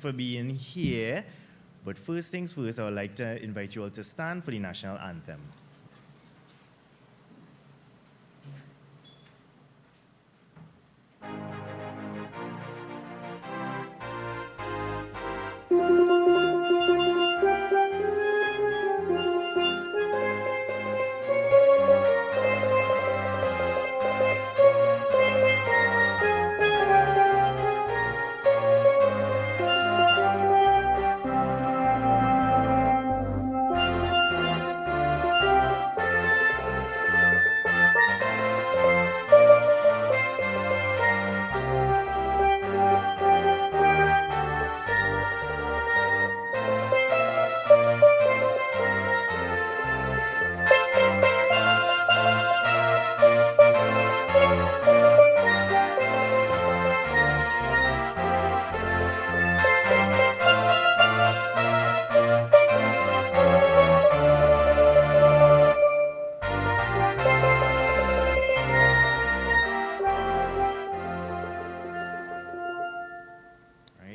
for being here. But first things first, I would like to invite you all to stand for the national anthem.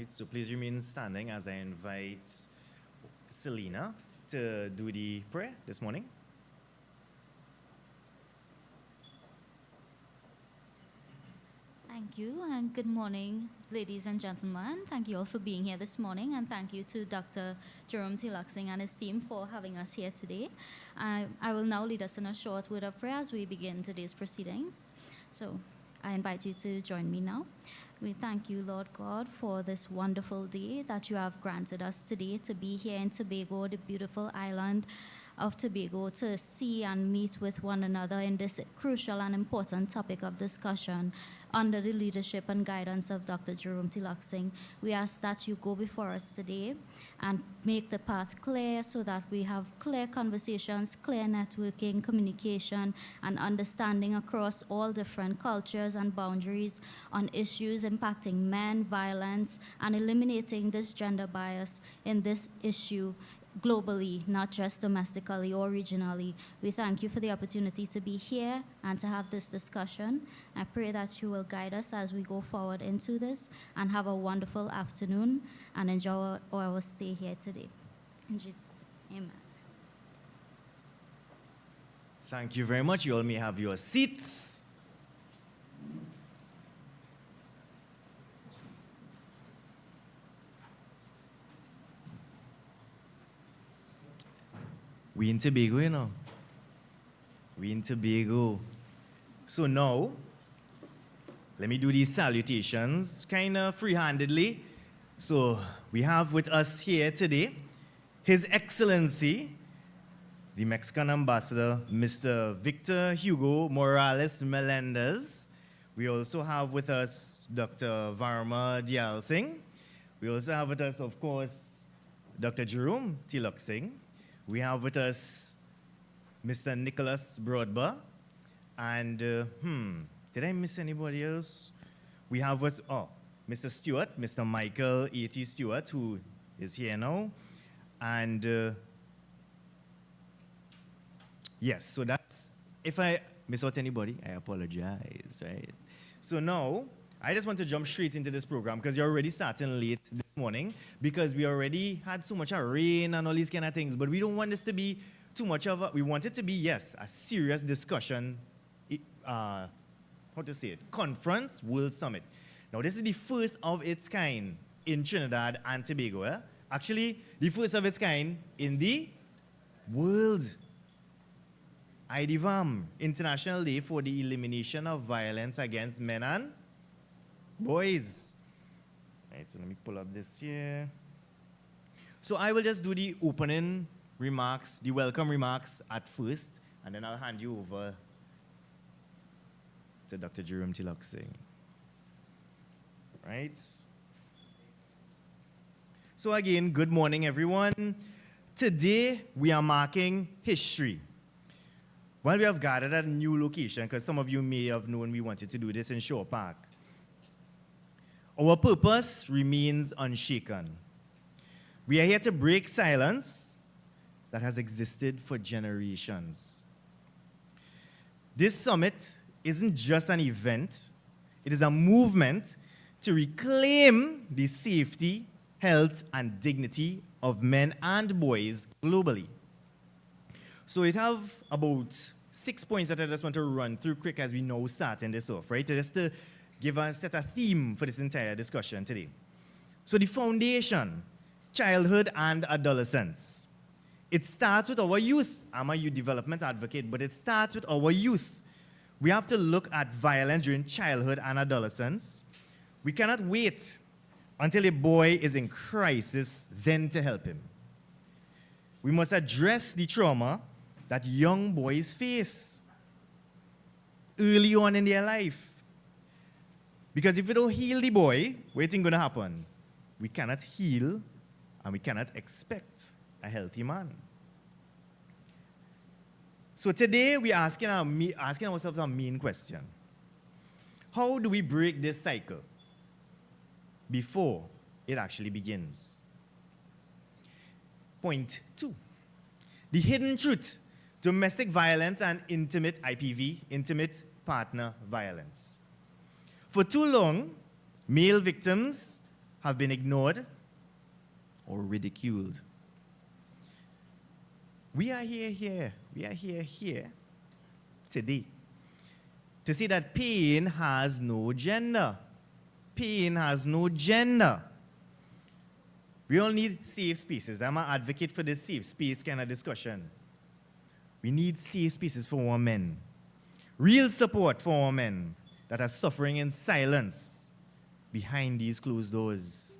So please remain standing as I invite Selena to do the prayer this morning. Thank you, and good morning, ladies and gentlemen. Thank you all for being here this morning, and thank you to Dr. Jerome Tilaksing and his team for having us here today. I will now lead us in a short word of prayer as we begin today's proceedings. So I invite you to join me now. We thank you, Lord God, for this wonderful day that you have granted us today to be here in Tobago, the beautiful island of Tobago, to see and meet with one another in this crucial and important topic of discussion under the leadership and guidance of Dr. Jerome Tilaksing. We ask that you go before us today and make the path clear so that we have clear conversations, clear networking, communication, and understanding across all different cultures and boundaries on issues impacting men, violence, and eliminating this gender bias in this issue globally, not just domestically or regionally. We thank you for the opportunity to be here and to have this discussion. I pray that you will guide us as we go forward into this and have a wonderful afternoon and enjoy our stay here today. In Jesus' name, amen. Thank you very much. You all may have your seats. We in Tobago, you know. We in Tobago. So now, let me do these salutations kind of free-handedly. So we have with us here today His Excellency, the Mexican Ambassador, Mr. Victor Hugo Morales Melendez. We also have with us Dr. Varma Dial Singh. We also have with us, of course, Dr. Jerome Tilaksing. We have with us Mr. Nicholas Broadba. And, did I miss anybody else? We have with, Mr. Stewart, Mr. Michael A.T. Stewart, who is here now. And, yes, so that's, if I miss out anybody, I apologize, right? So now, I just want to jump straight into this program because you're already starting late this morning because we already had so much rain and all these kind of things, but we don't want this to be too much of a, we want it to be, yes, a serious discussion, conference, World Summit. Now, this is the first of its kind in Trinidad and Tobago. Actually, the first of its kind in the world. IDVAM, International Day for the Elimination of Violence Against Men and Boys. Right, so let me pull up this here. So I will just do the opening remarks, the welcome remarks at first, and then I'll hand you over to Dr. Jerome Tilaksing. Right? So again, good morning, everyone. Today, we are marking history. Well, we have gathered at a new location, because some of you may have known we wanted to do this in Shore Park. Our purpose remains unshaken. We are here to break silence that has existed for generations. This summit isn't just an event, it is a movement to reclaim the safety health, and dignity of men and boys globally. So it have about 6 points that I just want to run through quick as we now starting this off, right? Just to set a theme for this entire discussion today. So the foundation, childhood and adolescence. It starts with our youth. I'm a youth development advocate, but it starts with our youth. We have to look at violence during childhood and adolescence. We cannot wait until a boy is in crisis, then to help him. We must address the trauma that young boys face early on in their life. Because if we don't heal the boy, what's going to happen? We cannot heal and we cannot expect a healthy man. So today we're asking ourselves a main question. How do we break this cycle before it actually begins? Point 2. The hidden truth. Domestic violence and intimate IPV, intimate partner violence. For too long, male victims have been ignored or ridiculed. We are here today to say that pain has no gender. Pain has no gender. We all need safe spaces. I'm an advocate for this safe space kind of discussion. We need safe spaces for our men. Real support for our men that are suffering in silence behind these closed doors.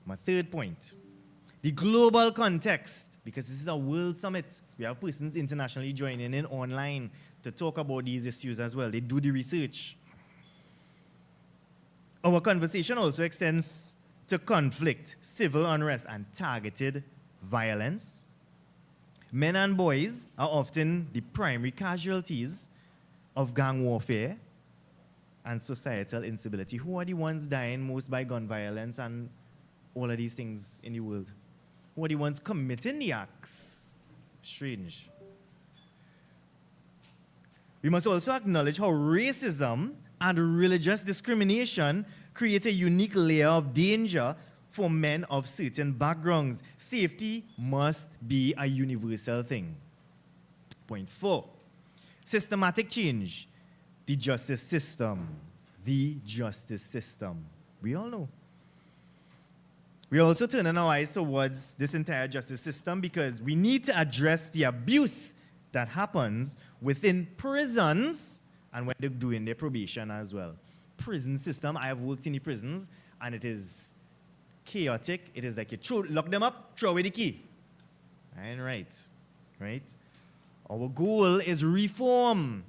My third point, the global context, because this is a world summit. We have persons internationally joining in online to talk about these issues as well. They do the research. Our conversation also extends to conflict, civil unrest, and targeted violence. Men and boys are often the primary casualties of gang warfare and societal instability. Who are the ones dying most by gun violence and all of these things in the world? Who are the ones committing the acts? Strange. We must also acknowledge how racism and religious discrimination create a unique layer of danger for men of certain backgrounds. Safety must be a universal thing. Point 4. Systematic change. The justice system. The justice system. We all know. We are also turning our eyes towards this entire justice system because we need to address the abuse that happens within prisons and when they're doing their probation as well. Prison system, I have worked in the prisons, and it is chaotic. It is like you lock them up, throw away the key. And right? Our goal is reform,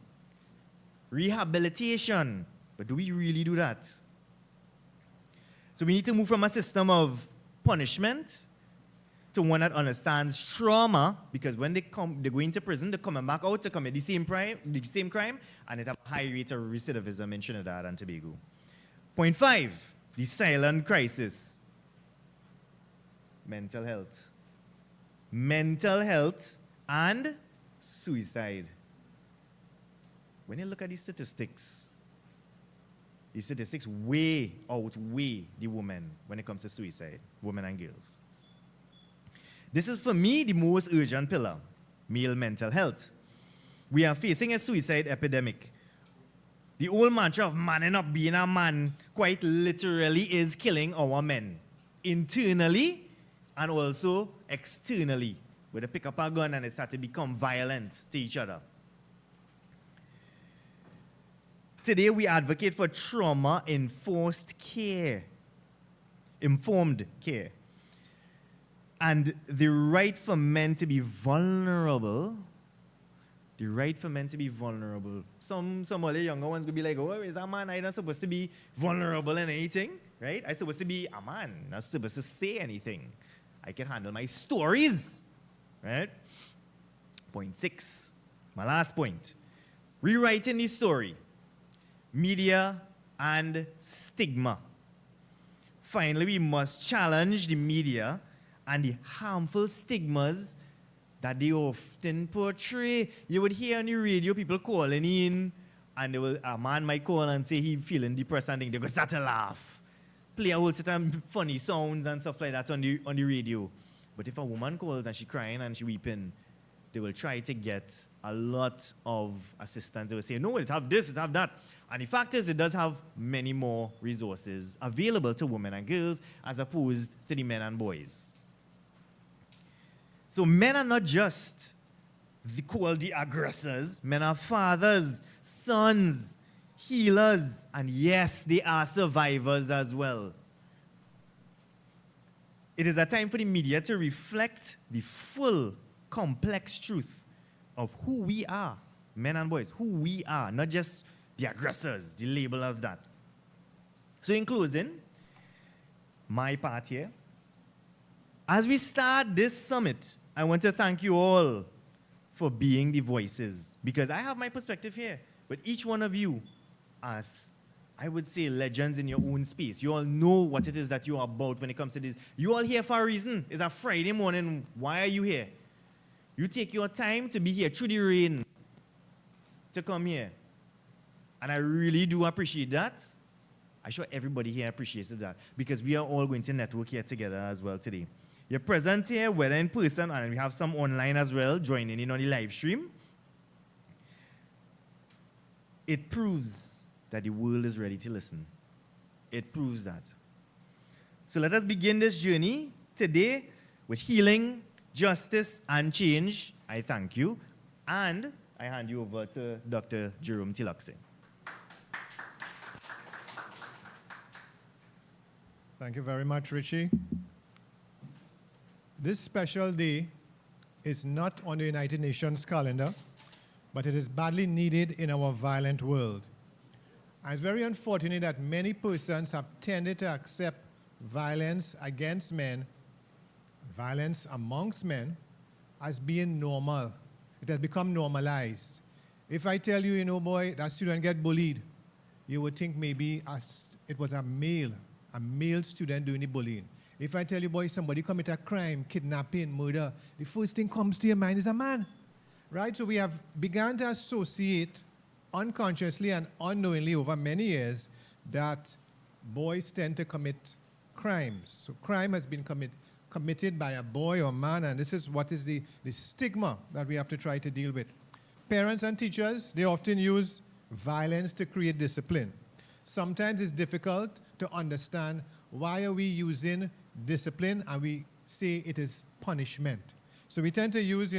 rehabilitation. But do we really do that? So we need to move from a system of punishment to one that understands trauma, because when they go into prison, they're coming back out to commit the same crime, and it has a high rate of recidivism in Trinidad and Tobago. Point 5, the silent crisis. Mental health. Mental health and suicide. When you look at these statistics way outweigh the women when it comes to suicide, women and girls. This is, for me, the most urgent pillar, male mental health. We are facing a suicide epidemic. The old mantra of manning up, being a man, quite literally is killing our men, internally and also externally, where they pick up a gun and they start to become violent to each other. Today, we advocate for trauma-informed care, informed care, and the right for men to be vulnerable. The right for men to be vulnerable. Some of the younger ones will be like, oh, is a man? I'm not supposed to be vulnerable in anything, right? I'm supposed to be a man. I'm not supposed to say anything. I can handle my stories, right? Point 6, my last point. Rewriting the story. Media and stigma. Finally, we must challenge the media and the harmful stigmas that they often portray. You would hear on the radio people calling in, and a man might call and say he's feeling depressed, and they go start to laugh. play a whole set of funny sounds and stuff like that on the radio. But if a woman calls and she's crying and she's weeping, they will try to get a lot of assistance. They will say, no, it have this, it have that. And the fact is, it does have many more resources available to women and girls as opposed to the men and boys. So men are not just called the aggressors. Men are fathers, sons, healers, and yes, they are survivors as well. It is a time for the media to reflect the full, complex truth of who we are, men and boys, who we are, not just the aggressors, the label of that. So in closing, my part here, as we start this summit, I want to thank you all for being the voices, because I have my perspective here, but each one of you are, I would say, legends in your own space. You all know what it is that you are about when it comes to this. You all here for a reason. It's a Friday morning. Why are you here? You take your time to be here through the rain to come here. And I really do appreciate that. I'm sure everybody here appreciates that, because we are all going to network here together as well today. You're present here, whether in person, and we have some online as well, joining in on the live stream. It proves that the world is ready to listen. It proves that. So let us begin this journey today with healing, justice, and change. I thank you. And I hand you over to Dr. Jerome Tilakse. Thank you very much, Richie. This special day is not on the United Nations calendar, but it is badly needed in our violent world. And it's very unfortunate that many persons have tended to accept violence against men, violence amongst men, as being normal. It has become normalized. If I tell you, boy, that student get bullied, you would think maybe it was a male student doing the bullying. If I tell you, boy, somebody commit a crime, kidnapping, murder, the first thing comes to your mind is a man, right? So we have begun to associate unconsciously and unknowingly over many years that boys tend to commit crimes. So crime has been committed by a boy or man, and this is what is the stigma that we have to try to deal with. Parents and teachers, they often use violence to create discipline. Sometimes it's difficult to understand why are we using discipline and we say it is punishment. So we tend to use,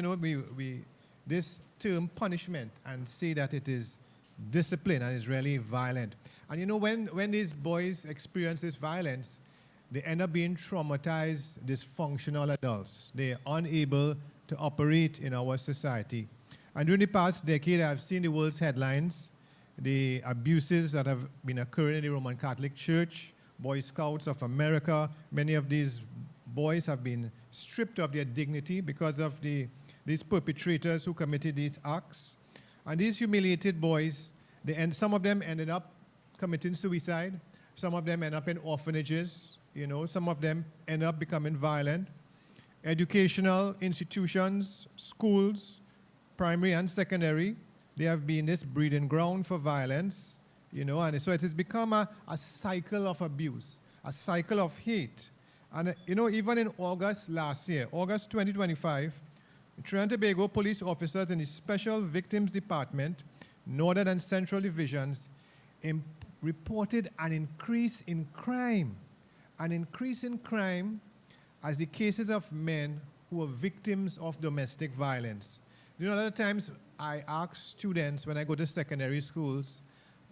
this term punishment and say that it is discipline and is really violent. And when these boys experience this violence, they end up being traumatized, dysfunctional adults. They are unable to operate in our society. And during the past decade, I've seen the world's headlines, the abuses that have been occurring in the Roman Catholic Church, Boy Scouts of America. Many of these boys have been stripped of their dignity because of these perpetrators who committed these acts. And these humiliated boys, some of them ended up committing suicide. Some of them end up in orphanages. Some of them end up becoming violent. Educational institutions, schools, primary and secondary, they have been this breeding ground for violence. And so it has become a cycle of abuse, a cycle of hate. And, even in August last year, August 2025, Trinidad and Tobago police officers in the Special Victims Department, Northern and Central Divisions, reported an increase in crime. An increase in crime as the cases of men who were victims of domestic violence. A lot of times I ask students when I go to secondary schools,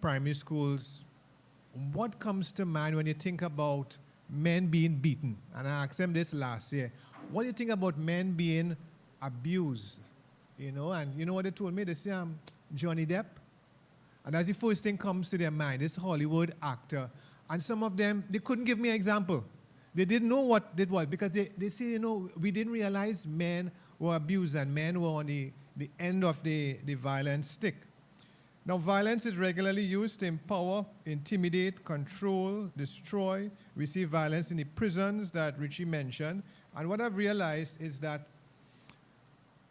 primary schools, what comes to mind when you think about men being beaten? And I asked them this last year. What do you think about men being abused? And you know what they told me? They say, Johnny Depp. And that's the first thing comes to their mind, this Hollywood actor. And some of them, they couldn't give me an example. They didn't know what it was because they say, we didn't realize men were abused and men were on the end of the violent stick. Now, violence is regularly used to empower, intimidate, control, destroy. We see violence in the prisons that Richie mentioned. And what I've realized is that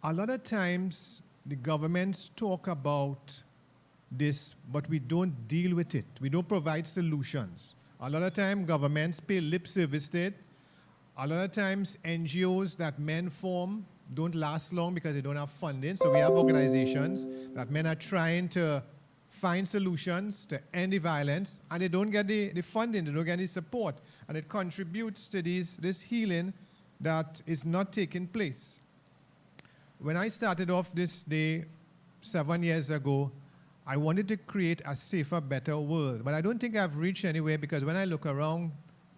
a lot of times the governments talk about this, but we don't deal with it. We don't provide solutions. A lot of time governments pay lip service to it. A lot of times NGOs that men form don't last long because they don't have funding. So we have organizations that men are trying to find solutions to end the violence, and they don't get the funding, they don't get the support. And it contributes to this healing that is not taking place. When I started off this day 7 years ago, I wanted to create a safer, better world. But I don't think I've reached anywhere, because when I look around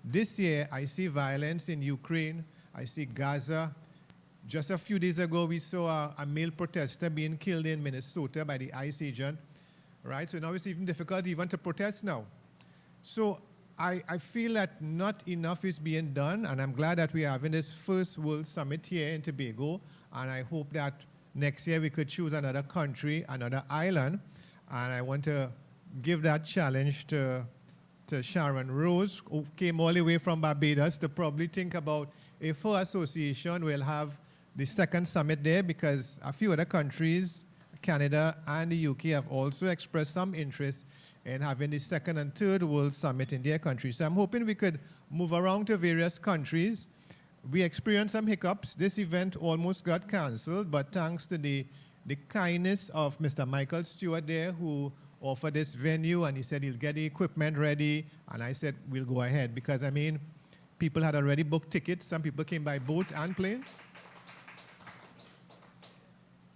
this year, I see violence in Ukraine, I see Gaza. Just a few days ago, we saw a male protester being killed in Minnesota by the ICE agent, right? So now it's even difficult even to protest now. So I feel that not enough is being done, and I'm glad that we are having this first World Summit here in Tobago, and I hope that next year we could choose another country, another island, and I want to give that challenge to Sharon Rose, who came all the way from Barbados, to probably think about if her association will have the second summit there, because a few other countries, Canada and the UK, have also expressed some interest in having the second and third World Summit in their country. So I'm hoping we could move around to various countries. We experienced some hiccups. This event almost got canceled, but thanks to the kindness of Mr. Michael Stewart there, who offered this venue, and he said he'll get the equipment ready, and I said we'll go ahead, because I mean, people had already booked tickets. Some people came by boat and plane.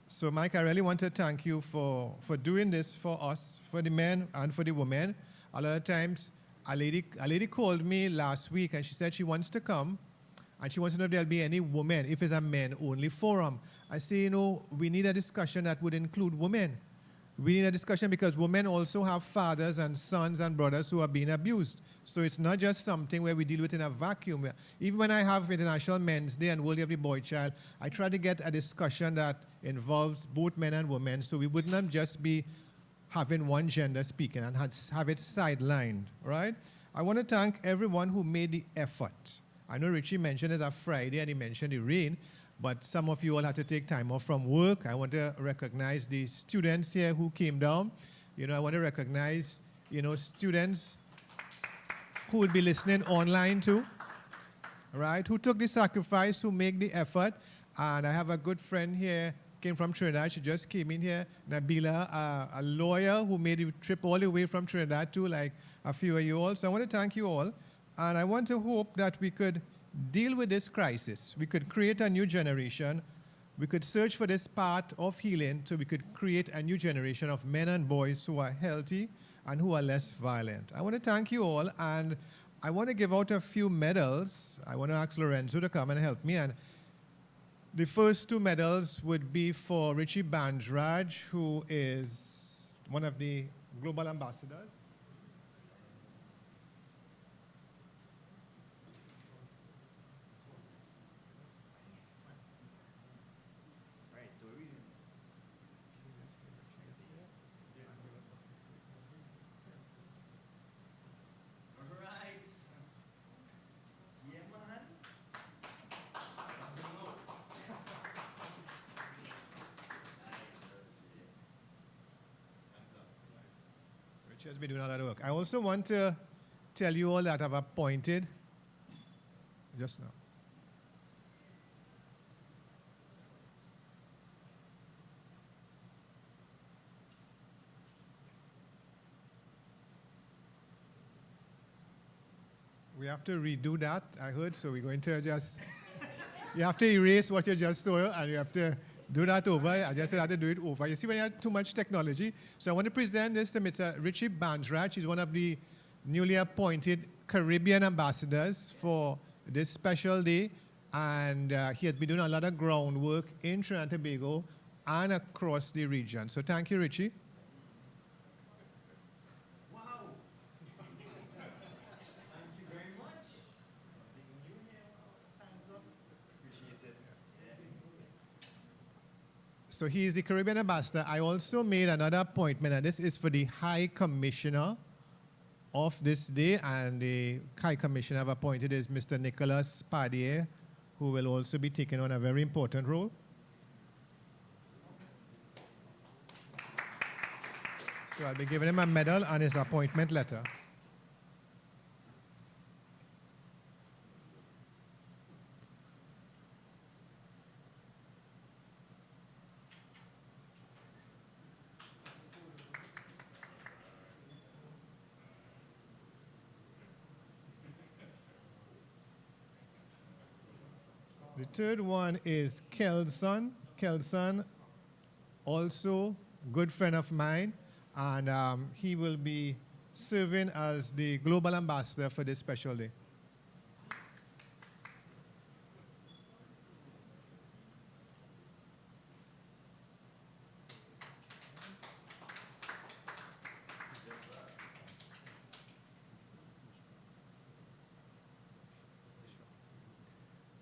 So Mike, I really want to thank you for doing this for us, for the men and for the women. A lot of times, a lady called me last week, and she said she wants to come, and she wants to know if there'll be any women, if it's a men-only forum. I say, you know, we need a discussion that would include women. We need a discussion because women also have fathers and sons and brothers who are being abused. So it's not just something where we deal with in a vacuum. Even when I have International Men's Day and World Day of the Boy Child, I try to get a discussion that involves both men and women, so we would not just be having one gender speaking and have it sidelined, right? I want to thank everyone who made the effort. I know Richie mentioned it's a Friday and he mentioned the rain, but some of you all had to take time off from work. I want to recognize the students here who came down. You know, I want to recognize, you know, students who would be listening online too, right? Who took the sacrifice, who made the effort. And I have a good friend here, came from Trinidad. She just came in here, Nabila, a lawyer who made the trip all the way from Trinidad too, like a few of you all. So I want to thank you all. And I want to hope that we could deal with this crisis. We could create a new generation. We could search for this path of healing so we could create a new generation of men and boys who are healthy and who are less violent. I want to thank you all, and I want to give out a few medals. I want to ask Lorenzo to come and help me. And the first two medals would be for Richie Bandraj, who is one of the global ambassadors. Just be doing all that work. I also want to tell you all that I've appointed just now. We have to redo that, I heard, so we're going to just, you have to erase what you just saw, and you have to do that over. I just said I had to do it over. You see, when you have too much technology. So I want to present this to Mr. Richie Bandraj. He's one of the newly appointed Caribbean ambassadors for this special day. And he has been doing a lot of groundwork in Trinidad and Tobago and across the region. So thank you, Richie. Wow. Thank you very much. Something new here. Thanks, Doc. Appreciate it. So he is the Caribbean ambassador. I also made another appointment, and this is for the High Commissioner of this day. And the High Commissioner I've appointed is Mr. Nicholas Padier, who will also be taking on a very important role. So I'll be giving him a medal and his appointment letter. The third one is Kelson. Kelson, also good friend of mine, and he will be serving as the global ambassador for this special day.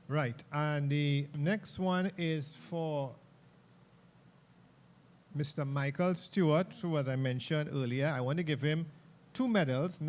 Right, and the next one is for Mr. Michael Stewart, who, as I mentioned earlier, I want to give him 2 medals.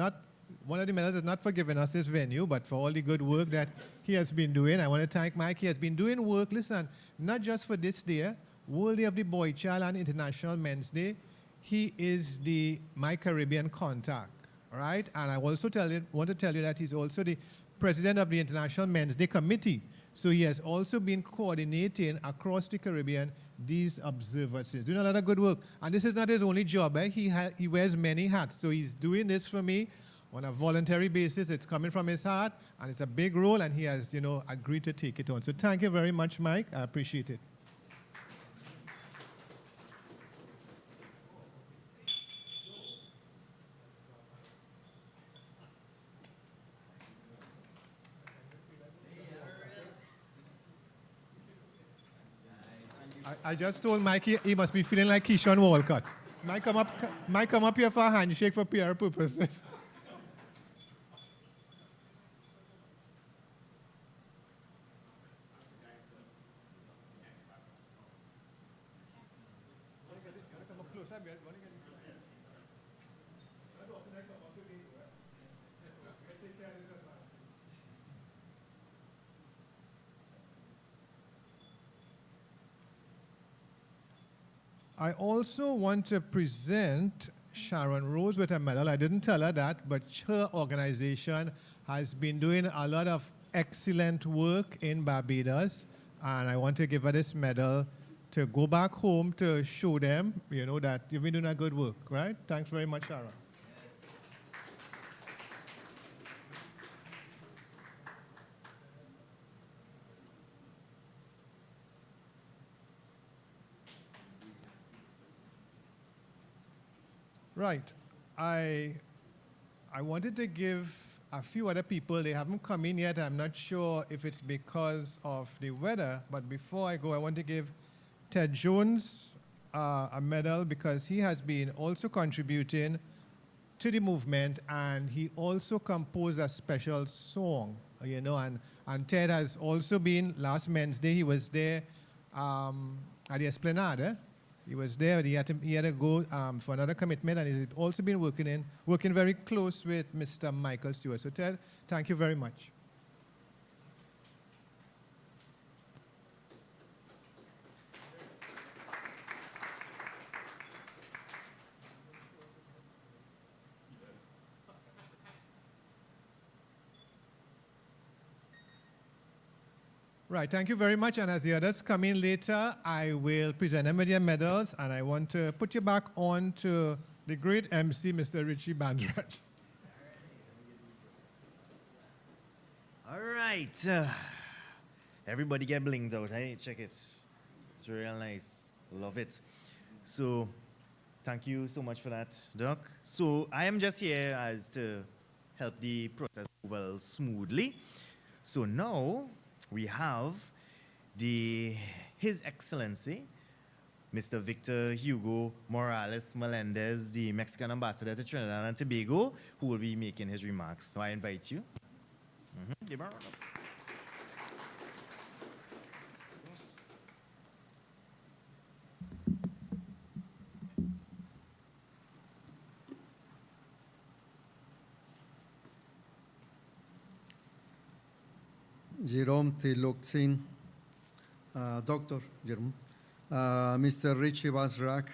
One of the medals is not for giving us this venue, but for all the good work that he has been doing. I want to thank Mike. He has been doing work, listen, not just for this day, World Day of the Boy Child and International Men's Day. He is the My Caribbean contact, all right? And I also want to tell you that he's also the president of the International Men's Day Committee. So he has also been coordinating across the Caribbean these observances, doing a lot of good work. And this is not his only job. He wears many hats. So he's doing this for me on a voluntary basis. It's coming from his heart, and it's a big role, and he has, agreed to take it on. So thank you very much, Mike. I appreciate it. I just told Mike he must be feeling like Keyshawn Walcott. Mike, come up here for a handshake for PR purposes. I also want to present Sharon Rose with a medal. I didn't tell her that, but her organization has been doing a lot of excellent work in Barbados, and I want to give her this medal to go back home to show them, that you've been doing a good work, right? Thanks very much, Sharon. Right. I wanted to give a few other people, they haven't come in yet. I'm not sure if it's because of the weather, but before I go, I want to give Ted Jones a medal because he has been also contributing to the movement, and he also composed a special song, and Ted has also been, last Men's Day, he was there at the Esplanade. He was there, he had to go for another commitment, and he's also been working very close with Mr. Michael Stewart. So Ted, thank you very much. Right, thank you very much. And as the others come in later, I will present them with their medals. And I want to put you back on to the great MC, Mr. Richie Bandrat. All right. Everybody get blinged out. Hey, check it. It's real nice. Love it. So, thank you so much for that, Doc. So, I am just here as to help the process move a little smoothly. So now, we have His Excellency, Mr. Victor Hugo Morales Melendez, the Mexican ambassador to Trinidad and Tobago, who will be making his remarks. So I invite you. Give him a round of applause. Jerome Tiloxin, Dr. Jerome, Mr. Richie Basrak,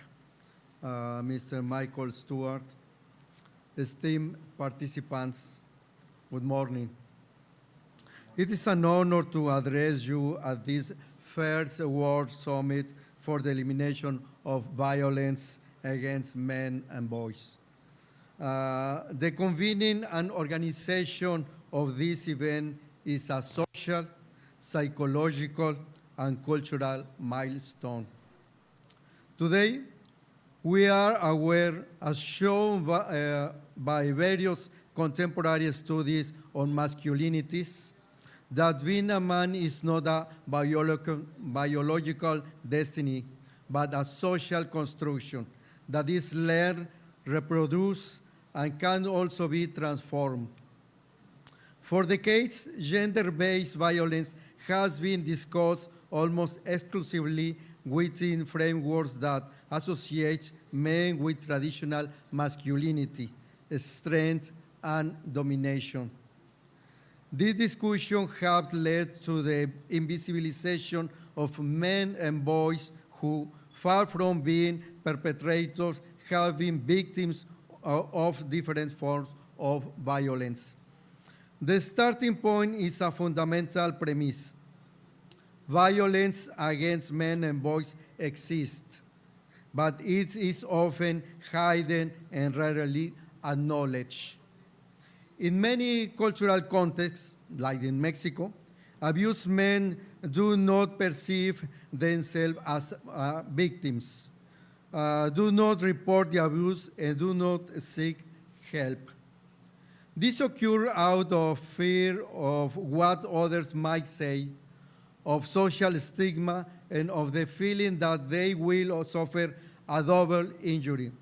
Mr. Michael Stewart, esteemed participants, good morning. It is an honor to address you at this first World Summit for the Elimination of Violence Against Men and Boys. The convening and organization of this event is a social, psychological, and cultural milestone. Today, we are aware, as shown by various contemporary studies on masculinities, that being a man is not a biological destiny, but a social construction that is learned, reproduced, and can also be transformed. For decades, gender-based violence has been discussed almost exclusively within frameworks that associate men with traditional masculinity, strength, and domination. This discussion has led to the invisibilization of men and boys who, far from being perpetrators, have been victims of different forms of violence. The starting point is a fundamental premise. Violence against men and boys exists, but it is often hidden and rarely acknowledged. In many cultural contexts, like in Mexico, abused men do not perceive themselves as victims, do not report the abuse, and do not seek help. This occurs out of fear of what others might say, of social stigma, and of the feeling that they will suffer a double injury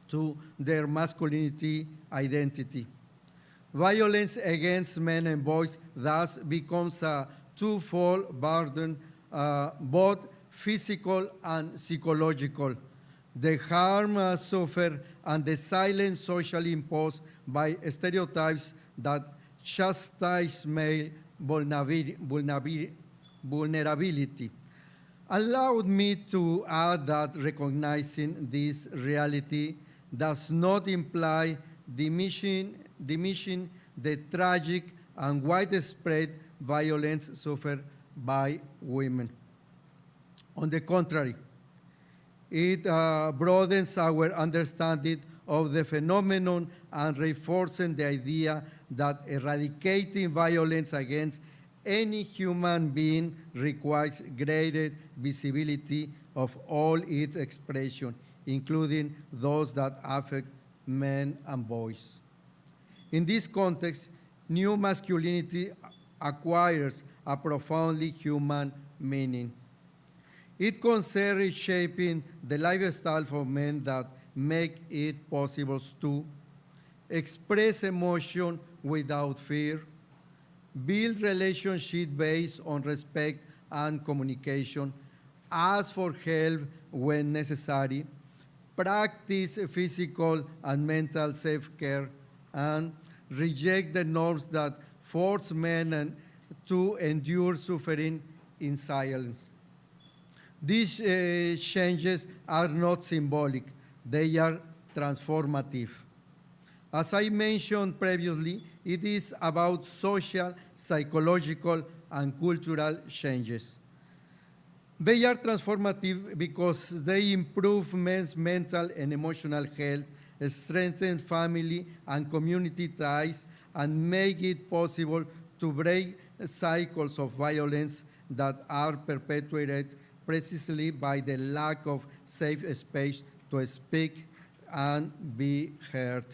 to their masculinity identity. Violence against men and boys thus becomes a twofold burden, both physical and psychological. The harm suffered and the silence socially imposed by stereotypes that chastise male vulnerability. Allow me to add that recognizing this reality does not imply diminishing the tragic and widespread violence suffered by women. On the contrary, it broadens our understanding of the phenomenon and reinforcing the idea that eradicating violence against any human being requires greater visibility of all its expressions, including those that affect men and boys. In this context, new masculinity acquires a profoundly human meaning. It concerns reshaping the lifestyle for men that make it possible to express emotion without fear, build relationships based on respect and communication, ask for help when necessary, practice physical and mental self-care, and reject the norms that force men to endure suffering in silence. These changes are not symbolic, they are transformative. As I mentioned previously, it is about social, psychological, and cultural changes. They are transformative because they improve men's mental and emotional health, strengthen family and community ties, and make it possible to break cycles of violence that are perpetuated precisely by the lack of safe space to speak and be heard.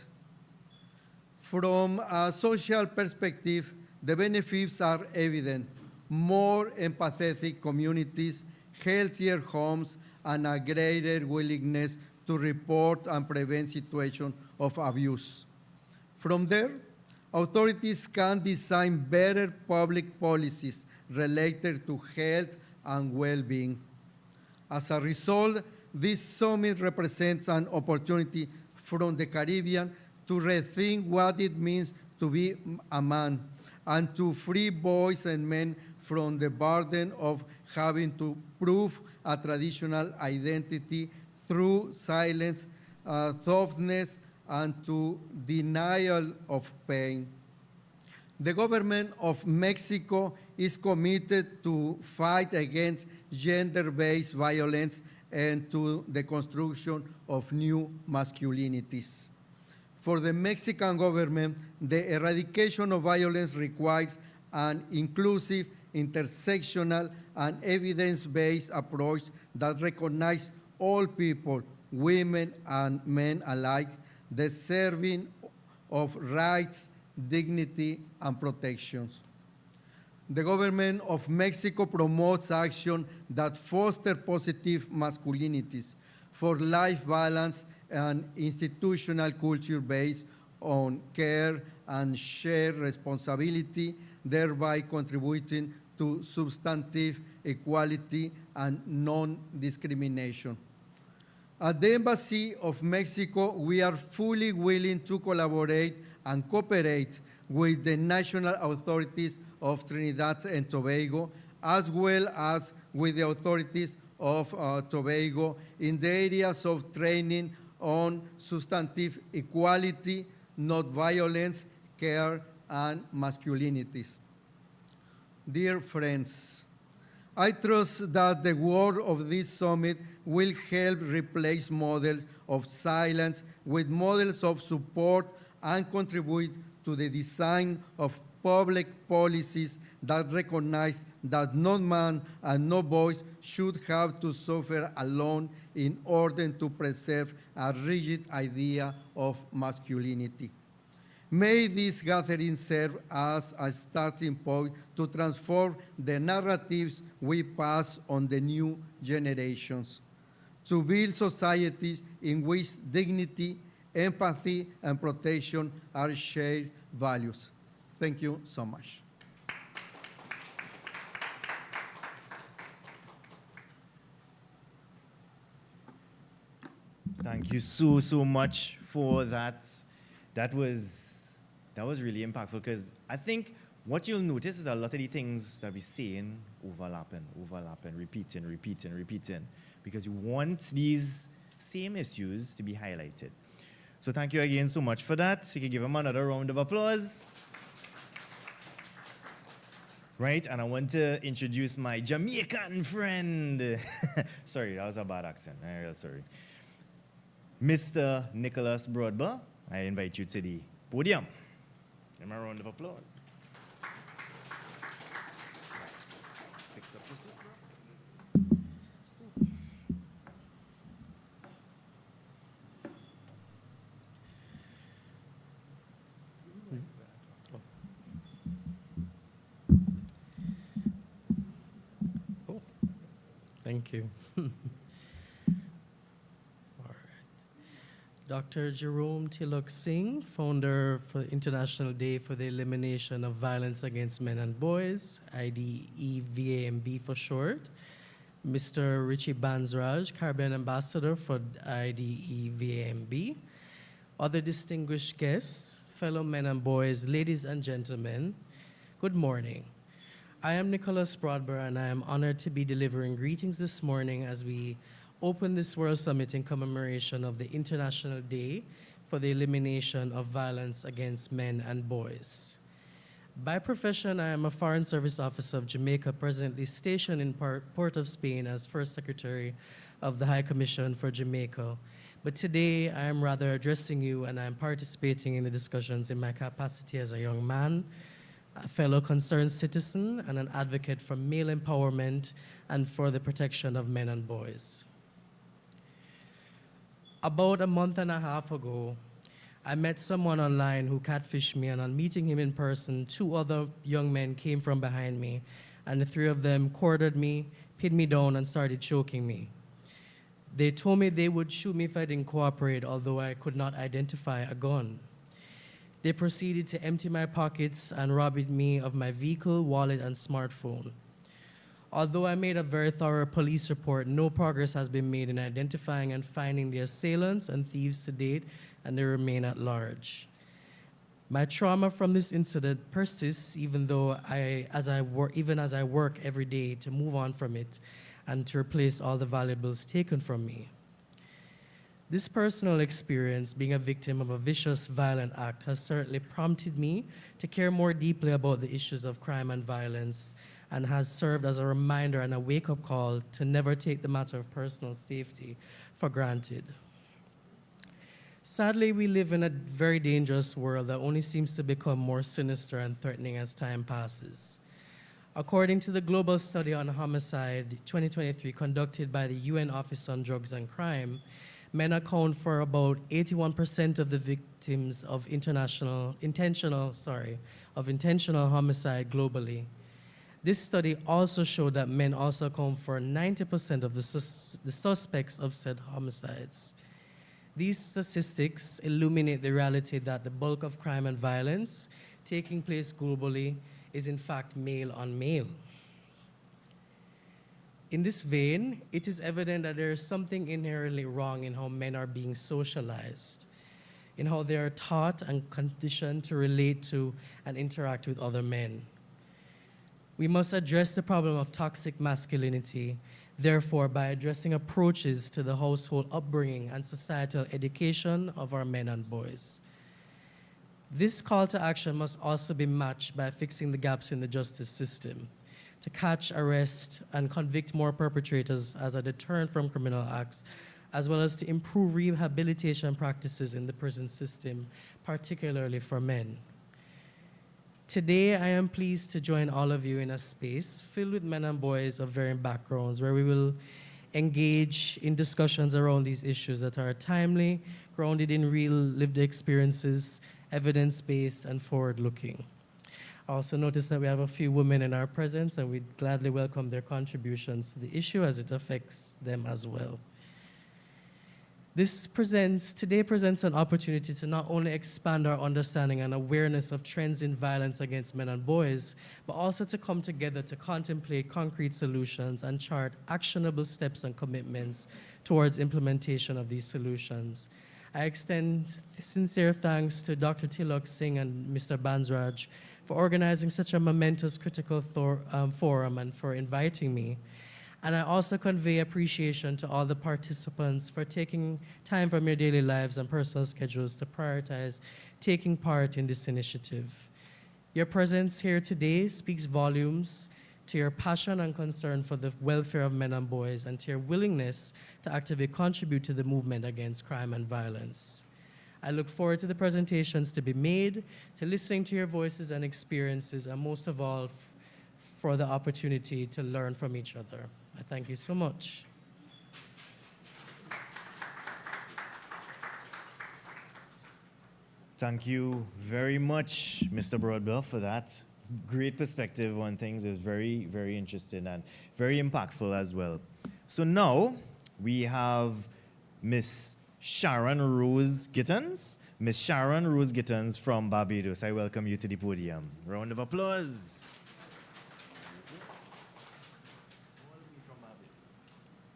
From a social perspective, the benefits are evident. More empathetic communities, healthier homes, and a greater willingness to report and prevent situations of abuse. From there, authorities can design better public policies related to health and well-being. As a result, this summit represents an opportunity from the Caribbean to rethink what it means to be a man and to free boys and men from the burden of having to prove a traditional identity through silence, toughness, and to denial of pain. The government of Mexico is committed to fight against gender-based violence and to the construction of new masculinities. For the Mexican government, the eradication of violence requires an inclusive, intersectional, and evidence-based approach that recognizes all people, women and men alike, deserving of rights, dignity, and protections. The government of Mexico promotes action that foster positive masculinities for life balance and institutional culture based on care and shared responsibility, thereby contributing to substantive equality and non-discrimination. At the Embassy of Mexico, we are fully willing to collaborate and cooperate with the national authorities of Trinidad and Tobago, as well as with the authorities of Tobago in the areas of training on substantive equality, not violence, care, and masculinities. Dear friends, I trust that the work of this summit will help replace models of silence with models of support and contribute to the design of public policies that recognize that no man and no voice should have to suffer alone in order to preserve a rigid idea of masculinity. May this gathering serve as a starting point to transform the narratives we pass on the new generations, to build societies in which dignity, empathy, and protection are shared values. Thank you so much. Thank you so much for that. That was really impactful because I think what you'll notice is a lot of the things that we're saying overlapping, repeating, because you want these same issues to be highlighted. So thank you again so much for that. You can give him another round of applause. Right, and I want to introduce my Jamaican friend. Sorry, that was a bad accent. I'm real sorry. Mr. Nicholas Broadber, I invite you to the podium. Give him a round of applause. Right. Fix up the suit, bro. Thank you. All right. Dr. Jerome Tilok Singh, founder for International Day for the Elimination of Violence Against Men and Boys, IDEVAMB for short. Mr. Richie Bansraj, Caribbean Ambassador for IDEVAMB. Other distinguished guests, fellow men and boys, ladies and gentlemen, good morning. I am Nicholas Broadber, and I am honored to be delivering greetings this morning as we open this World Summit in commemoration of the International Day for the Elimination of Violence Against Men and Boys. By profession, I am a Foreign Service Officer of Jamaica, presently stationed in Port of Spain as First Secretary of the High Commission for Jamaica. But today, I am rather addressing you, and I am participating in the discussions in my capacity as a young man, a fellow concerned citizen, and an advocate for male empowerment and for the protection of men and boys. About a month and a half ago, I met someone online who catfished me, and on meeting him in person, two other young men came from behind me, and the three of them cornered me, pinned me down, and started choking me. They told me they would shoot me if I didn't cooperate, although I could not identify a gun. They proceeded to empty my pockets and robbed me of my vehicle, wallet, and smartphone. Although I made a very thorough police report, no progress has been made in identifying and finding the assailants and thieves to date, and they remain at large. My trauma from this incident persists, even as I work every day to move on from it and to replace all the valuables taken from me. This personal experience, being a victim of a vicious, violent act, has certainly prompted me to care more deeply about the issues of crime and violence, and has served as a reminder and a wake-up call to never take the matter of personal safety for granted. Sadly, we live in a very dangerous world that only seems to become more sinister and threatening as time passes. According to the Global Study on Homicide 2023 conducted by the UN Office on Drugs and Crime, men account for about 81% of the victims of intentional homicide globally. This study also showed that men also account for 90% of the suspects of said homicides. These statistics illuminate the reality that the bulk of crime and violence taking place globally is in fact male on male. In this vein, it is evident that there is something inherently wrong in how men are being socialized, in how they are taught and conditioned to relate to and interact with other men. We must address the problem of toxic masculinity, therefore, by addressing approaches to the household upbringing and societal education of our men and boys. This call to action must also be matched by fixing the gaps in the justice system to catch, arrest, and convict more perpetrators as a deterrent from criminal acts, as well as to improve rehabilitation practices in the prison system, particularly for men. Today, I am pleased to join all of you in a space filled with men and boys of varying backgrounds where we will engage in discussions around these issues that are timely, grounded in real lived experiences, evidence-based, and forward-looking. I also noticed that we have a few women in our presence, and we'd gladly welcome their contributions to the issue as it affects them as well. Today presents an opportunity to not only expand our understanding and awareness of trends in violence against men and boys, but also to come together to contemplate concrete solutions and chart actionable steps and commitments towards implementation of these solutions. I extend sincere thanks to Dr. Tilak Singh and Mr. Bansraj for organizing such a momentous critical forum and for inviting me. And I also convey appreciation to all the participants for taking time from your daily lives and personal schedules to prioritize taking part in this initiative. Your presence here today speaks volumes to your passion and concern for the welfare of men and boys and to your willingness to actively contribute to the movement against crime and violence. I look forward to the presentations to be made, to listening to your voices and experiences, and most of all, for the opportunity to learn from each other. I thank you so much. Thank you very much, Mr. Broadbell, for that great perspective on things. It was very, very interesting and very impactful as well. So now we have Miss Sharon Rose Gittens. Miss Sharon Rose Gittens from Barbados. I welcome you to the podium. Round of applause.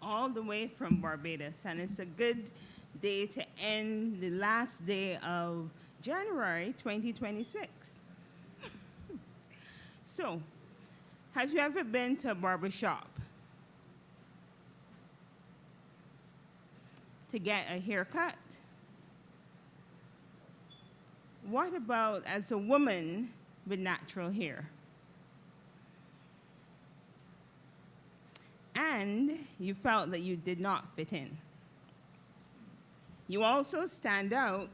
All the way from Barbados, and it's a good day to end the last day of January 2026. So, have you ever been to a barber shop to get a haircut? What about as a woman with natural hair? And you felt that you did not fit in. You also stand out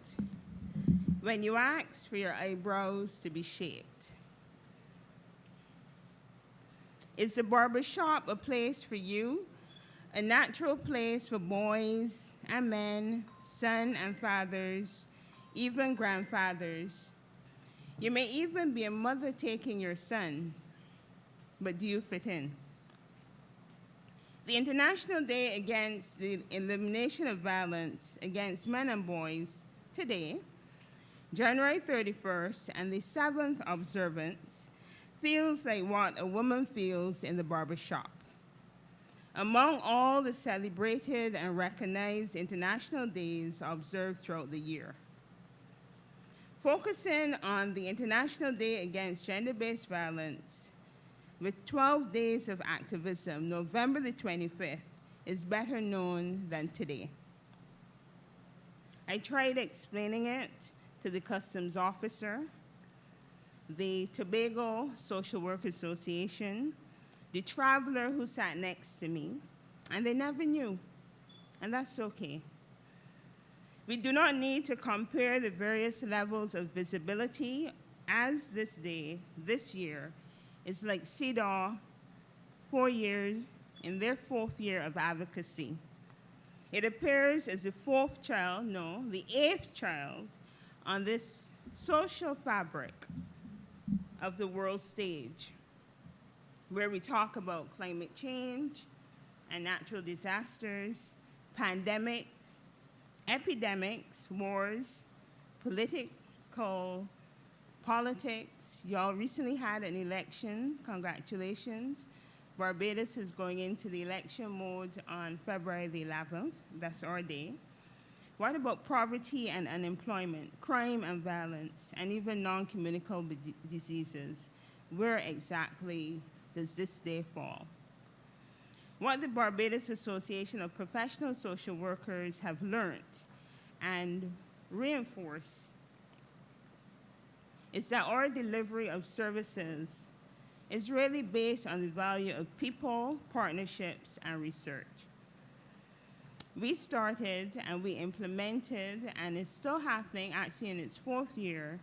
when you ask for your eyebrows to be shaped. Is the barber shop a place for you? A natural place for boys and men, sons and fathers, even grandfathers. You may even be a mother taking your sons, but do you fit in? The International Day Against the Elimination of Violence Against Men and Boys today, January 31st, and the 7th observance feels like what a woman feels in the barber shop. Among all the celebrated and recognized international days observed throughout the year, focusing on the International Day Against Gender-Based Violence, with 12 days of activism, November the 25th is better known than today. I tried explaining it to the customs officer, the Tobago Social Work Association, the traveler who sat next to me, and they never knew, and that's okay. We do not need to compare the various levels of visibility as this day, this year, is like CEDAW, 4 years, in their 4th year of advocacy. It appears as the 4th child, no, the 8th child on this social fabric of the world stage, where we talk about climate change and natural disasters, pandemics, epidemics, wars, politics. Y'all recently had an election. Congratulations. Barbados is going into the election mode on February the 11th. That's our day. What about poverty and unemployment, crime and violence, and even non-communicable diseases? Where exactly does this day fall? What the Barbados Association of Professional Social Workers have learned and reinforced is that our delivery of services is really based on the value of people, partnerships, and research. We started and we implemented, and it's still happening, actually in its 4th year,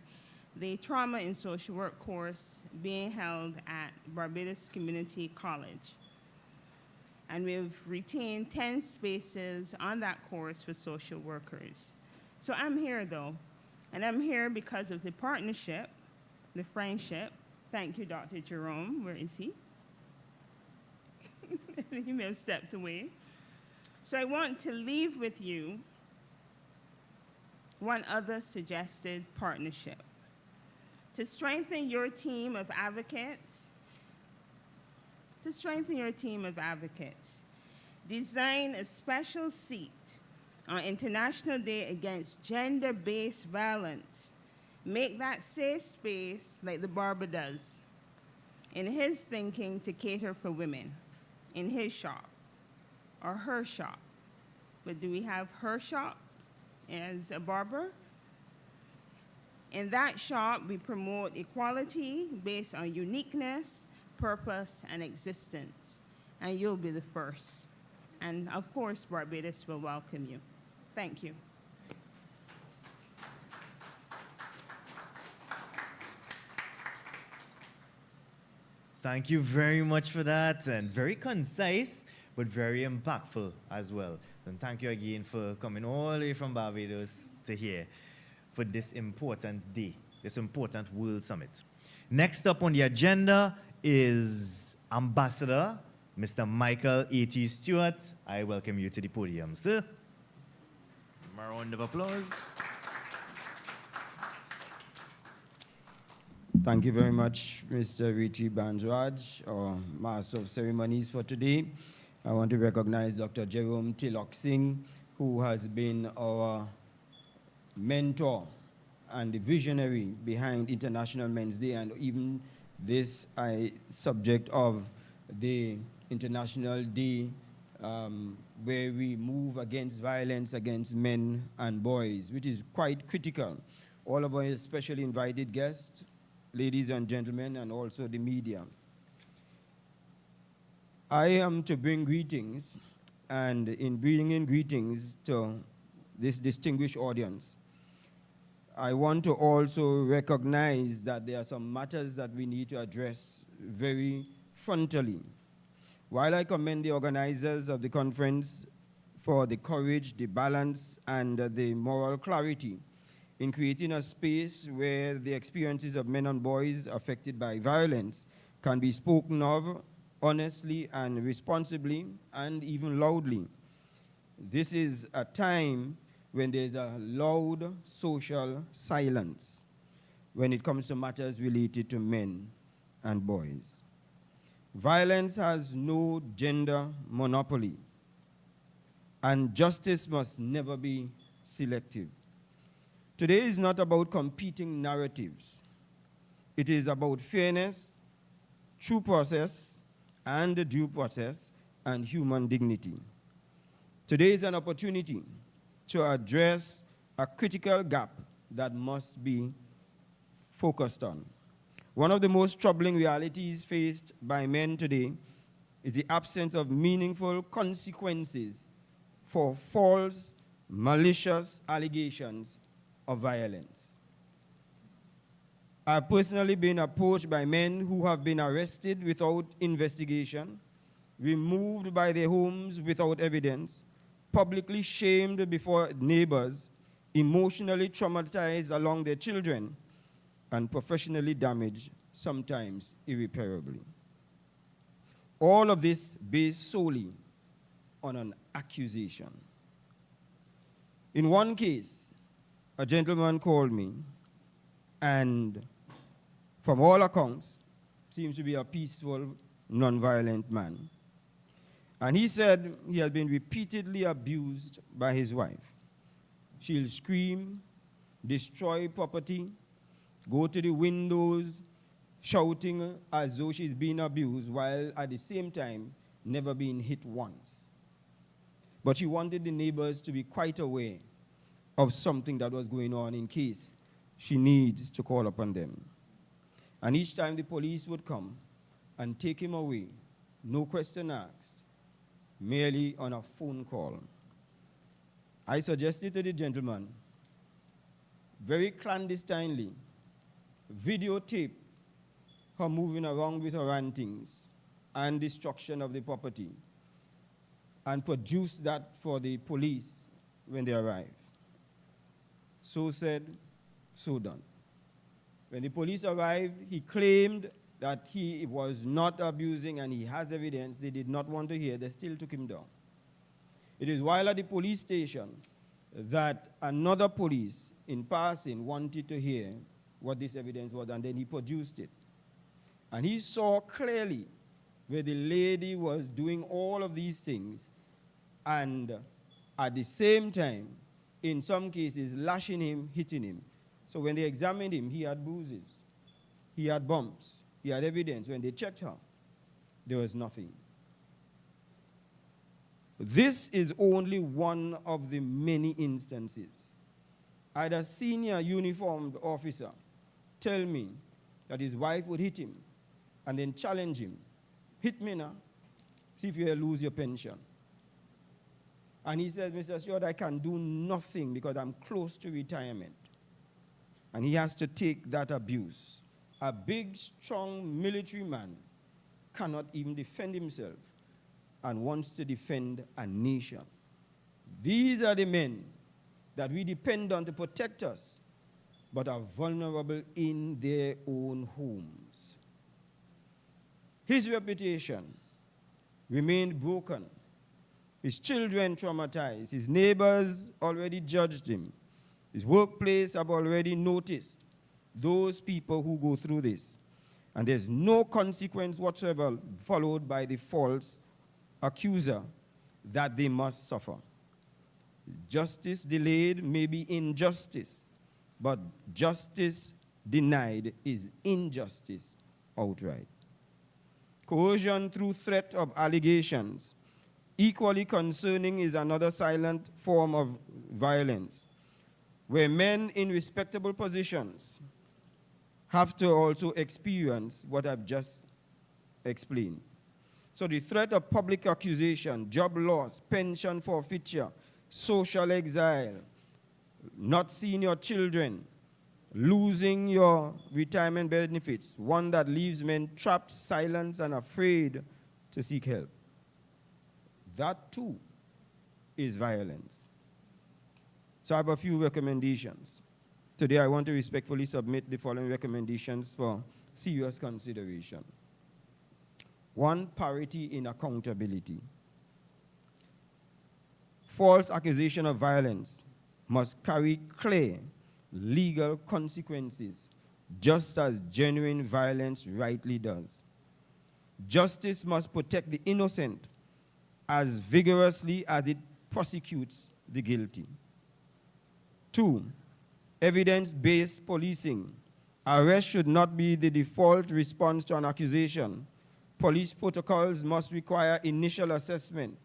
the Trauma in Social Work course being held at Barbados Community College. And we've retained 10 spaces on that course for social workers. So I'm here though, and I'm here because of the partnership, the friendship. Thank you, Dr. Jerome. Where is he? He may have stepped away. So I want to leave with you one other suggested partnership. To strengthen your team of advocates, design a special seat on International Day Against Gender-Based Violence. Make that safe space like the barber does in his thinking to cater for women in his shop or her shop. But do we have her shop as a barber? In that shop, we promote equality based on uniqueness, purpose, and existence. And you'll be the first. And of course, Barbados will welcome you. Thank you. Thank you very much for that, and very concise, but very impactful as well. And thank you again for coming all the way from Barbados to here for this important day, this important World Summit. Next up on the agenda is Ambassador Mr. Michael A.T. Stewart. I welcome you to the podium, sir. A round of applause. Thank you very much, Mr. Richie Banjwaj, our Master of Ceremonies for today. I want to recognize Dr. Jerome Tilok Singh, who has been our mentor and the visionary behind International Men's Day, and even this subject of the International Day where we move against violence against men and boys, which is quite critical. All of our specially invited guests, ladies and gentlemen, and also the media. I am to bring greetings, and in bringing greetings to this distinguished audience, I want to also recognize that there are some matters that we need to address very frontally. While I commend the organizers of the conference for the courage, the balance, and the moral clarity in creating a space where the experiences of men and boys affected by violence can be spoken of honestly and responsibly and even loudly. This is a time when there's a loud social silence when it comes to matters related to men and boys. Violence has no gender monopoly, and justice must never be selective. Today is not about competing narratives. It is about fairness, true process, and due process, and human dignity. Today is an opportunity to address a critical gap that must be focused on. One of the most troubling realities faced by men today is the absence of meaningful consequences for false, malicious allegations of violence. I've personally been approached by men who have been arrested without investigation, removed by their homes without evidence, publicly shamed before neighbors, emotionally traumatized along their children, and professionally damaged, sometimes irreparably. All of this based solely on an accusation. In one case, a gentleman called me, and from all accounts, seems to be a peaceful, non-violent man. And he said he has been repeatedly abused by his wife. She'll scream, destroy property, go to the windows, shouting as though she's being abused, while at the same time never being hit once. But she wanted the neighbors to be quite aware of something that was going on in case she needs to call upon them. And each time the police would come and take him away, no question asked, merely on a phone call. I suggested to the gentleman, very clandestinely, videotape her moving around with her rantings and destruction of the property, and produce that for the police when they arrive. So said, so done. When the police arrived, he claimed that he was not abusing and he has evidence. They did not want to hear. They still took him down. It is while at the police station that another police in passing wanted to hear what this evidence was, and then he produced it. And he saw clearly where the lady was doing all of these things, and at the same time, in some cases, lashing him, hitting him. So when they examined him, he had bruises, he had bumps, he had evidence. When they checked her, there was nothing. This is only one of the many instances. I had a senior uniformed officer tell me that his wife would hit him and then challenge him. Hit me now, see if you lose your pension. And he said, Mr. Stewart, I can do nothing because I'm close to retirement. And he has to take that abuse. A big, strong military man cannot even defend himself and wants to defend a nation. These are the men that we depend on to protect us, but are vulnerable in their own homes. His reputation remained broken. His children traumatized. His neighbors already judged him. His workplace have already noticed those people who go through this. And there's no consequence whatsoever followed by the false accuser that they must suffer. Justice delayed may be injustice, but justice denied is injustice outright. Coercion through threat of allegations. Equally concerning is another silent form of violence, where men in respectable positions have to also experience what I've just explained. So the threat of public accusation, job loss, pension forfeiture, social exile, not seeing your children, losing your retirement benefits, one that leaves men trapped, silent, and afraid to seek help. That too is violence. So I have a few recommendations. Today I want to respectfully submit the following recommendations for serious consideration. 1, parity in accountability. False accusation of violence must carry clear legal consequences, just as genuine violence rightly does. Justice must protect the innocent as vigorously as it prosecutes the guilty. 2, evidence-based policing. Arrest should not be the default response to an accusation. Police protocols must require initial assessment,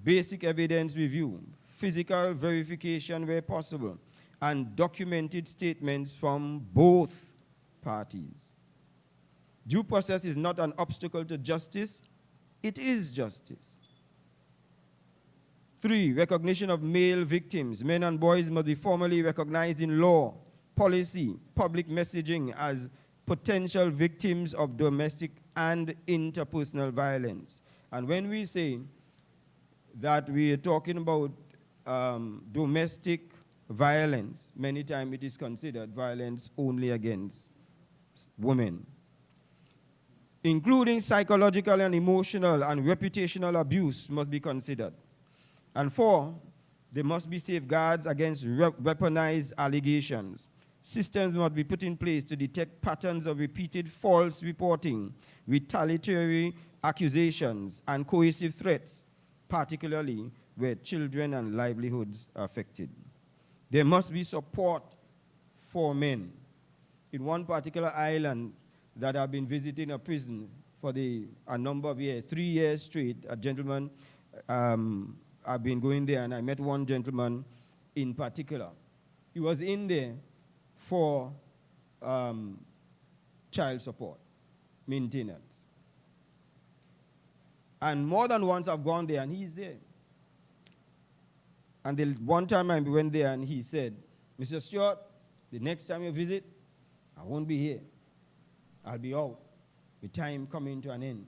basic evidence review, physical verification where possible, and documented statements from both parties. Due process is not an obstacle to justice, it is justice. 3, recognition of male victims. Men and boys must be formally recognized in law, policy, public messaging as potential victims of domestic and interpersonal violence. And when we say that we are talking about domestic violence, many times it is considered violence only against women, including psychological and emotional and reputational abuse must be considered. And 4, there must be safeguards against weaponized allegations. Systems must be put in place to detect patterns of repeated false reporting, retaliatory accusations, and coercive threats, particularly where children and livelihoods are affected. There must be support for men. In one particular island that I've been visiting a prison for a number of years, 3 years straight, a gentleman, I've been going there, and I met one gentleman in particular. He was in there for child support, maintenance. And more than once I've gone there, and he's there. And the one time I went there, and he said, "Mr. Stewart, the next time you visit, I won't be here. I'll be out, with time coming to an end."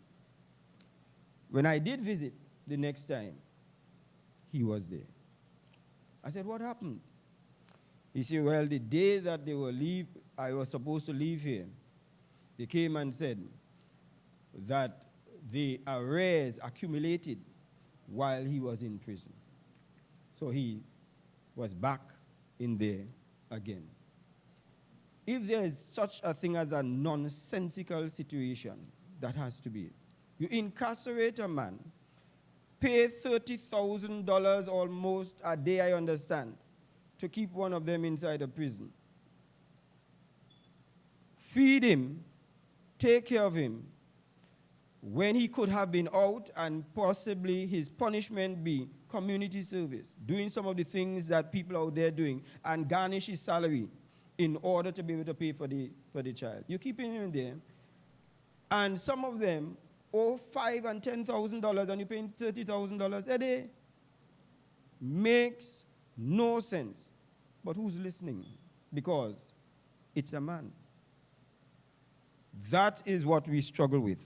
When I did visit the next time, he was there. I said, "What happened?" He said, "Well, the day that I was supposed to leave here, they came and said that the arrears accumulated while he was in prison. So he was back in there again." If there is such a thing as a nonsensical situation, that has to be it. You incarcerate a man, pay $30,000 almost a day, I understand, to keep one of them inside a prison. Feed him, take care of him, when he could have been out and possibly his punishment be community service, doing some of the things that people out there doing, and garnish his salary in order to be able to pay for the child. You're keeping him there, and some of them owe $5,000 and $10,000, and you're paying $30,000 a day. Makes no sense. But who's listening? Because it's a man. That is what we struggle with.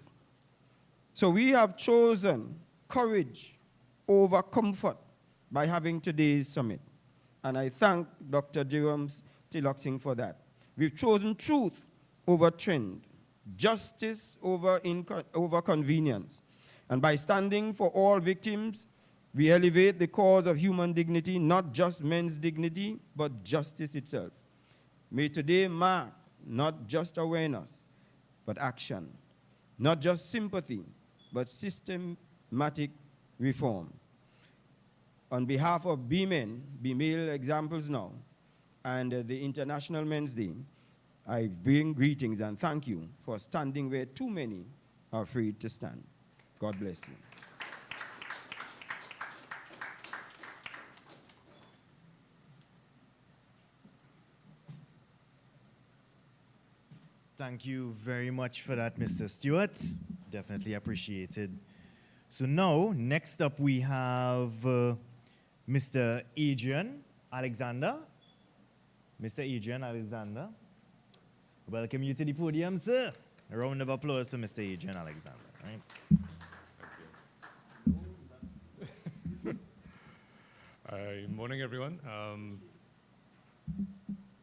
So we have chosen courage over comfort by having today's summit. And I thank Dr. Jerome Tiloxing for that. We've chosen truth over trend, justice over convenience. And by standing for all victims, we elevate the cause of human dignity, not just men's dignity, but justice itself. May today mark not just awareness, but action. Not just sympathy, but systematic reform. On behalf of BMEN, Be Male Examples Now, and the International Men's Day, I bring greetings and thank you for standing where too many are afraid to stand. God bless you. Thank you very much for that, Mr. Stewart. Definitely appreciated. So now, next up we have Mr. Adrian Alexander. Mr. Adrian Alexander, welcome you to the podium, sir. A round of applause for Mr. Adrian Alexander. Right? Morning, everyone.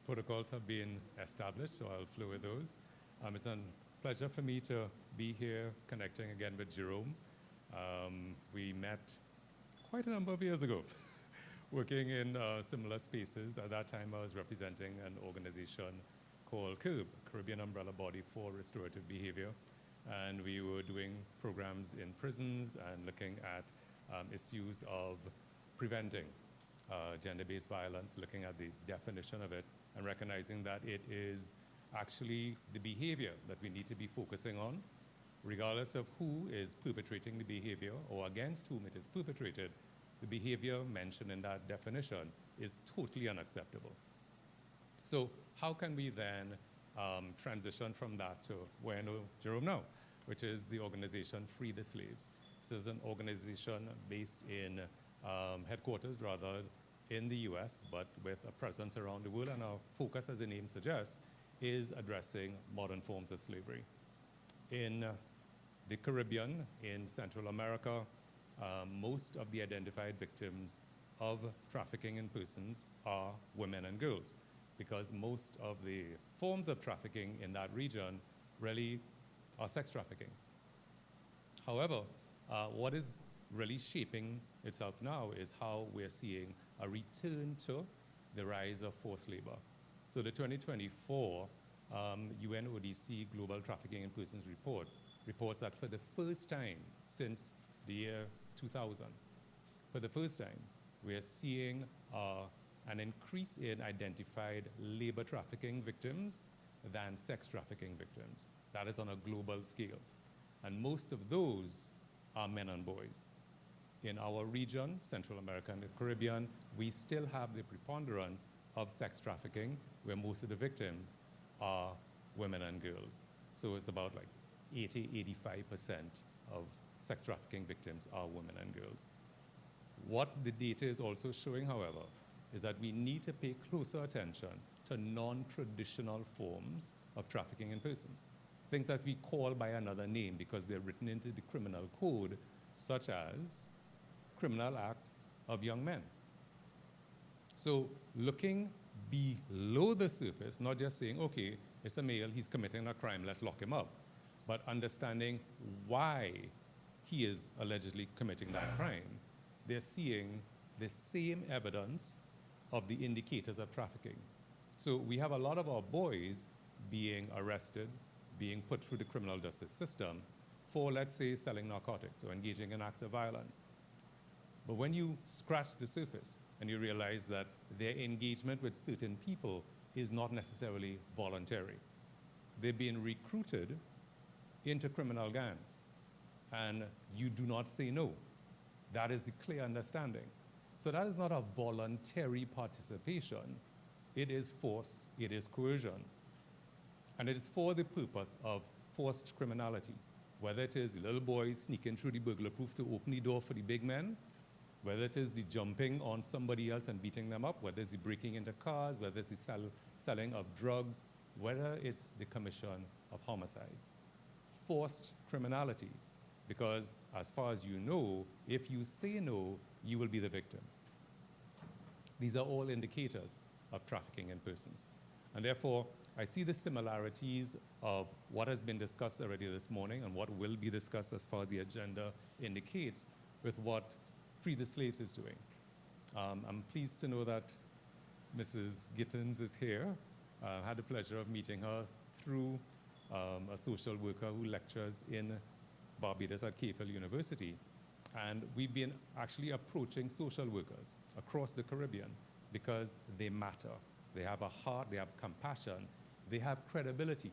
Protocols have been established, so I'll flow with those. It's a pleasure for me to be here connecting again with Jerome. We met quite a number of years ago, working in similar spaces. At that time, I was representing an organization called CURB, Caribbean Umbrella Body for Restorative Behavior. And we were doing programs in prisons and looking at issues of preventing gender-based violence, looking at the definition of it, and recognizing that it is actually the behavior that we need to be focusing on, regardless of who is perpetrating the behavior or against whom it is perpetrated. The behavior mentioned in that definition is totally unacceptable. So how can we then transition from that to where I know Jerome now, which is the organization Free the Slaves. This is an organization based in headquarters, rather, in the US, but with a presence around the world. And our focus, as the name suggests, is addressing modern forms of slavery. In the Caribbean, in Central America, most of the identified victims of trafficking in persons are women and girls, because most of the forms of trafficking in that region really are sex trafficking. However, what is really shaping itself now is how we're seeing a return to the rise of forced labor. So the 2024 UNODC Global Trafficking in Persons report reports that for the first time since the year 2000, for the first time, we're seeing an increase in identified labor trafficking victims than sex trafficking victims. That is on a global scale. And most of those are men and boys. In our region, Central America and the Caribbean, we still have the preponderance of sex trafficking, where most of the victims are women and girls. So it's about like 85% of sex trafficking victims are women and girls. What the data is also showing, however, is that we need to pay closer attention to non-traditional forms of trafficking in persons. Things that we call by another name because they're written into the criminal code, such as criminal acts of young men. So looking below the surface, not just saying, okay, it's a male, he's committing a crime, let's lock him up, but understanding why he is allegedly committing that crime, they're seeing the same evidence of the indicators of trafficking. So we have a lot of our boys being arrested, being put through the criminal justice system for, let's say, selling narcotics or engaging in acts of violence. But when you scratch the surface and you realize that their engagement with certain people is not necessarily voluntary, they're being recruited into criminal gangs, and you do not say no. That is the clear understanding. So that is not a voluntary participation. It is force, it is coercion. And it is for the purpose of forced criminality, whether it is the little boys sneaking through the burglar proof to open the door for the big men, whether it is the jumping on somebody else and beating them up, whether it's the breaking into cars, whether it's the selling of drugs, whether it's the commission of homicides. Forced criminality, because as far as you know, if you say no, you will be the victim. These are all indicators of trafficking in persons. And therefore, I see the similarities of what has been discussed already this morning and what will be discussed as far as the agenda indicates with what Free the Slaves is doing. I'm pleased to know that Mrs. Gittins is here. I had the pleasure of meeting her through a social worker who lectures in Barbados at Cave University. And we've been actually approaching social workers across the Caribbean because they matter. They have a heart, they have compassion, they have credibility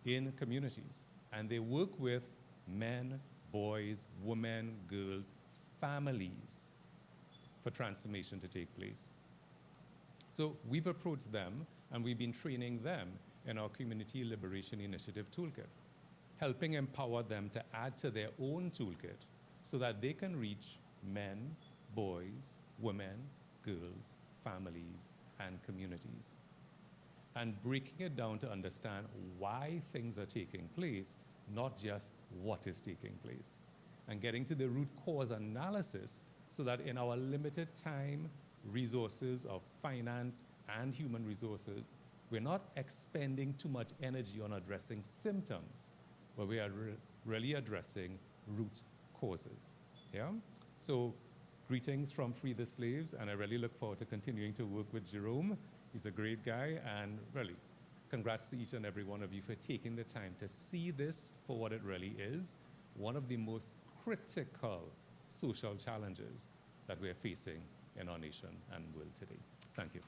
in communities. And they work with men, boys, women, girls, families for transformation to take place. So we've approached them and we've been training them in our Community Liberation Initiative Toolkit, helping empower them to add to their own toolkit so that they can reach men, boys, women, girls, families, and communities. And breaking it down to understand why things are taking place, not just what is taking place. And getting to the root cause analysis so that in our limited time, resources of finance and human resources, we're not expending too much energy on addressing symptoms, but we are really addressing root causes. Yeah? So greetings from Free the Slaves, and I really look forward to continuing to work with Jerome. He's a great guy, and really, congrats to each and every one of you for taking the time to see this for what it really is, one of the most critical social challenges that we're facing in our nation and world today. Thank you.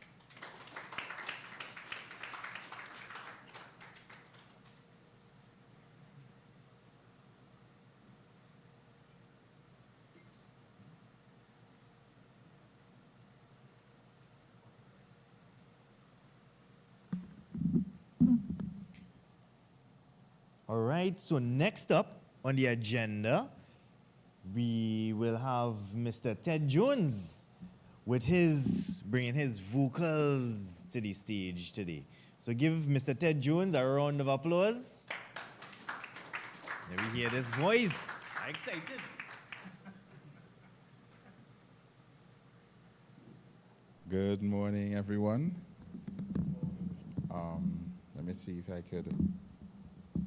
All right, so next up on the agenda, we will have Mr. Ted Jones, with his bringing his vocals to the stage today. So give Mr. Ted Jones a round of applause. Let me hear this voice. I'm excited. Good morning, everyone. Let me see if I could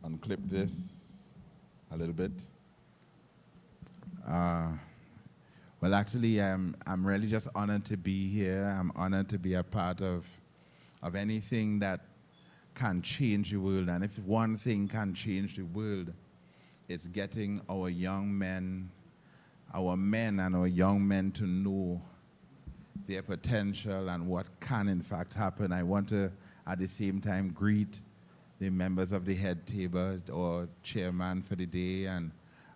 unclip this a little bit. Well, actually, I'm really just honored to be here. I'm honored to be a part of anything that can change the world. And if one thing can change the world, it's getting our young men, our men and our young men to know their potential and what can in fact happen. I want to, at the same time, greet the members of the head table, or chairman for the day, and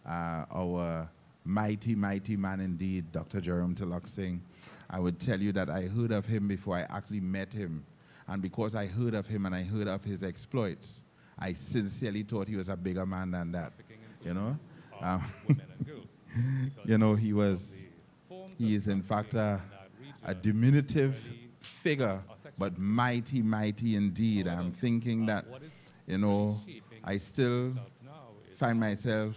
our mighty, mighty man indeed, Dr. Jerome Tillotson. I would tell you that I heard of him before I actually met him. And because I heard of him and I heard of his exploits, I sincerely thought he was a bigger man than that. You know? You know, he is in fact a diminutive figure, but mighty, mighty indeed. I'm thinking that, you know, I still find myself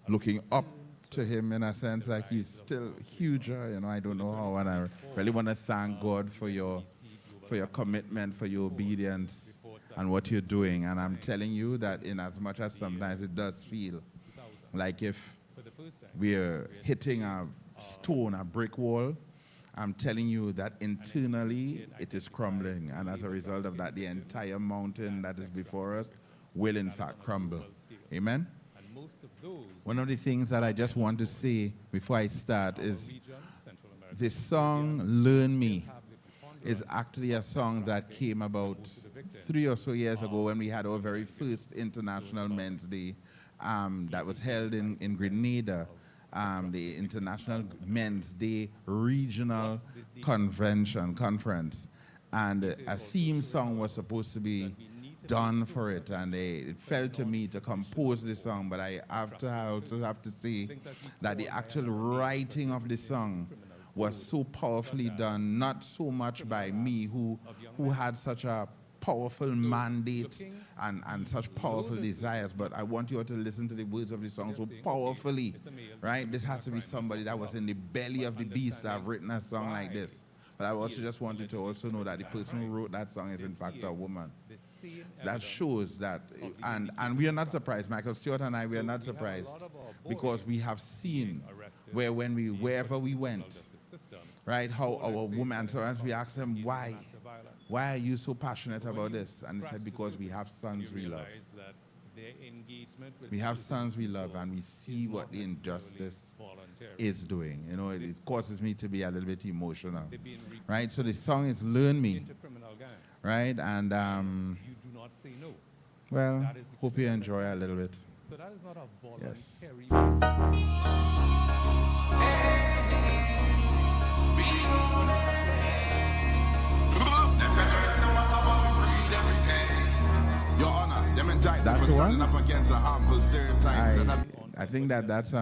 looking up to him in a sense, like he's still huger, you know. I don't know how, and I really want to thank God for your commitment, for your obedience, and what you're doing. And I'm telling you that in as much as sometimes it does feel like if we're hitting a stone, a brick wall, I'm telling you that internally it is crumbling. And as a result of that, the entire mountain that is before us will in fact crumble. Amen? One of the things that I just want to say before I start is this song, Learn Me, is actually a song that came about 3 or so years ago when we had our very first International Men's Day that was held in Grenada, the International Men's Day Regional Conference. And a theme song was supposed to be done for it, and it fell to me to compose the song, but I also have to say that the actual writing of the song was so powerfully done, not so much by me, who had such a powerful mandate and such powerful desires, but I want you all to listen to the words of the song so powerfully, right? This has to be somebody that was in the belly of the beast that have written a song like this. But I also just wanted to also know that the person who wrote that song is in fact a woman. That shows that, and we are not surprised. Michael Stewart and I, we are not surprised, because we have seen wherever we went, right, how our women, so as we ask them, why are you so passionate about this? And they said, because we have sons we love. We have sons we love, and we see what the injustice is doing. You know, it causes me to be a little bit emotional, right? So the song is Learn Me, right? And, well, hope you enjoy a little bit. So that is not a voluntary. That's the one? I think that's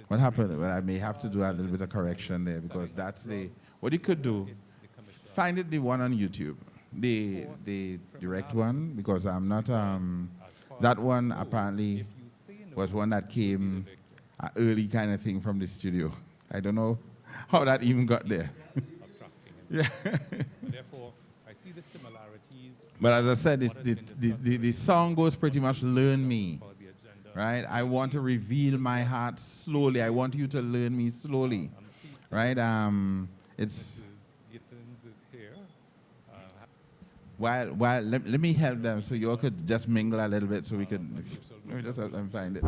what happened. Well, I may have to do a little bit of correction there, because that's what you could do. Find the one on YouTube, the direct one, because I'm not that one apparently was one that came early kind of thing from the studio. I don't know how that even got there. Yeah. Therefore, I see the similarities. But as I said, the song goes pretty much Learn Me, right? I want to reveal my heart slowly. I want you to learn me slowly, right? It's while let me help them so you all could just mingle a little bit so we could let me just help them find it.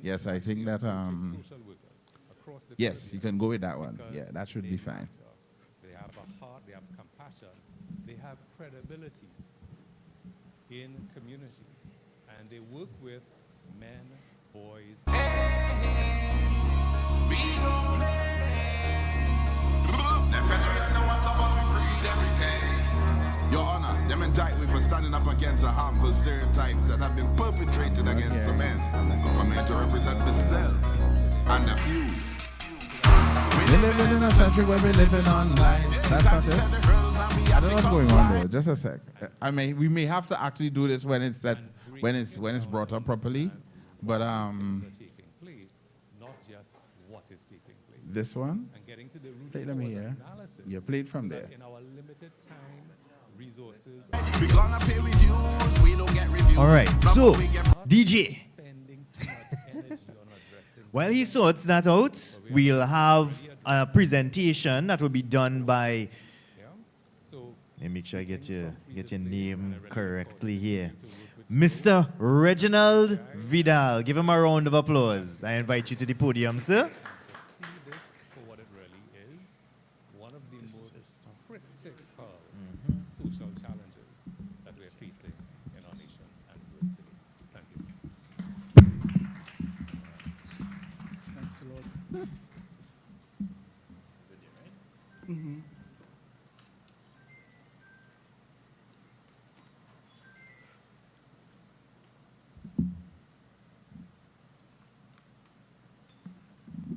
Yes, I think that yes, you can go with that one. Yeah, that should be fine. They have a heart, they have compassion, they have credibility in communities, and they work with men, boys. We don't play. Them pressure you know what about we breed every day. Your Honor, them indict we for standing up against the harmful stereotypes that have been perpetrated against the men. I'm here to represent myself. and a few. We're living in a country where we're living online. That's not it. I don't know what's going on there. Just a sec. I mean, we may have to actually do this when it's set, when it's brought up properly. But taking place, not just what is taking place. this one, And getting to the root play cause them and here. analysis You play it from so that there. in our limited time, resources, We gonna pay reviews, we don't get reviews. All right, so We get DJ, spending too much energy on addressing while he sorts that out, we'll have a presentation that will be done by. yeah? So Let me make sure I get your name correctly here. Mr. Reginald Vidal. Give him a round of applause. I invite you to the podium, sir. see this for what it really is, one of the most critical social challenges that we're facing in our nation and world today. Thank you. Thanks a lot.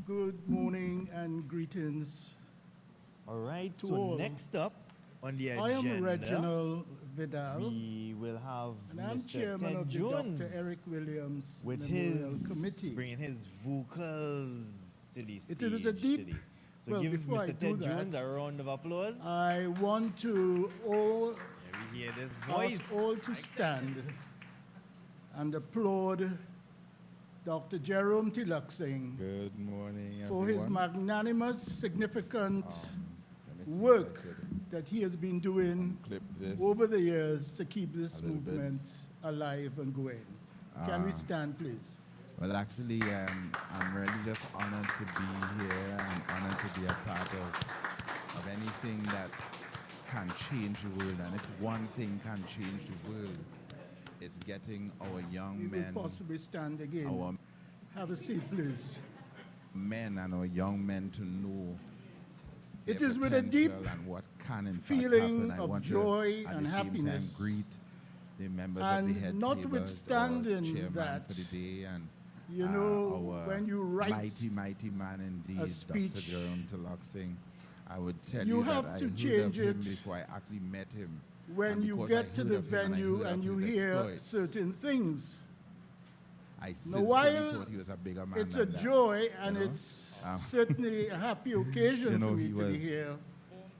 Good morning and greetings. All right, To so all. next up on the I agenda, am Reginald Vidal, we will have and I'm Mr. chairman Ted of the Jones Dr. Eric Williams with Memorial his Committee. bringing his vocals to the stage It was a deep- today. So well, give before I Mr. do Ted Jones that, a round of applause. I want to all Here we hear this voice. ask all to stand and applaud Dr. Jerome Tilaksing Good morning, for his magnanimous, significant work that he has been doing Clip this. over the years to keep this A little bit. movement alive and going. Can we Ah. stand, please? Well, actually, I'm really just honored to be here and honored to be a part of anything that can change the world. And if one thing can change the world, it's getting our young We men, will possibly stand again. our Have a seat, please. men and our young men to know It their is with a deep potential and what can in fact feeling happen. I of want joy to, at and the same happiness. time, greet the members And of the head notwithstanding table, chairman that, for the day, and You know, our when you write mighty man indeed, Dr. speech, Jerome Tilaksing. I would tell you you that have I to heard of change him it before I actually met him. when And you because get I to heard the of him and I venue heard and of you his hear exploits, certain things. I Now, sincerely while thought he was a bigger man it's a than that. joy and know? it's Um, certainly a happy occasion you know, for me he to be was here.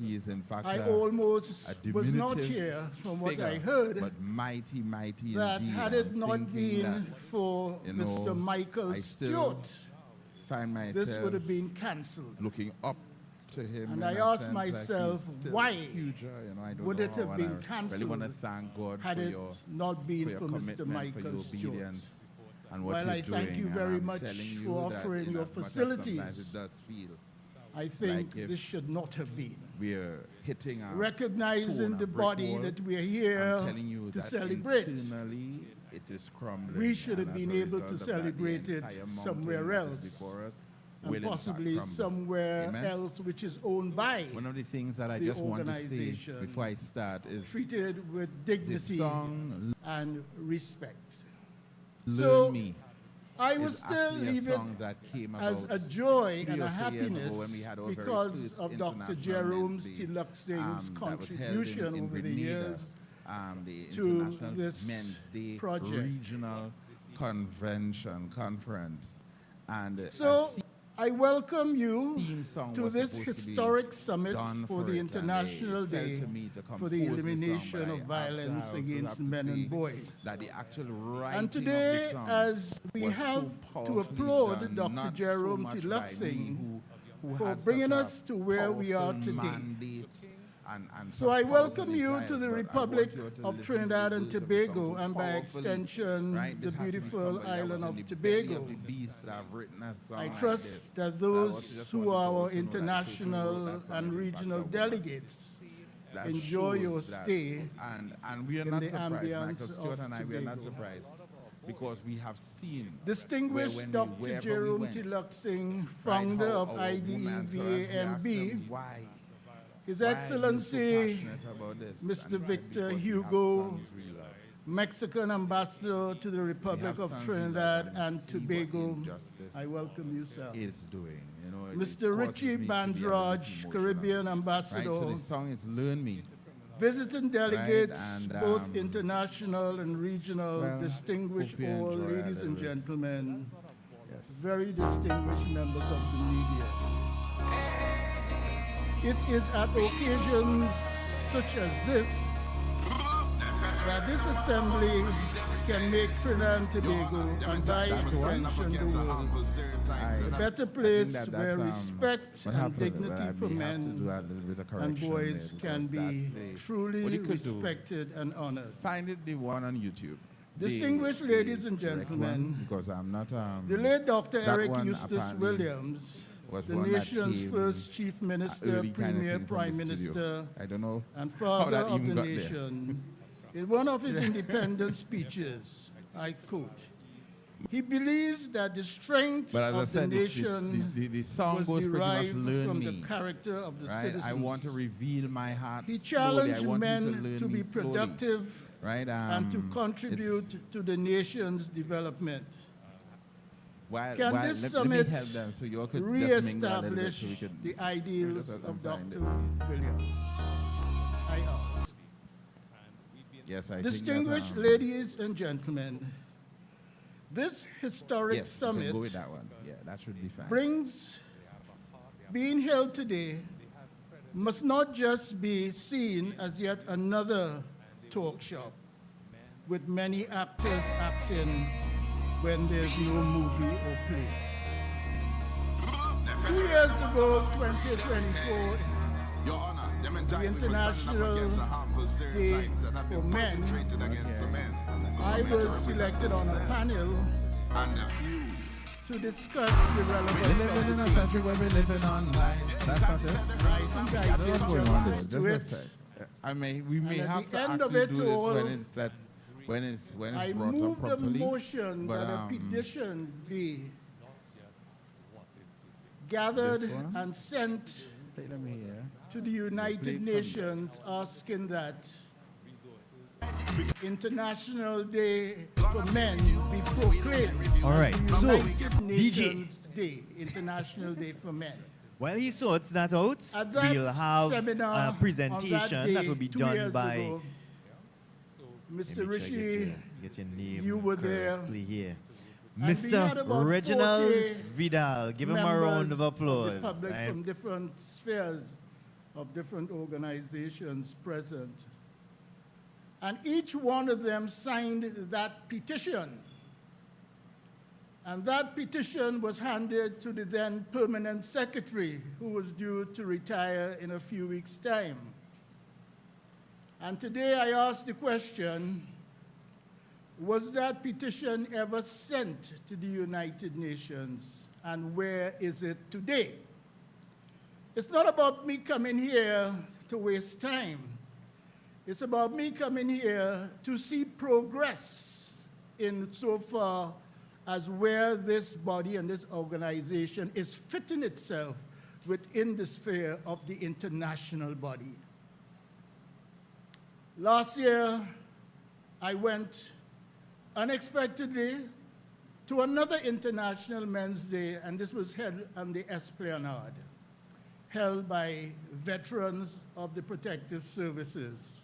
He is in fact I a almost was not diminutive here from what I figure, heard, but mighty that indeed. had it I'm not thinking been that, for you know, Mr. Michael I still Stewart, find myself this would have been cancelled. looking up to him. And in I a asked sense, like he's myself, still why huger, you know, I don't would know it have how, been and I really cancelled want to thank God had for it your, not been for your for Mr. commitment, for Michael your Stewart. obedience, and what Well, you're I doing. thank you and very I'm much telling you for that offering in your as much as facilities. sometimes it does feel I think like if this should not have been. we're hitting a Recognizing stone, a the brick body wall. that we are I'm here telling you to that celebrate. internally it is crumbling. We should have and been as a able to result of that, the celebrate it entire somewhere mountain that is else, before us and will in fact possibly crumble. somewhere Amen? else which is owned by, One of the things that I the just want to say organization, before I start is treated with the dignity song and respect. Learn So, Me I will is still actually a leave it song that came as about a joy 3 and or a 4 years ago happiness when we had our very because first of Dr. International Jerome Men's Day, Tilaksing's that was held contribution in over the Grenada, years the to International this Men's Day project. Regional Conference. And So, I welcome you theme song to was this supposed to be historic summit done for the it, and International it fell Day to me to for the compose this song, elimination but of I have to violence against have to men say and boys. that the actual writing And of the today, song as we was have so to powerfully applaud done, Dr. not Jerome so much by me, Tilaksing who for had bringing such a us to where we are powerful today. mandate and So I such welcome powerful you desires, to the but I want Republic you to of listen to Trinidad the and words of the song Tobago, so and by powerfully, extension, right? the This has to be beautiful somebody that island was of in the belly Tobago. of the beast that have written a song I like trust this. that I also those just who wanted to are our also know that the person who wrote international that song and is in fact regional a woman. delegates That enjoy shows your that- stay and we are in not the surprised. ambience Michael Stewart of and I, we are not Tobago. surprised because we have seen Distinguished where when Dr. wherever we Jerome went, Tilaksing, right, founder how of our woman entourage, we asked IDEVAMB, them, why? His Why are you so Excellency passionate about this? Mr. And he said, Victor "Because we have Hugo songs we love." Mexican ambassador to the We Republic have of something Trinidad that and see what Tobago. injustice I welcome you, sir. is doing. You know, it Mr. causes Richie me to be a little bit Bandraj, emotional. Caribbean Right, ambassador, so the song is Learn Me. visiting delegates, and, both international and regional, well, distinguished hope you all, enjoy a ladies and little bit. gentlemen, Yes. very distinguished members of the media. It is at occasions such as this that this assembly can make Trinidad and Tobago, and by extension the world, a better place where respect and dignity for men and boys can be truly respected and honored. Find it the one on YouTube. Distinguished ladies and correct one, gentlemen, because I'm not. the late Dr. that Eric one Eustace apparently Williams, was the one that nation's came first chief minister, early kind of premier, thing from prime the studio. minister, I don't know and how father that of even the got there. nation, in one of his independence speeches, I quote, he believes that the strength But as I of the said, nation the song was goes pretty much derived learn from me. the character of the Right? citizens. I want to reveal my heart He slowly. I challenged want you men learn to me be slowly. productive Right? and to it's- contribute to the nation's development. While, Can while, this let me summit help them so you all could just mingle a little bit re-establish so we could the ideals just of find Dr. it. Williams? I ask. Yes, I Distinguished think that, ladies and gentlemen, this historic yes, you can summit go with that one. Yeah, that should be fine. being held today must not just be seen as yet another talk shop with many actors acting when there's no movie or play. 2 years ago, 2024, Your Honor, them the indict me for standing International up against the harmful Day stereotypes that have for been Men, perpetrated against men. I was selected on a panel And a few. to discuss the relevance of the country where we're living on lies. That's not it. I think I did What's going on there? justice to Just a it. sec. I mean, we may And at have the to end of actually it do all, this when it's set, when it's I brought up moved a properly. motion but, that a petition be This gathered one? and sent Let me hear. to the United Nations asking that International Day for Men be proclaimed All right, the so, United DJ. Nations Day, International Day for Men. While he sorts that out, At that we'll have seminar a presentation that day, will be 2 done years by. ago, Let Mr. me check, Rishi, get your name you were there. correctly here. And we had Mr. about Reginald 40 Vidal, give him a round of members applause. the public I- from different spheres of different organizations present. And each one of them signed that petition. And that petition was handed to the then permanent secretary, who was due to retire in a few weeks' time. And today I ask the question, was that petition ever sent to the United Nations, and where is it today? It's not about me coming here to waste time. It's about me coming here to see progress in so far as where this body and this organization is fitting itself within the sphere of the international body. Last year, I went unexpectedly to another International Men's Day, and this was held on the Esplanade, held by veterans of the protective services.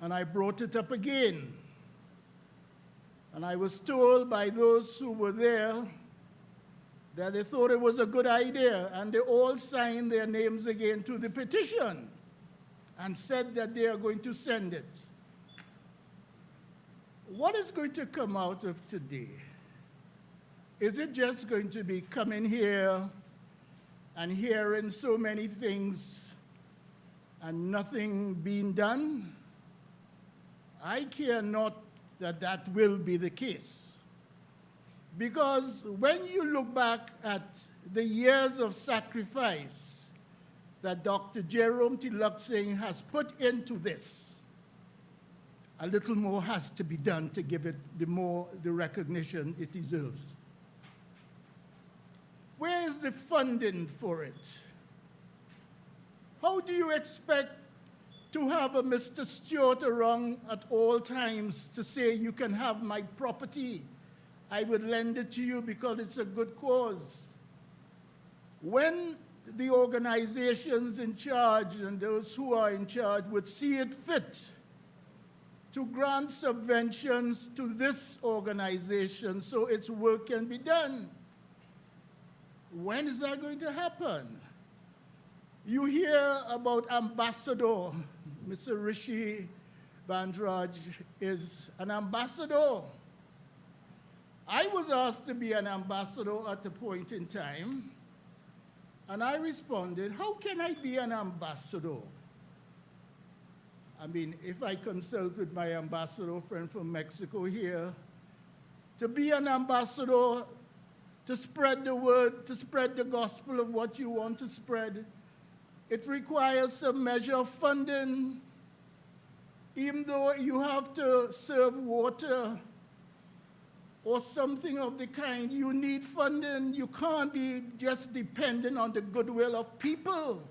And I brought it up again. And I was told by those who were there that they thought it was a good idea, and they all signed their names again to the petition and said that they are going to send it. What is going to come out of today? Is it just going to be coming here and hearing so many things and nothing being done? I care not that that will be the case. Because when you look back at the years of sacrifice that Dr. Jerome Tiluxing has put into this, a little more has to be done to give it the recognition it deserves. Where is the funding for it? How do you expect to have a Mr. Stewart around at all times to say, you can have my property. I would lend it to you because it's a good cause. When the organizations in charge and those who are in charge would see it fit to grant subventions to this organization so its work can be done. When is that going to happen? You hear about Ambassador. Mr. Rishi Bandraj is an ambassador. I was asked to be an ambassador at a point in time, and I responded, how can I be an ambassador? I mean, if I consult with my ambassador friend from Mexico here, to be an ambassador, to spread the word, to spread the gospel of what you want to spread, it requires some measure of funding. Even though you have to serve water or something of the kind, you need funding. You can't be just dependent on the goodwill of people.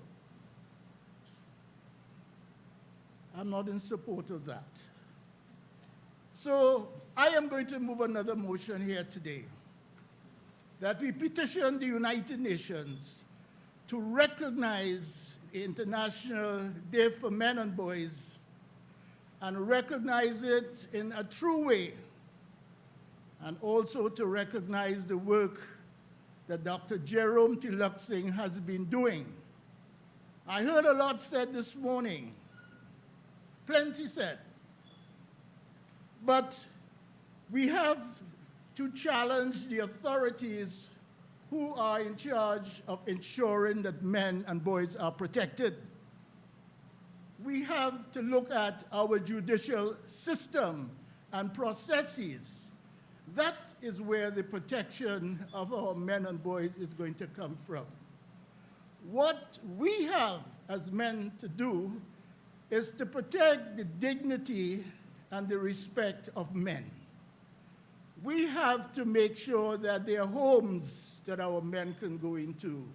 I'm not in support of that. So I am going to move another motion here today, that we petition the United Nations to recognize the International Day for Men and Boys and recognize it in a true way, and also to recognize the work that Dr. Jerome Tiluxing has been doing. I heard a lot said this morning, plenty said, but we have to challenge the authorities who are in charge of ensuring that men and boys are protected. We have to look at our judicial system and processes. That is where the protection of our men and boys is going to come from. What we have as men to do is to protect the dignity and the respect of men. We have to make sure that there are homes that our men can go into.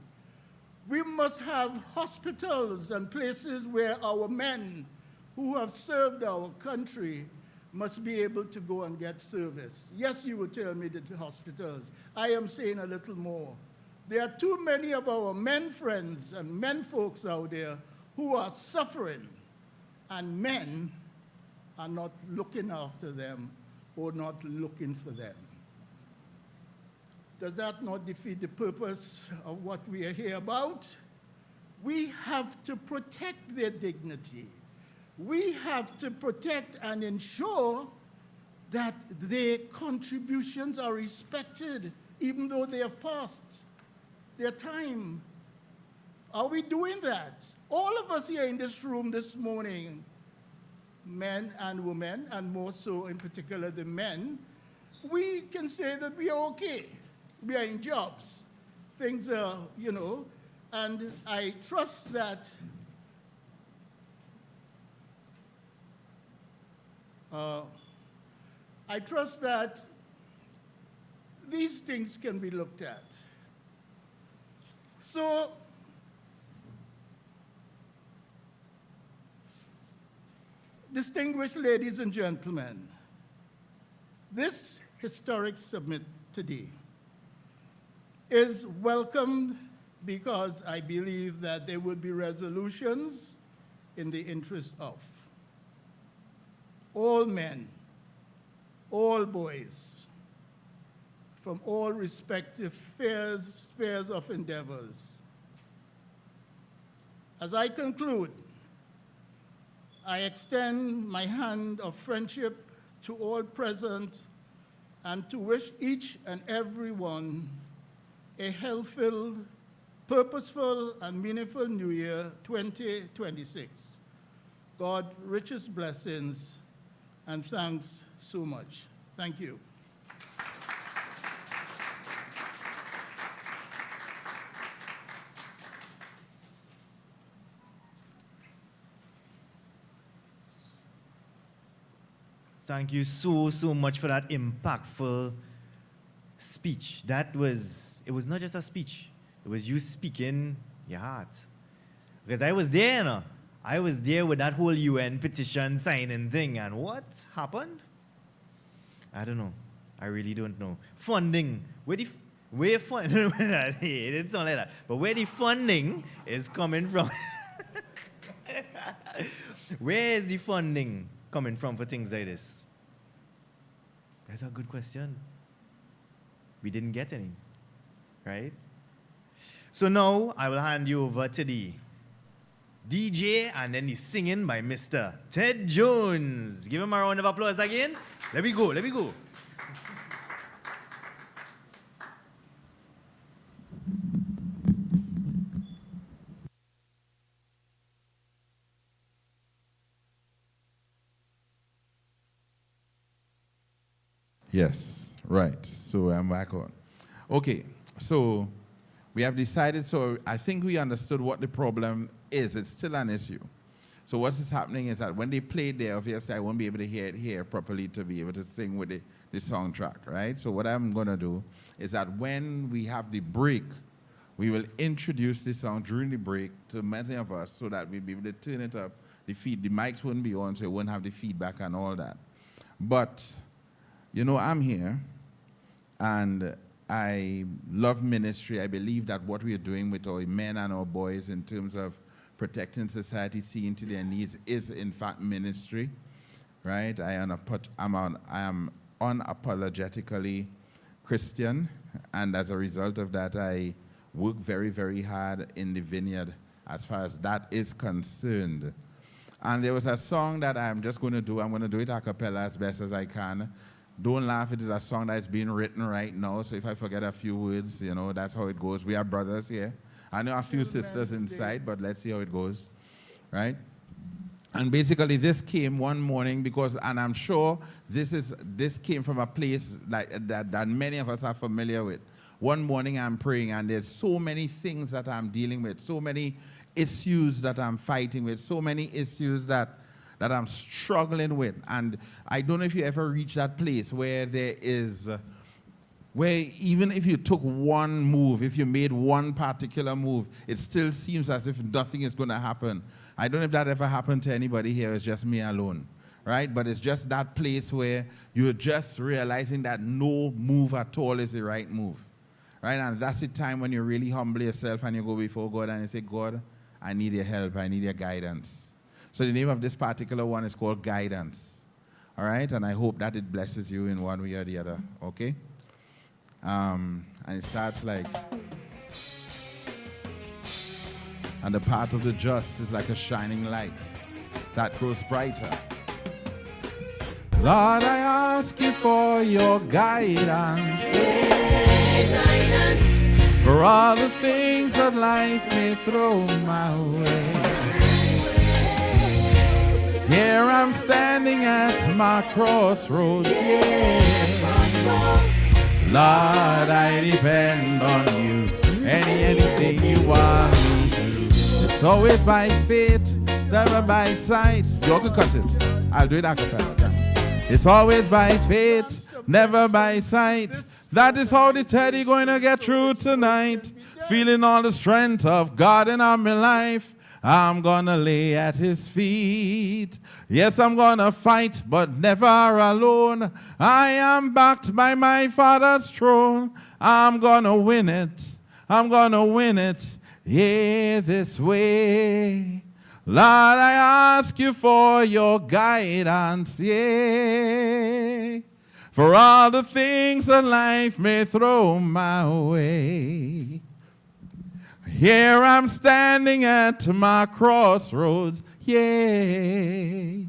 We must have hospitals and places where our men who have served our country must be able to go and get service. Yes, you would tell me that the hospitals. I am saying a little more. There are too many of our men friends and men folks out there who are suffering, and men are not looking after them or not looking for them. Does that not defeat the purpose of what we are here about? We have to protect their dignity. We have to protect and ensure that their contributions are respected, even though they have passed their time. Are we doing that? All of us here in this room this morning, men and women, and more so in particular the men, we can say that we are okay. We are in jobs. Things are, and I trust that these things can be looked at. So, distinguished ladies and gentlemen, this historic summit today is welcomed because I believe that there will be resolutions in the interest of all men, all boys, from all respective spheres of endeavors. As I conclude, I extend my hand of friendship to all present and to wish each and every one a healthful, purposeful, and meaningful New Year 2026. God, richest blessings, and thanks so much. Thank you. Thank you so much for that impactful speech. It was not just a speech. It was you speaking your heart. Because I was there, I was there with that whole UN petition signing thing, and what happened? I don't know. I really don't know. Funding. Where funding? It didn't sound like that. But where the funding is coming from? Where is the funding coming from for things like this? That's a good question. We didn't get any, right? So now I will hand you over to the DJ and then the singing by Mr. Ted Jones. Give him a round of applause again. Let me go. Yes, right. So I'm back on. Okay, so we have decided, so I think we understood what the problem is. It's still an issue. So what is happening is that when they play there, obviously I won't be able to hear it here properly to be able to sing with the song track, right? So what I'm going to do is that when we have the break, we will introduce the song during the break to many of us so that we'll be able to turn it up. The mics wouldn't be on, so it wouldn't have the feedback and all that. But, you know, I'm here, and I love ministry. I believe that what we are doing with our men and our boys in terms of protecting society, seeing to their needs, is in fact ministry, right? I am unapologetically Christian, and as a result of that, I work very, very hard in the vineyard as far as that is concerned. And there was a song that I'm just going to do. I'm going to do it a cappella as best as I can. Don't laugh, it is a song that's being written right now, so if I forget a few words, you know, that's how it goes. We are brothers here. I know a few sisters inside, but let's see how it goes, right? And basically this came one morning because, and I'm sure this came from a place like that many of us are familiar with. One morning I'm praying, and there's so many things that I'm dealing with, so many issues that I'm fighting with, so many issues that I'm struggling with. And I don't know if you ever reach that place where where even if you took one move, if you made one particular move, it still seems as if nothing is going to happen. I don't know if that ever happened to anybody here. It's just me alone, right? But it's just that place where you're just realizing that no move at all is the right move, right? And that's the time when you really humble yourself and you go before God and you say, God, I need your help. I need your guidance. So the name of this particular one is called Guidance, all right? And I hope that it blesses you in one way or the other, okay? And it starts like, and the path of the just is like a shining light that grows brighter. Lord, I ask you for your guidance, for all the things that life may throw my way. Here I'm standing at my crossroads, Lord, I depend on you. Anything you want me to. It's always by faith, never by sight. You can cut it. I'll do it a cappella. It's always by faith, never by sight. That is how the Teddy going to get through tonight. Feeling all the strength of God in my life. I'm gonna lay at his feet. Yes, I'm gonna fight, but never alone. I am backed by my Father's throne. I'm gonna win it. I'm gonna win it. Yeah, this way. Lord, I ask you for your guidance, yeah. For all the things that life may throw my way. Here I'm standing at my crossroads, yeah.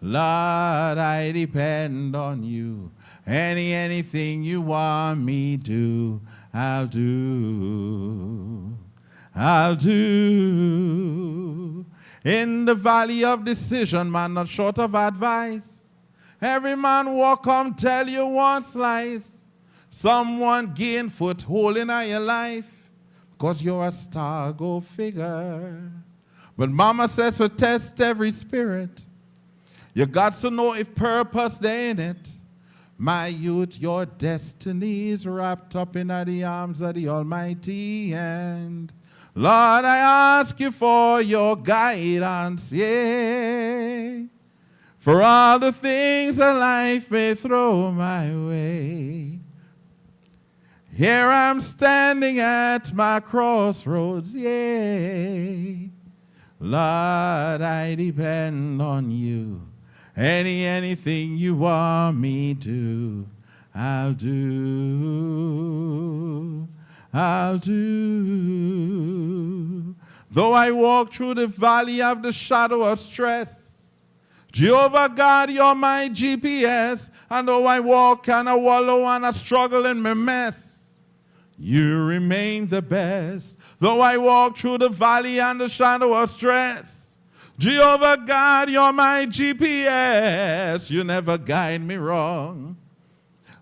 Lord, I depend on you. Anything you want me to do, I'll do. I'll do. In the valley of decision, man, not short of advice. Every man walk come tell you one slice. Someone gain foothold in your life. Because you're a star, go figure. But mama says to test every spirit. You got to know if purpose there in it. My youth, your destiny is wrapped up in the arms of the Almighty. And Lord, I ask you for your guidance, yeah, for all the things that life may throw my way. Here I'm standing at my crossroads, yeah. Lord, I depend on you. Anything you want me to, I'll do. I'll do. Though I walk through the valley of the shadow of stress, Jehovah God, you're my GPS. And though I walk and I wallow and I struggle in my mess, you remain the best. Though I walk through the valley and the shadow of stress, Jehovah God, you're my GPS. You never guide me wrong.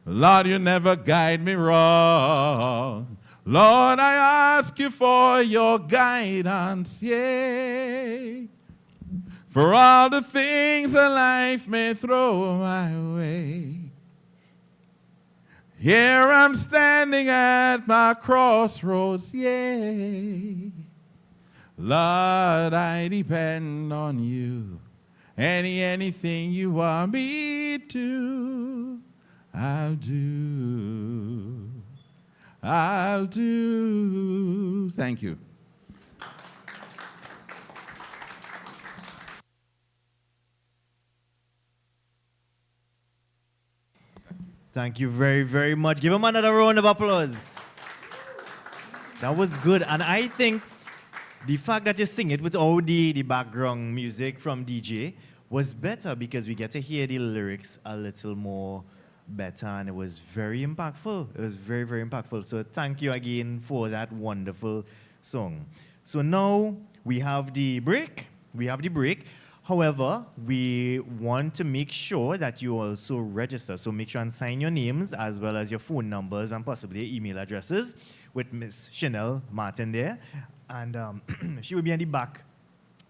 Lord, you never guide me wrong. Lord, I ask you for your guidance, yeah, for all the things that life may throw my way. Here I'm standing at my crossroads, yeah. Lord, I depend on you. Anything you want me to, I'll do. I'll do. Thank you. Thank you very, very much. Give him another round of applause. That was good. And I think the fact that you sing it without the background music from DJ was better because we get to hear the lyrics a little more better, and it was very impactful. It was very, very impactful. So thank you again for that wonderful song. So now we have the break. However, we want to make sure that you also register. So make sure and sign your names as well as your phone numbers and possibly your email addresses with Miss Chanel Martin there. And she will be in the back.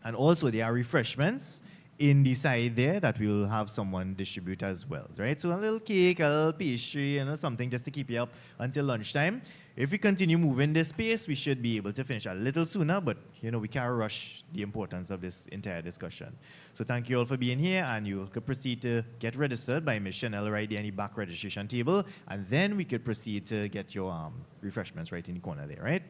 And also there are refreshments in the side there that we will have someone distribute as well, right? So a little cake, a little pastry, something just to keep you up until lunchtime. If we continue moving this pace, we should be able to finish a little sooner, but we can't rush the importance of this entire discussion. So thank you all for being here, and you could proceed to get registered by Ms. Chanel right there in the back registration table, and then we could proceed to get your refreshments right in the corner there, right?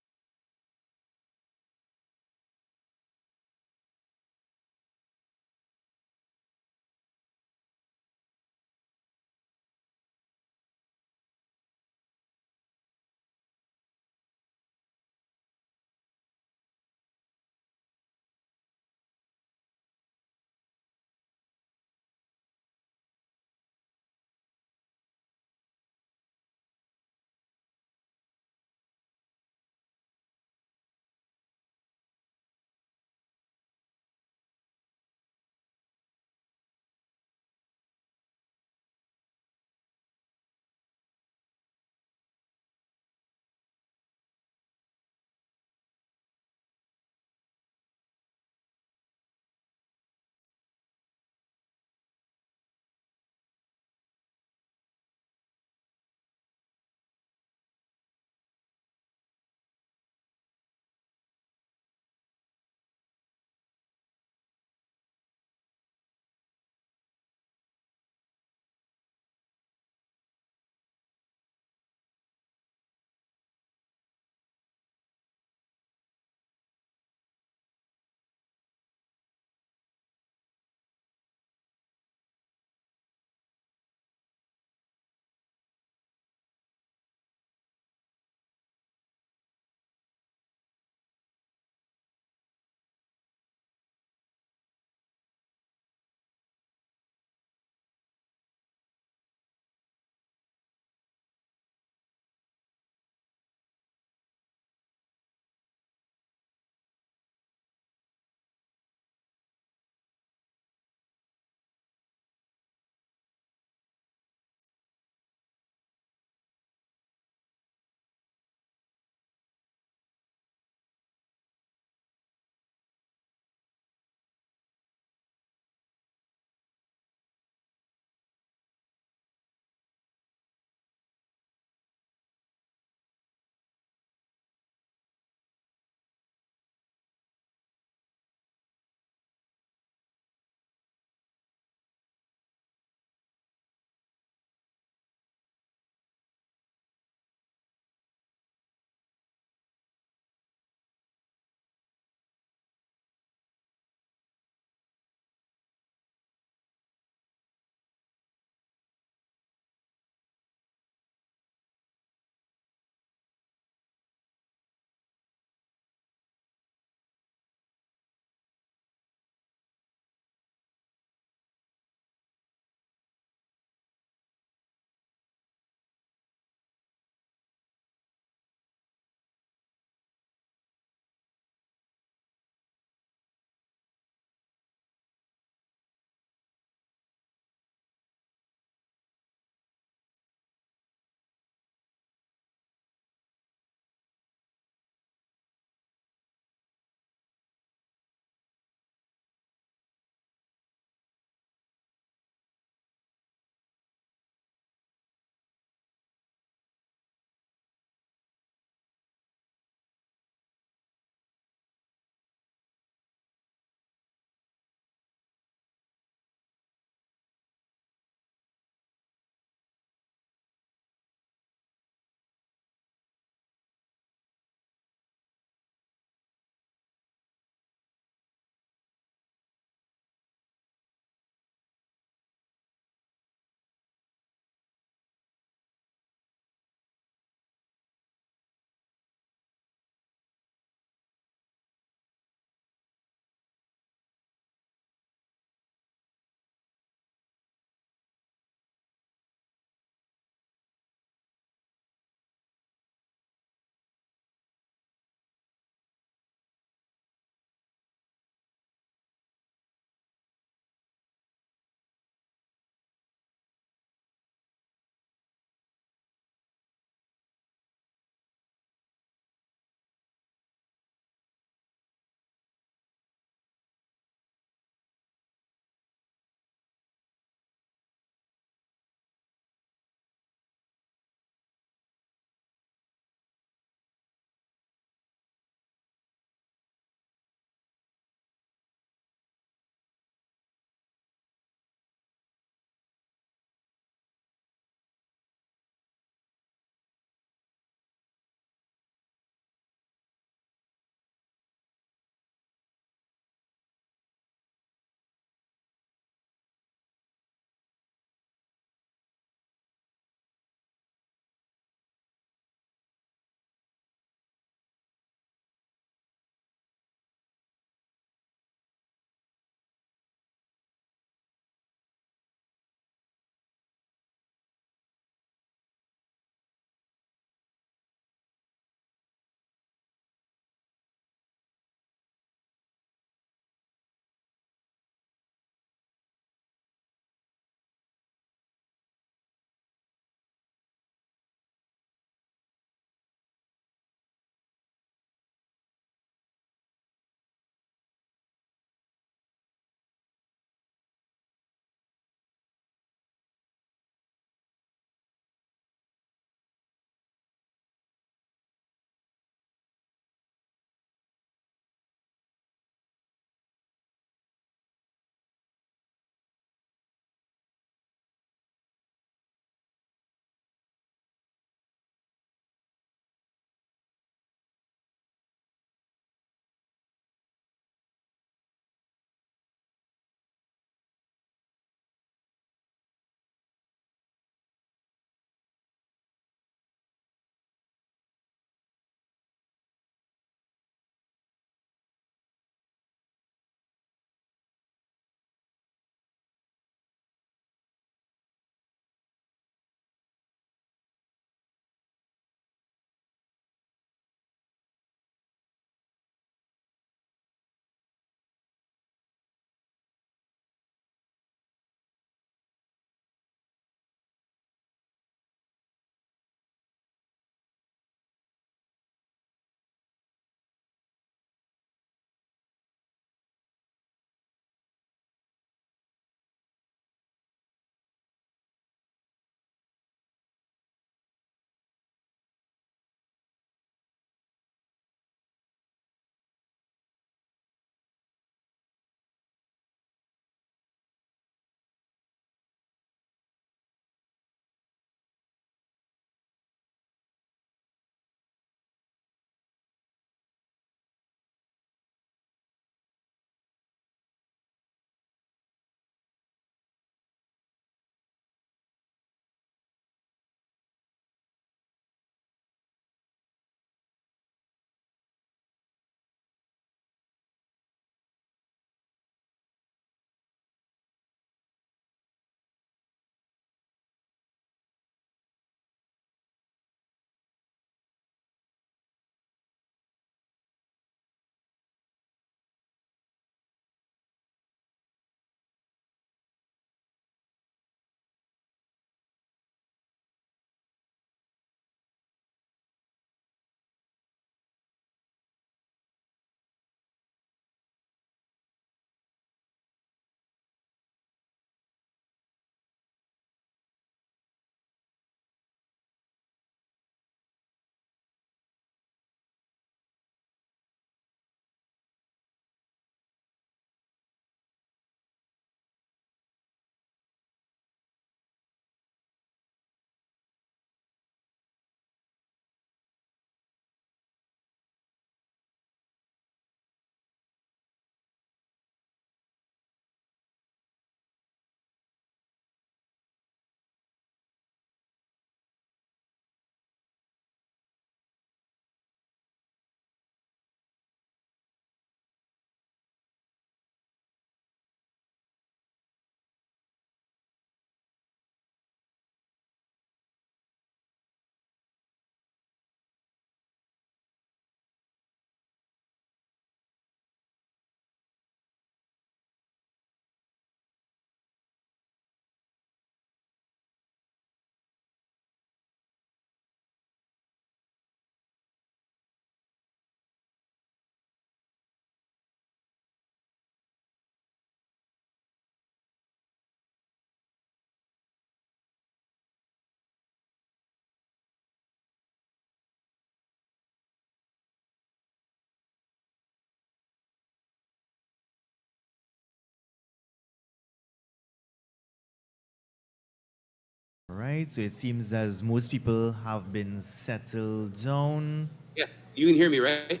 right, so it seems as most people have been settled down. Yeah, you can hear me, right?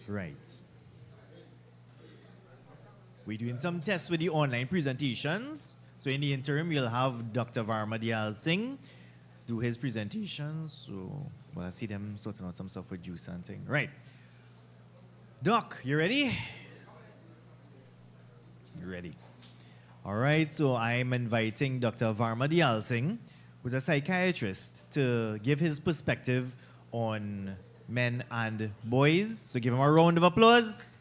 Right. We're doing some tests with the online presentations. So in the interim, we'll have Dr. Varma Diyal Singh do his presentations. So, well, I see them sorting out some stuff with juice and thing. Right. Doc, you ready? You're ready. All right, so I'm inviting Dr. Varma Diyal Singh, who's a psychiatrist, to give his perspective on men and boys. So give him a round of applause.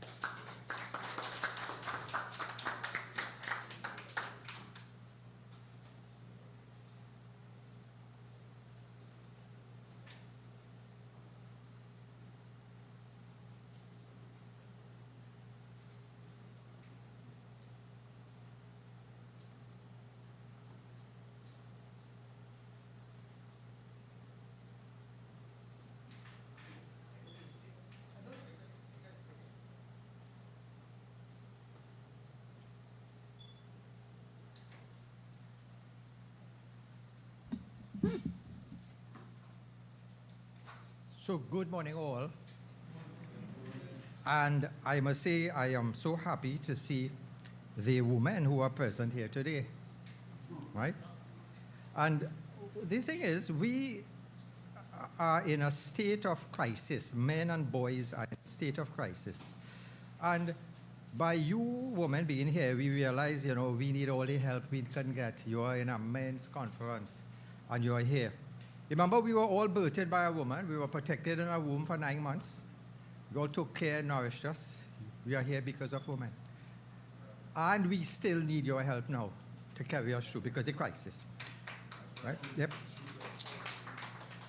So good morning all. And I must say I am so happy to see the women who are present here today, right? And the thing is, we are in a state of crisis. Men and boys are in a state of crisis. And by you women being here, we realize, you know, we need all the help we can get. You are in a men's conference and you are here. Remember, we were all birthed by a woman. We were protected in a womb for 9 months. We all took care and nourished us. We are here because of women. And we still need your help now to carry us through because of the crisis. Right? Yep.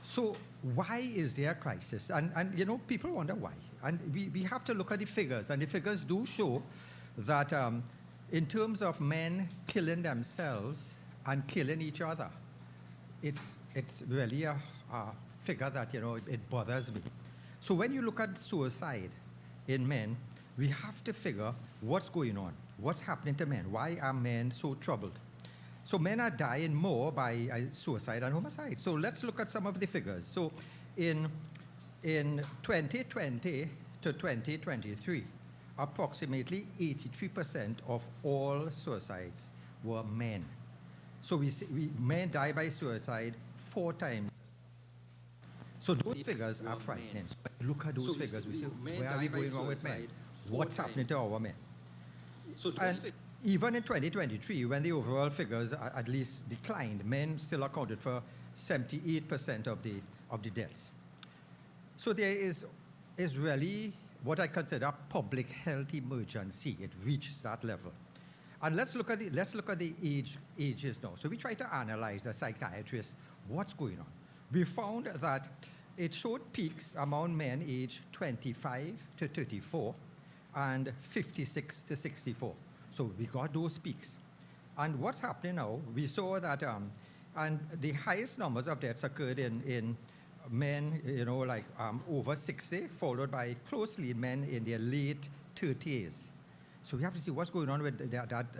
So why is there a crisis? And you know, people wonder why. And we have to look at the figures. And the figures do show that in terms of men killing themselves and killing each other, it's really a figure that, you know, it bothers me. So when you look at suicide in men, we have to figure what's going on. What's happening to men? Why are men so troubled? So men are dying more by suicide and homicide. So let's look at some of the figures. So in 2020 to 2023, approximately 83% of all suicides were men. So men die by suicide 4 times. So those figures are frightening. So look at those figures. We say, where are we going wrong with men? What's happening to our men? And even in 2023, when the overall figures at least declined, men still accounted for 78% of the deaths. So there is really what I consider a public health emergency. It reached that level. And let's look at the ages now. So we try to analyze as psychiatrists what's going on. We found that it showed peaks among men aged 25 to 34 and 56 to 64. So we got those peaks. And what's happening now, we saw that, and the highest numbers of deaths occurred in men, you know, like over 60, followed by closely men in their late 30s. So we have to see what's going on with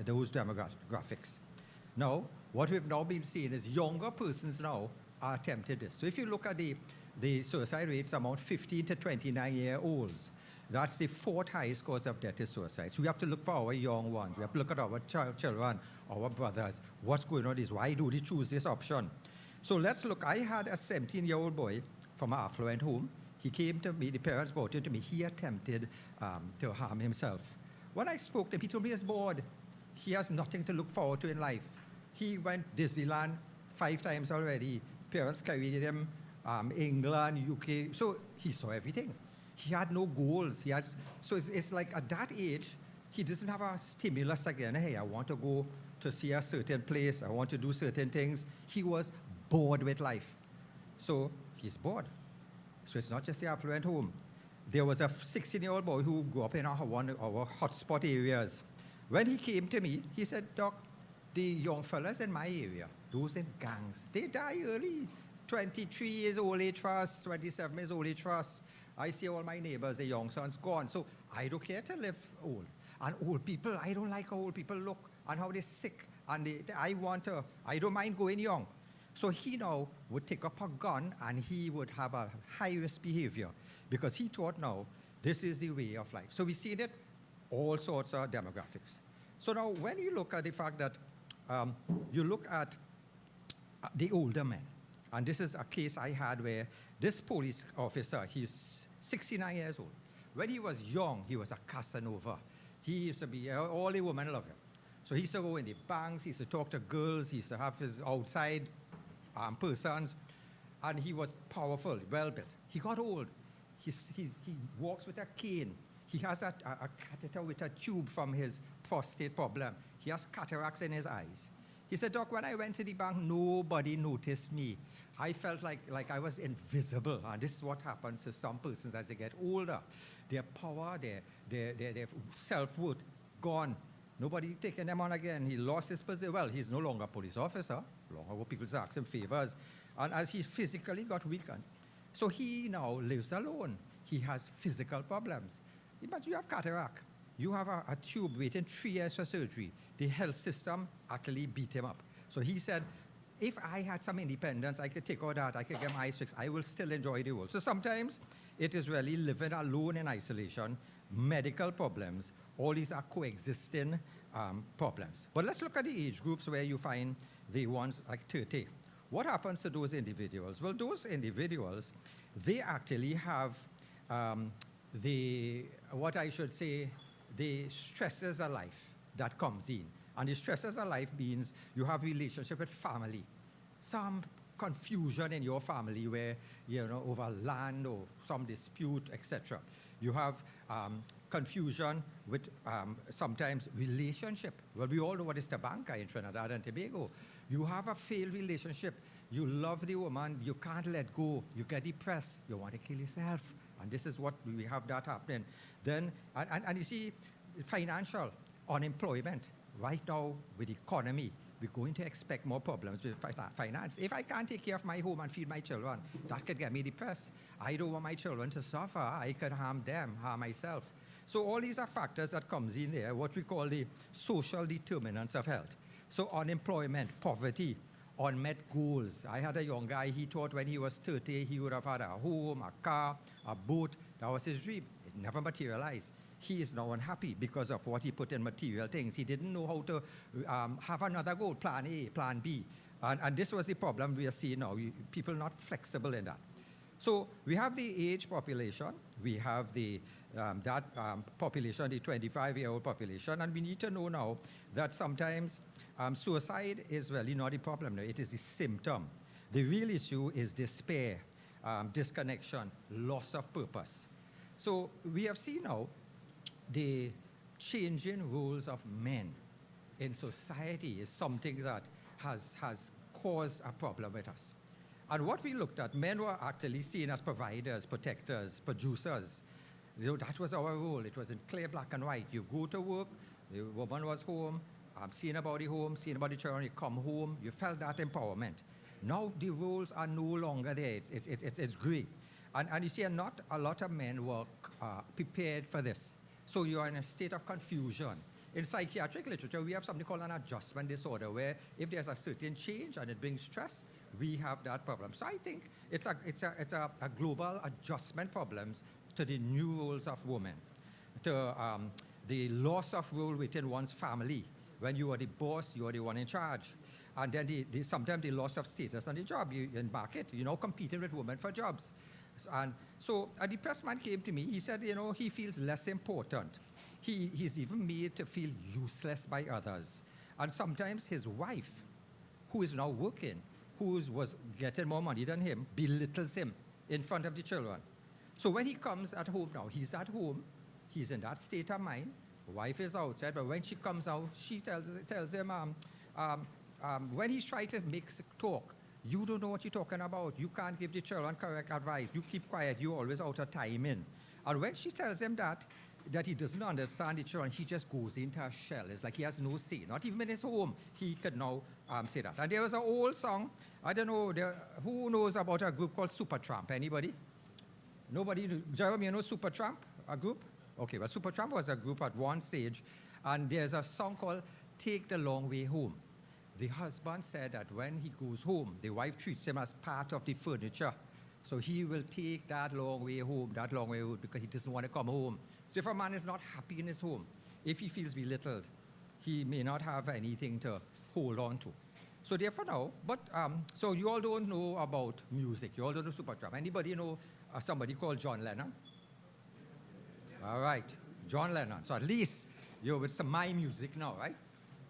those demographics. Now, what we've now been seeing is younger persons now are attempting this. So if you look at the suicide rates among 15 to 29-year-olds, that's the 4th highest cause of death is suicide. So we have to look for our young ones. We have to look at our children, our brothers. What's going on is why do they choose this option? So let's look. I had a 17-year-old boy from an affluent home. He came to me, the parents brought him to me. He attempted to harm himself. When I spoke to him, he told me he's bored. He has nothing to look forward to in life. He went Disneyland 5 times already. Parents carried him, England, UK. So he saw everything. He had no goals. So it's like at that age, he doesn't have a stimulus again. Hey, I want to go to see a certain place. I want to do certain things. He was bored with life. So he's bored. So it's not just the affluent home. There was a 16-year-old boy who grew up in one of our hotspot areas. When he came to me, he said, Doc, the young fellas in my area, those in gangs, they die early. 23 years old age for us, 27 years old age for us. I see all my neighbors, the young sons gone. So I don't care to live old. And old people, I don't like how old people look and how they're sick. And I don't mind going young. So he now would take up a gun and he would have a high-risk behavior because he thought now this is the way of life. So we see that all sorts of demographics. So now when you look at the fact that you look at the older men, and this is a case I had where this police officer, he's 69 years old. When he was young, he was a Casanova. He used to be, all the women love him. So he used to go in the banks, he used to talk to girls, he used to have his outside persons, and he was powerful, well-built. He got old. He walks with a cane. He has a catheter with a tube from his prostate problem. He has cataracts in his eyes. He said, Doc, when I went to the bank, nobody noticed me. I felt like I was invisible. And this is what happens to some persons as they get older. Their power, their self-worth, gone. Nobody taking them on again. He lost his position. Well, he's no longer a police officer. Long ago, people asked him favors. And as he physically got weakened, so he now lives alone. He has physical problems. But you have cataract. You have a tube waiting 3 years for surgery. The health system actually beat him up. So he said, if I had some independence, I could take all that, I could get my eyes fixed, I will still enjoy the world. So sometimes it is really living alone in isolation, medical problems, all these are coexisting problems. But let's look at the age groups where you find the ones like 30. What happens to those individuals? Well, those individuals, they actually have what I should say, the stresses of life that comes in. And the stresses of life means you have relationship with family, some confusion in your family where, over land or some dispute, etc. You have confusion with sometimes relationship. Well, we all know what is Tabanca in Trinidad and Tobago. You have a failed relationship. You love the woman, you can't let go. You get depressed. You want to kill yourself. And this is what we have that happening. Then, and you see, financial unemployment. Right now, with the economy, we're going to expect more problems with finance. If I can't take care of my home and feed my children, that could get me depressed. I don't want my children to suffer. I could harm them, harm myself. So all these are factors that comes in there, what we call the social determinants of health. So unemployment, poverty, unmet goals. I had a young guy, he thought when he was 30, he would have had a home, a car, a boat. That was his dream. It never materialized. He is now unhappy because of what he put in material things. He didn't know how to have another goal, plan A, plan B. And this was the problem we are seeing now, people not flexible in that. So we have the age population, we have the population, the 25-year-old population, and we need to know now that sometimes suicide is really not the problem, no, it is the symptom. The real issue is despair, disconnection, loss of purpose. So we have seen now the changing roles of men in society is something that has caused a problem with us. And what we looked at, men were actually seen as providers, protectors, producers. That was our role. It was in clear black and white. You go to work, the woman was home, seeing about the home, seeing about the children, you come home, you felt that empowerment. Now the roles are no longer there. It's gray. And you see, not a lot of men were prepared for this. So you are in a state of confusion. In psychiatric literature, we have something called an adjustment disorder, where if there's a certain change and it brings stress, we have that problem. So I think it's a global adjustment problems to the new roles of women, to the loss of role within one's family. When you are the boss, you are the one in charge. And then sometimes the loss of status on the job. You in market, competing with women for jobs. And so a depressed man came to me. He said, he feels less important. He's even made to feel useless by others. And sometimes his wife, who is now working, who was getting more money than him, belittles him in front of the children. So when he comes at home now, he's at home, he's in that state of mind, wife is outside, but when she comes out, she tells him, when he's trying to make talk, you don't know what you're talking about. You can't give the children correct advice. You keep quiet. You're always out of timing. And when she tells him that he doesn't understand the children, he just goes into a shell. It's like he has no say. Not even in his home, he could now say that. And there was an old song, I don't know, who knows about a group called Supertramp? Anybody? Nobody? Jeremy, you know Supertramp, a group? Okay, well, Supertramp was a group at one stage, and there's a song called Take the Long Way Home. the husband said that when he goes home, the wife treats him as part of the furniture. So he will take that long way home, because he doesn't want to come home. So if a man is not happy in his home, if he feels belittled, he may not have anything to hold on to. So therefore now, so you all don't know about music. You all don't know Supertramp. Anybody know somebody called John Lennon? All right, John Lennon. So at least you're with some my music now, right?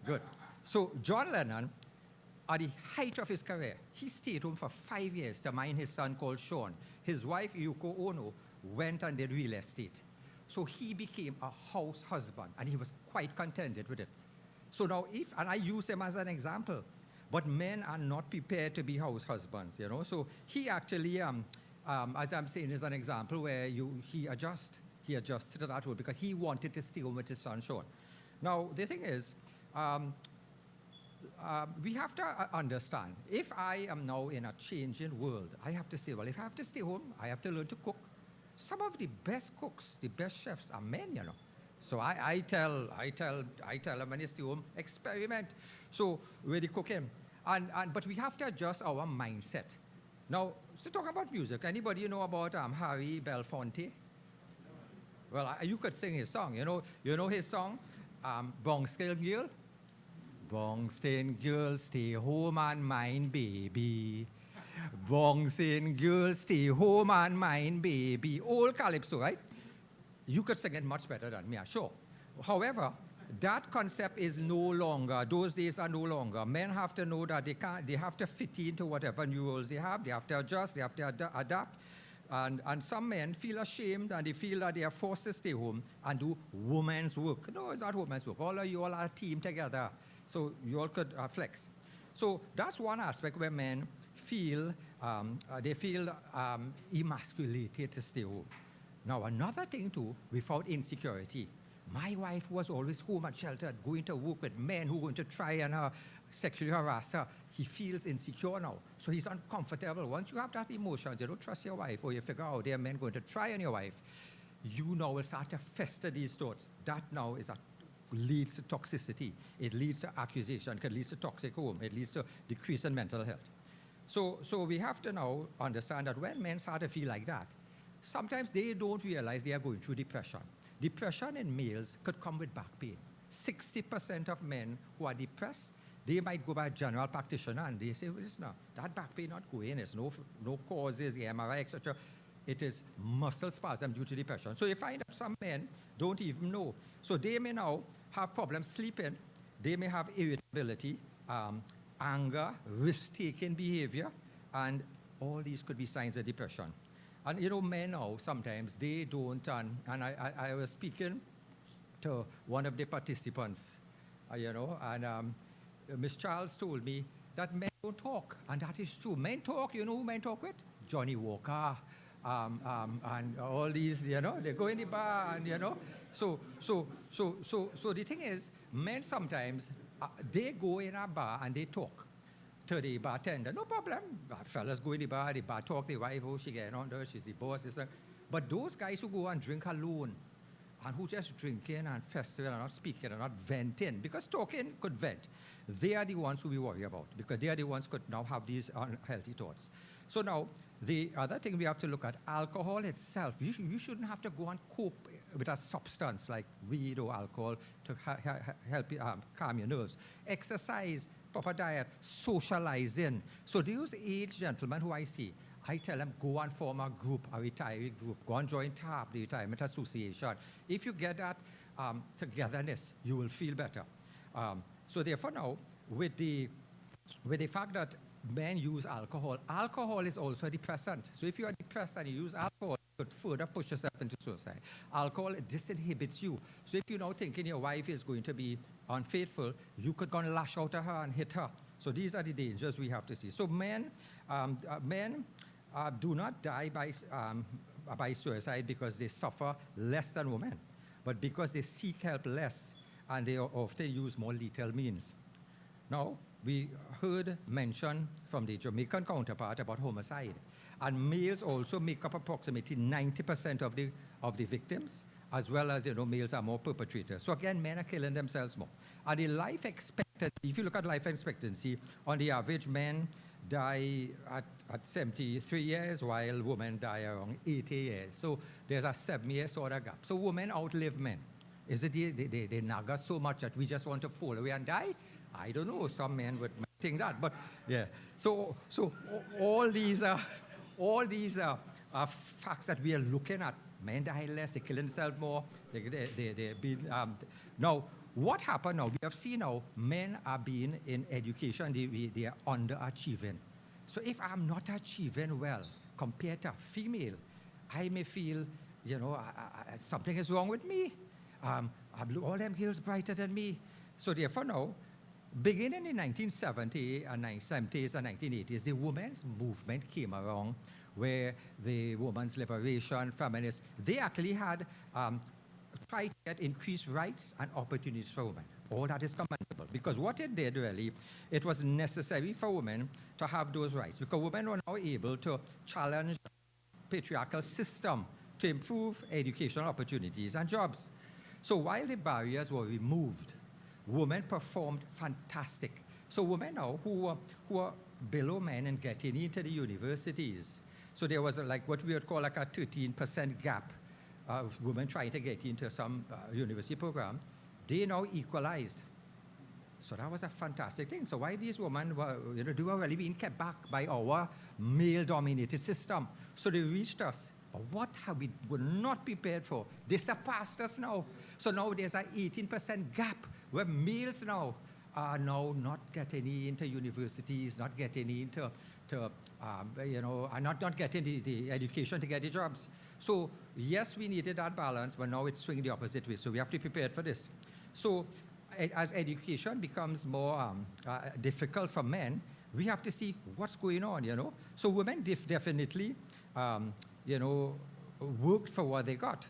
Good. So John Lennon, at the height of his career, he stayed home for 5 years to mind his son called Sean. His wife, Yoko Ono, went and did real estate. So he became a house husband, and he was quite contented with it. So now and I use him as an example, but men are not prepared to be house husbands, you know. So he actually, as I'm saying, is an example where he adjusted to that role because he wanted to stay home with his son, Sean. Now, the thing is, we have to understand, if I am now in a changing world, I have to say, well, if I have to stay home, I have to learn to cook. Some of the best cooks, the best chefs are men, you know. So I tell them when you stay home, experiment. So with the cooking, but we have to adjust our mindset. Now, so talk about music. Anybody know about Harry Belafonte? Well, you could sing his song. You know his song, Brongskin Girl. Brongskin girl, stay home and mind baby. Brongskin girl, stay home and mind baby. Old calypso, right? You could sing it much better than me, I'm sure. However, that concept is no longer, those days are no longer. Men have to know that they have to fit into whatever new rules they have to adjust, they have to adapt. And some men feel ashamed and they feel that they are forced to stay home and do women's work. No, it's not women's work. All of you all are a team together. So you all could flex. So that's one aspect where men feel, emasculated to stay home. Now, another thing too, we found insecurity. My wife was always home and sheltered, going to work with men who are going to try and sexually harass her. He feels insecure now, so he's uncomfortable. Once you have that emotion, you don't trust your wife, or you figure out there are men going to try on your wife, you now will start to fester these thoughts. That now leads to toxicity. It leads to accusation. It leads to toxic home. It leads to decrease in mental health. So we have to now understand that when men start to feel like that, sometimes they don't realize they are going through depression. Depression in males could come with back pain. 60% of men who are depressed, they might go by a general practitioner and they say, well, listen, that back pain not going, there's no causes, MRI, etc. It is muscle spasm due to depression. So you find that some men don't even know. So they may now have problems sleeping, they may have irritability, anger, risk-taking behavior, and all these could be signs of depression. And men now, sometimes they don't, and I was speaking to one of the participants, and Miss Charles told me that men don't talk, and that is true. Men talk, you know who men talk with? Johnny Walker, and all these, they go in the bar, and So the thing is, men sometimes, they go in a bar and they talk to the bartender, no problem. Fellas go in the bar talk, the wife, oh, she getting on there, she's the boss, this. But those guys who go and drink alone, and who just drinking and festival and not speaking and not venting, because talking could vent, they are the ones who we worry about, because they are the ones who could now have these unhealthy thoughts. So now, the other thing we have to look at, alcohol itself. You shouldn't have to go and cope with a substance like weed or alcohol to help you calm your nerves. Exercise, proper diet, socializing. So those aged gentlemen who I see, I tell them, go and form a group, a retiree group. Go and join TAP, the Retirement Association. If you get that togetherness, you will feel better. So therefore now, with the fact that men use alcohol, alcohol is also a depressant. So if you are depressed and you use alcohol, you could further push yourself into suicide. Alcohol disinhibits you. So if you're now thinking your wife is going to be unfaithful, you could go and lash out at her and hit her. So these are the dangers we have to see. So men do not die by suicide because they suffer less than women, but because they seek help less and they often use more lethal means. Now, we heard mention from the Jamaican counterpart about homicide. And males also make up approximately 90% of the victims, as well as, males are more perpetrators. So again, men are killing themselves more. And the life expectancy expectancy, if you look at life expectancy, on the average, men die at 73 years, while women die around 80 years. So there's a 7-year sort of gap. So women outlive men. Is it they nag us so much that we just want to fall away and die? I don't know. Some men would think that, but yeah. So all these are facts that we are looking at. Men die less, they kill themselves more. They've been now. What happened now? We have seen now men are being in education. They are underachieving. So if I'm not achieving well compared to a female, I may feel, something is wrong with me. All them girls brighter than me. So therefore now, beginning in 1970 and 1970s and 1980s, the women's movement came around, where the women's liberation, feminists, they actually had tried to get increased rights and opportunities for women. All that is commendable, because what it did really, it was necessary for women to have those rights, because women were now able to challenge the patriarchal system to improve educational opportunities and jobs. So while the barriers were removed, women performed fantastic. So women now who were below men in getting into the universities, so there was like what we would call like a 13% gap of women trying to get into some university program, they now equalized. So that was a fantastic thing. So why these women were, they were really being kept back by our male-dominated system. So they reached us. But what have we were not prepared for? They surpassed us now. So now there's an 18% gap where males now are now not getting into universities, not getting into are not getting the education to get the jobs. So yes, we needed that balance, but now it's swinging the opposite way. So we have to be prepared for this. So as education becomes more difficult for men, we have to see what's going on, So women definitely, worked for what they got.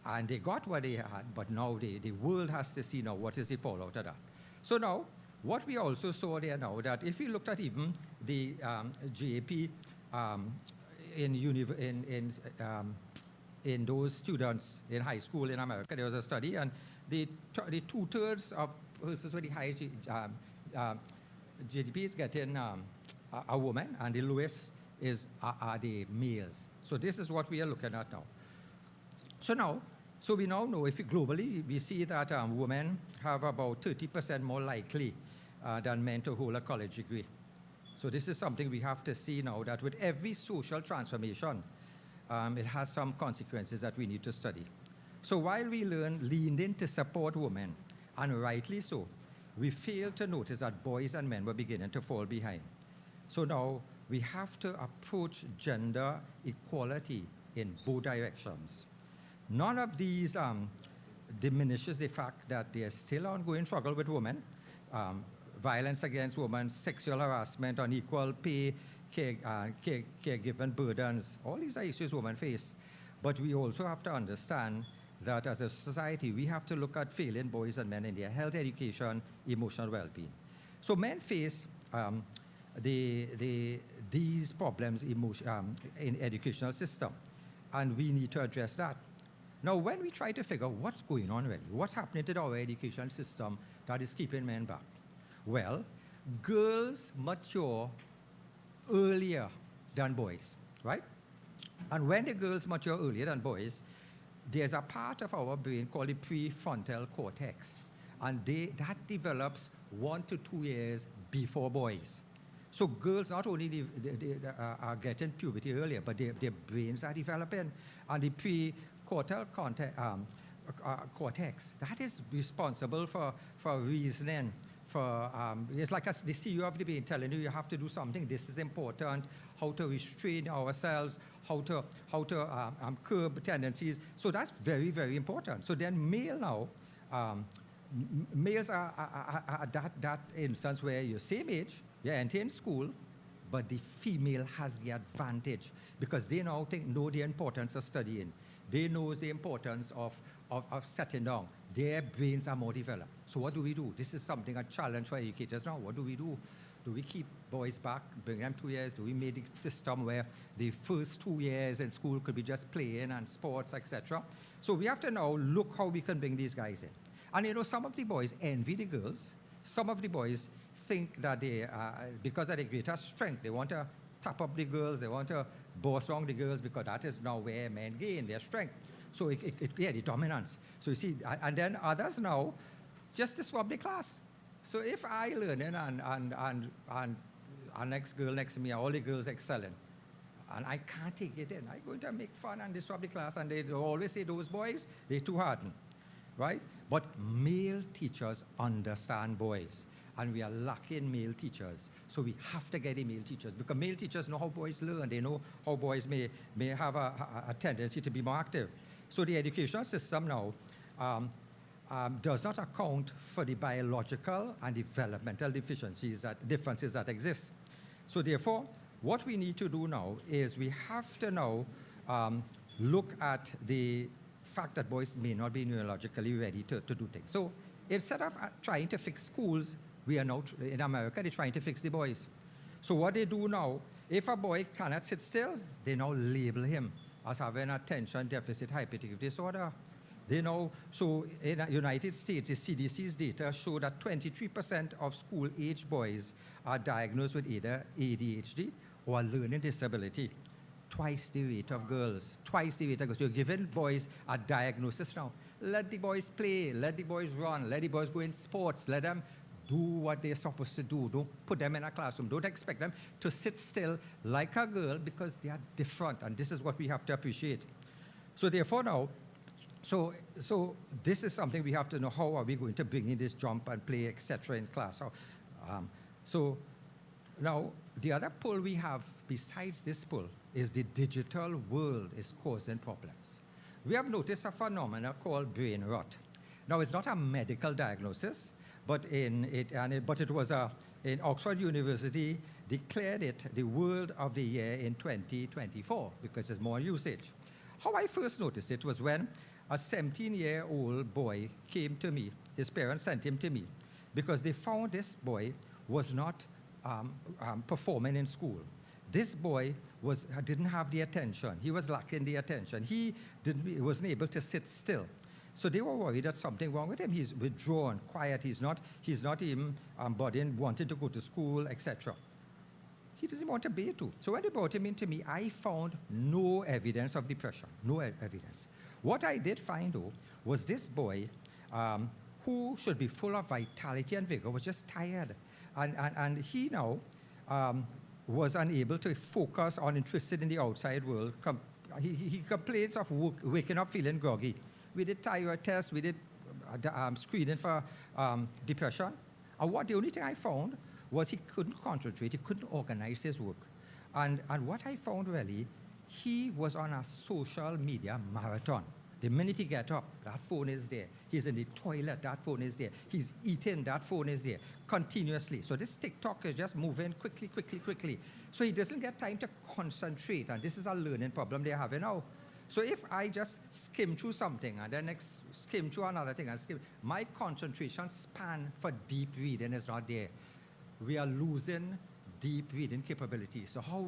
And they got what they had, but now the world has to see now what is the fallout of that. So now, what we also saw there now, that if we looked at even the GAP in those students in high school in America, there was a study, and the 2/3 of persons with the highest GDP is getting a woman, and the lowest are the males. So this is what we are looking at now. So we now know, if globally, we see that women have about 30% more likely than men to hold a college degree. So this is something we have to see now, that with every social transformation, it has some consequences that we need to study. So while we leaned in to support women, and rightly so, we failed to notice that boys and men were beginning to fall behind. So now we have to approach gender equality in both directions. None of these diminishes the fact that there's still ongoing struggle with women, violence against women, sexual harassment, unequal pay, caregiving burdens. All these are issues women face. But we also have to understand that as a society, we have to look at failing boys and men in their health, education, emotional well-being. So men face these problems in educational system, and we need to address that. Now, when we try to figure what's going on really, what's happening to our education system that is keeping men back? Well, girls mature earlier than boys, right? And when the girls mature earlier than boys, there's a part of our brain called the prefrontal cortex, and that develops 1 to 2 years before boys. So girls not only are getting puberty earlier, but their brains are developing, and the prefrontal cortex, that is responsible for reasoning, it's like the CEO of the brain telling you have to do something, this is important, how to restrain ourselves, how to curb tendencies. So that's very, very important. So then males are that instance where you're same age, you're entering school, but the female has the advantage because they now know the importance of studying. They know the importance of setting down. Their brains are more developed. So what do we do? This is something, a challenge for educators now. What do we do? Do we keep boys back, bring them 2 years? Do we make a system where the first 2 years in school could be just playing and sports, etc.? So we have to now look how we can bring these guys in. And some of the boys envy the girls. some of the boys think that they, because of their greater strength, they want to tap up the girls, they want to boss around the girls because that is now where men gain their strength. So yeah, the dominance. So you see, and then others now just disrupt the class. So if I learning and next girl next to me, all the girls excelling, and I can't take it in, I'm going to make fun and disrupt the class, and they always say those boys, they're too hardened, right? But male teachers understand boys, and we are lacking male teachers. So we have to get the male teachers, because male teachers know how boys learn. They know how boys may have a tendency to be more active. So the educational system now does not account for the biological and developmental differences that exist. So therefore, what we need to do now is we have to now look at the fact that boys may not be neurologically ready to do things. So instead of trying to fix schools, we are now, in America, they're trying to fix the boys. So what they do now, if a boy cannot sit still, they now label him as having attention deficit hyperactivity disorder. They know, so in the United States, the CDC's data show that 23% of school-age boys are diagnosed with either ADHD or a learning disability. Twice the rate of girls, twice the rate of girls. You're giving boys a diagnosis now. Let the boys play, let the boys run, let the boys go in sports, let them do what they're supposed to do. Don't put them in a classroom. Don't expect them to sit still like a girl, because they are different, and this is what we have to appreciate. So therefore now, so this is something we have to know. How are we going to bring in this jump and play, etc. in class? So now, the other pull we have besides this pull is the digital world is causing problems. We have noticed a phenomenon called brain rot. Now, it's not a medical diagnosis, but it was in Oxford University declared it the word of the year in 2024 because there's more usage. How I first noticed it was when a 17-year-old boy came to me. His parents sent him to me because they found this boy was not performing in school. This boy didn't have the attention. He was lacking the attention. He wasn't able to sit still. So they were worried that something wrong with him. He's withdrawn, quiet. He's not even wanting to go to school, etc. He doesn't want to be to. So when they brought him into me, I found no evidence of depression, no evidence. What I did find, though, was this boy who should be full of vitality and vigor was just tired. And he now was unable to focus on interested in the outside world. He complains of waking up feeling groggy. We did thyroid tests, we did screening for depression. And the only thing I found was he couldn't concentrate, he couldn't organize his work. And what I found really, he was on a social media marathon. The minute he gets up, that phone is there. He's in the toilet, that phone is there. He's eating, that phone is there, continuously. So this TikTok is just moving quickly. So he doesn't get time to concentrate, and this is a learning problem they're having now. So if I just skim through something and then next skim through another thing and skim, my concentration span for deep reading is not there. We are losing deep reading capabilities. So how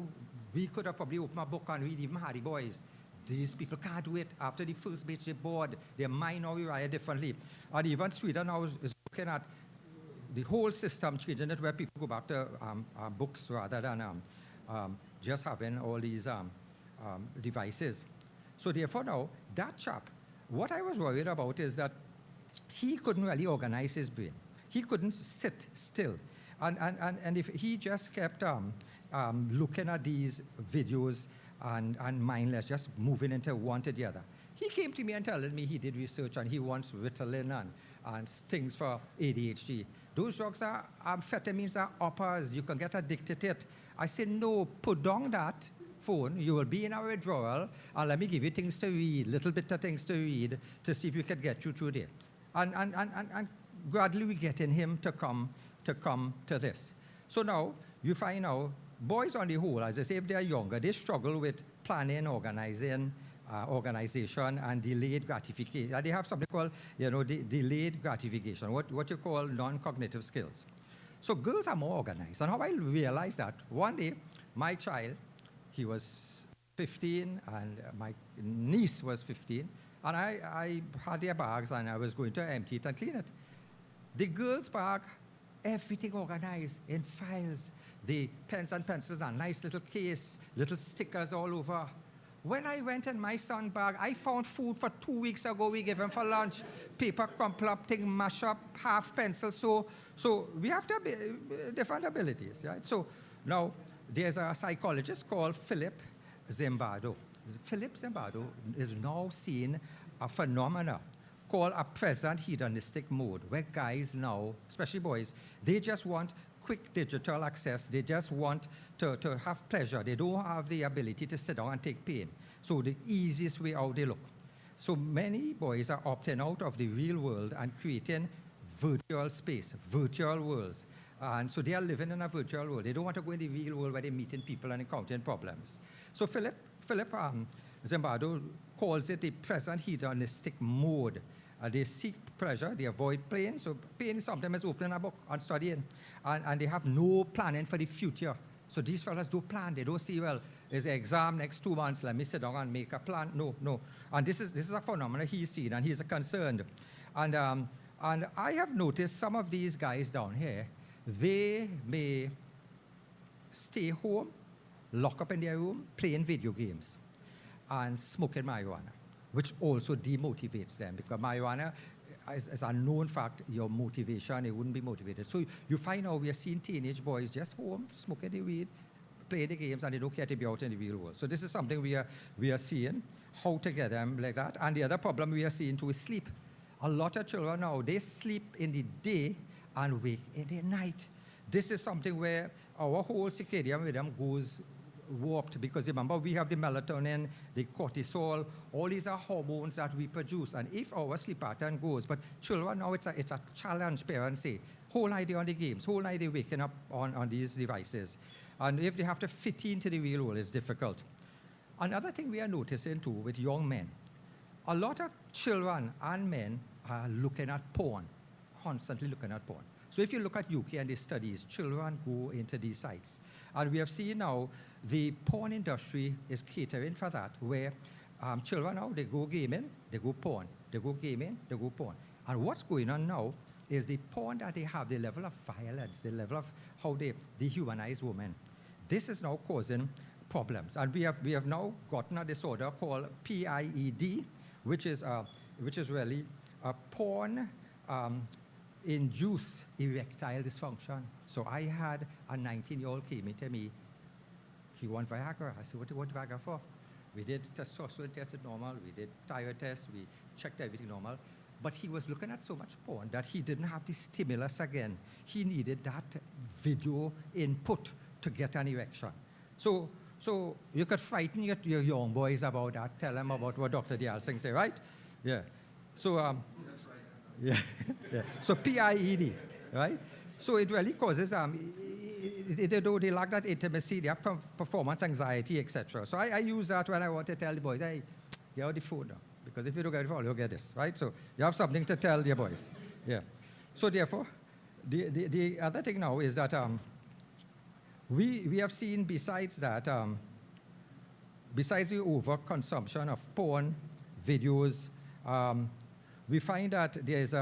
we could have probably opened a book and read even Hardy Boys. These people can't do it. After the first page, they're bored. Their mind now rewire differently. And even Sweden now is looking at the whole system, changing it where people go back to books rather than just having all these devices. So therefore now, that chap, what I was worried about is that he couldn't really organize his brain. He couldn't sit still. And if he just kept looking at these videos and mindless, just moving into one to the other. He came to me and telling me he did research and he wants Ritalin and things for ADHD. Those drugs are amphetamines, are uppers. You can get addicted to it. I said, no, put down that phone. You will be in our withdrawal, and let me give you things to read, little bit of things to read to see if we can get you through there. And gradually we're getting him to come to this. So now you find out boys on the whole, as I say, if they are younger, they struggle with planning, organization, and delayed gratification. They have something called, delayed gratification, what you call non-cognitive skills. So girls are more organized. And how I realized that, one day, my child, he was 15, and my niece was 15, and I had their bags, and I was going to empty it and clean it. The girl's bag everything organized in files. The pens and pencils are nice little case, little stickers all over. When I went in my son's bag, I found food for 2 weeks ago we gave him for lunch. Paper crumple up, thing mash up, half pencil. So we have to have different abilities, right? So now there's a psychologist called Philip Zimbardo. Philip Zimbardo is now seeing a phenomena called a present hedonistic mode, where guys now, especially boys, they just want quick digital access. They just want to have pleasure. They don't have the ability to sit down and take pain. So the easiest way out they look. So many boys are opting out of the real world and creating virtual space, virtual worlds. And so they are living in a virtual world. They don't want to go in the real world where they're meeting people and encountering problems. So Philip Zimbardo calls it the present hedonistic mode. They seek pleasure, they avoid pain. So pain sometimes is opening a book and studying. And they have no planning for the future. So these fellas don't plan. They don't see, well, there's an exam next 2 months, let me sit down and make a plan. No. And this is a phenomenon he's seen, and he's concerned. And I have noticed some of these guys down here, they may stay home, lock up in their room, playing video games, and smoking marijuana, which also demotivates them, because marijuana is a known fact, your motivation, it wouldn't be motivated. So you find out we are seeing teenage boys just home, smoking the weed, playing the games, and they don't care to be out in the real world. So this is something we are seeing, how to get them like that. And the other problem we are seeing too is sleep. A lot of children now, they sleep in the day and wake in the night. This is something where our whole circadian rhythm goes warped, because remember, we have the melatonin, the cortisol, all these are hormones that we produce. And if our sleep pattern goes, but children now, it's a challenge, parents say, whole night they're on the games, whole night they're waking up on these devices. And if they have to fit into the real world, it's difficult. Another thing we are noticing too with young men, a lot of children and men are looking at porn, constantly looking at porn. So if you look at UK and the studies, children go into these sites. And we have seen now the porn industry is catering for that, where children now, they go gaming, they go porn, they go gaming, they go porn. And what's going on now is the porn that they have, the level of violence, the level of how they dehumanize women. This is now causing problems. And we have now gotten a disorder called PIED, which is really a porn induced erectile dysfunction. So I had a 19-year-old came into me. He wanted Viagra. I said, what do you want Viagra for? We did testosterone tested normal. We did thyroid tests. We checked everything normal. But he was looking at so much porn that he didn't have the stimulus again. He needed that video input to get an erection. So you could frighten your young boys about that. Tell them about what Dr. Dialsing say, right? Yeah. So that's right. Yeah. So PIED, right? So it really causes they lack that intimacy, they have performance anxiety, etc. So I use that when I want to tell the boys, hey, get out the phone now. Because if you don't get the phone, you'll get this, right? So you have something to tell your boys. Yeah. So therefore, the other thing now is that we have seen besides that, besides the overconsumption of porn, videos, we find that there's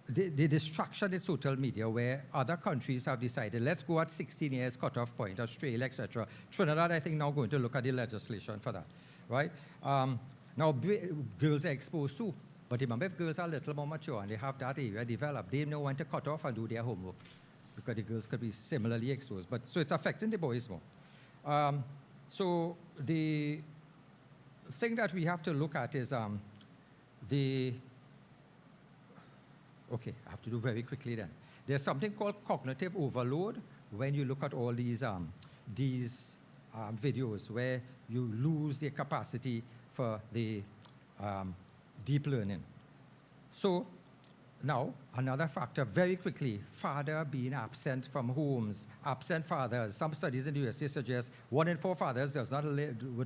the destruction in social media, where other countries have decided, let's go at 16 years cutoff point, Australia, etc. Trinidad, I think, now going to look at the legislation for that, right? Now, girls are exposed too. But remember, if girls are a little more mature and they have that area developed, they know when to cut off and do their homework, because the girls could be similarly exposed. So it's affecting the boys more. So the thing that we have to look at is okay, I have to do very quickly then. There's something called cognitive overload when you look at all these videos where you lose the capacity for the deep learning. So now, another factor, very quickly, father being absent from homes, absent fathers. Some studies in the USA suggest 1 in 4 fathers would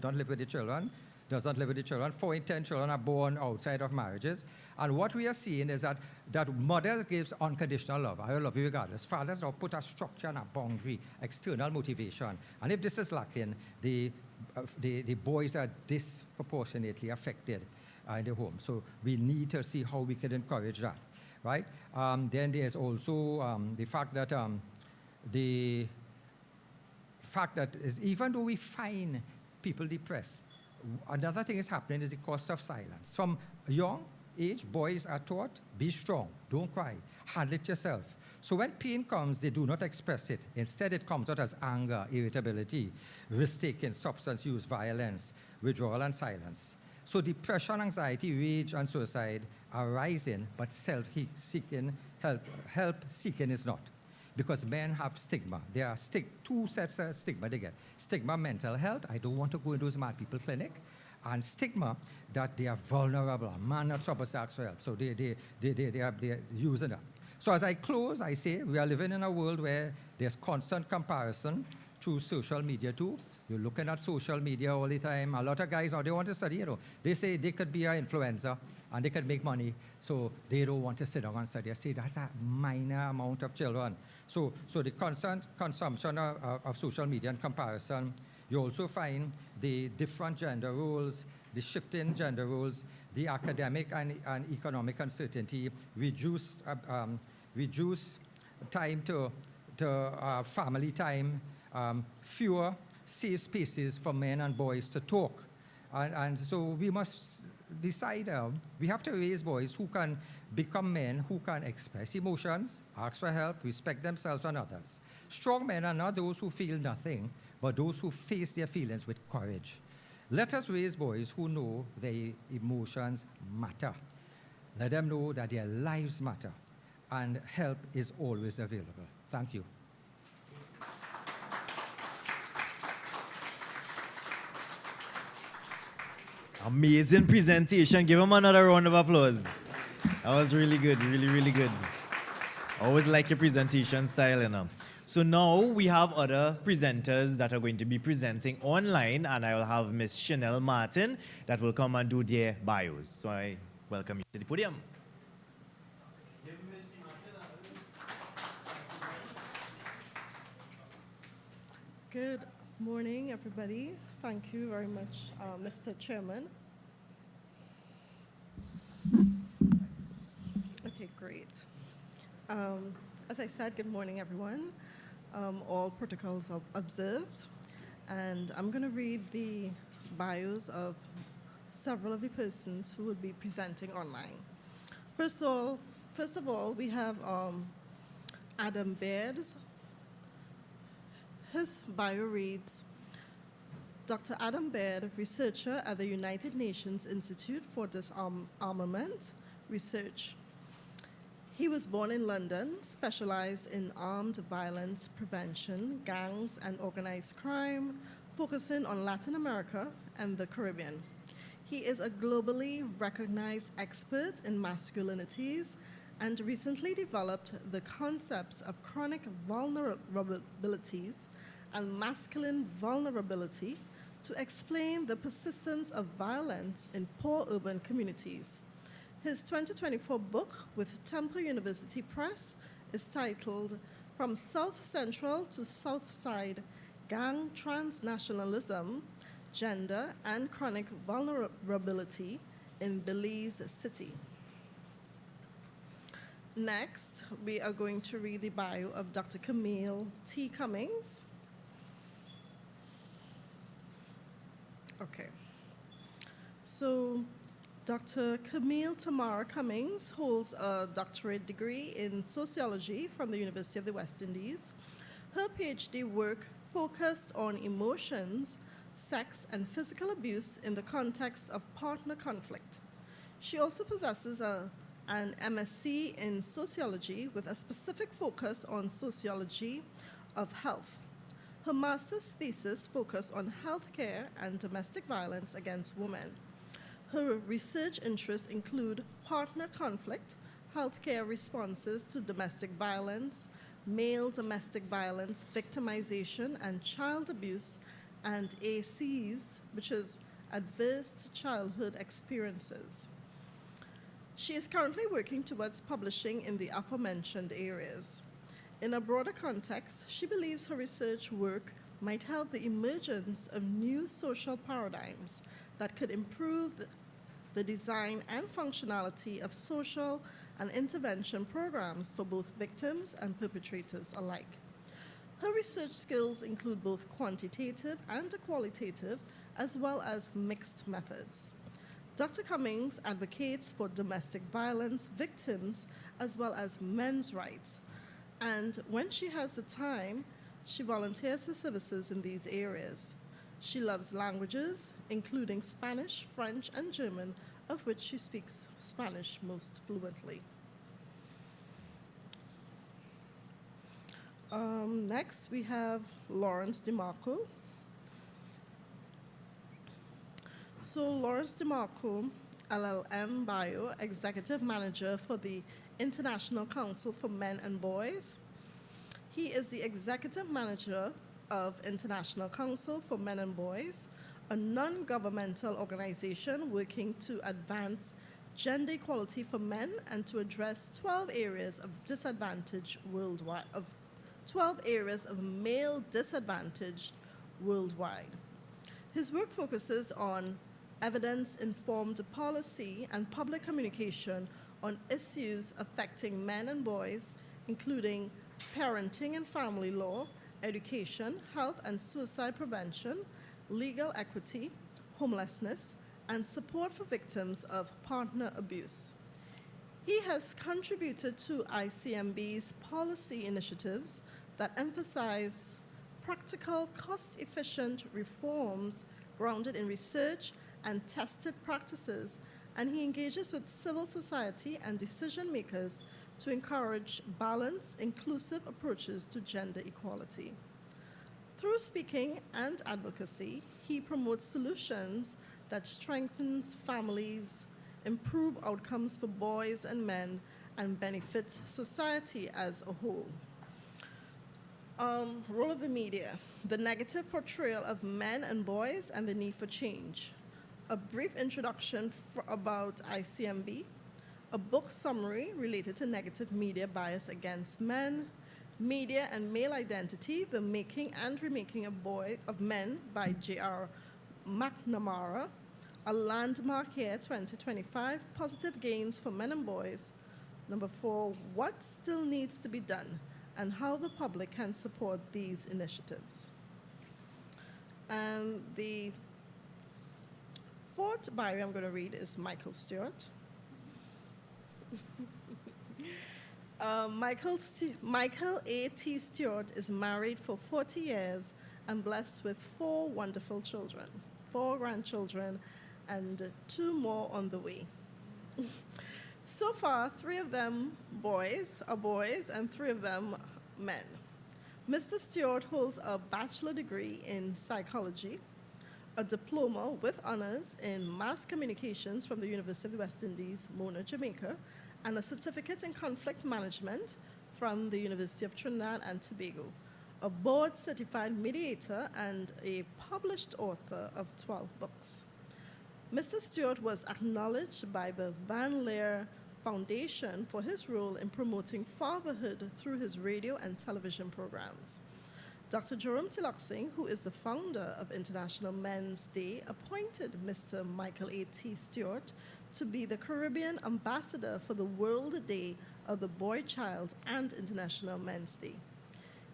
not live with the children, does not live with the children. 4 in 10 children are born outside of marriages. And what we are seeing is that mother gives unconditional love. I will love you regardless. Fathers now put a structure and a boundary, external motivation. And if this is lacking, the boys are disproportionately affected in the home. So we need to see how we can encourage that. right? Then there's also the fact that even though we find people depressed, another thing is happening is the cost of silence. From a young age, boys are taught, be strong, don't cry, handle it yourself. So when pain comes, they do not express it. Instead, it comes out as anger, irritability, risk-taking, substance use, violence, withdrawal, and silence. So depression, anxiety, rage, and suicide are rising, but self-seeking, help seeking is not. Because men have stigma. There are two sets of stigma they get. Stigma, mental health, I don't want to go into those mad people clinic. And stigma, that they are vulnerable. A man not supposed to ask for help. So they're using that. So as I close, I say we are living in a world where there's constant comparison through social media too. You're looking at social media all the time. A lot of guys now, they want to study, They say they could be an influencer and they could make money, so they don't want to sit down and study. I say that's a minor amount of children. So the constant consumption of social media and comparison, you also find the different gender roles, the shifting gender roles, the academic and economic uncertainty, reduced time to family time, fewer safe spaces for men and boys to talk. And so we must decide, we have to raise boys who can become men who can express emotions, ask for help, respect themselves and others. Strong men are not those who feel nothing, but those who face their feelings with courage. Let us raise boys who know their emotions matter. Let them know that their lives matter, and help is always available. Thank you. Amazing presentation. Give him another round of applause. That was really good, really, really good. I always like your presentation style, So now we have other presenters that are going to be presenting online, and I will have Miss Chanel Martin that will come and do their bios. So I welcome you to the podium. Good morning, everybody. Thank you very much, Mr. Chairman. Okay, great. As I said, good morning, everyone. All protocols are observed, and I'm going to read the bios of several of the persons who will be presenting online. First of all, we have Adam Baird. His bio reads, Dr. Adam Baird, researcher at the United Nations Institute for Disarmament Research. He was born in London, specialized in armed violence prevention, gangs, and organized crime, focusing on Latin America and the Caribbean. He is a globally recognized expert in masculinities and recently developed the concepts of chronic vulnerabilities and masculine vulnerability to explain the persistence of violence in poor urban communities. His 2024 book with Temple University Press is titled From South Central to South Side, Gang Transnationalism, Gender and Chronic Vulnerability in Belize City. Next, we are going to read the bio of Dr. Camille T. Cummings. Okay. So, Dr. Camille Tamara Cummings holds a doctorate degree in sociology from the University of the West Indies. Her PhD work focused on emotions, sex, and physical abuse in the context of partner conflict. She also possesses an MSc in sociology with a specific focus on sociology of health. Her master's thesis focused on healthcare and domestic violence against women. Her research interests include partner conflict, healthcare responses to domestic violence, male domestic violence, victimization, and child abuse, and ACEs, which is adverse childhood experiences. She is currently working towards publishing in the aforementioned areas. In a broader context, she believes her research work might help the emergence of new social paradigms that could improve the design and functionality of social and intervention programs for both victims and perpetrators alike. Her research skills include both quantitative and qualitative, as well as mixed methods. Dr. Cummings advocates for domestic violence victims as well as men's rights, and when she has the time, she volunteers her services in these areas. She loves languages, including Spanish, French, and German, of which she speaks Spanish most fluently. Next, we have Lawrence DeMarco. So Lawrence DeMarco, LLM Bio, Executive Manager for the International Council for Men and Boys. He is the Executive Manager of International Council for Men and Boys, a non-governmental organization working to advance gender equality for men and to address 12 areas of disadvantage worldwide, 12 areas of male disadvantage worldwide. His work focuses on evidence-informed policy and public communication on issues affecting men and boys, including parenting and family law, education, health and suicide prevention, legal equity, homelessness, and support for victims of partner abuse. He has contributed to ICMB's policy initiatives that emphasize practical, cost-efficient reforms grounded in research and tested practices, and he engages with civil society and decision makers to encourage balanced, inclusive approaches to gender equality. Through speaking and advocacy, he promotes solutions that strengthens families, improve outcomes for boys and men, and benefit society as a whole. Role of the media, the negative portrayal of men and boys and the need for change. A brief introduction about ICMB, a book summary related to negative media bias against men, media and male identity, the making and remaking of men by J.R. McNamara, a landmark year 2025, positive gains for men and boys. Number 4, what still needs to be done and how the public can support these initiatives. And the fourth bio I'm going to read is Michael Stewart. Michael A.T. Stewart is married for 40 years and blessed with 4 wonderful children, 4 grandchildren, and 2 more on the way. So far, 3 of them are boys, and 3 of them men. Mr. Stewart holds a bachelor degree in psychology, a diploma with honors in mass communications from the University of the West Indies, Mona, Jamaica, and a certificate in conflict management from the University of Trinidad and Tobago, a board-certified mediator, and a published author of 12 books. Mr. Stewart was acknowledged by the Van Leer Foundation for his role in promoting fatherhood through his radio and television programs. Dr. Jerome Tiloxing, who is the founder of International Men's Day, appointed Mr. Michael A.T. Stewart to be the Caribbean ambassador for the World Day of the Boy Child and International Men's Day.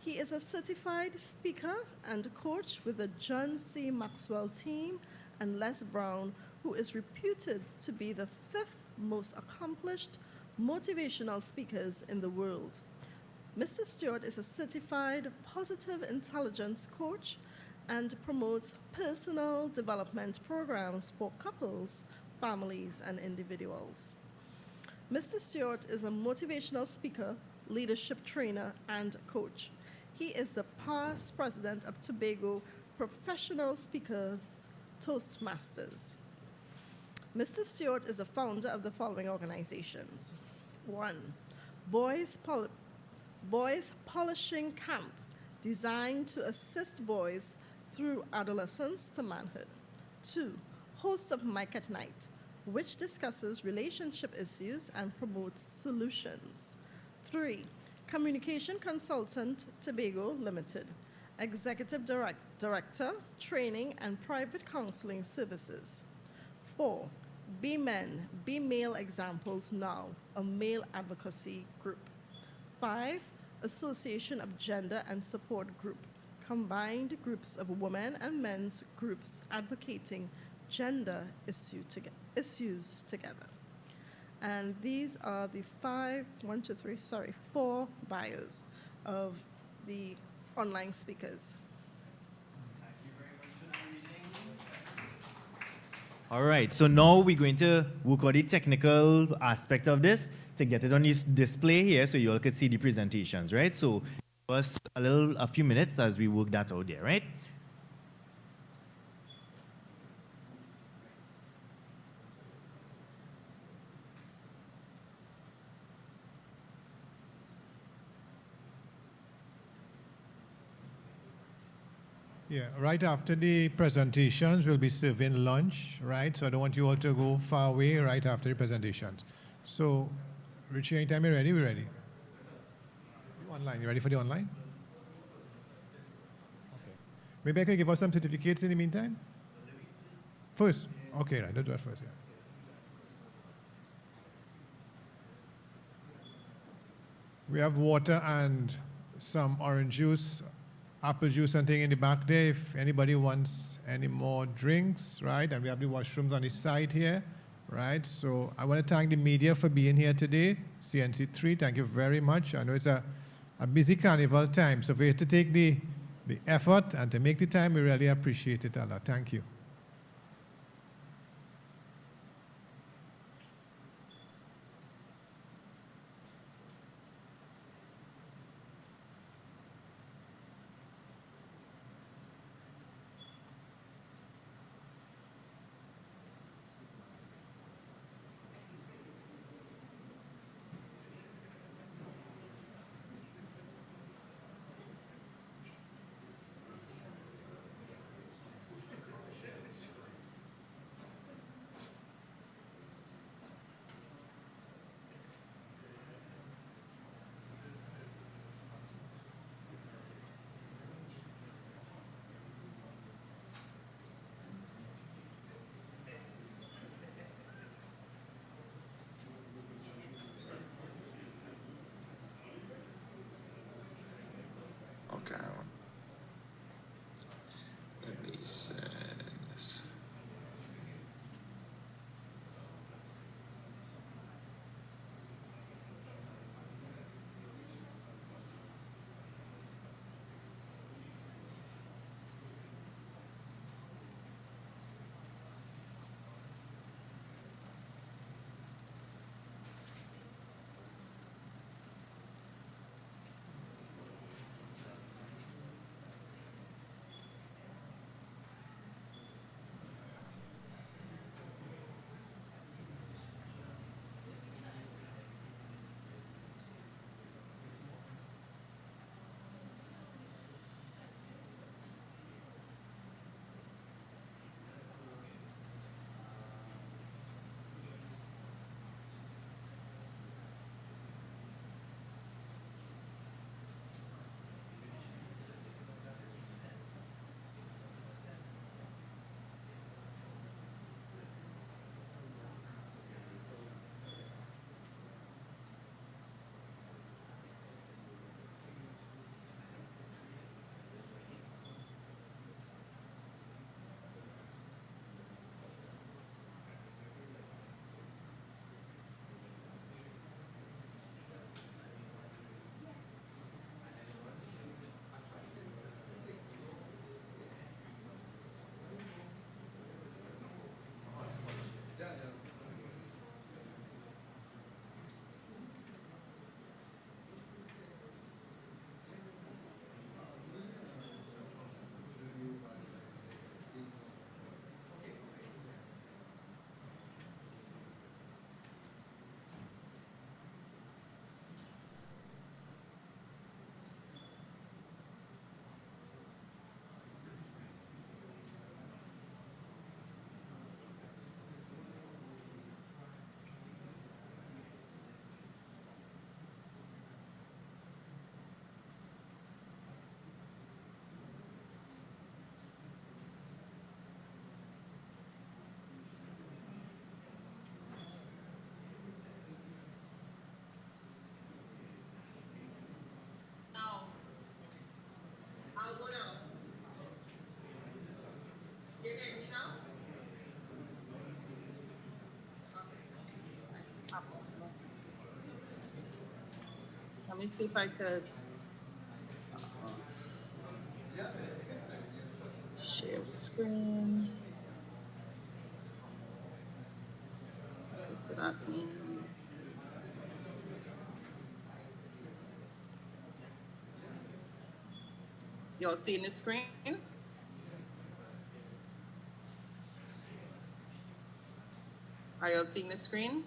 He is a certified speaker and coach with the John C. Maxwell team and Les Brown, who is reputed to be the 5th most accomplished motivational speakers in the world. Mr. Stewart is a certified positive intelligence coach and promotes personal development programs for couples, families, and individuals. Mr. Stewart is a motivational speaker, leadership trainer, and coach. He is the past president of Tobago Professional Speakers Toastmasters. Mr. Stewart is the founder of the following organizations. 1, Boys Polishing Camp, designed to assist boys through adolescence to manhood. 2, Host of Mike at Night, which discusses relationship issues and promotes solutions. 3, Communication Consultant Tobago Limited, Executive Director, Training and Private Counseling Services. 4, Be Men, Be Male Examples Now, a male advocacy group. 5, Association of Gender and Support Group, combined groups of women and men's groups advocating gender issues together. And these are the 4 bios of the online speakers. All right, so now we're going to work on the technical aspect of this to get it on this display here so you all could see the presentations, right? So first, a few minutes as we work that out there, right? Yeah, right after the presentations, we'll be serving lunch, right? So I don't want you all to go far away right after the presentations. So, Richie, anytime you're ready, we're ready. Online, you ready for the online? Okay. Maybe I can give us some certificates in the meantime? First? Okay, right, let's do that first, yeah. We have water and some orange juice, apple juice and thing in the back there if anybody wants any more drinks, right? And we have the washrooms on the side here, right? So I want to thank the media for being here today. CNC3, thank you very much. I know it's a busy carnival time, so for you to take the effort and to make the time, we really appreciate it a lot. Thank you. Let me see if I could share screen. Okay, so that means you all seeing the screen? Are you all seeing the screen?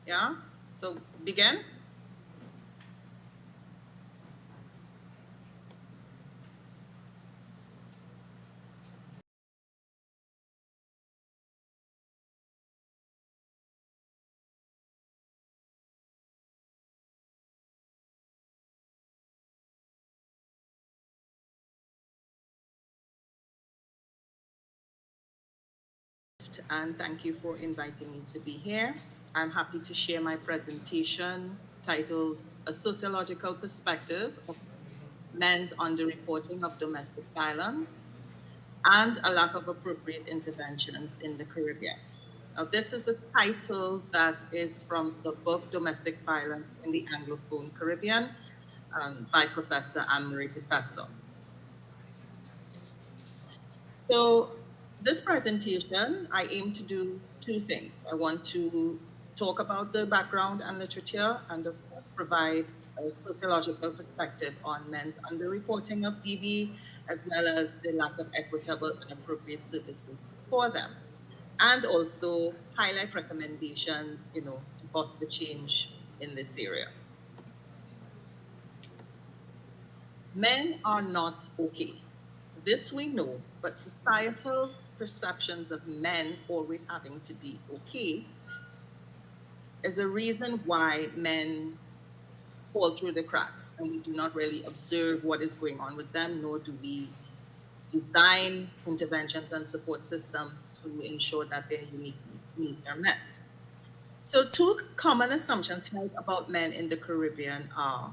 Yeah, so begin. And thank you for inviting me to be here. I'm happy to share my presentation titled A Sociological Perspective of Men's Underreporting of Domestic Violence and a Lack of Appropriate Interventions in the Caribbean. Now, this is a title that is from the book Domestic Violence in the Anglophone Caribbean by Professor Anne-Marie Professor. So this presentation, I aim to do two things. I want to talk about the background and literature, and of course provide a sociological perspective on men's underreporting of DV, as well as the lack of equitable and appropriate services for them. And also highlight recommendations, to foster change in this area. Men are not okay. This we know, but societal perceptions of men always having to be okay is a reason why men fall through the cracks, and we do not really observe what is going on with them, nor do we design interventions and support systems to ensure that their unique needs are met. So two common assumptions held about men in the Caribbean are,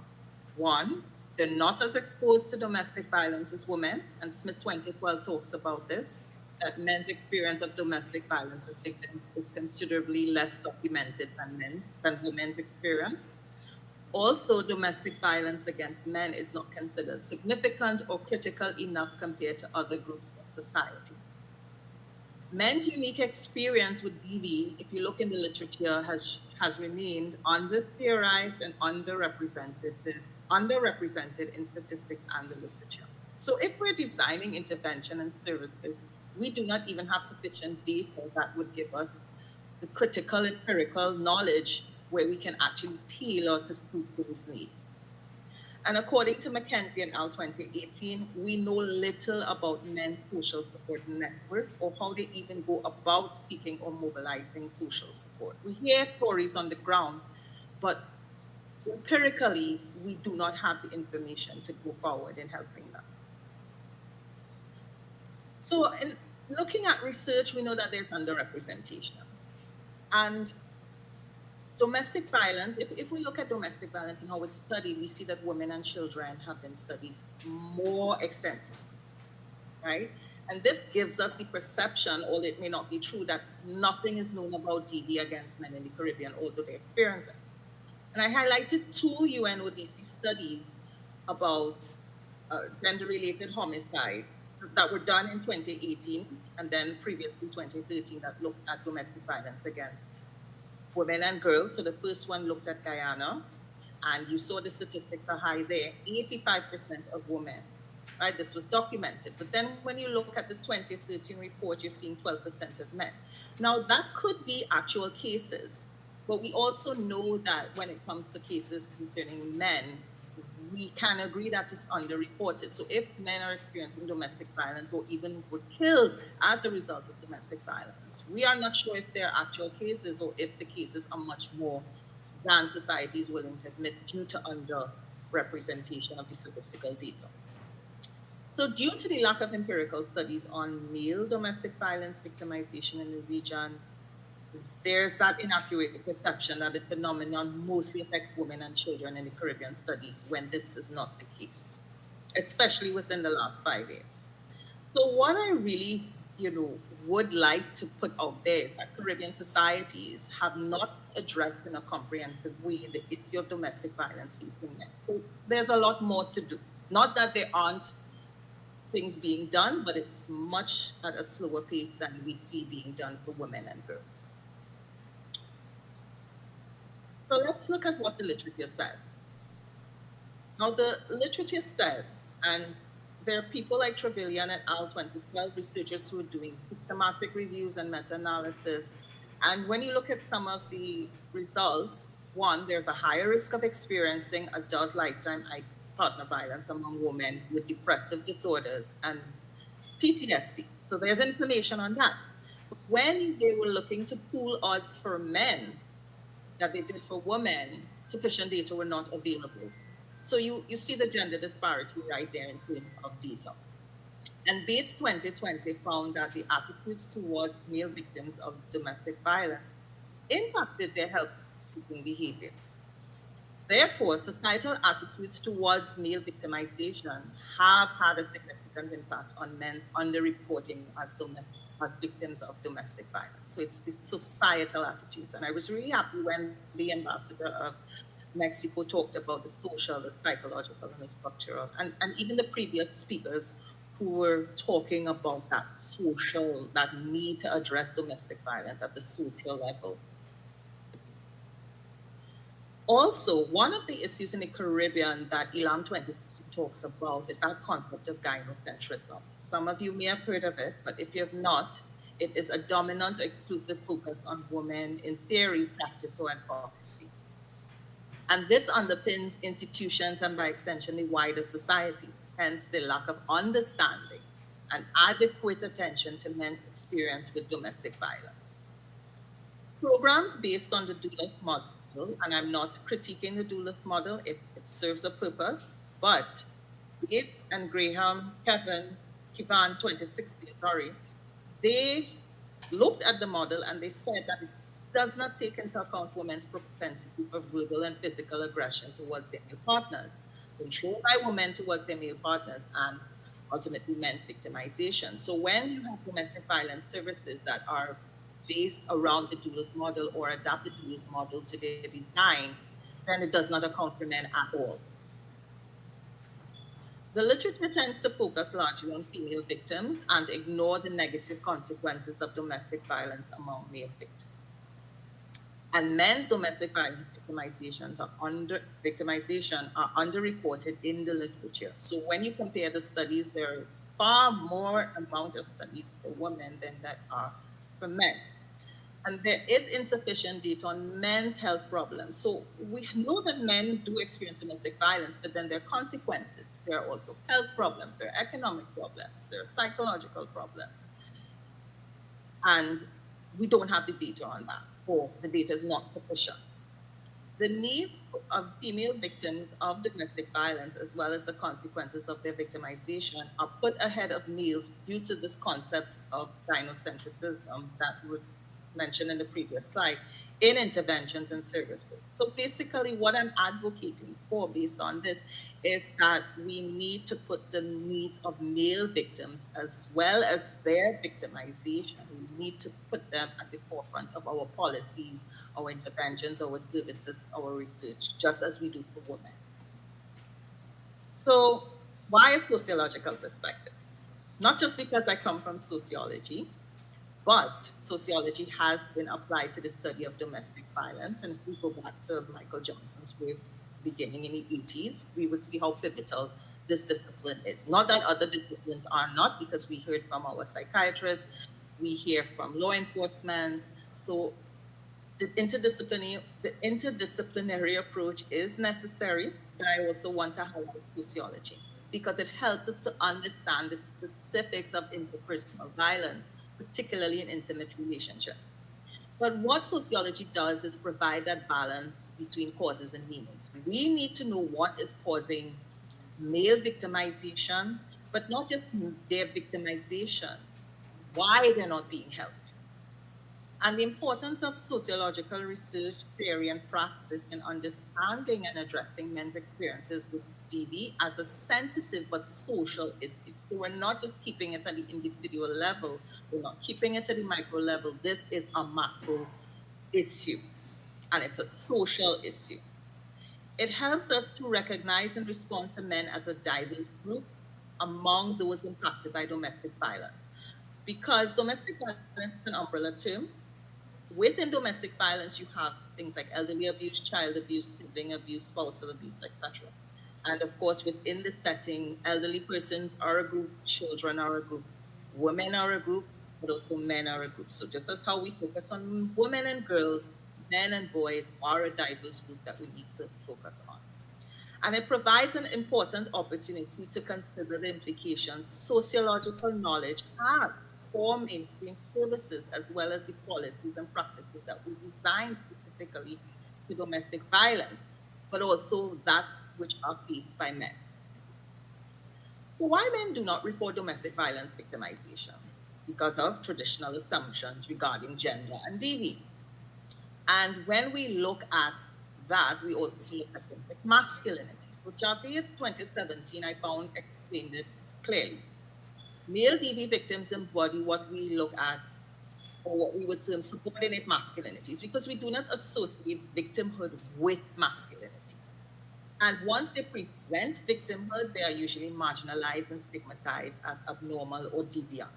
one, they're not as exposed to domestic violence as women, and Smith 2012 talks about this, that men's experience of domestic violence as victims is considerably less documented than women's experience. Also, domestic violence against men is not considered significant or critical enough compared to other groups of society. Men's unique experience with DV, if you look in the literature, has remained under-theorized and underrepresented in statistics and the literature. So if we're designing intervention and services, we do not even have sufficient data that would give us the critical empirical knowledge where we can actually tailor to suit those needs. And according to McKenzie and al. 2018, we know little about men's social support networks or how they even go about seeking or mobilizing social support. We hear stories on the ground, but empirically, we do not have the information to go forward in helping them. So in looking at research, we know that there's underrepresentation. And domestic violence, if we look at domestic violence and how it's studied, we see that women and children have been studied more extensively, right? And this gives us the perception, although it may not be true, that nothing is known about DV against men in the Caribbean, although they experience it. And I highlighted two UNODC studies about gender-related homicide that were done in 2018 and then previously 2013 that looked at domestic violence against women and girls. So the first one looked at Guyana, and you saw the statistics are high there, 85% of women, right? This was documented. But then when you look at the 2013 report, you're seeing 12% of men. Now that could be actual cases, but we also know that when it comes to cases concerning men, we can agree that it's underreported. So if men are experiencing domestic violence or even were killed as a result of domestic violence, we are not sure if they're actual cases or if the cases are much more than society is willing to admit due to underrepresentation of the statistical data. So due to the lack of empirical studies on male domestic violence victimization in the region, there's that inaccurate perception that the phenomenon mostly affects women and children in the Caribbean studies when this is not the case, especially within the last 5 years. So what I really, would like to put out there is that Caribbean societies have not addressed in a comprehensive way the issue of domestic violence facing men. So there's a lot more to do. Not that there aren't things being done, but it's much at a slower pace than we see being done for women and girls. So let's look at what the literature says. Now, the literature says, and there are people like Trevelyan et al. 2012, researchers who are doing systematic reviews and meta-analysis. And when you look at some of the results, one, there's a higher risk of experiencing adult lifetime partner violence among women with depressive disorders and PTSD. So there's information on that. When they were looking to pool odds for men that they did for women, sufficient data were not available. So you see the gender disparity right there in terms of data. And Bates 2020 found that the attitudes towards male victims of domestic violence impacted their help-seeking behavior. Therefore, societal attitudes towards male victimization have had a significant impact on men's underreporting as victims of domestic violence. So it's the societal attitudes. And I was really happy when the ambassador of Mexico talked about the social, the psychological, and the structural, and even the previous speakers who were talking about that social, that need to address domestic violence at the social level. Also, one of the issues in the Caribbean that Elam 2060 talks about is that concept of gynocentrism. Some of you may have heard of it, but if you have not, it is a dominant or exclusive focus on women in theory, practice, or advocacy. And this underpins institutions and by extension the wider society, hence the lack of understanding and adequate attention to men's experience with domestic violence. Programs based on the Duluth model, and I'm not critiquing the Duluth model, it serves a purpose, but Yates and Graham, Kevin, Kivan 2016, they looked at the model and they said that it does not take into account women's propensity for verbal and physical aggression towards their male partners, control by women towards their male partners, and ultimately men's victimization. So when you have domestic violence services that are based around the Duluth model or adapt the Duluth model to their design, then it does not account for men at all. The literature tends to focus largely on female victims and ignore the negative consequences of domestic violence among male victims. And men's domestic violence victimization are underreported in the literature. So when you compare the studies, there are far more amount of studies for women than that are for men. And there is insufficient data on men's health problems. So we know that men do experience domestic violence, but then there are consequences. There are also health problems, there are economic problems, there are psychological problems. And we don't have the data on that, or the data is not sufficient. The needs of female victims of domestic violence, as well as the consequences of their victimization, are put ahead of males due to this concept of gynocentrism that was mentioned in the previous slide in interventions and services. So basically what I'm advocating for based on this is that we need to put the needs of male victims as well as their victimization. We need to put them at the forefront of our policies, our interventions, our services, our research, just as we do for women. So why a sociological perspective? Not just because I come from sociology, but sociology has been applied to the study of domestic violence. And if we go back to Michael Johnson's work beginning in the 80s, we would see how pivotal this discipline is. Not that other disciplines are not, because we heard from our psychiatrists, we hear from law enforcement. So the interdisciplinary approach is necessary, but I also want to highlight sociology because it helps us to understand the specifics of interpersonal violence, particularly in intimate relationships. But what sociology does is provide that balance between causes and meanings. We need to know what is causing male victimization, but not just their victimization, why they're not being helped. And the importance of sociological research, theory, and praxis in understanding and addressing men's experiences with DV as a sensitive but social issue. So we're not just keeping it at the individual level, we're not keeping it at the micro level. This is a macro issue, and it's a social issue. It helps us to recognize and respond to men as a diverse group among those impacted by domestic violence. Because domestic violence is an umbrella term, within domestic violence, you have things like elderly abuse, child abuse, sibling abuse, spousal abuse, etc. And of course, within the setting, elderly persons are a group, children are a group, women are a group, but also men are a group. So just as how we focus on women and girls, men and boys are a diverse group that we need to focus on. And it provides an important opportunity to consider the implications sociological knowledge has for mainstream services, as well as the policies and practices that we design specifically to domestic violence, but also that which are faced by men. So why men do not report domestic violence victimization? Because of traditional assumptions regarding gender and DV. And when we look at that, we also look at things like masculinity. So Javier 2017, I found explained it clearly. Male DV victims embody what we look at, or what we would term subordinate masculinities, because we do not associate victimhood with masculinity. And once they present victimhood, they are usually marginalized and stigmatized as abnormal or deviant.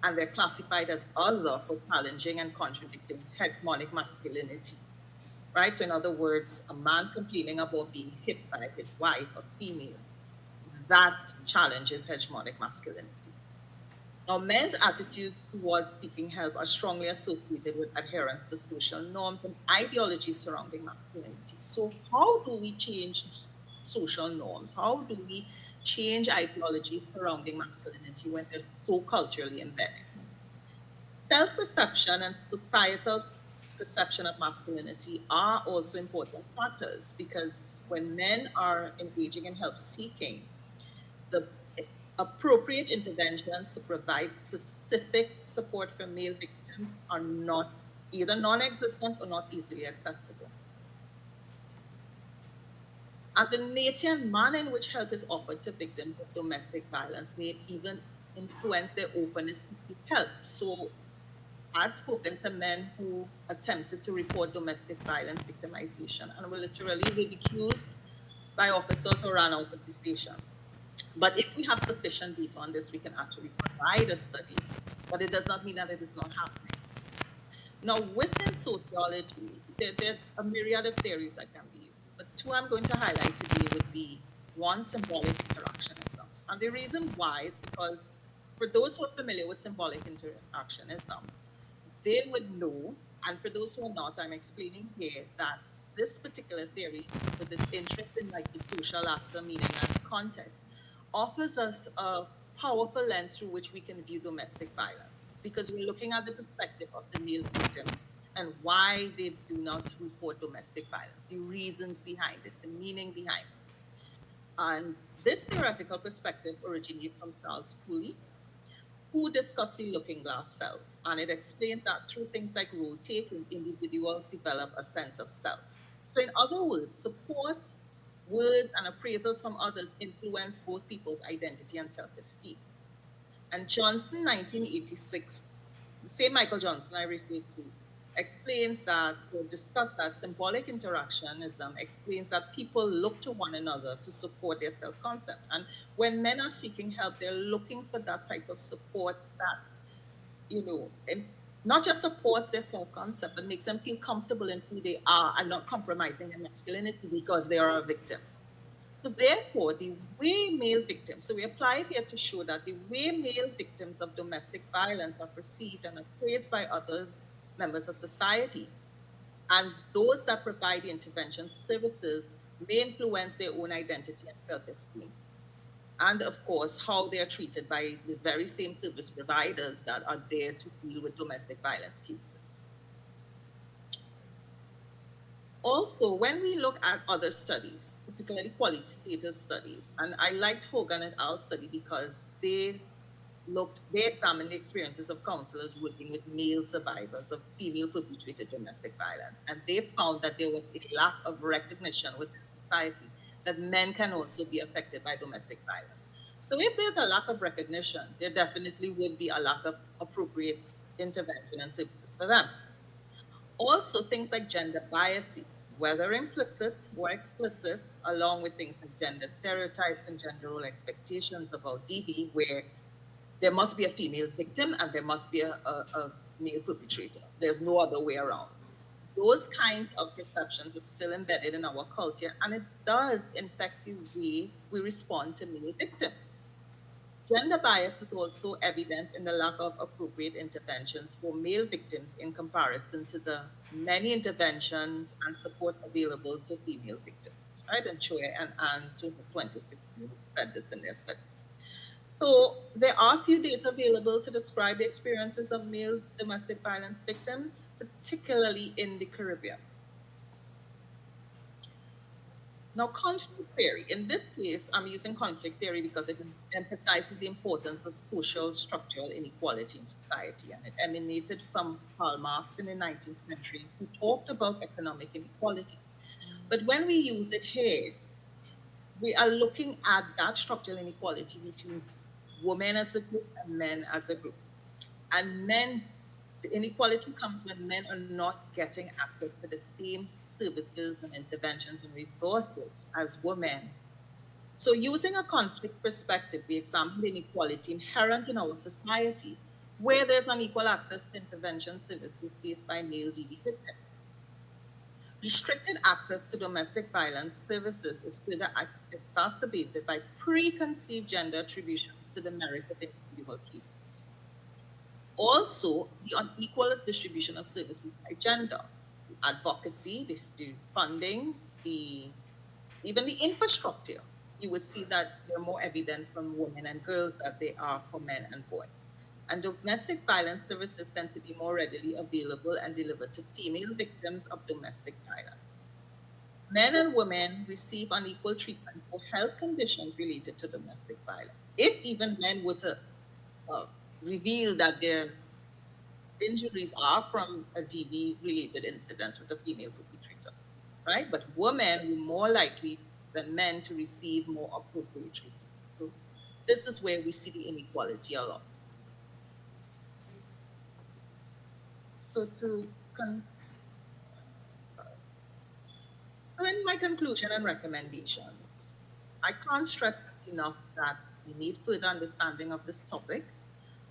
And they're classified as other for challenging and contradicting hegemonic masculinity. Right? So in other words, a man complaining about being hit by his wife, a female, that challenges hegemonic masculinity. Now, men's attitude towards seeking help are strongly associated with adherence to social norms and ideologies surrounding masculinity. So how do we change social norms? How do we change ideologies surrounding masculinity when they're so culturally embedded? Self-perception and societal perception of masculinity are also important factors, because when men are engaging in help seeking, the appropriate interventions to provide specific support for male victims are not either non-existent or not easily accessible. And the nature and manner in which help is offered to victims of domestic violence may even influence their openness to seek help. So I've spoken to men who attempted to report domestic violence victimization and were literally ridiculed by officers who ran out of the station. But if we have sufficient data on this, we can actually provide a study, but it does not mean that it is not happening. Now, within sociology, there are a myriad of theories that can be used, but two I'm going to highlight today would be one, symbolic interactionism. And the reason why is because for those who are familiar with symbolic interactionism, they would know, and for those who are not, I'm explaining here that this particular theory, with its interest in like the social actor meaning and context, offers us a powerful lens through which we can view domestic violence, because we're looking at the perspective of the male victim and why they do not report domestic violence, the reasons behind it, the meaning behind it. And this theoretical perspective originates from Charles Cooley, who discussed the looking glass cells. And it explained that through things like role taking, individuals develop a sense of self. So in other words, support, words, and appraisals from others influence both people's identity and self-esteem. And Johnson, 1986, the same Michael Johnson I referred to, explains that, or discussed that symbolic interactionism explains that people look to one another to support their self-concept. And when men are seeking help, they're looking for that type of support that, not just supports their self-concept, but makes them feel comfortable in who they are and not compromising their masculinity because they are a victim. So therefore, the way male victims, so we apply here to show that the way male victims of domestic violence are perceived and appraised by other members of society, and those that provide the intervention services may influence their own identity and self-esteem. And of course, how they are treated by the very same service providers that are there to deal with domestic violence cases. Also, when we look at other studies, particularly qualitative studies, and I liked Hogan et al. Study because they they examined the experiences of counselors working with male survivors of female perpetrated domestic violence. And they found that there was a lack of recognition within society that men can also be affected by domestic violence. So if there's a lack of recognition, there definitely would be a lack of appropriate intervention and services for them. Also, things like gender biases, whether implicit or explicit, along with things like gender stereotypes and gender role expectations about DV, where there must be a female victim and there must be a male perpetrator. There's no other way around. Those kinds of perceptions are still embedded in our culture, and it does infect the way we respond to male victims. Gender bias is also evident in the lack of appropriate interventions for male victims in comparison to the many interventions and support available to female victims, right? And Choi and 2016 said this in their study. So there are few data available to describe the experiences of male domestic violence victims, particularly in the Caribbean. Now, conflict theory. In this case, I'm using conflict theory because it emphasizes the importance of social structural inequality in society. And it emanated from Karl Marx in the 19th century, who talked about economic inequality. But when we use it here, we are looking at that structural inequality between women as a group and men as a group. And the inequality comes when men are not getting access to the same services and interventions and resources as women. So using a conflict perspective, we examine the inequality inherent in our society, where there's unequal access to intervention services faced by male DV victims. Restricted access to domestic violence services is further exacerbated by preconceived gender attributions to the merit of individual cases. Also, the unequal distribution of services by gender, the advocacy, the funding, even the infrastructure. You would see that they're more evident from women and girls than they are for men and boys. And domestic violence services tend to be more readily available and delivered to female victims of domestic violence. Men and women receive unequal treatment for health conditions related to domestic violence. If even men were to reveal that their injuries are from a DV-related incident with a female perpetrator, right? But women were more likely than men to receive more appropriate treatment. So this is where we see the inequality a lot. So in my conclusion and recommendations, I can't stress this enough that we need further understanding of this topic,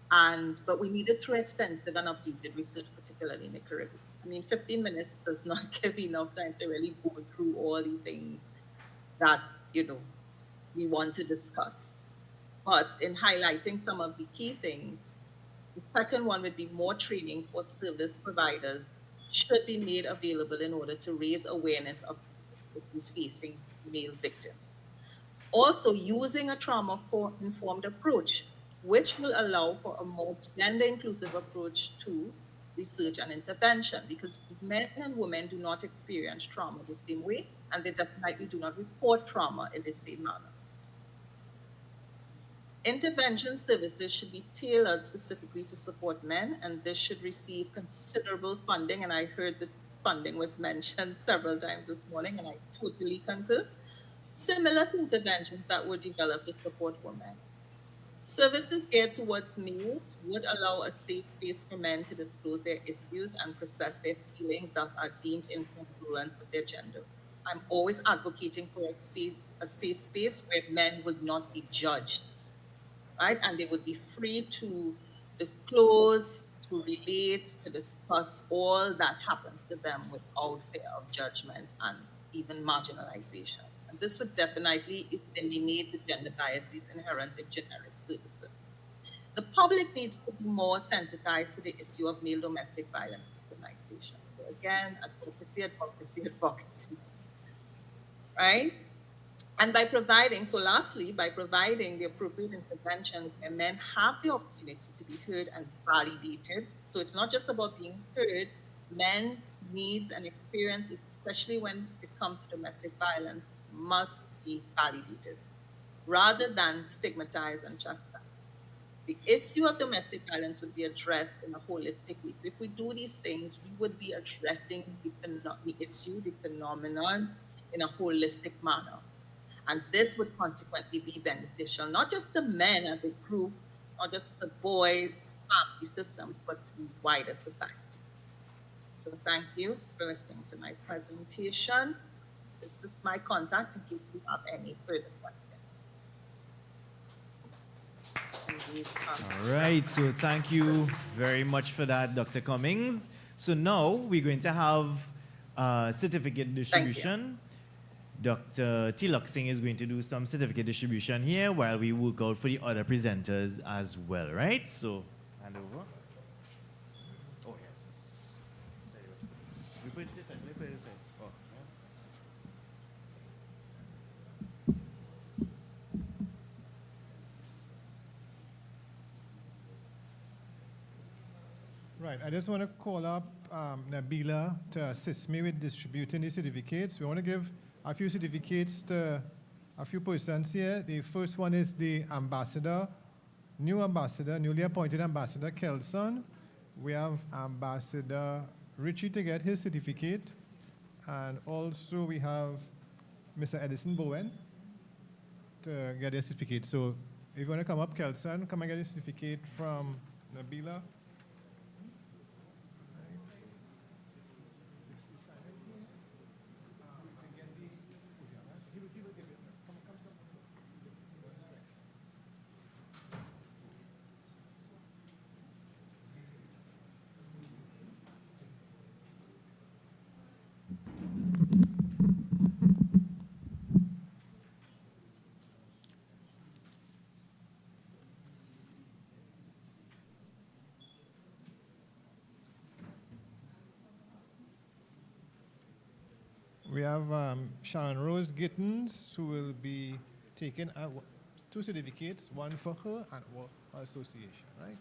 but we need it through extensive and updated research, particularly in the Caribbean. I mean, 15 minutes does not give enough time to really go through all the things that, we want to discuss. But in highlighting some of the key things, the second one would be more training for service providers should be made available in order to raise awareness of issues facing male victims. Also, using a trauma-informed approach, which will allow for a more gender-inclusive approach to research and intervention, because men and women do not experience trauma the same way, and they definitely do not report trauma in the same manner. Intervention services should be tailored specifically to support men, and this should receive considerable funding. And I heard that funding was mentioned several times this morning, and I totally concur. Similar to interventions that were developed to support women. Services geared towards males would allow a safe space for men to disclose their issues and process their feelings that are deemed incongruent with their gender. I'm always advocating for a safe space where men would not be judged, right? And they would be free to disclose, to relate, to discuss all that happens to them without fear of judgment and even marginalization. And this would definitely eliminate the gender biases inherent in generic services. The public needs to be more sensitized to the issue of male domestic violence victimization. So again, advocacy, right? And by providing the appropriate interventions where men have the opportunity to be heard and validated. So it's not just about being heard, men's needs and experiences, especially when it comes to domestic violence, must be validated rather than stigmatized and chastised. The issue of domestic violence would be addressed in a holistic way. So if we do these things, we would be addressing the issue, the phenomenon, in a holistic manner. And this would consequently be beneficial, not just to men as a group, not just to boys, family systems, but to the wider society. So thank you for listening to my presentation. This is my contact in case you have any further questions. All right, so thank you very much for that, Dr. Cummings. So now we're going to have certificate distribution. Dr. Tiloxing is going to do some certificate distribution here while we work out for the other presenters as well, right? So, hand over. Oh, yes. We put it this side, we put it this side. Oh, Right, I just want to call up Nabila to assist me with distributing the certificates. We want to give a few certificates to a few persons here. The first one is the ambassador, newly appointed ambassador Kelson. We have Ambassador Richie to get his certificate. And also we have Mr. Edison Bowen to get his certificate. So if you want to come up, Kelson, come and get his certificate from Nabila. We have Sharon Rose Gittins, who will be taking two certificates, one for her and one for her association, right?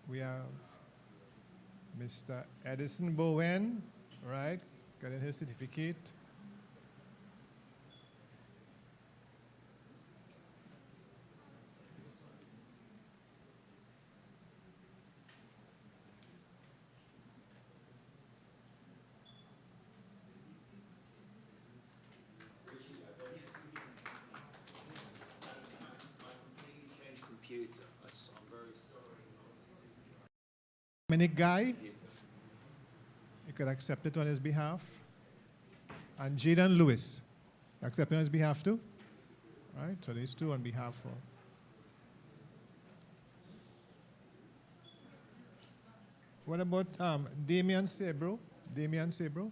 We have Mr. Edison Bowen, right, getting his certificate. Dominic Guy, you could accept it on his behalf. And Jaden Lewis, accept it on his behalf too? Right, so these two on behalf of. What about Damian Sabro? Damian Sabro?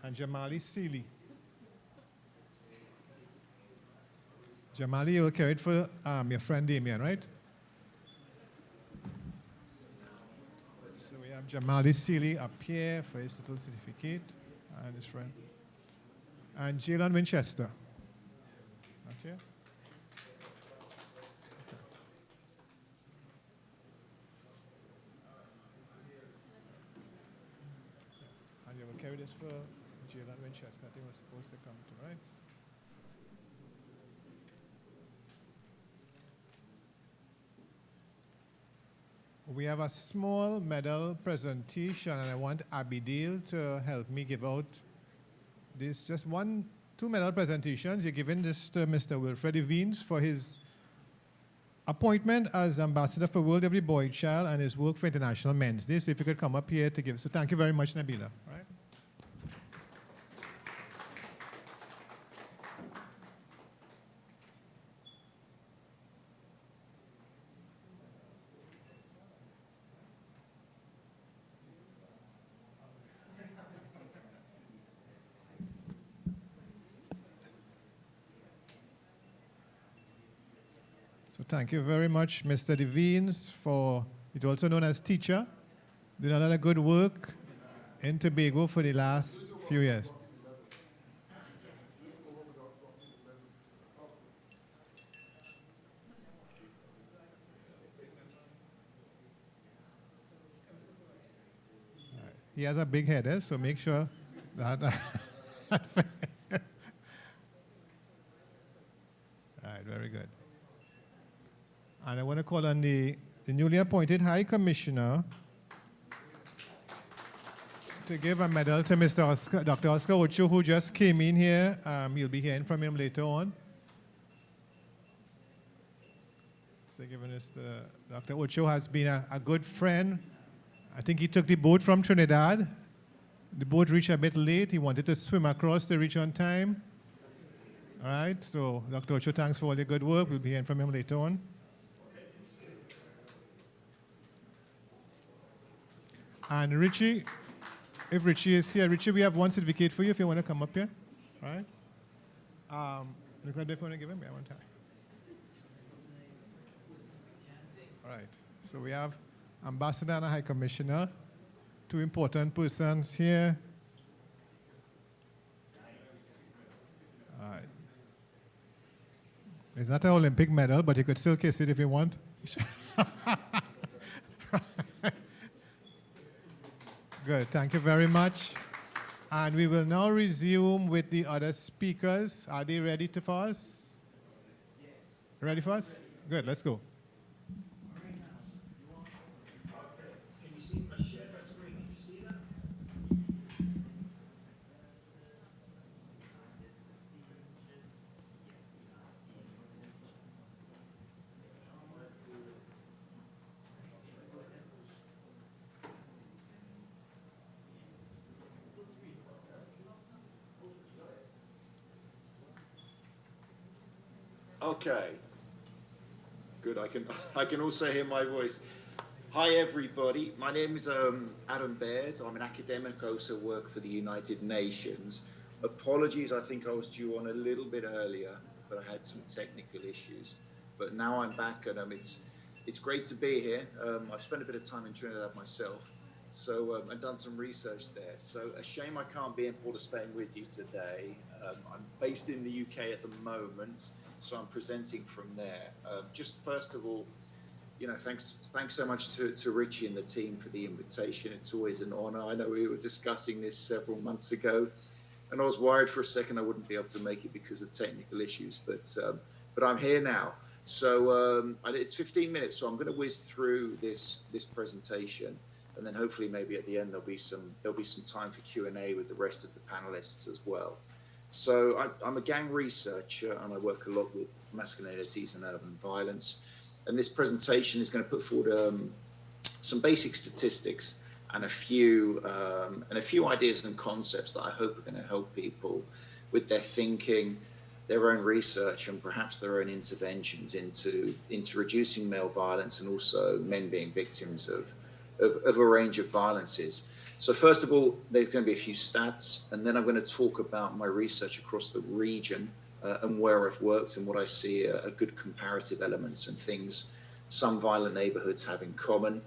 And Jamali Seeley. Jamali, you'll carry it for your friend Damian, right? So we have Jamali Seeley up here for his little certificate and his friend. And Jalen Winchester. Not here? And you will carry this for Jalen Winchester. I think was supposed to come to, right? We have a small medal presentation, and I want Abidil to help me give out this. Just two medal presentations. You're giving this to Mr. Wilfred Evans for his appointment as Ambassador for World Every Boy Child and his work for International Men's Day. So if you could come up here to give. So thank you very much, Nabila. Right? So thank you very much, Mr. Devines, for, it's also known as teacher, doing a lot of good work in Tobago for the last few years. He has a big head, so make sure that. All right, very good. And I want to call on the newly appointed High Commissioner to give a medal to Dr. Oscar Ocho, who just came in here. You'll be hearing from him later on. So giving us Dr. Ocho has been a good friend. I think he took the boat from Trinidad. The boat reached a bit late. He wanted to swim across to reach on time. All right, so Dr. Ocho, thanks for all your good work. We'll be hearing from him later on. And Richie, if Richie is here, Richie, we have one certificate for you if you want to come up here. All right? Look like they want to give him one time. All right, so we have Ambassador and a High Commissioner, two important persons here. All right. It's not an Olympic medal, but you could still kiss it if you want. Good, thank you very much. And we will now resume with the other speakers. Are they ready for us? Ready for us? Good, let's go. Okay. Good. I can also hear my voice. Hi everybody. My name is Adam Baird. I'm an academic. I also work for the United Nations. Apologies. I think I was due on a little bit earlier, but I had some technical issues. But now I'm back, and it's great to be here. I've spent a bit of time in Trinidad myself, so I've done some research there. So a shame I can't be in Port of Spain with you today. I'm based in the UK at the moment, so I'm presenting from there. Just first of all, thanks so much to Richie and the team for the invitation. It's always an honor. I know we were discussing this several months ago, and I was worried for a second I wouldn't be able to make it because of technical issues, but I'm here now. So it's 15 minutes, so I'm going to whiz through this presentation, and then hopefully maybe at the end there'll be some time for Q&A with the rest of the panelists as well. So I'm a gang researcher, and I work a lot with masculinities and urban violence. And this presentation is going to put forward some basic statistics and a few ideas and concepts that I hope are going to help people with their thinking, their own research, and perhaps their own interventions into reducing male violence and also men being victims of a range of violences. So first of all, there's going to be a few stats, and then I'm going to talk about my research across the region and where I've worked and what I see are good comparative elements and things some violent neighborhoods have in common.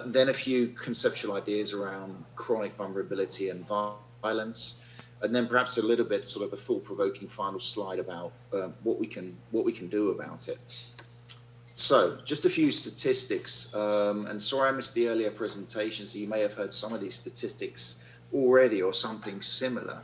Then a few conceptual ideas around chronic vulnerability and violence, and then perhaps a little bit sort of a thought-provoking final slide about what we can do about it. So, just a few statistics, and sorry I missed the earlier presentation, so you may have heard some of these statistics already or something similar,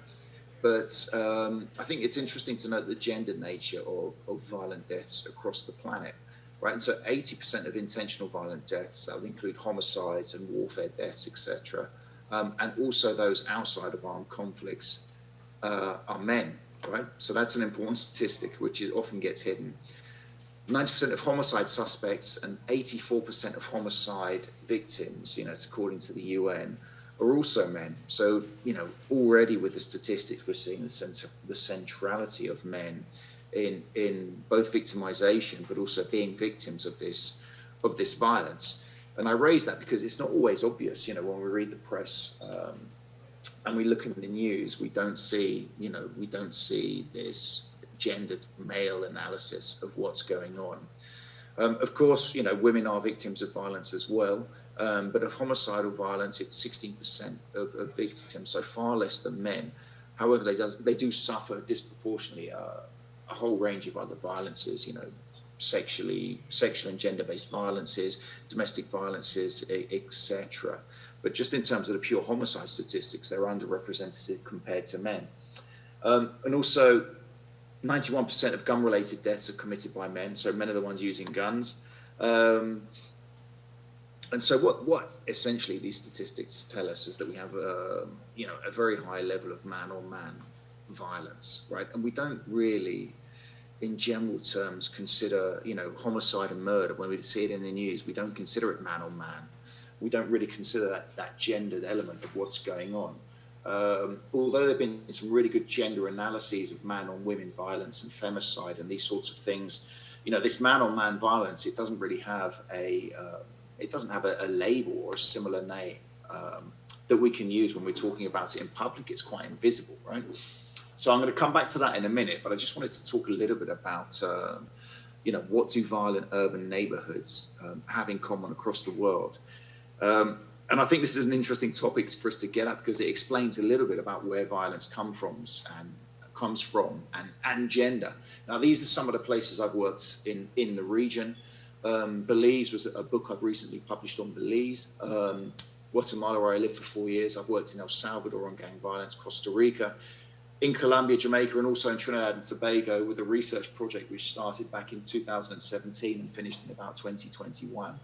but I think it's interesting to note the gendered nature of violent deaths across the planet, right? And so 80% of intentional violent deaths, that would include homicides and warfare deaths, etc., and also those outside of armed conflicts are men, right? So that's an important statistic, which often gets hidden. 90% of homicide suspects and 84% of homicide victims, it's according to the UN, are also men. So, already with the statistics, we're seeing the centrality of men in both victimization, but also being victims of this violence. And I raise that because it's not always obvious, when we read the press and we look in the news, we don't see this gendered male analysis of what's going on. Of course, women are victims of violence as well, but of homicidal violence, it's 16% of victims, so far less than men. However, they do suffer disproportionately a whole range of other violences, sexual and gender-based violences, domestic violences, etc. But just in terms of the pure homicide statistics, they're underrepresented compared to men. And also, 91% of gun-related deaths are committed by men, so men are the ones using guns. And so what essentially these statistics tell us is that we have a very high level of man-on-man violence, right? And we don't really, in general terms, consider, homicide and murder. When we see it in the news, we don't consider it man-on-man. We don't really consider that gendered element of what's going on. Although there have been some really good gender analyses of man-on-women violence and femicide and these sorts of things, this man-on-man violence, it doesn't really have a label or a similar name that we can use when we're talking about it in public. It's quite invisible, right? So I'm going to come back to that in a minute, but I just wanted to talk a little bit about, what do violent urban neighborhoods have in common across the world? And I think this is an interesting topic for us to get at because it explains a little bit about where violence comes from and gender. Now, these are some of the places I've worked in the region. Belize was a book I've recently published on Belize. Guatemala, where I lived for 4 years. I've worked in El Salvador on gang violence, Costa Rica, in Colombia, Jamaica, and also in Trinidad and Tobago with a research project which started back in 2017 and finished in about 2021.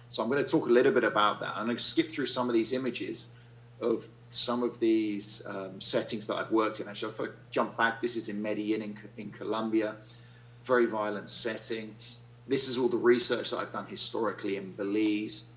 So I'm going to talk a little bit about that. I'm going to skip through some of these images of some of these settings that I've worked in. Actually, if I jump back, this is in Medellin in Colombia, very violent setting. This is all the research that I've done historically in Belize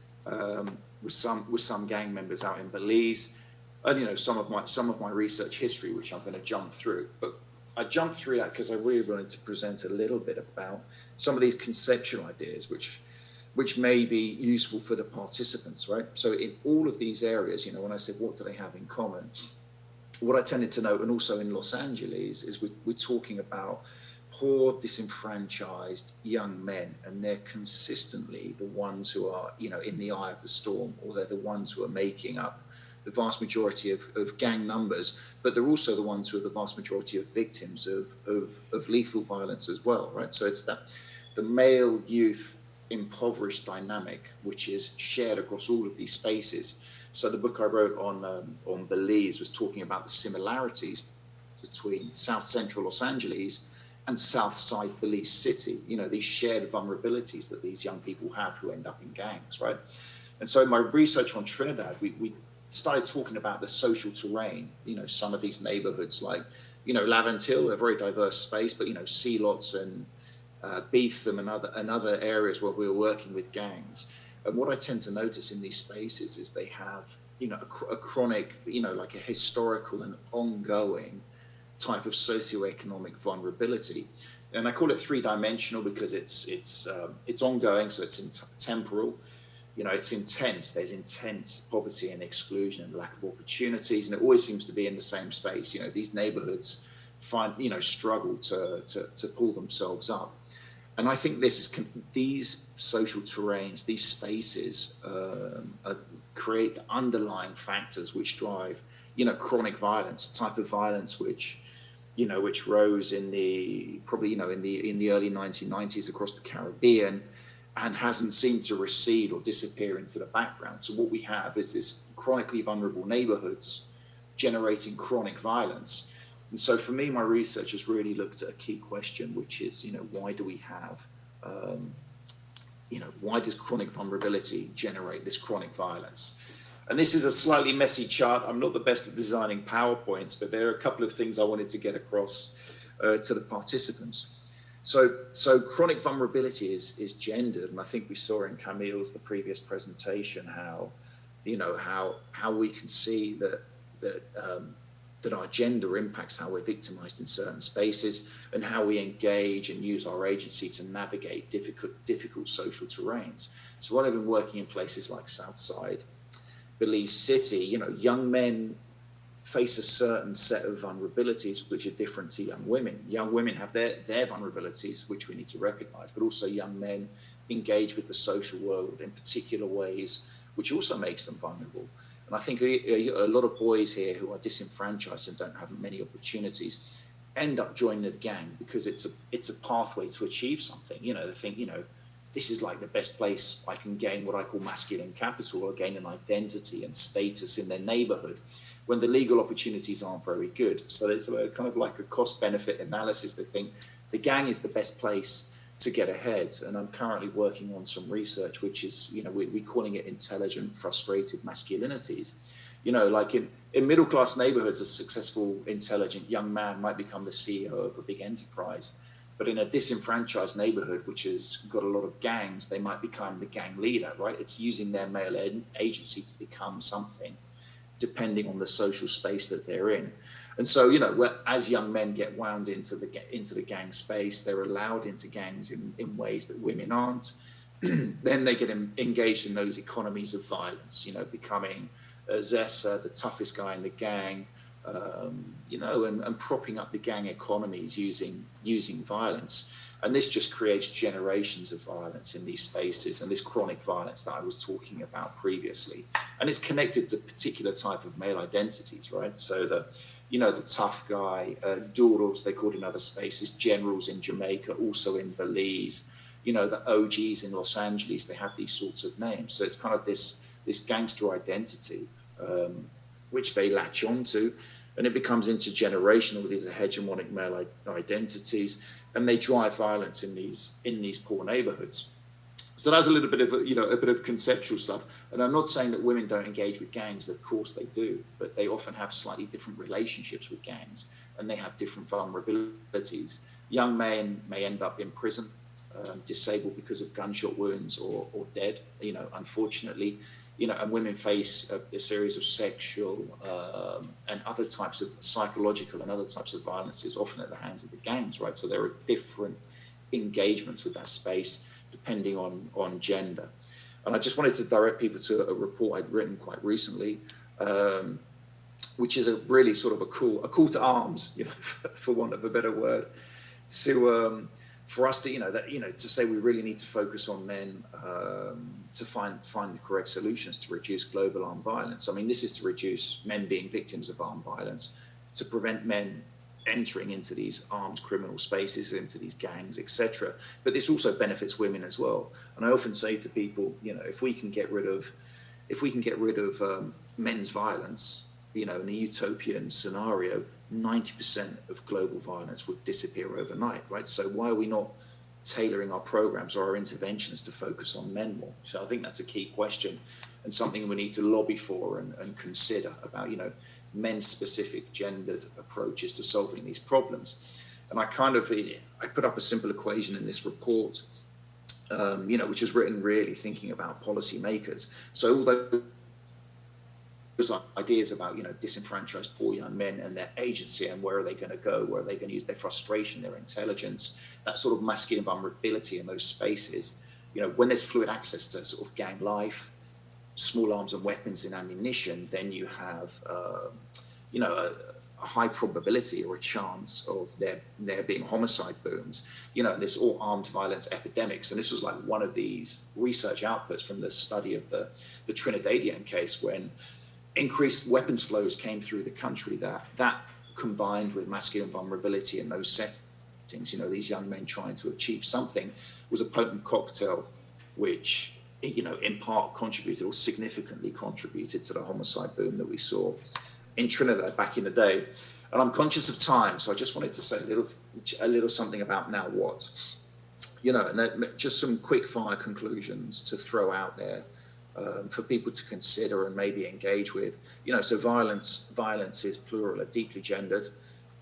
with some gang members out in Belize, and some of my research history, which I'm going to jump through. But I jumped through that because I really wanted to present a little bit about some of these conceptual ideas, which may be useful for the participants, right? So in all of these areas, when I said what do they have in common, what I tended to note, and also in Los Angeles, is we're talking about poor, disenfranchised young men, and they're consistently the ones who are, in the eye of the storm, or they're the ones who are making up the vast majority of gang numbers, but they're also the ones who are the vast majority of victims of lethal violence as well, right? So it's the male youth impoverished dynamic, which is shared across all of these spaces. So the book I wrote on Belize was talking about the similarities between South Central Los Angeles and South Side Belize City, these shared vulnerabilities that these young people have who end up in gangs, right? And so in my research on Trinidad, we started talking about the social terrain, some of these neighborhoods like, Laventille, a very diverse space, but, Sealots and Beetham and other areas where we were working with gangs. And what I tend to notice in these spaces is they have, a chronic, like a historical and ongoing type of socioeconomic vulnerability. And I call it three-dimensional because it's ongoing, so it's temporal. It's intense. There's intense poverty and exclusion and lack of opportunities, and it always seems to be in the same space. These neighborhoods struggle to pull themselves up. And I think these social terrains, these spaces create the underlying factors which drive, chronic violence, a type of violence which rose in the early 1990s across the Caribbean and hasn't seemed to recede or disappear into the background. So what we have is this chronically vulnerable neighborhoods generating chronic violence. And so for me, my research has really looked at a key question, which is, why do we have, why does chronic vulnerability generate this chronic violence? And this is a slightly messy chart. I'm not the best at designing PowerPoints, but there are a couple of things I wanted to get across to the participants. So chronic vulnerability is gendered, and I think we saw in Camille's, the previous presentation, how we can see that our gender impacts how we're victimized in certain spaces and how we engage and use our agency to navigate difficult social terrains. So while I've been working in places like Southside, Belize City, young men face a certain set of vulnerabilities which are different to young women. Young women have their vulnerabilities, which we need to recognize, but also young men engage with the social world in particular ways, which also makes them vulnerable. And I think a lot of boys here who are disenfranchised and don't have many opportunities end up joining the gang because it's a pathway to achieve something. They think, this is like the best place I can gain what I call masculine capital, or gain an identity and status in their neighborhood, when the legal opportunities aren't very good. So there's a kind of like a cost-benefit analysis. They think the gang is the best place to get ahead. And I'm currently working on some research, which is, you know, we're calling it intelligent, frustrated masculinities. You know, like in middle-class neighborhoods, a successful, intelligent young man might become the CEO of a big enterprise. But in a disenfranchised neighborhood, which has got a lot of gangs, they might become the gang leader, right? It's using their male agency to become something, depending on the social space that they're in. And so, you know, as young men get wound into the gang space, they're allowed into gangs in ways that women aren't. Then they get engaged in those economies of violence, you know, becoming a Zessa, the toughest guy in the gang, you know, and propping up the gang economies using violence. And this just creates generations of violence in these spaces, and this chronic violence that I was talking about previously. And it's connected to particular type of male identities, right? So the, you know, the tough guy, Doros, they called in other spaces, generals in Jamaica, also in Belize, you know, the OGs in Los Angeles, they have these sorts of names. So it's kind of this gangster identity, which they latch onto, and it becomes intergenerational. These are hegemonic male identities, and they drive violence in these poor neighborhoods. So that's a little bit of a bit of conceptual stuff. And I'm not saying that women don't engage with gangs. Of course they do, but they often have slightly different relationships with gangs, and they have different vulnerabilities. Young men may end up in prison, disabled because of gunshot wounds or dead, you know, unfortunately. You know, and women face a series of sexual and other types of psychological and other types of violences, often at the hands of the gangs, right? So there are different engagements with that space depending on gender. And I just wanted to direct people to a report I'd written quite recently, which is a really sort of a call to arms, you know, for want of a better word, to for us to, to say we really need to focus on men to find the correct solutions to reduce global armed violence. I mean, this is to reduce men being victims of armed violence, to prevent men entering into these armed criminal spaces, into these gangs, etc. But this also benefits women as well. And I often say to people, you know, if we can get rid of men's violence, you know, in a utopian scenario, 90% of global violence would disappear overnight, right? So why are we not tailoring our programs or our interventions to focus on men more? So I think that's a key question, and something we need to lobby for and consider about, you know, men-specific gendered approaches to solving these problems. And I put up a simple equation in this report, you know, which is written really thinking about policymakers. So although those ideas about, you know, disenfranchised poor young men and their agency and where are they going to go, where are they going to use their frustration, their intelligence, that sort of masculine vulnerability in those spaces, you know, when there's fluid access to sort of gang life, small arms and weapons and ammunition, then you have, you know, a high probability or a chance of there being homicide booms, you know, this all armed violence epidemics. And this was like one of these research outputs from the study of the Trinidadian case, when increased weapons flows came through the country, that combined with masculine vulnerability in those settings, you know, these young men trying to achieve something, was a potent cocktail which, you know, in part contributed or significantly contributed to the homicide boom that we saw in Trinidad back in the day. And I'm conscious of time, so I just wanted to say a little something about now what, you know, and then just some quick fire conclusions to throw out there for people to consider and maybe engage with. You know, so violence is plural, deeply gendered,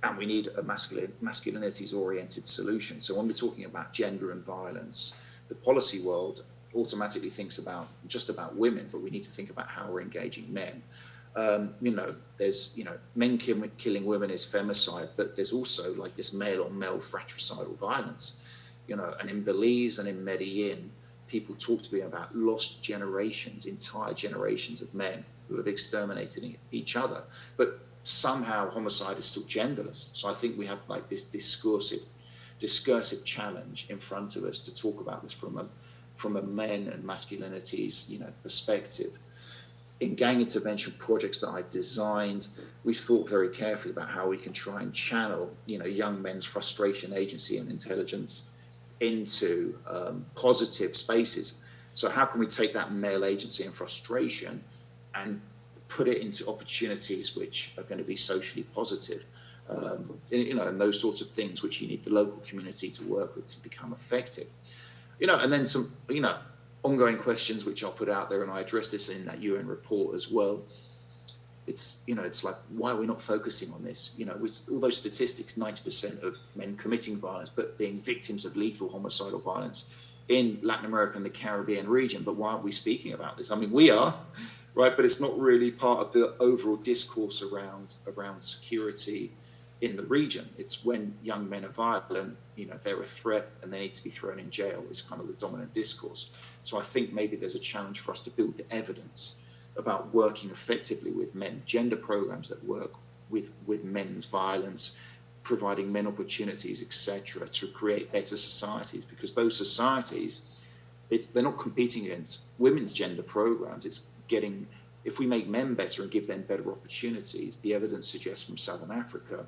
and we need a masculinities oriented solution. So when we're talking about gender and violence, the policy world automatically thinks about just about women, but we need to think about how we're engaging men. You know, there's, you know, men killing women is femicide, but there's also like this male on male fratricidal violence, you know, and in Belize and in Medellin, people talk to me about lost generations, entire generations of men who have exterminated each other, but somehow homicide is still genderless. So I think we have like this discursive challenge in front of us to talk about this from a men and masculinities, you know, perspective. In gang intervention projects that I've designed, we've thought very carefully about how we can try and channel, you know, young men's frustration, agency, and intelligence into positive spaces. So how can we take that male agency and frustration and put it into opportunities which are going to be socially positive? And those sorts of things which you need the local community to work with to become effective. And then some, ongoing questions which I'll put out there, and I address this in that UN report as well. It's like, why are we not focusing on this? With all those statistics, 90% of men committing violence, but being victims of lethal homicidal violence in Latin America and the Caribbean region. But why aren't we speaking about this? I mean, we are, right? But it's not really part of the overall discourse around security in the region. It's when young men are violent, they're a threat and they need to be thrown in jail is kind of the dominant discourse. So I think maybe there's a challenge for us to build the evidence about working effectively with men, gender programs that work with men's violence, providing men opportunities, etc., to create better societies, because those societies, they're not competing against women's gender programs. It's getting, if we make men better and give them better opportunities, the evidence suggests from Southern Africa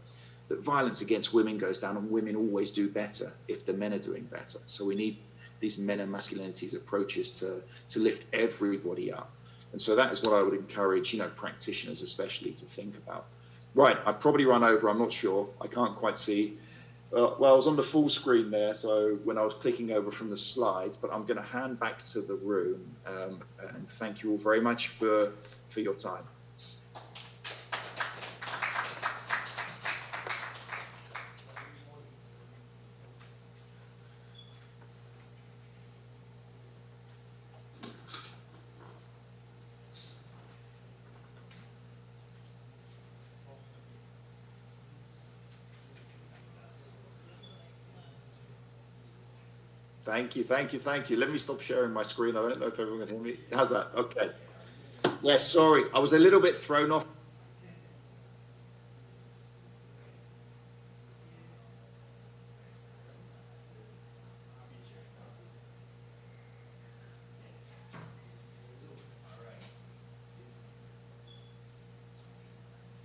that violence against women goes down, and women always do better if the men are doing better. So we need these men and masculinities approaches to lift everybody up. And so that is what I would encourage, practitioners especially to think about. Right, I've probably run over, I'm not sure. I can't quite see. Well, I was on the full screen there, so when I was clicking over from the slides, but I'm going to hand back to the room. And thank you all very much for your time. Thank you. Let me stop sharing my screen. I don't know if everyone can hear me. How's that? Okay. Yes, sorry. I was a little bit thrown off.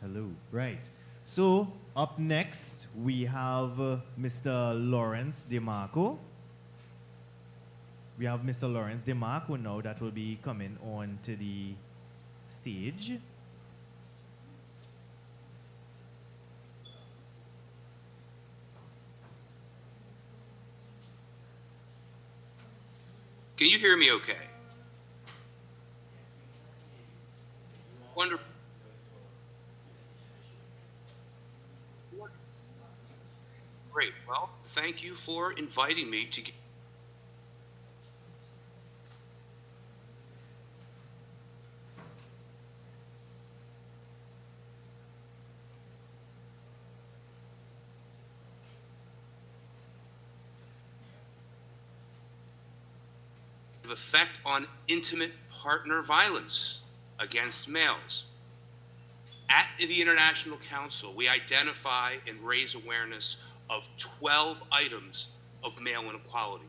Hello. Right. So up next, we have Mr. Lawrence DeMarco. We have Mr. Lawrence DeMarco now that will be coming on to the stage. Can you hear me okay? Wonderful. Great. Well, thank you for inviting me to effect on intimate partner violence against males. At the International Council, we identify and raise awareness of 12 items of male inequality.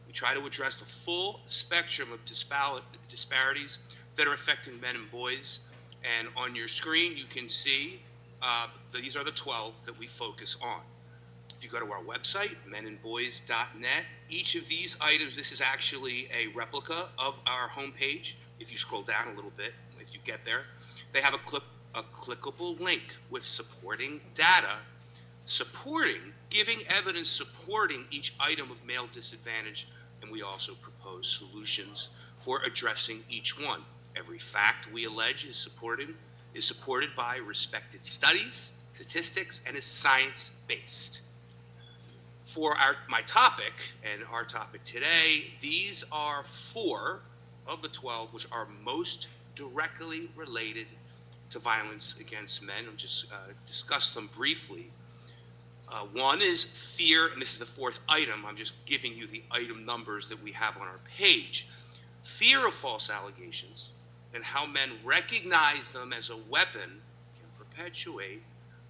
We try to address the full spectrum of disparities that are affecting men and boys. And on your screen, you can see these are the 12 that we focus on. If you go to our website, menandboys.net, each of these items, this is actually a replica of our homepage. If you scroll down a little bit, if you get there, they have a clickable link with supporting data, giving evidence supporting each item of male disadvantage, and we also propose solutions for addressing each one. Every fact we allege is supported by respected studies, statistics, and is science-based. For my topic and our topic today, these are 4 of the 12 which are most directly related to violence against men. I'll just discuss them briefly. One is fear, and this is the 4th item. I'm just giving you the item numbers that we have on our page. Fear of false allegations and how men recognize them as a weapon can perpetuate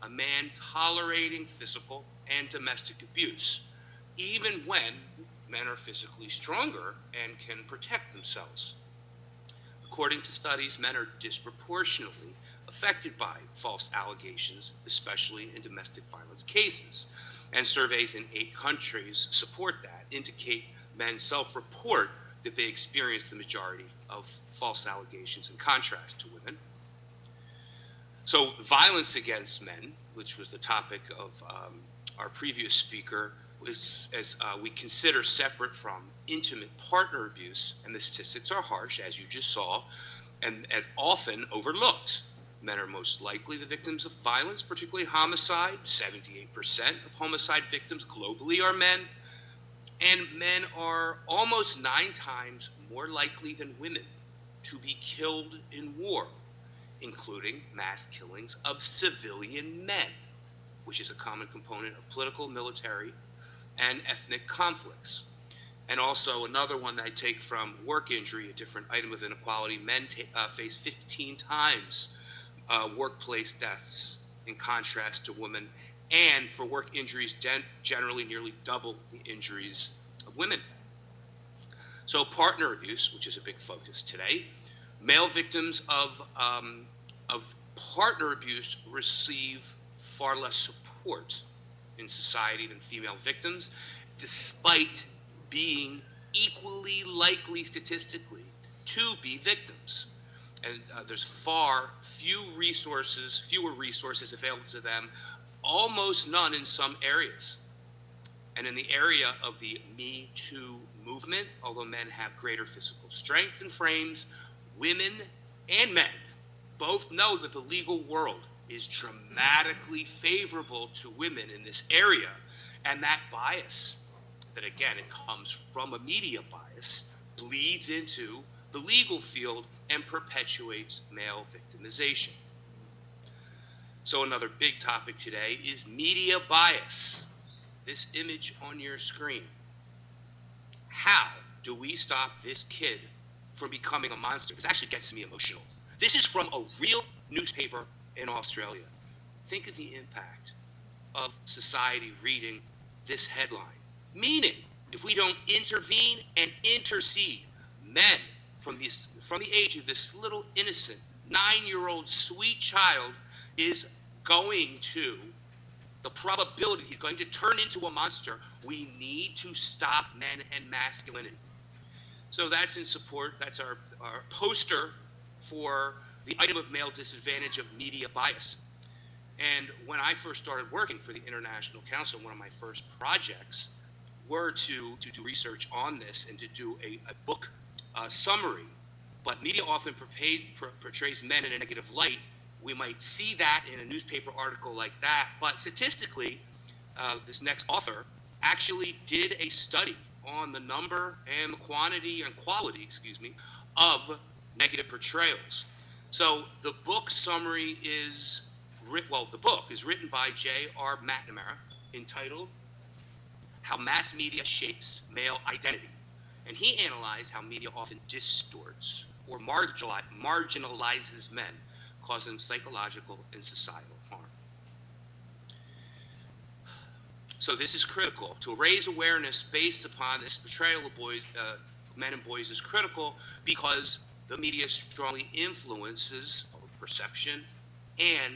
a man tolerating physical and domestic abuse, even when men are physically stronger and can protect themselves. According to studies, men are disproportionately affected by false allegations, especially in domestic violence cases. And surveys in 8 countries support that, indicate men self-report that they experience the majority of false allegations in contrast to women. So violence against men, which was the topic of our previous speaker, is, as we consider separate from intimate partner abuse, and the statistics are harsh, as you just saw, and often overlooked. Men are most likely the victims of violence, particularly homicide. 78% of homicide victims globally are men, and men are almost 9 times more likely than women to be killed in war, including mass killings of civilian men, which is a common component of political, military, and ethnic conflicts. And also another one that I take from work injury, a different item of inequality, men face 15 times workplace deaths in contrast to women, and for work injuries, generally nearly double the injuries of women. So partner abuse, which is a big focus today, male victims of partner abuse receive far less support in society than female victims, despite being equally likely statistically to be victims. And there's fewer resources available to them, almost none in some areas. And in the area of the Me Too movement, although men have greater physical strength and frames, women and men both know that the legal world is dramatically favorable to women in this area. And that bias, that again, it comes from a media bias, bleeds into the legal field and perpetuates male victimization. So another big topic today is media bias. This image on your screen. How do we stop this kid from becoming a monster? This actually gets me emotional. This is from a real newspaper in Australia. Think of the impact of society reading this headline. Meaning, if we don't intervene and intercede, men from the age of this little innocent 9-year-old sweet child is going to, the probability he's going to turn into a monster. We need to stop men and masculinity. So that's in support, that's our poster for the item of male disadvantage of media bias. And when I first started working for the International Council, one of my first projects were to do research on this and to do a book summary. But media often portrays men in a negative light. We might see that in a newspaper article like that, but statistically, this next author actually did a study on the number and the quality, of negative portrayals. So the book summary is, the book is written by J.R. McNamara, entitled How Mass Media Shapes Male Identity. And he analyzed how media often distorts or marginalizes men, causing psychological and societal harm. So this is critical. To raise awareness based upon this portrayal of men and boys is critical because the media strongly influences perception and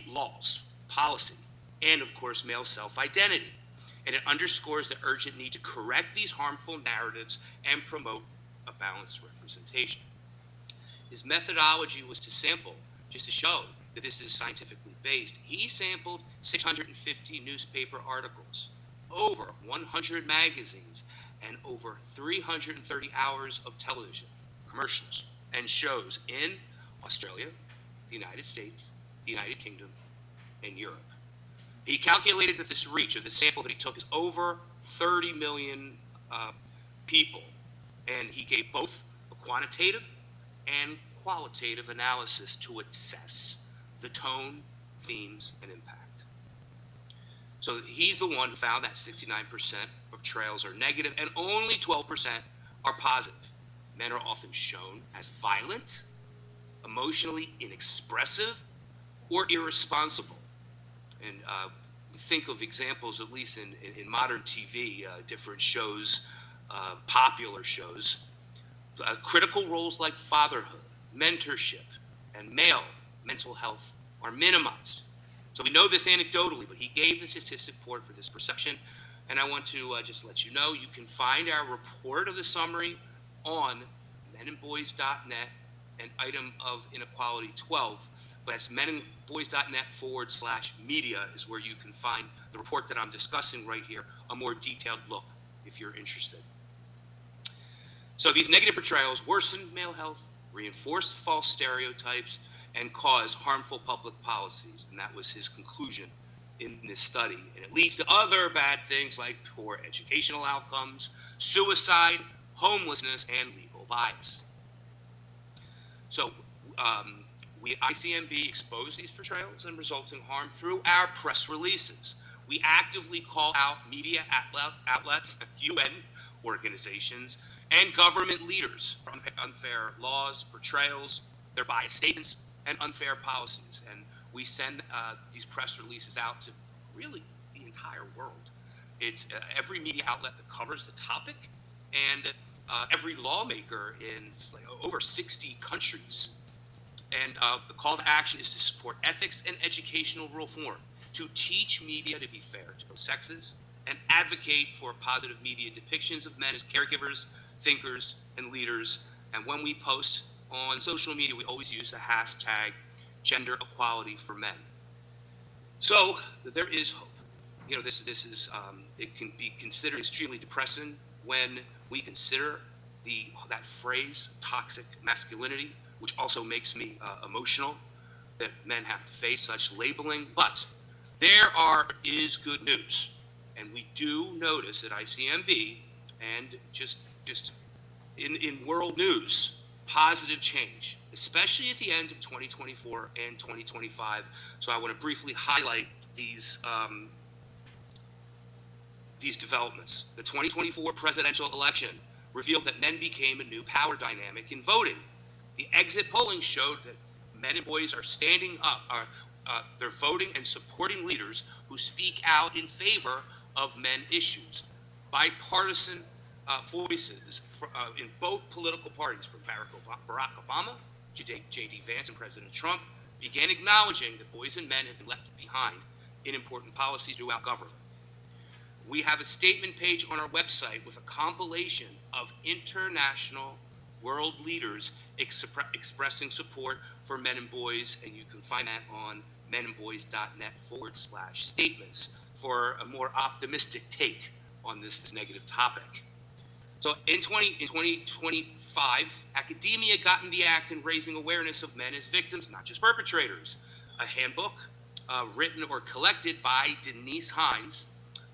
laws, policy, and of course male self-identity. And it underscores the urgent need to correct these harmful narratives and promote a balanced representation. His methodology was to sample, just to show that this is scientifically based. He sampled 650 newspaper articles, over 100 magazines, and over 330 hours of television, commercials, and shows in Australia, the United States, the United Kingdom, and Europe. He calculated that this reach of the sample that he took is over 30 million people, and he gave both a quantitative and qualitative analysis to assess the tone, themes, and impact. So he's the one who found that 69% of portrayals are negative and only 12% are positive. Men are often shown as violent, emotionally inexpressive, or irresponsible. And think of examples, at least in modern TV, different shows, popular shows. Critical roles like fatherhood, mentorship, and male mental health are minimized. So we know this anecdotally, but he gave the statistic support for this perception. And I want to just let you know, you can find our report of the summary on menandboys.net, an item of inequality 12. But that's menandboys.net/media is where you can find the report that I'm discussing right here, a more detailed look if you're interested. So these negative portrayals worsen male health, reinforce false stereotypes, and cause harmful public policies. And that was his conclusion in this study. And it leads to other bad things like poor educational outcomes, suicide, homelessness, and legal bias. So ICMB expose these portrayals and resulting harm through our press releases. We actively call out media outlets, UN organizations, and government leaders for unfair laws, portrayals, their biased statements, and unfair policies. And we send these press releases out to really the entire world. It's every media outlet that covers the topic, and every lawmaker in over 60 countries. And the call to action is to support ethics and educational reform, to teach media to be fair to both sexes, and advocate for positive media depictions of men as caregivers, thinkers, and leaders. And when we post on social media, we always use the hashtag gender equality for men. So there is hope. You know, this is it can be considered extremely depressing when we consider that phrase toxic masculinity, which also makes me emotional that men have to face such labeling. But there is good news, and we do notice at ICMB and just in world news positive change, especially at the end of 2024 and 2025. So I want to briefly highlight these developments. The 2024 presidential election revealed that men became a new power dynamic in voting. The exit polling showed that men and boys are standing up, they're voting and supporting leaders who speak out in favor of men issues. Bipartisan voices in both political parties, from Barack Obama, J.D. Vance, and President Trump, began acknowledging that boys and men have been left behind in important policies throughout government. We have a statement page on our website with a compilation of international world leaders expressing support for men and boys, and you can find that on menandboys.net/statements for a more optimistic take on this negative topic. So in 2025, academia got in the act in raising awareness of men as victims, not just perpetrators. A handbook written or collected by Denise Hines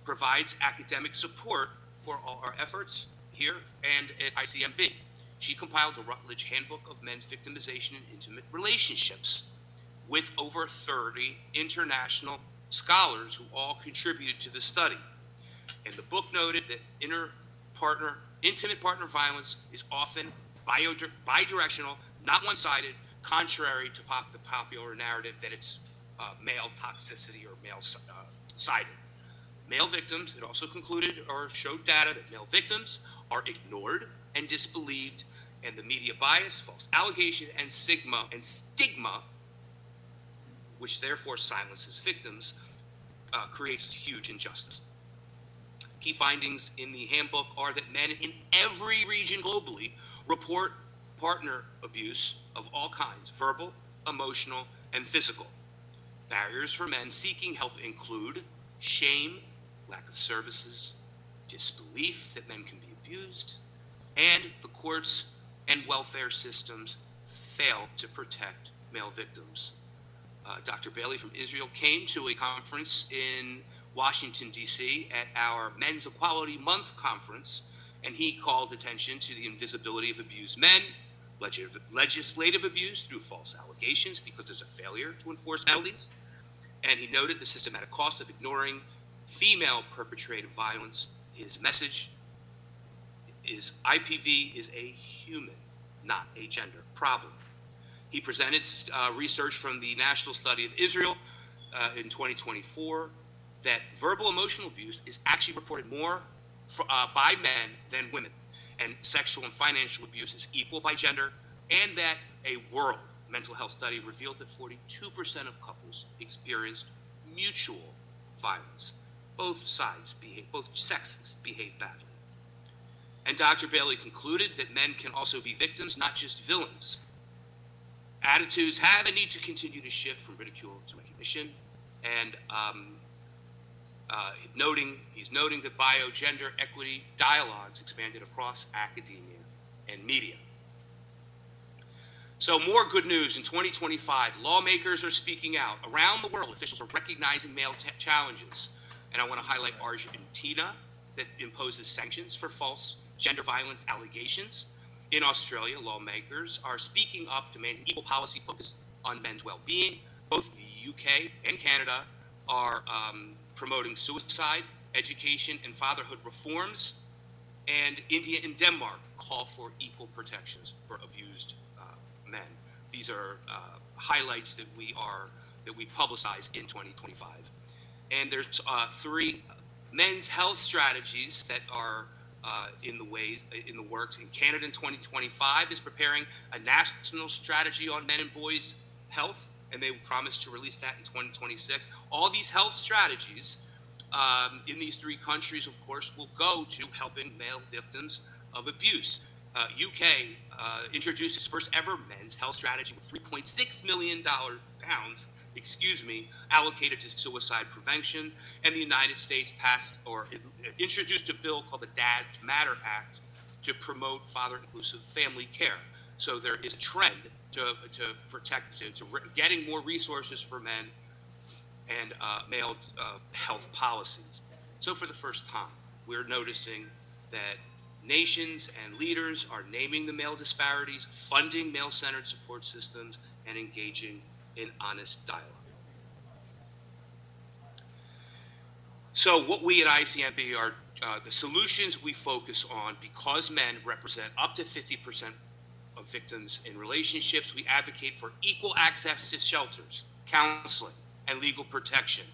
provides academic support for all our efforts here and at ICMB. She compiled the Rutledge Handbook of Men's Victimization in Intimate Relationships with over 30 international scholars who all contributed to the study. And the book noted that intimate partner violence is often bidirectional, not one-sided, contrary to the popular narrative that it's male toxicity or male-sided. Male victims, it also concluded or showed data that male victims are ignored and disbelieved, and the media bias, false allegation, and stigma, which therefore silences victims, creates huge injustice. Key findings in the handbook are that men in every region globally report partner abuse of all kinds, verbal, emotional, and physical. Barriers for men seeking help include shame, lack of services, disbelief that men can be abused, and the courts and welfare systems fail to protect male victims. Dr. Bailey from Israel came to a conference in Washington, D.C. at our Men's Equality Month conference, and he called attention to the invisibility of abused men, legislative abuse through false allegations because there's a failure to enforce penalties, and he noted the systematic cost of ignoring female perpetrated violence. His message is IPV is a human, not a gender problem. He presented research from the National Study of Israel in 2024 that verbal emotional abuse is actually reported more by men than women, and sexual and financial abuse is equal by gender, and that a world mental health study revealed that 42% of couples experienced mutual violence. Both sexes behave badly. And Dr. Bailey concluded that men can also be victims, not just villains. Attitudes have and need to continue to shift from ridicule to recognition, and he's noting that bio-gender equity dialogues expanded across academia and media. So more good news in 2025. Lawmakers are speaking out. Around the world, officials are recognizing male challenges. And I want to highlight Argentina, that imposes sanctions for false gender violence allegations. In Australia, lawmakers are speaking up, demanding equal policy focus on men's well-being. Both the UK and Canada are promoting suicide, education, and fatherhood reforms. And India and Denmark call for equal protections for abused men. These are highlights that we publicize in 2025. And there's 3 men's health strategies that are in the works. In Canada in 2025 is preparing a national strategy on men and boys' health, and they promise to release that in 2026. All these health strategies in these 3 countries, of course, will go to helping male victims of abuse. UK introduced its first ever men's health strategy with $3.6 million allocated to suicide prevention, and the United States passed or introduced a bill called the Dads Matter Act to promote father-inclusive family care. So there is a trend to getting more resources for men and male health policies. So for the first time, we're noticing that nations and leaders are naming the male disparities, funding male-centered support systems, and engaging in honest dialogue. So what we at ICMB are, the solutions we focus on, because men represent up to 50% of victims in relationships, we advocate for equal access to shelters, counseling, and legal protection,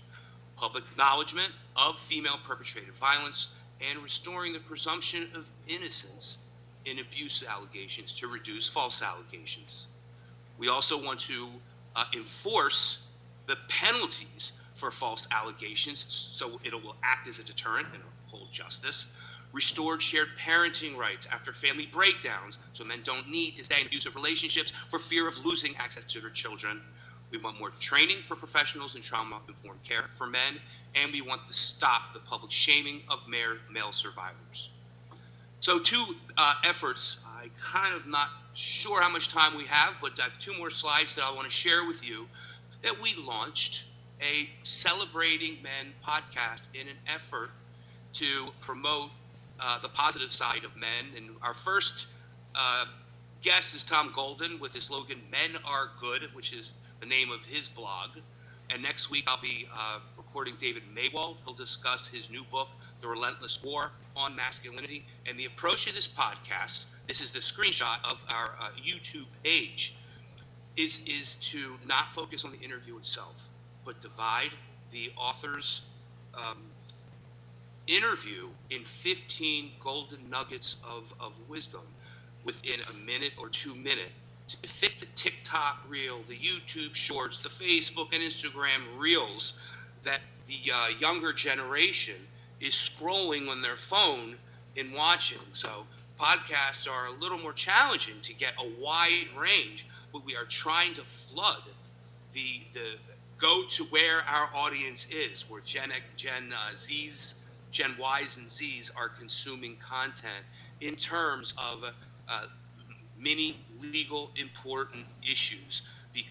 public acknowledgement of female perpetrated violence, and restoring the presumption of innocence in abuse allegations to reduce false allegations. We also want to enforce the penalties for false allegations, so it will act as a deterrent and uphold justice. Restored shared parenting rights after family breakdowns, so men don't need to stay in abusive relationships for fear of losing access to their children. We want more training for professionals in trauma-informed care for men, and we want to stop the public shaming of male survivors. So 2 efforts, I kind of not sure how much time we have, but I have 2 more slides that I want to share with you, that we launched a Celebrating Men podcast in an effort to promote the positive side of men. And our first guest is Tom Golden with his slogan, Men Are Good, which is the name of his blog. And next week I'll be recording David Maywald. He'll discuss his new book, The Relentless War on Masculinity. And the approach to this podcast, this is the screenshot of our YouTube page, is to not focus on the interview itself, but divide the author's interview in 15 golden nuggets of wisdom within a minute or 2 minutes to fit the TikTok reel, the YouTube shorts, the Facebook and Instagram reels that the younger generation is scrolling on their phone and watching. So podcasts are a little more challenging to get a wide range, but we are trying to flood the go to where our audience is, where Gen Ys and Zs are consuming content in terms of many legal important issues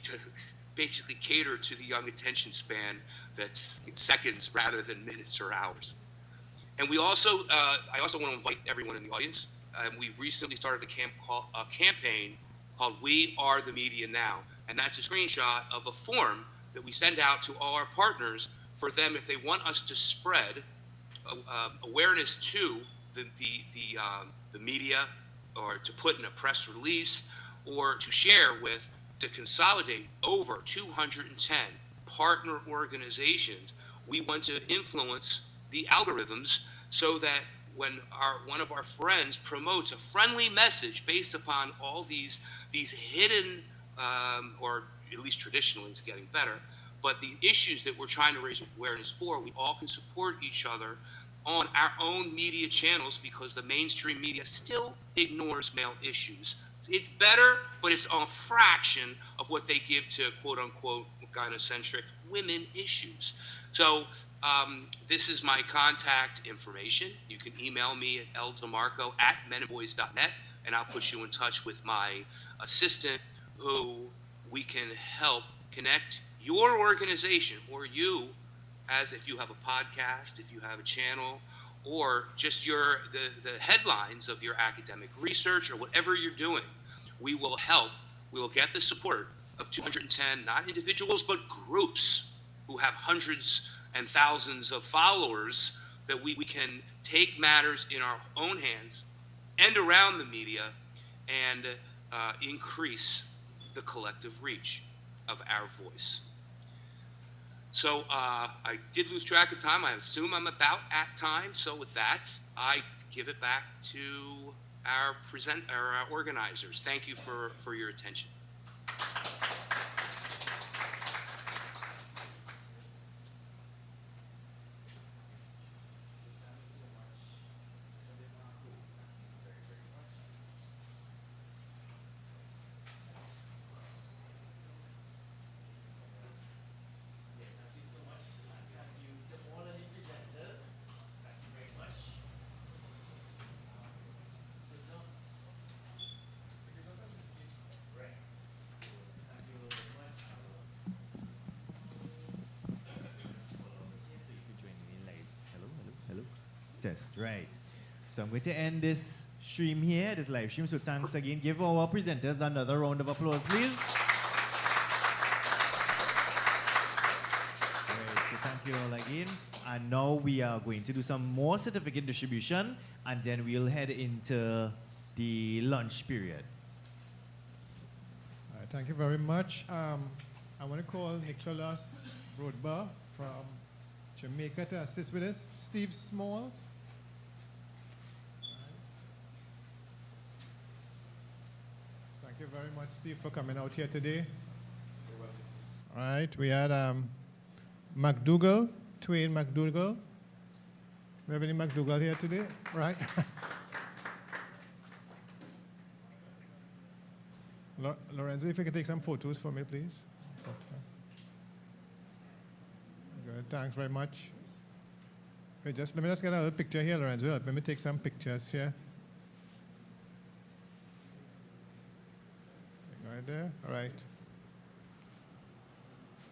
to basically cater to the young attention span that's seconds rather than minutes or hours. And we also, I also want to invite everyone in the audience. We recently started a campaign called We Are the Media Now. And that's a screenshot of a form that we send out to all our partners for them if they want us to spread awareness to the media, or to put in a press release, or to share with, to consolidate over 210 partner organizations. We want to influence the algorithms so that when one of our friends promotes a friendly message based upon all these hidden, or at least traditionally it's getting better, but the issues that we're trying to raise awareness for, we all can support each other on our own media channels because the mainstream media still ignores male issues. It's better, but it's a fraction of what they give to quote unquote gynocentric women issues. So this is my contact information. You can email me at ldemarco@menandboys.net, and I'll put you in touch with my assistant who we can help connect your organization or you, as if you have a podcast, if you have a channel, or just the headlines of your academic research or whatever you're doing. We will help. We will get the support of 210, not individuals, but groups who have hundreds and thousands of followers, that we can take matters in our own hands and around the media and increase the collective reach of our voice. So I did lose track of time. I assume I'm about at time. So with that, I give it back to our organizers. Thank you for your attention. Test, right. So I'm going to end this stream here, this live stream. So thanks again. Give our presenters another round of applause, please. Right, so thank you all again. And now we are going to do some more certificate distribution, and then we'll head into the lunch period. All right, thank you very much. I want to call Nicholas Brodba from Jamaica to assist with us. Steve Small. Thank you very much, Steve, for coming out here today. All right, we had McDougall, Twain McDougall. We have any McDougall here today? Right. Lorenzo, if you can take some photos for me, please. Good, thanks very much. Wait, let me just get a little picture here, Lorenzo. Let me take some pictures here. Right there, all right.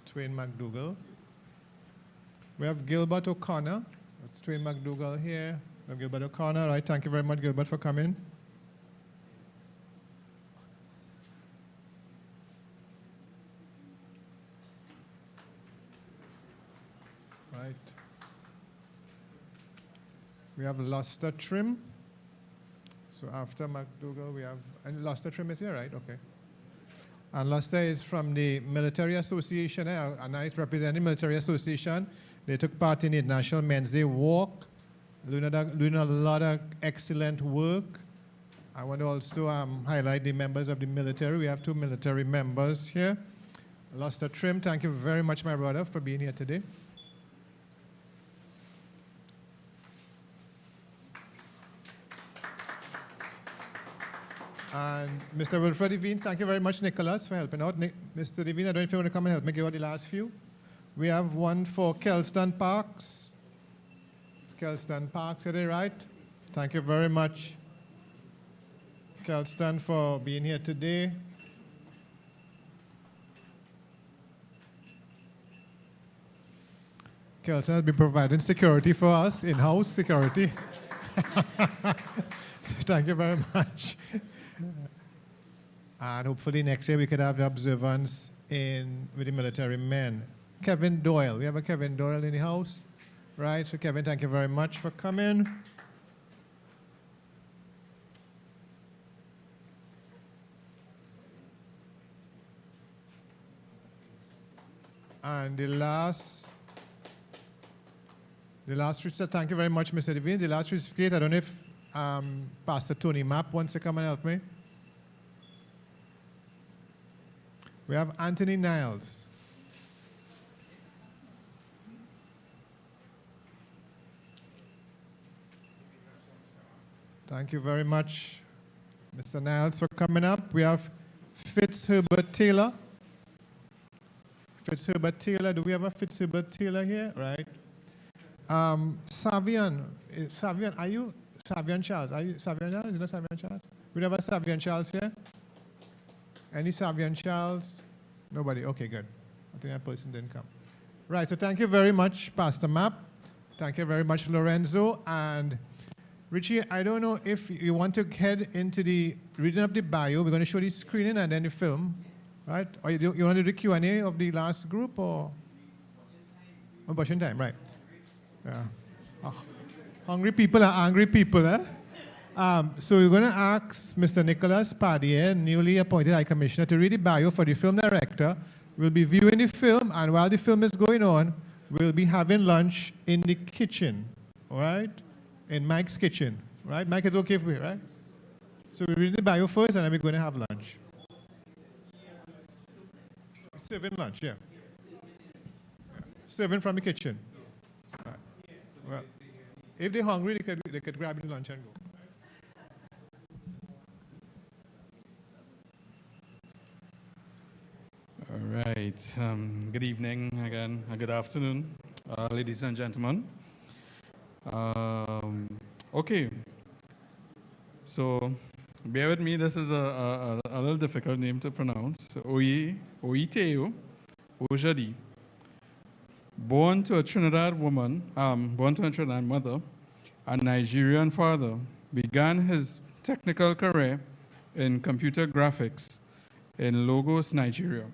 Twain McDougall. We have Gilbert O'Connor. That's Twain McDougall here. We have Gilbert O'Connor. All right, thank you very much, Gilbert, for coming. Right. We have Luster Trim. So after McDougall, we have, and Luster Trim is here, right? Okay. And Luster is from the Military Association, and I represent the Military Association. They took part in the National Men's Day Walk, doing a lot of excellent work. I want to also highlight the members of the military. We have 2 military members here. Luster Trim, thank you very much, my brother, for being here today. And Mr. Wilfred Devine, thank you very much, Nicholas, for helping out. Mr. Devine, I don't know if you want to come and help me give out the last few. We have one for Kelston Parks. Kelston Parks, are they right? Thank you very much, Kelston, for being here today. Kelston has been providing security for us, in-house security. Thank you very much. And hopefully next year we could have the observance with the military men. Kevin Doyle, we have a Kevin Doyle in the house, right? So Kevin, thank you very much for coming. And the last certificate, thank you very much, Mr. Devine. The last certificate, I don't know if Pastor Tony Mapp wants to come and help me. We have Anthony Niles. Thank you very much, Mr. Niles, for coming up. We have Fitzherbert Taylor. Fitzherbert Taylor, do we have a Fitzherbert Taylor here? Right. Savian, are you Savian Charles? Are you Savian Charles? You know Savian Charles? We have a Savian Charles here? Any Savian Charles? Nobody. Okay, good. I think that person didn't come. Right, so thank you very much, Pastor Mapp. Thank you very much, Lorenzo. And Richie, I don't know if you want to head into the reading of the bio. We're going to show the screening and then the film, right? Or you want to do the Q&A of the last group, or? Oh, Bushing time, right. Yeah. Hungry people are angry people, eh? So we're going to ask Mr. Nicholas Padier, newly appointed High Commissioner, to read the bio for the film director. We'll be viewing the film, and while the film is going on, we'll be having lunch in the kitchen, all right? In Mike's kitchen, right? Mike, is okay for you, right? So we read the bio first, and then we're going to have lunch. Serving lunch, yeah. Serving from the kitchen. Right. Well, if they're hungry, they could grab the lunch and go. All right. Good evening again, good afternoon, ladies and gentlemen. Okay. So, bear with me. This is a little difficult name to pronounce. Oiteo Ojadi. Born to a Trinidad woman, born to a Trinidad mother, and Nigerian father, began his technical career in computer graphics in Lagos, Nigeria.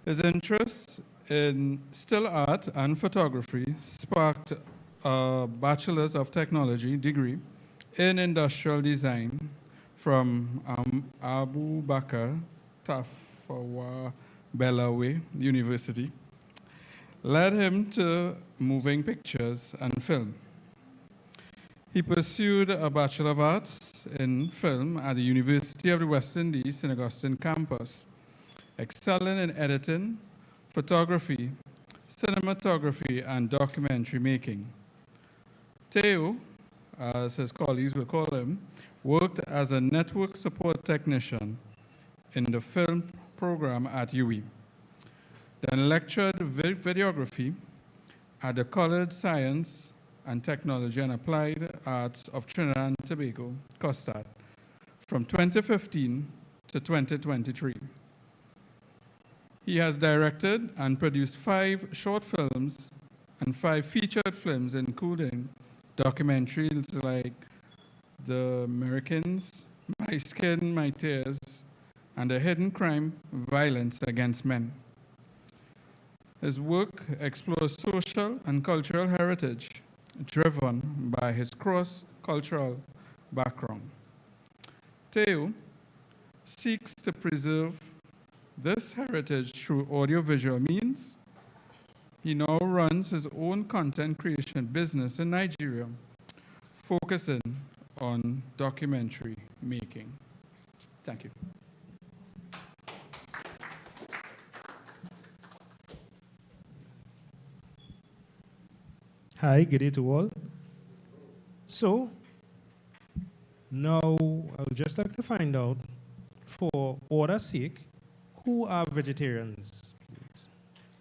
His interest in still art and photography sparked a Bachelor's of Technology degree in industrial design from Abu Bakr Tafawa Balewa University, led him to moving pictures and film. He pursued a Bachelor of Arts in film at the University of the West Indies, St. Augustine campus, excelling in editing, photography, cinematography, and documentary making. Teo, as his colleagues will call him, worked as a network support technician in the film program at UWI, then lectured videography at the College Science and Technology and Applied Arts of Trinidad and Tobago, COSTAT, from 2015 to 2023. He has directed and produced 5 short films and 5 featured films, including documentaries like The Americans, My Skin, My Tears, and The Hidden Crime, Violence Against Men. His work explores social and cultural heritage driven by his cross-cultural background. Teo seeks to preserve this heritage through audiovisual means. He now runs his own content creation business in Nigeria, focusing on documentary making. Thank you. Hi, good day to all. So, now I would just like to find out, for order's sake, who are vegetarians, please?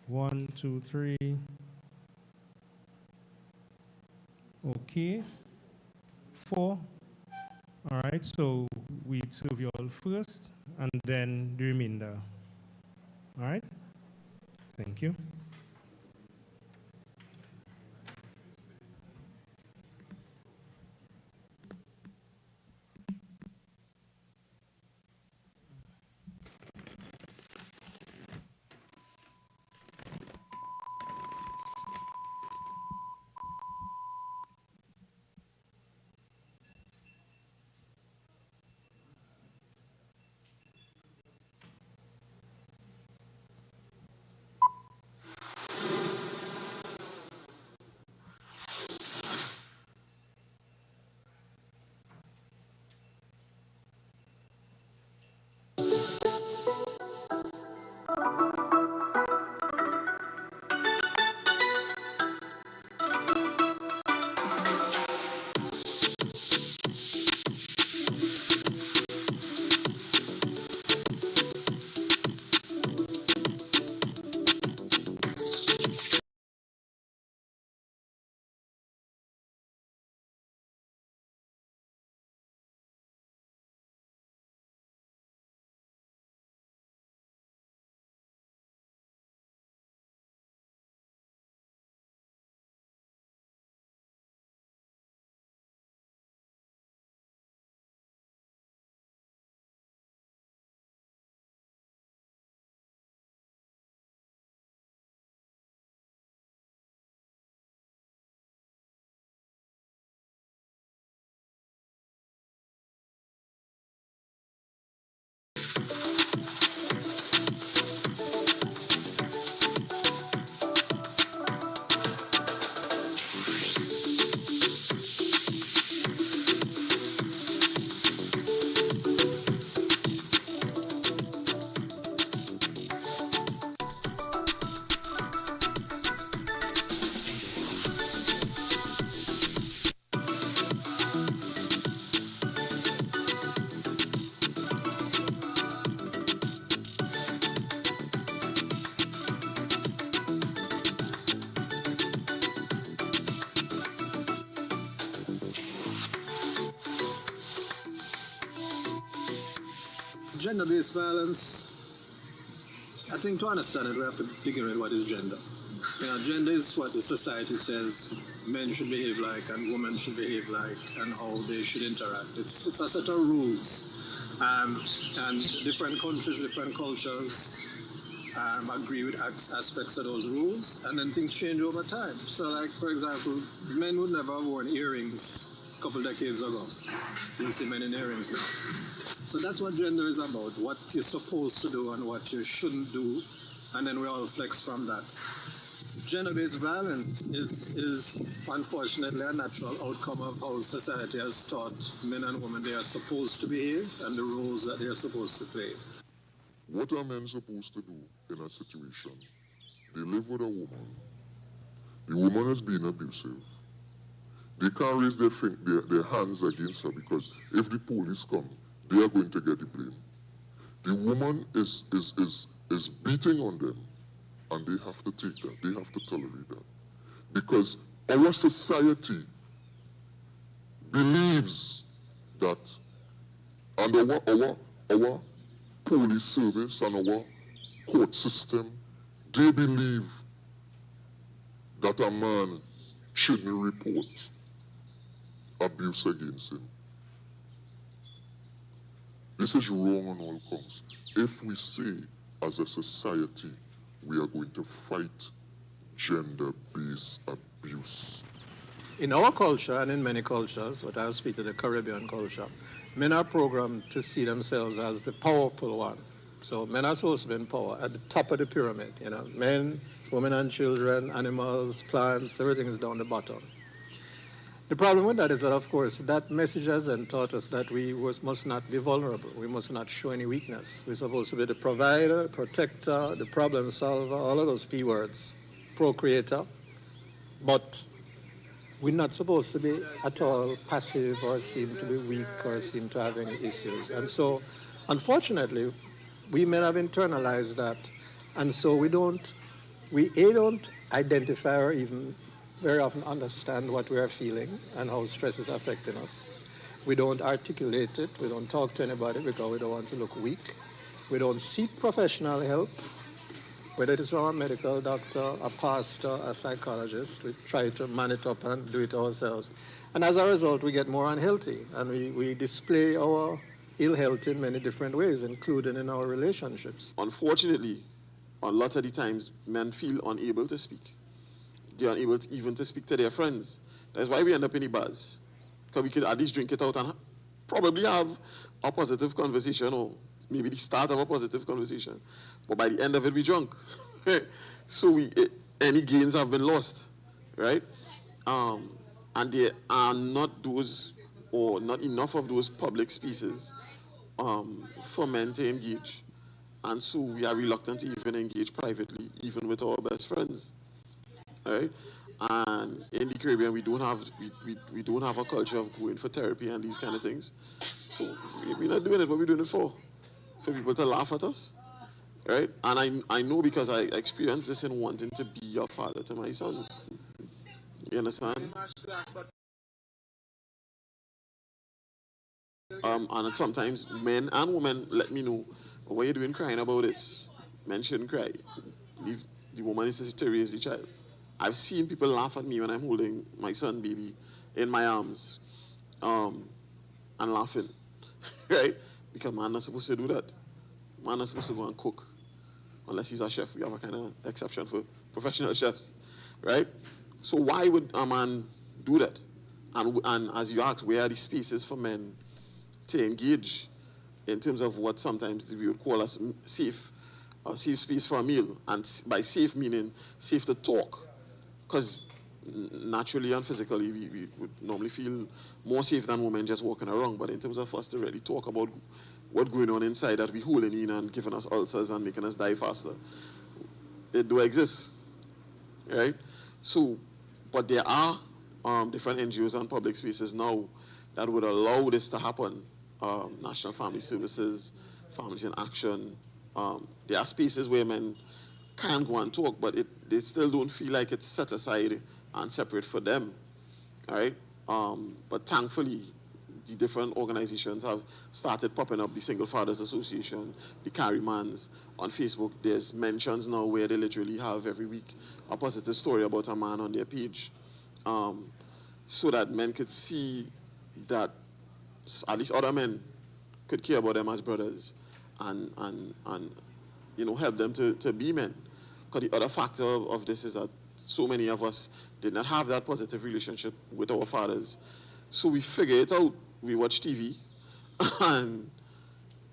1, 2, 3. Okay. 4. All right, so we serve you all first, and then the remainder. All right? Thank you. Gender-based violence, I think to understand it, we have to begin with what is gender. You know, gender is what the society says men should behave like and women should behave like and how they should interact. It's a set of rules. And different countries, different cultures agree with aspects of those rules, and then things change over time. So like, for example, men would never have worn earrings a couple decades ago. You see men in earrings now. So that's what gender is about, what you're supposed to do and what you shouldn't do, and then we all flex from that. Gender-based violence is unfortunately a natural outcome of how society has taught men and women they are supposed to behave and the roles that they are supposed to play. What are men supposed to do in a situation? They live with a woman. The woman has been abusive. They can't raise their hands against her because if the police come, they are going to get the blame. The woman is beating on them, and they have to take that. They have to tolerate that. Because our society believes that, and our police service and our court system, they believe that a man shouldn't report abuse against him. This is wrong on all counts. If we say, as a society, we are going to fight gender-based abuse. In our culture and in many cultures, but I'll speak to the Caribbean culture, men are programmed to see themselves as the powerful one. So men are supposed to be in power at the top of the pyramid. You know, men, women and children, animals, plants, everything is down the bottom. The problem with that is that, of course, that message has then taught us that we must not be vulnerable. We must not show any weakness. We're supposed to be the provider, protector, the problem solver, all of those P words, procreator. But we're not supposed to be at all passive or seem to be weak or seem to have any issues. And so, unfortunately, we men have internalized that. And so we don't identify or even very often understand what we are feeling and how stress is affecting us. We don't articulate it. We don't talk to anybody because we don't want to look weak. We don't seek professional help, whether it is from a medical doctor, a pastor, a psychologist. We try to man it up and do it ourselves. And as a result, we get more unhealthy, and we display our ill health in many different ways, including in our relationships. Unfortunately, a lot of the times, men feel unable to speak. They're unable even to speak to their friends. That's why we end up in the bars. Because we could at least drink it out and probably have a positive conversation, or maybe the start of a positive conversation. But by the end of it, we're drunk. So any gains have been lost, right? And there are not those, or not enough of those public spaces for men to engage. And so we are reluctant to even engage privately, even with our best friends. Right? And in the Caribbean, we don't have a culture of going for therapy and these kind of things. So we're not doing it. What we're doing it for people to laugh at us, right? And I know because I experienced this in wanting to be a father to my sons. You understand? And sometimes men and women let me know, what are you doing crying about this? Men shouldn't cry. The woman is to raise the child. I've seen people laugh at me when I'm holding my son baby in my arms and laughing, right? Because man not supposed to do that. Man not supposed to go and cook unless he's a chef. We have a kind of exception for professional chefs, right? So why would a man do that? And as you ask, where are the spaces for men to engage? in terms of what sometimes we would call as safe space for a meal. And by safe meaning safe to talk. Because naturally and physically, we would normally feel more safe than women just walking around. But in terms of us to really talk about what's going on inside that we holding in and giving us ulcers and making us die faster, it do exist, right? So, but there are different NGOs and public spaces now that would allow this to happen. National Family Services, Families in Action. There are spaces where men can go and talk, but they still don't feel like it's set aside and separate for them, right? But thankfully, the different organizations have started popping up, the Single Fathers Association, the Carrymans. On Facebook, there's mentions now where they literally have every week a positive story about a man on their page, so that men could see that at least other men could care about them as brothers and help them to be men. Because the other factor of this is that so many of us did not have that positive relationship with our fathers. So we figure it out. We watch TV, and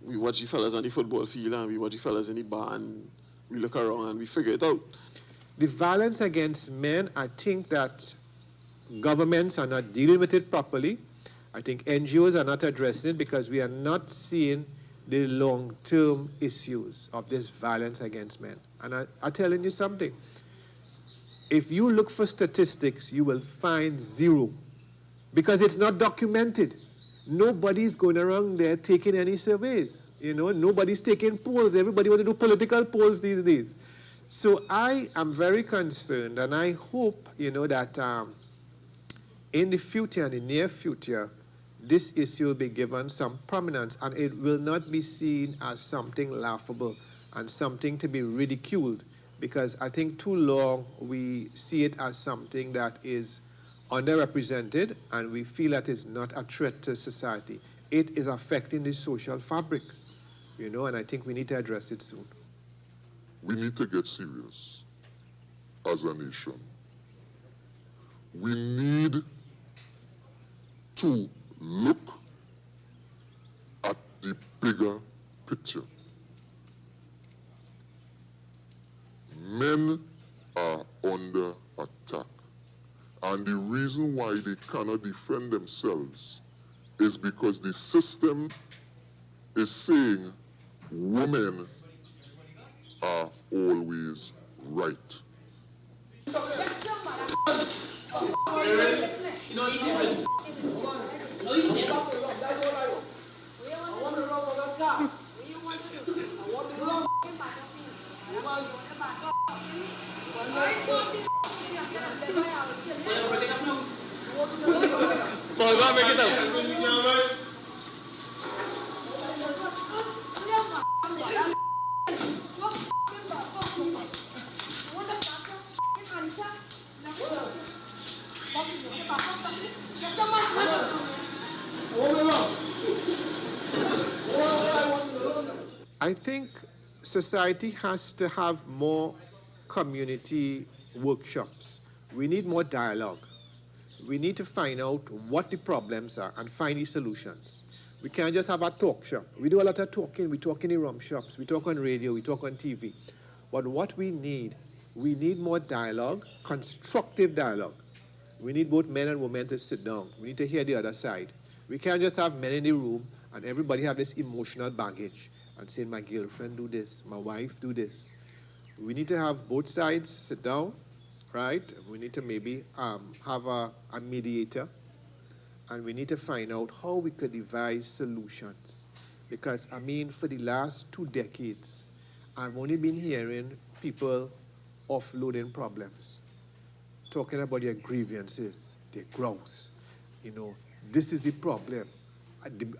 we watch the fellas on the football field, and we watch the fellas in the bar, and we look around and we figure it out. The violence against men, I think that governments are not dealing with it properly. I think NGOs are not addressing it because we are not seeing the long-term issues of this violence against men. And I'm telling you something. If you look for statistics, you will find zero because it's not documented. Nobody's going around there taking any surveys. Nobody's taking polls. Everybody wants to do political polls these days. So I am very concerned, and I hope, that in the future, in the near future, this issue will be given some prominence, and it will not be seen as something laughable and something to be ridiculed, because I think too long we see it as something that is underrepresented, and we feel that it's not a threat to society. It is affecting the social fabric, and I think we need to address it soon. We need to get serious as a nation. We need to look at the bigger picture. Men are under attack. And the reason why they cannot defend themselves is because the system is saying women are always right. I think society has to have more community workshops. We need more dialogue. We need to find out what the problems are and find the solutions. We can't just have a talk shop. We do a lot of talking. We talk in the rum shops. We talk on radio. We talk on TV. But what we need more dialogue, constructive dialogue. We need both men and women to sit down. We need to hear the other side. We can't just have men in the room and everybody have this emotional baggage and saying, my girlfriend do this, my wife do this. We need to have both sides sit down, right? We need to maybe have a mediator, and we need to find out how we could devise solutions. Because, for the last 2 decades, I've only been hearing people offloading problems, talking about their grievances, their grouse. This is the problem.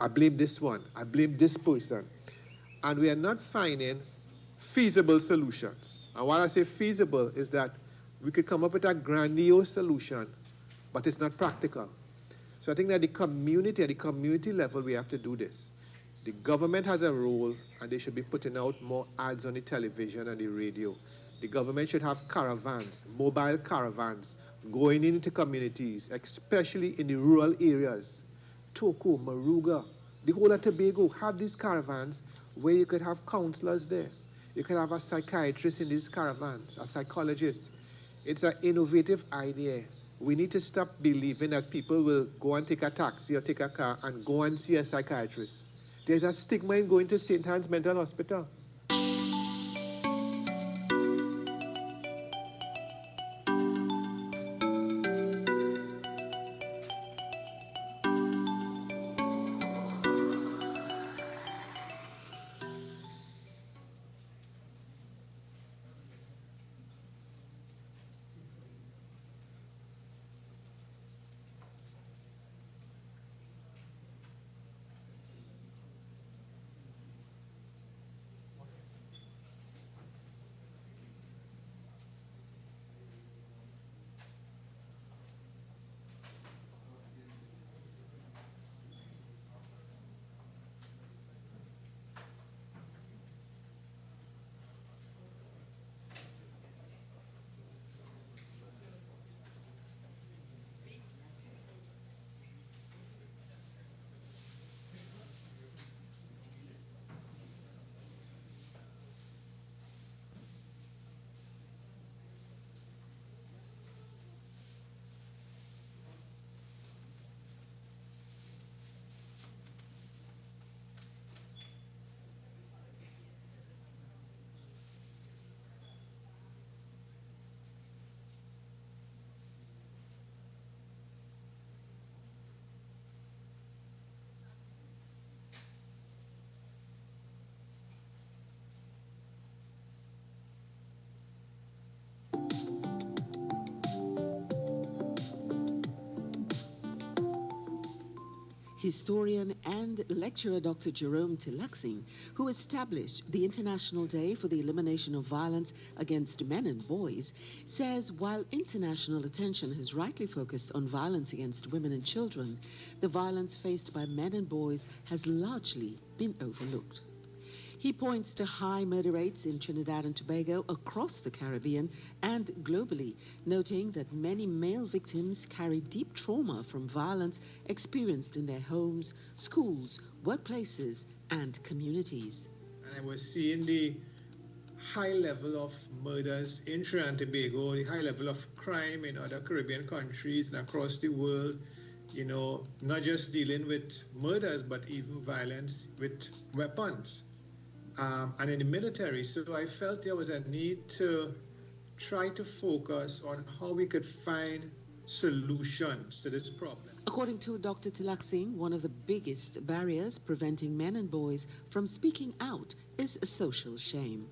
I blame this one. I blame this person. And we are not finding feasible solutions. And what I say feasible is that we could come up with a grandiose solution, but it's not practical. So I think that at the community level, we have to do this. The government has a role, and they should be putting out more ads on the television and the radio. The government should have caravans, mobile caravans, going into communities, especially in the rural areas. Toko, Maruga, the whole of Tobago, have these caravans where you could have counselors there. You could have a psychiatrist in these caravans, a psychologist. It's an innovative idea. We need to stop believing that people will go and take a taxi or take a car and go and see a psychiatrist. There's a stigma in going to St. Anne's Mental Hospital. Historian and lecturer Dr. Jerome Tilaksing, who established the International Day for the Elimination of Violence Against Men and Boys, says while international attention has rightly focused on violence against women and children, the violence faced by men and boys has largely been overlooked. He points to high murder rates in Trinidad and Tobago, across the Caribbean, and globally, noting that many male victims carry deep trauma from violence experienced in their homes, schools, workplaces, and communities. I was seeing the high level of murders in Trinidad and Tobago, the high level of crime in other Caribbean countries and across the world, you know, not just dealing with murders, but even violence with weapons. And in the military. So I felt there was a need to try to focus on how we could find solutions to this problem. According to Dr. Tilaksing, one of the biggest barriers preventing men and boys from speaking out is a social shame.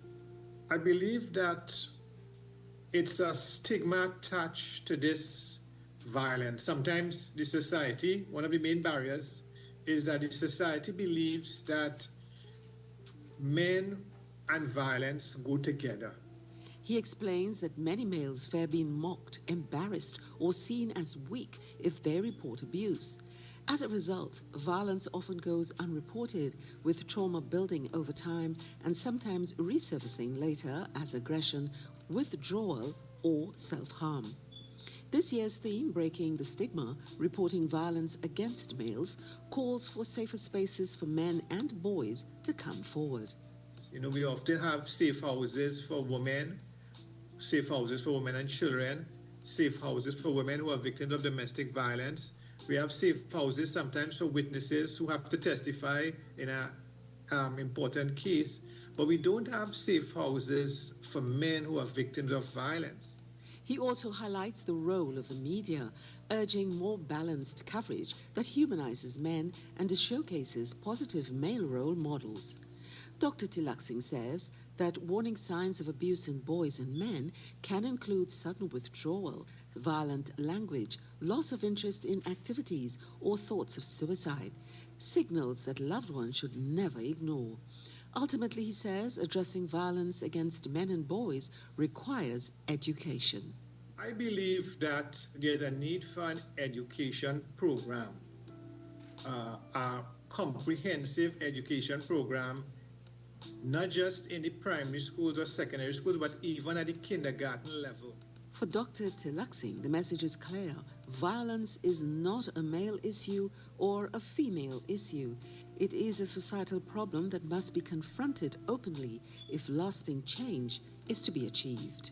I believe that it's a stigma attached to this violence. Sometimes the society, one of the main barriers is that the society believes that men and violence go together. He explains that many males fear being mocked, embarrassed, or seen as weak if they report abuse. As a result, violence often goes unreported, with trauma building over time and sometimes resurfacing later as aggression, withdrawal, or self-harm. This year's theme, Breaking the Stigma, Reporting Violence Against Males, calls for safer spaces for men and boys to come forward. You know, we often have safe houses for women and children, safe houses for women who are victims of domestic violence. We have safe houses sometimes for witnesses who have to testify in an important case, but we don't have safe houses for men who are victims of violence. He also highlights the role of the media, urging more balanced coverage that humanizes men and showcases positive male role models. Dr. Tilaksing says that warning signs of abuse in boys and men can include sudden withdrawal, violent language, loss of interest in activities, or thoughts of suicide, signals that loved ones should never ignore. Ultimately, he says, addressing violence against men and boys requires education. I believe that there's a need for an education program, a comprehensive education program, not just in the primary schools or secondary schools, but even at the kindergarten level. For Dr. Tilaksing, the message is clear. Violence is not a male issue or a female issue. It is a societal problem that must be confronted openly if lasting change is to be achieved.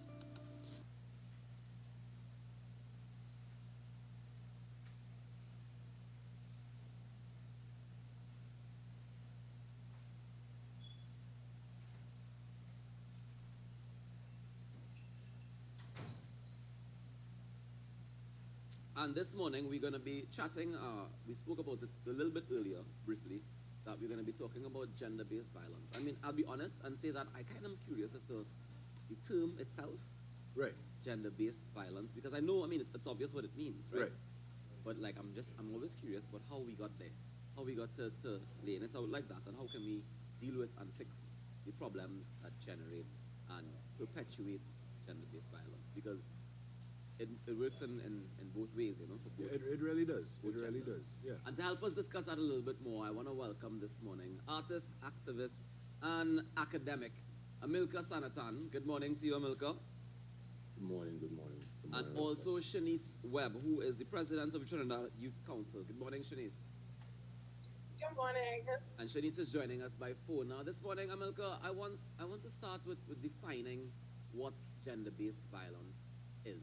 And this morning we're going to be chatting, we spoke about it a little bit earlier, briefly, that we're going to be talking about gender-based violence. I mean, I'll be honest and say that I kind of am curious as to the term itself, right? Gender-based violence, because I know, I mean, it's obvious what it means, right? Right. But like, I'm always curious about how we got there, how we got to laying it out like that, and how can we deal with and fix the problems that generate and perpetuate gender-based violence, because it works in both ways, you know. For both, It really does. It really genders. does. Yeah. And to help us discuss that a little bit more, I want to welcome this morning artist, activist, and academic Amilcar Sanatan. Good morning to you, Amilcar. Good morning. Good morning. Good morning. And also Shanice Webb, who is the president of Trinidad Youth Council. Good morning, Shanice. Good morning. And Shanice is joining us by phone. Now, this morning, Amilcar, I want to start with defining what gender-based violence is.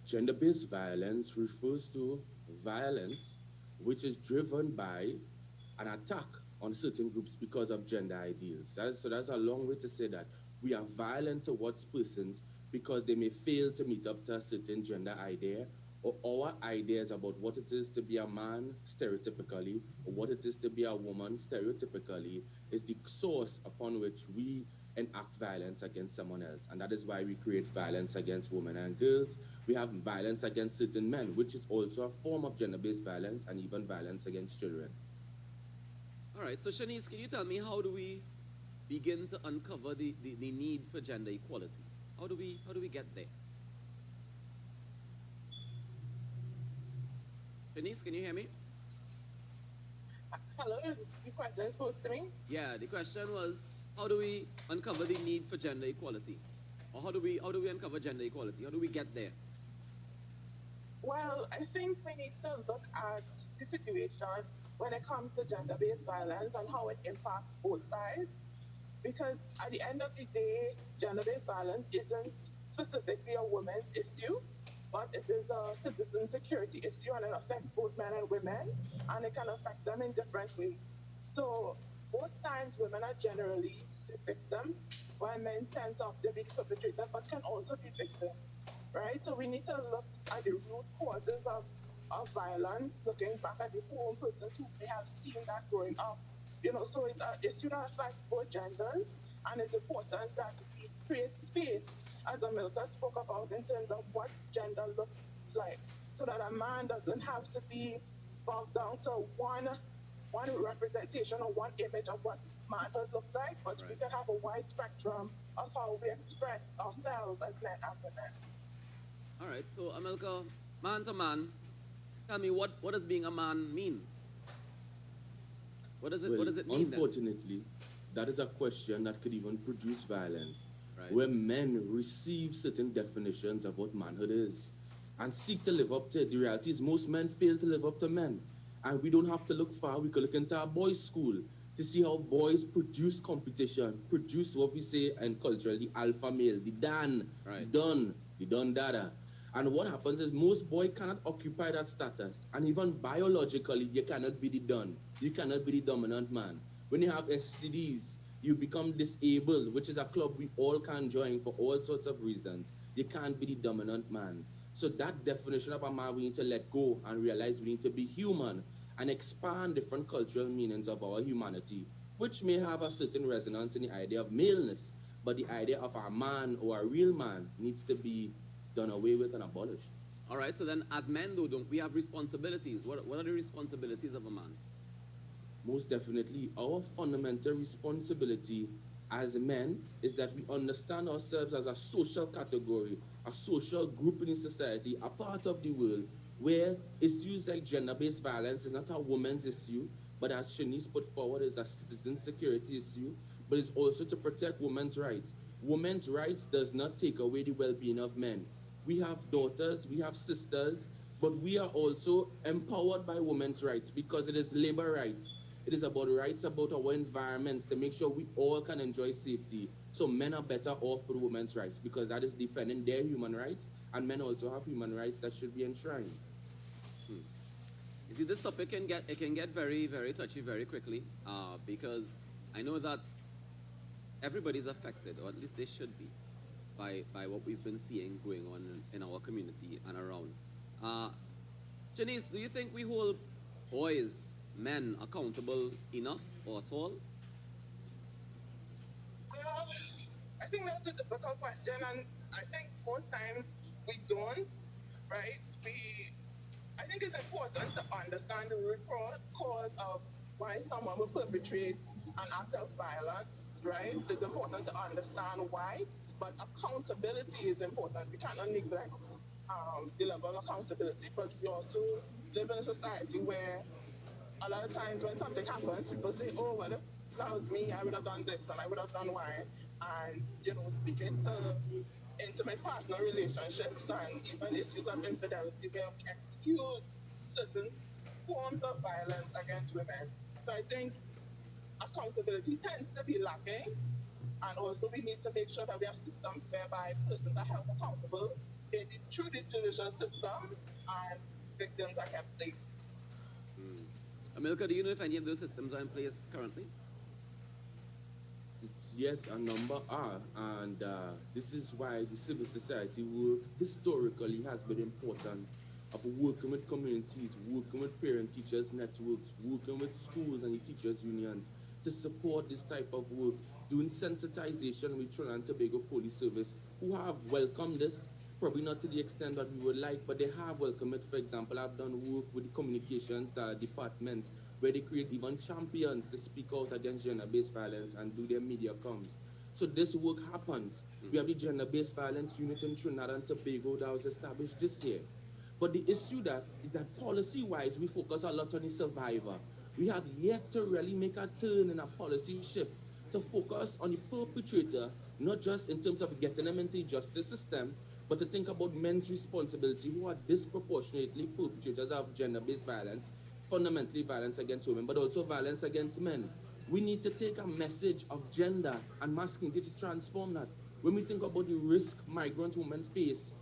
Gender-based violence refers to violence which is driven by an attack on certain groups because of gender ideals. So that's a long way to say that we are violent towards persons because they may fail to meet up to a certain gender idea, or our ideas about what it is to be a man stereotypically, or what it is to be a woman stereotypically, is the source upon which we enact violence against someone else. And that is why we create violence against women and girls. We have violence against certain men, which is also a form of gender-based violence, and even violence against children. All right, so Shanice, can you tell me, how do we begin to uncover the need for gender equality? How do we get there? Shanice, can you hear me? Hello, is the question supposed to me? Yeah, the question was, how do we uncover the need for gender equality? Or how do we uncover gender equality? How do we get there? Well, I think we need to look at the situation when it comes to gender-based violence and how it impacts both sides. Because at the end of the day, gender-based violence isn't specifically a woman's issue, but it is a citizen security issue, and it affects both men and women, and it can affect them in different ways. So most times women are generally the victims, while men tend to often be the perpetrator, but can also be victims, right? So we need to look at the root causes of violence, looking back at the home persons who may have seen that growing up. You know, so it's an issue that affects both genders, and it's important that we create space, as Amilcar spoke about, in terms of what gender looks like, so that a man doesn't have to be bogged down to one representation or one image of what manhood looks like, but we can have a wide spectrum of how we express ourselves as men and women. All right, so Amilcar, man to man, tell me, what does being a man mean? What does it mean? Unfortunately, that is a question that could even produce violence, right, where men receive certain definitions of what manhood is and seek to live up to it. The reality is most men fail to live up to men. And we don't have to look far. We could look into a boys' school to see how boys produce competition, produce what we say in culture, the alpha male, the Dan, right, the Don Dada. And what happens is most boys cannot occupy that status. And even biologically, you cannot be the Don. You cannot be the dominant man. When you have STDs, you become disabled, which is a club we all can join for all sorts of reasons. You can't be the dominant man. So that definition of a man, we need to let go and realize we need to be human and expand different cultural meanings of our humanity, which may have a certain resonance in the idea of maleness, but the idea of a man or a real man needs to be done away with and abolished. All right, so then as men, though, don't we have responsibilities? What are the responsibilities of a man? Most definitely, our fundamental responsibility as men is that we understand ourselves as a social category, a social group in society, a part of the world where issues like gender-based violence is not a woman's issue, but as Shanice put forward, is a citizen security issue, but it's also to protect women's rights. Women's rights does not take away the well-being of men. We have daughters, we have sisters, But we are also empowered by women's rights because it is labor rights. It is about rights about our environments to make sure we all can enjoy safety. So men are better off with women's rights because that is defending their human rights, and men also have human rights that should be enshrined. You see, this topic can get very, very touchy very quickly because I know that everybody's affected, or at least they should be, by what we've been seeing going on in our community and around. Janice, do you think we hold boys, men, accountable enough or at all? I think that's a difficult question, and I think most times we don't, right? I think it's important to understand the root cause of why someone will perpetrate an act of violence, right? It's important to understand why, but accountability is important. We cannot neglect the level of accountability, but we also live in a society where a lot of times when something happens, people say, oh, well, if that was me, I would have done this and I would have done Y. And, speaking to intimate partner relationships and even issues of infidelity, we have excused certain forms of violence against women. So I think accountability tends to be lacking. And also we need to make sure that we have systems whereby persons are held accountable through the judicial systems and victims are kept safe. Amilcar, do you know if any of those systems are in place currently? Yes, a number are, and this is why the civil society work historically has been important of working with communities, working with parent-teachers networks, working with schools and teachers unions to support this type of work, doing sensitization with Trinidad and Tobago Police Service, who have welcomed this, probably not to the extent that we would like, but they have welcomed it. For example, I've done work with the communications department where they create even champions to speak out against gender-based violence and do their media comms. So this work happens. We have the gender-based violence unit in Trinidad and Tobago that was established this year. But the issue that policy-wise, we focus a lot on the survivor. We have yet to really make a turn in a policy shift to focus on the perpetrator, not just in terms of getting them into the justice system, but to think about men's responsibility who are disproportionately perpetrators of gender-based violence, fundamentally violence against women, but also violence against men. We need to take a message of gender and masculinity to transform that. When we think about the risk migrant women face,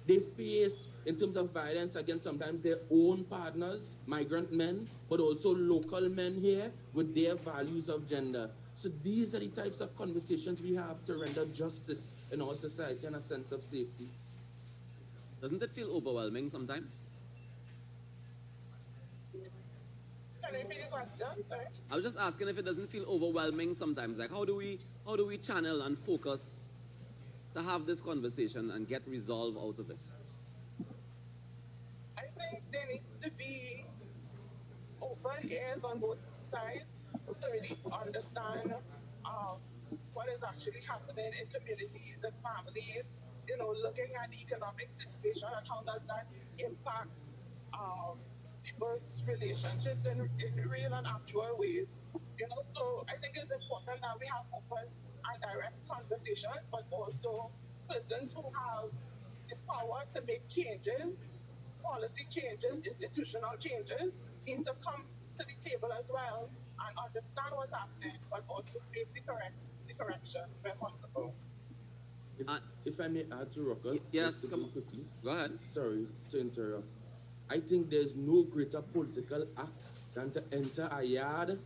they face in terms of violence against sometimes their own partners, migrant men, but also local men here with their values of gender. So these are the types of conversations we have to render justice in our society and a sense of safety. Doesn't it feel overwhelming sometimes? Can you repeat the question? Sorry. I was just asking if it doesn't feel overwhelming sometimes. Like how do we channel and focus to have this conversation and get resolve out of it? I think there needs to be open ears on both sides to really understand what is actually happening in communities and families, looking at the economic situation and how does that impact people's relationships in real and actual ways. So I think it's important that we have open and direct conversations, but also persons who have the power to make changes, policy changes, institutional changes, need to come to the table as well and understand what's happening, but also make the corrections where possible. If I may add to Ruckus, yes, come quickly. Go ahead. Sorry to interrupt. I think there's no greater political act than to enter a yard.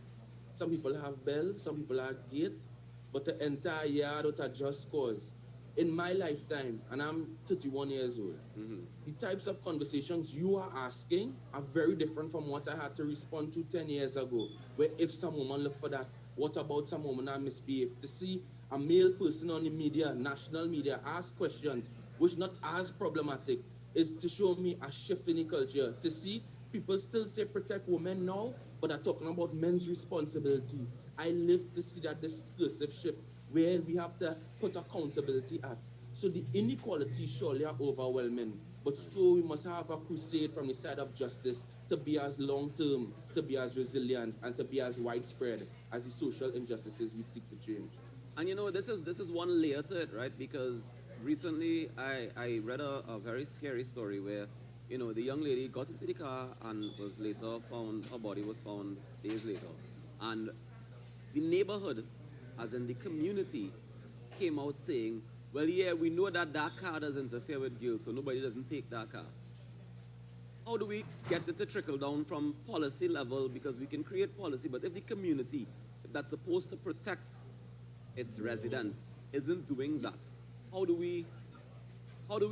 Some people have bell, some people have gate, but to enter a yard with a just cause. In my lifetime, and I'm 31 years old, the types of conversations you are asking are very different from what I had to respond to 10 years ago, where if some woman look for that, what about some woman that misbehave? To see a male person on the media, national media, ask questions which not as problematic is to show me a shift in the culture. To see people still say protect women now, but are talking about men's responsibility. I live to see that discursive shift where we have to put accountability at. So the inequalities surely are overwhelming, but so we must have a crusade from the side of justice to be as long-term, to be as resilient, and to be as widespread as the social injustices we seek to change. And this is one layer to it, right? Because recently I read a very scary story where you know, the young lady got into the car and was later found, her body was found days later. And the neighborhood, as in the community, came out saying, well, yeah, we know that that car does interfere with girls, so nobody doesn't take that car. How do we get it to trickle down from policy level? Because we can create policy, but if the community that's supposed to protect its residents isn't doing that, how do we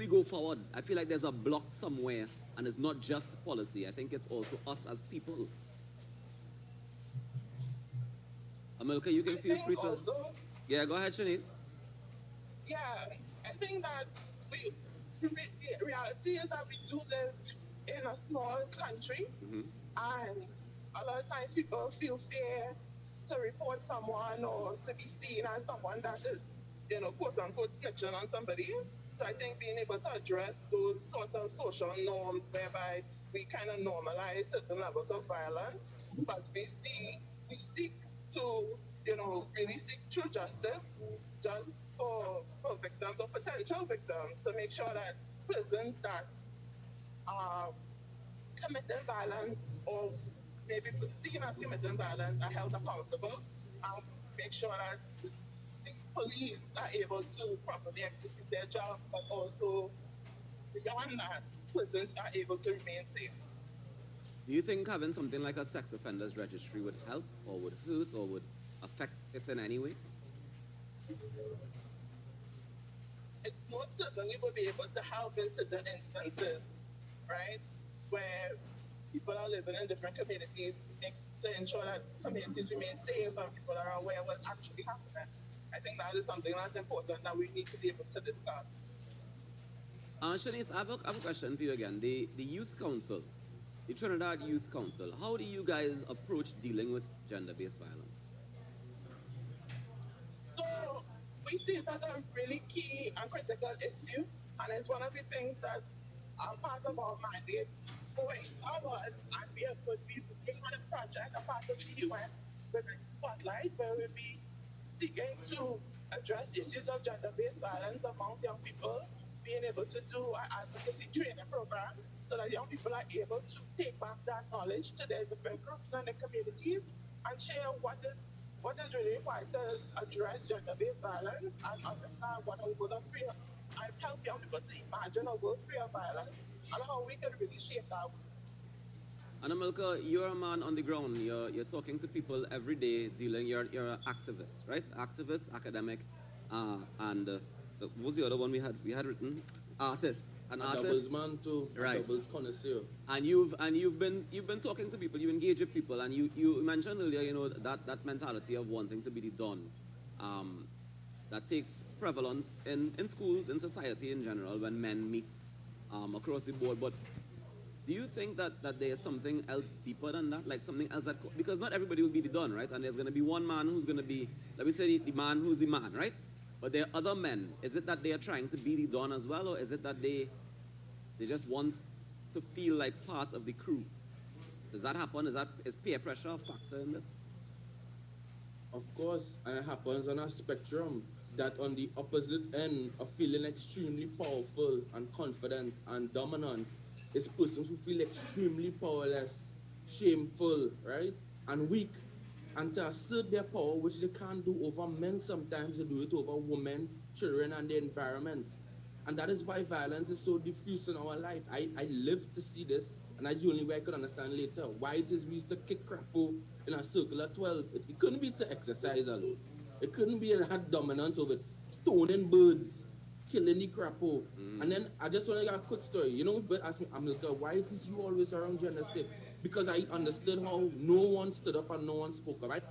go forward? I feel like there's a block somewhere, and it's not just policy. I think it's also us as people. Amilka, you can feel free to. Also, yeah, go ahead, Shanice. yeah, I think that the reality is that we do live in a small country, and a lot of times people feel fear to report someone or to be seen as someone that is, you know, quote unquote, snitching on somebody. So I think being able to address those sort of social norms whereby we kind of normalize certain levels of violence, but we seek to, you know, really seek true justice just for victims or potential victims, to make sure that persons that are committing violence or maybe seen as committing violence are held accountable, and make sure that the police are able to properly execute their job, but also beyond that, persons are able to remain safe. Do you think having something like a sex offenders registry would help, or would hurt, or would affect it in any way? It most certainly would be able to help in certain instances, right, where people are living in different communities, to ensure that communities remain safe and people are aware of what's actually happening. I think that is something that's important that we need to be able to discuss. Shanice, I have a question for you again. The Youth Council, the Trinidad Youth Council, how do you guys approach dealing with gender-based violence? So we see it as a really key and critical issue, and it's one of the things that are part of our mandates going forward. And we are going to be working on a project, a part of the UN Women Spotlight, where we'll be seeking to address issues of gender-based violence amongst young people, being able to do an advocacy training program so that young people are able to take back that knowledge to their different groups and their communities and share what is really required to address gender-based violence and understand what a world of free and help young people to imagine a world free of violence and how we can really shape that world. Anamilka, you're a man on the ground. You're talking to people every day, dealing. You're an activist, right? Activist, academic, and what was the other one we had written? Artist. An artist. Doubles man too. Right. Doubles connoisseur. And you've been talking to people. You engage with people, and you mentioned earlier, you know, that mentality of wanting to be the don, that takes prevalence in schools, in society in general, when men meet across the board. But do you think that there's something else deeper than that, like something else because not everybody will be the don, right? And there's going to be one man who's going to be, let me say, the man who's the man, right? But there are other men. Is it that they are trying to be the don as well, or is it that they just want to feel like part of the crew? Does that happen? Is peer pressure a factor in this? Of course, and it happens on a spectrum, that on the opposite end of feeling extremely powerful and confident and dominant is persons who feel extremely powerless, shameful, right, and weak. And to assert their power, which they can't do over men sometimes, they do it over women, children, and the environment. And that is why violence is so diffuse in our life. I live to see this, and that's the only way I could understand later why it is we used to kick crapo in a circle of 12. It couldn't be to exercise alone. It couldn't be that dominance over stoning birds, killing the crapo. And then I just want to get a quick story. You know, but ask me, Amilka, why it is you always around gender state? Because I understood how no one stood up and no one spoke up, right?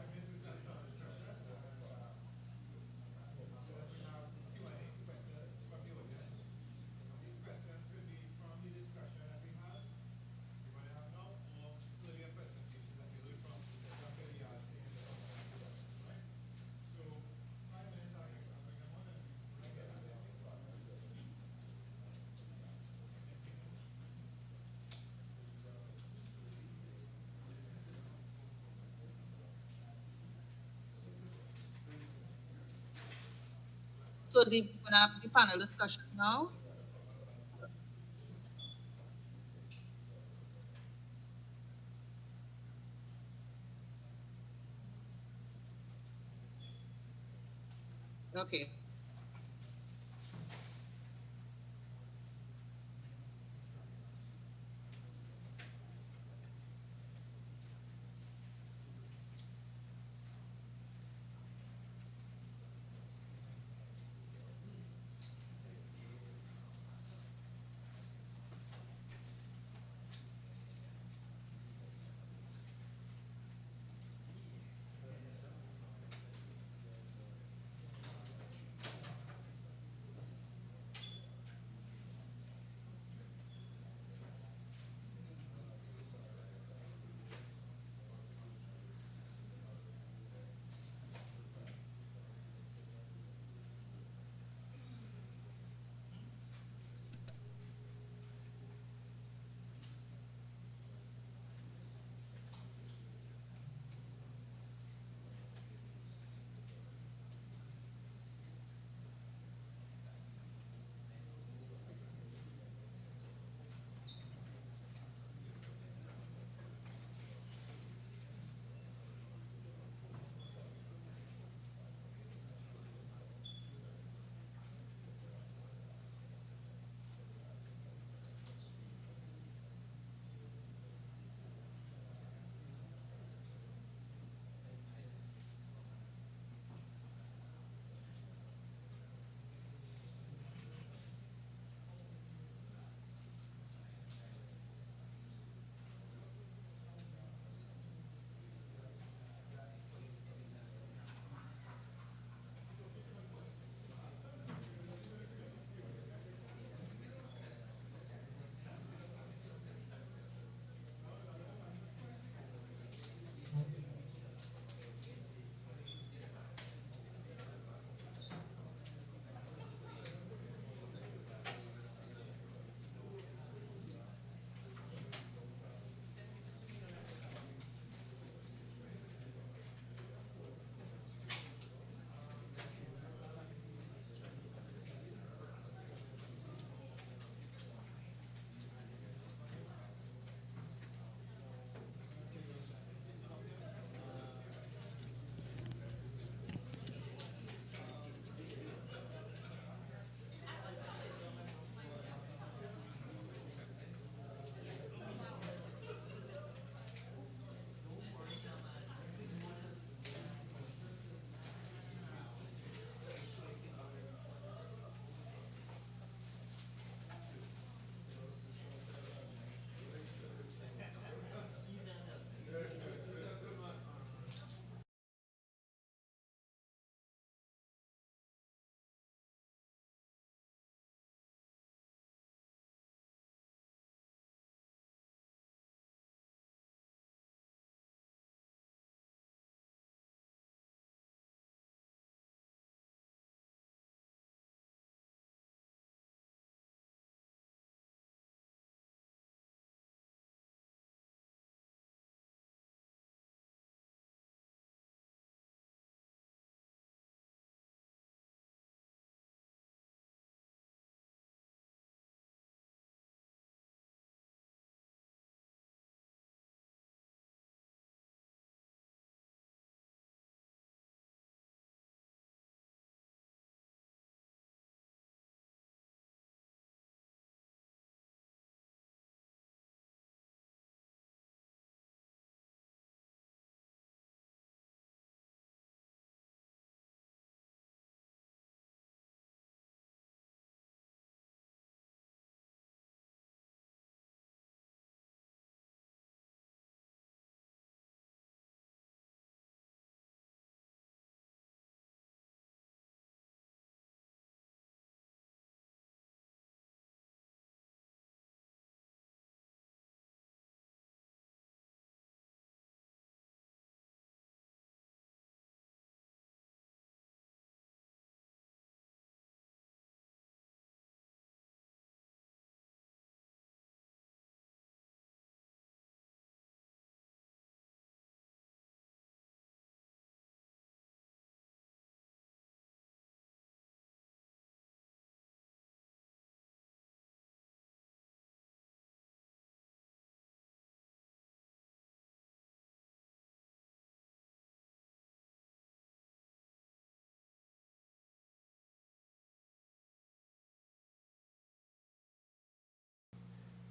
So we're going to have the panel discussion now. Okay.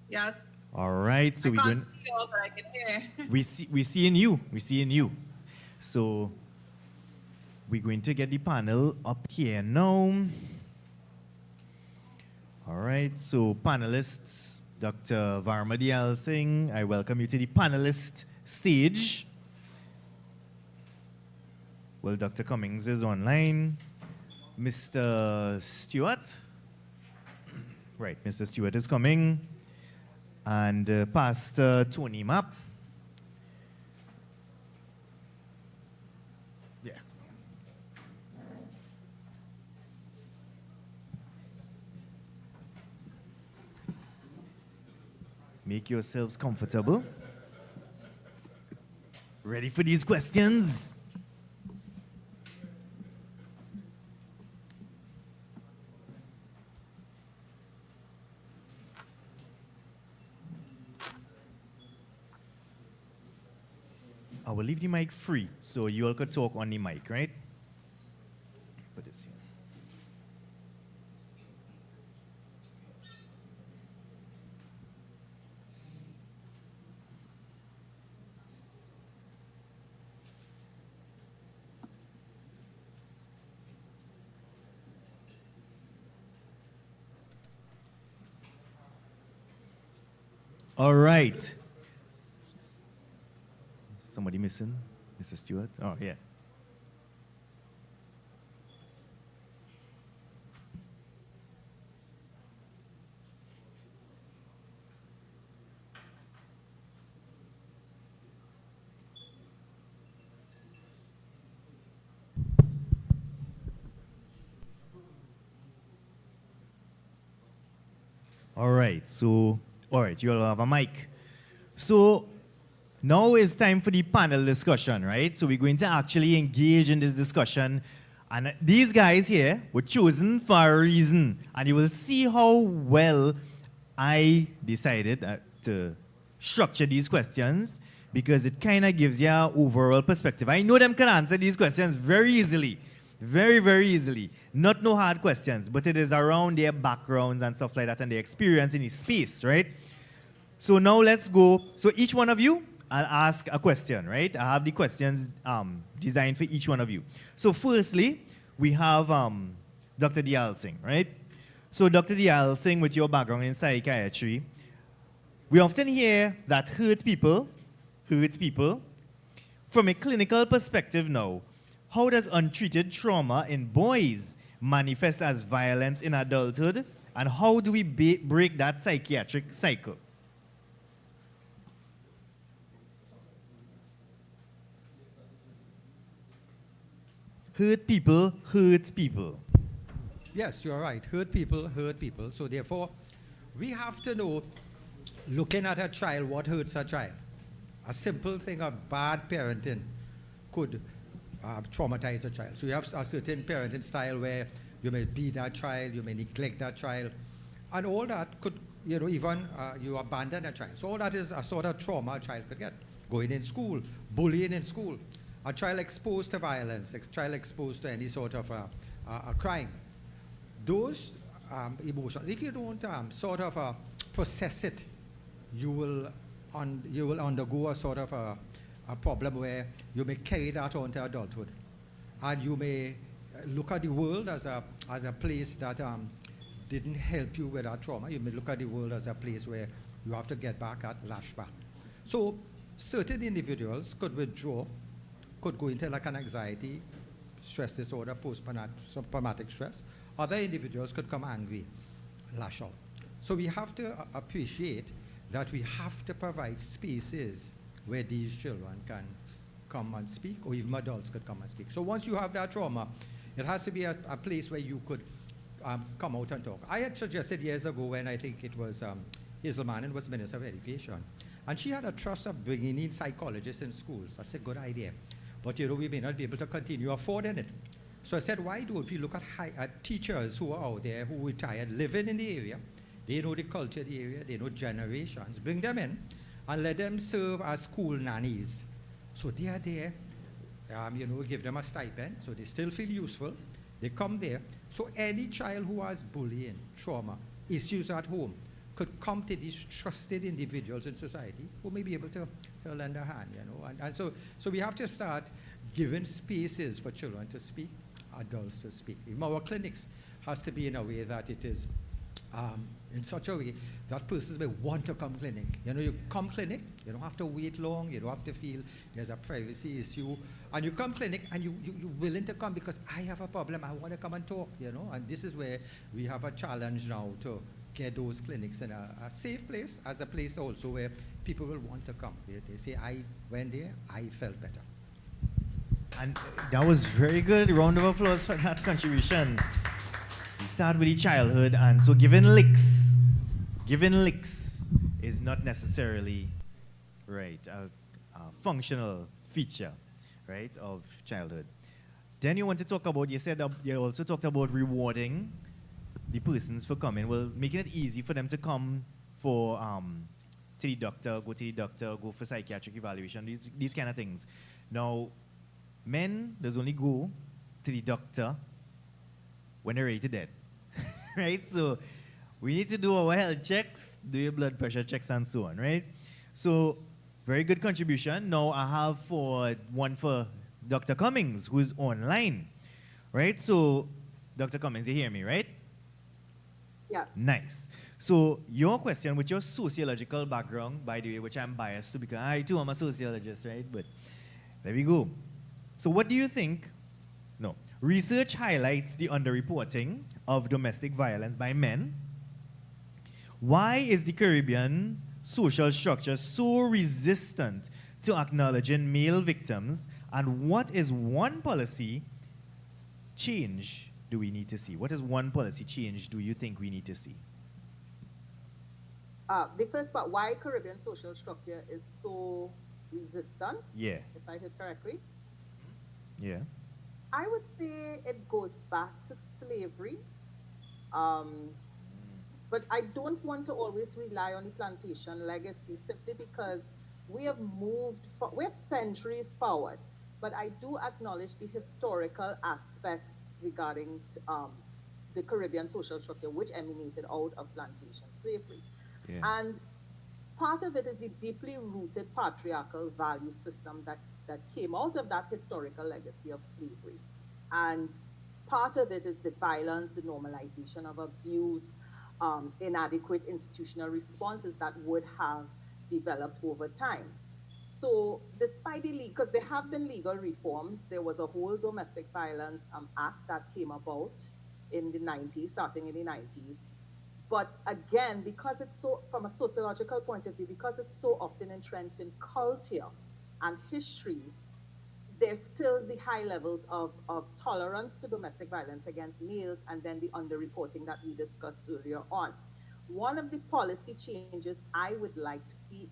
Yes. All right, so I we're can't going. see you all, but I can hear. We see in you. We see in you. So we're going to get the panel up here now. All right, so panelists, Dr. Varma Diyal Singh, I welcome you to the panelist stage. Well, Dr. Cummings is online. Mr. Stewart. Right, Mr. Stewart is coming. And Pastor Tony Mapp. Yeah. Make yourselves comfortable. Ready for these questions? I will leave the mic free, so you all could talk on the mic, right? Put this here. All right. Somebody missing? Mr. Stewart? Oh, yeah. All right, so, all right, you'll have a mic. So, now it's time for the panel discussion, right? So we're going to actually engage in this discussion. And these guys here were chosen for a reason. And you will see how well I decided to structure these questions, because it kind of gives you an overall perspective. I know them can answer these questions very easily. Very, very easily. Not no hard questions, but it is around their backgrounds and stuff like that and their experience in the space, right? So now let's go. So each one of you, I'll ask a question, right? I have the questions designed for each one of you. So firstly, we have Dr. Diyal Singh, right? So Dr. Diyal Singh, with your background in psychiatry, we often hear that hurt people. From a clinical perspective now, how does untreated trauma in boys manifest as violence in adulthood? And how do we break that psychiatric cycle? Hurt people hurt people. Yes, you're right. Hurt people hurt people. So therefore, we have to know, looking at a child, what hurts a child. A simple thing of bad parenting could traumatize a child. So you have a certain parenting style where you may beat that child, you may neglect that child, and all that could, even you abandon a child. So all that is a sort of trauma a child could get. Going in school, bullying in school, a child exposed to violence, a child exposed to any sort of a crime. Those emotions, if you don't sort of process it, you will undergo a sort of a problem where you may carry that on to adulthood. And you may look at the world as a place that didn't help you with that trauma. You may look at the world as a place where you have to get back at lash back. So certain individuals could withdraw, could go into like an anxiety, stress disorder, post-traumatic stress. Other individuals could come angry, lash out. So we have to appreciate that we have to provide spaces where these children can come and speak, or even adults could come and speak. So once you have that trauma, it has to be a place where you could come out and talk. I had suggested years ago, when I think it was Hazel Manning was Minister of Education, and she had a trust of bringing in psychologists in schools. That's a good idea. But we may not be able to continue affording it. So I said, why don't we look at teachers who are out there, who retired, living in the area. They know the culture of the area, they know generations. Bring them in and let them serve as school nannies. So they are there, give them a stipend, so they still feel useful. They come there. So any child who has bullying, trauma, issues at home could come to these trusted individuals in society who may be able to lend a hand, you know. And so we have to start giving spaces for children to speak, adults to speak. Even our clinics has to be in a way that it is in such a way that persons may want to come clinic. You know, you come clinic, you don't have to wait long, you don't have to feel there's a privacy issue, and you come clinic and you're willing to come because I have a problem, I want to come and talk, you know. And this is where we have a challenge now to get those clinics in a safe place, as a place also where people will want to come. They say, I went there, I felt better. And that was very good. Round of applause for that contribution. You start with the childhood, and so giving licks is not necessarily, right, a functional feature, right, of childhood. Then you want to talk about, you said you also talked about rewarding the persons for coming. Well, making it easy for them to come for to the doctor, go for psychiatric evaluation, these kind of things. Now, men does only go to the doctor when they're ready to dead, right? So we need to do our health checks, do your blood pressure checks, and so on, right? So very good contribution. Now I have one for Dr. Cummings, who's online, right? So Dr. Cummings, you hear me, right? Yeah. Nice. So your question with your sociological background, by the way, which I'm biased to because I too am a sociologist, right? But there we go. So what do you think? No. Research highlights the underreporting of domestic violence by men. Why is the Caribbean social structure so resistant to acknowledging male victims? And what is one policy change do we need to see? What is one policy change do you think we need to see? The first part, why Caribbean social structure is so resistant, Yeah. if I heard correctly. Yeah. I would say it goes back to slavery. But I don't want to always rely on the plantation legacy simply because we have moved, we're centuries forward. But I do acknowledge the historical aspects regarding the Caribbean social structure, which emanated out of plantation slavery. Yeah. And part of it is the deeply rooted patriarchal value system that came out of that historical legacy of slavery. And part of it is the violence, the normalization of abuse, inadequate institutional responses that would have developed over time. So despite because there have been legal reforms, there was a whole domestic violence act that came about in the 90s, starting in the 90s. But again, because it's so, from a sociological point of view, because it's so often entrenched in culture and history, there's still the high levels of tolerance to domestic violence against males, and then the underreporting that we discussed earlier on. One of the policy changes I would like to see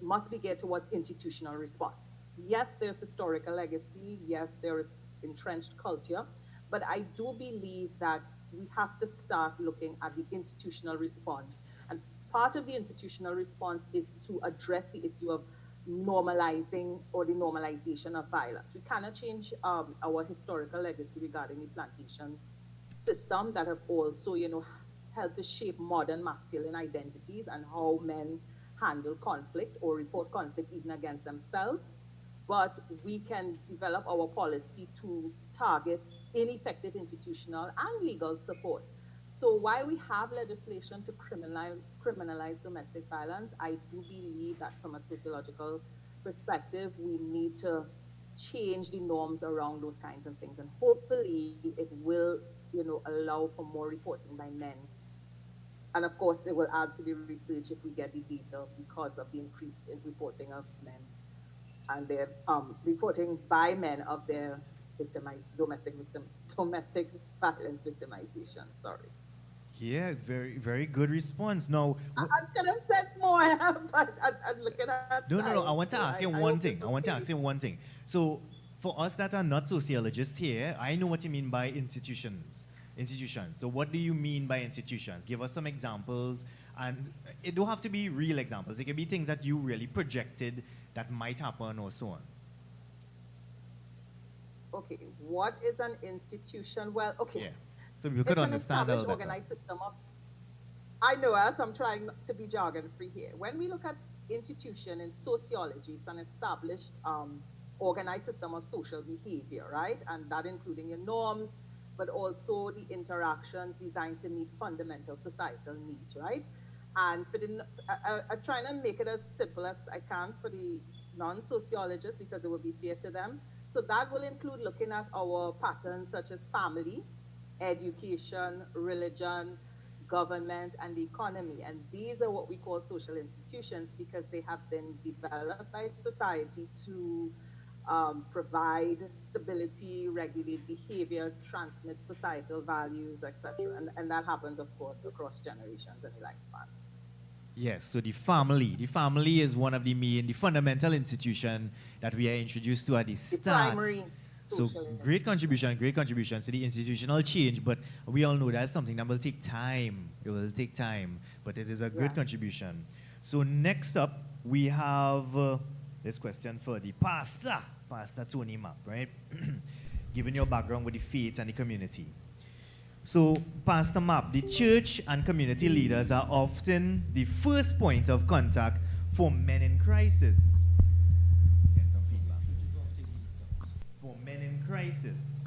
must be geared towards institutional response. Yes, there's historical legacy. Yes, there is entrenched culture, but I do believe that we have to start looking at the institutional response. And part of the institutional response is to address the issue of normalizing or the normalization of violence. We cannot change our historical legacy regarding the plantation system that have also, helped to shape modern masculine identities and how men handle conflict or report conflict even against themselves. But we can develop our policy to target ineffective institutional and legal support. So while we have legislation to criminalize domestic violence, I do believe that from a sociological perspective, we need to change the norms around those kinds of things. And hopefully it will, allow for more reporting by men. And of course, it will add to the research if we get the data because of the increase in reporting of men and their reporting by men of their domestic violence victimization. Sorry. Yeah, very, very good response. Now, I could have said more, but I'm looking at. No. I want to ask you one thing. So, for us that are not sociologists here, I know what you mean by institutions. So, what do you mean by institutions? Give us some examples, and it don't have to be real examples. It can be things that you really projected that might happen or so on. Okay, what is an institution? Well, okay. Yeah. So we could understand all that. Organized system of, I know us, I'm trying not to be jargon free here. When we look at institution in sociology, it's an established organized system of social behavior, right? And that including your norms, but also the interactions designed to meet fundamental societal needs, right? And for the, I'm trying to make it as simple as I can for the non-sociologists because it will be fair to them. So that will include looking at our patterns such as family, education, religion, government, and the economy. And these are what we call social institutions because they have been developed by society to provide stability, regulate behavior, transmit societal values, etc. And that happens, of course, across generations and the lifespan. Yes, so the family is one of the main, the fundamental institution that we are introduced to at the start. Primary So great contribution to the institutional change, but we all know that's something that will take time. It will take time, but it is a great contribution. So next up, we have this question for the Pastor Tony Mapp, right? Given your background with the faith and the community. So, Pastor Mapp, the church and community leaders are often the first point of contact for men in crisis. Get some feedback. For men in crisis.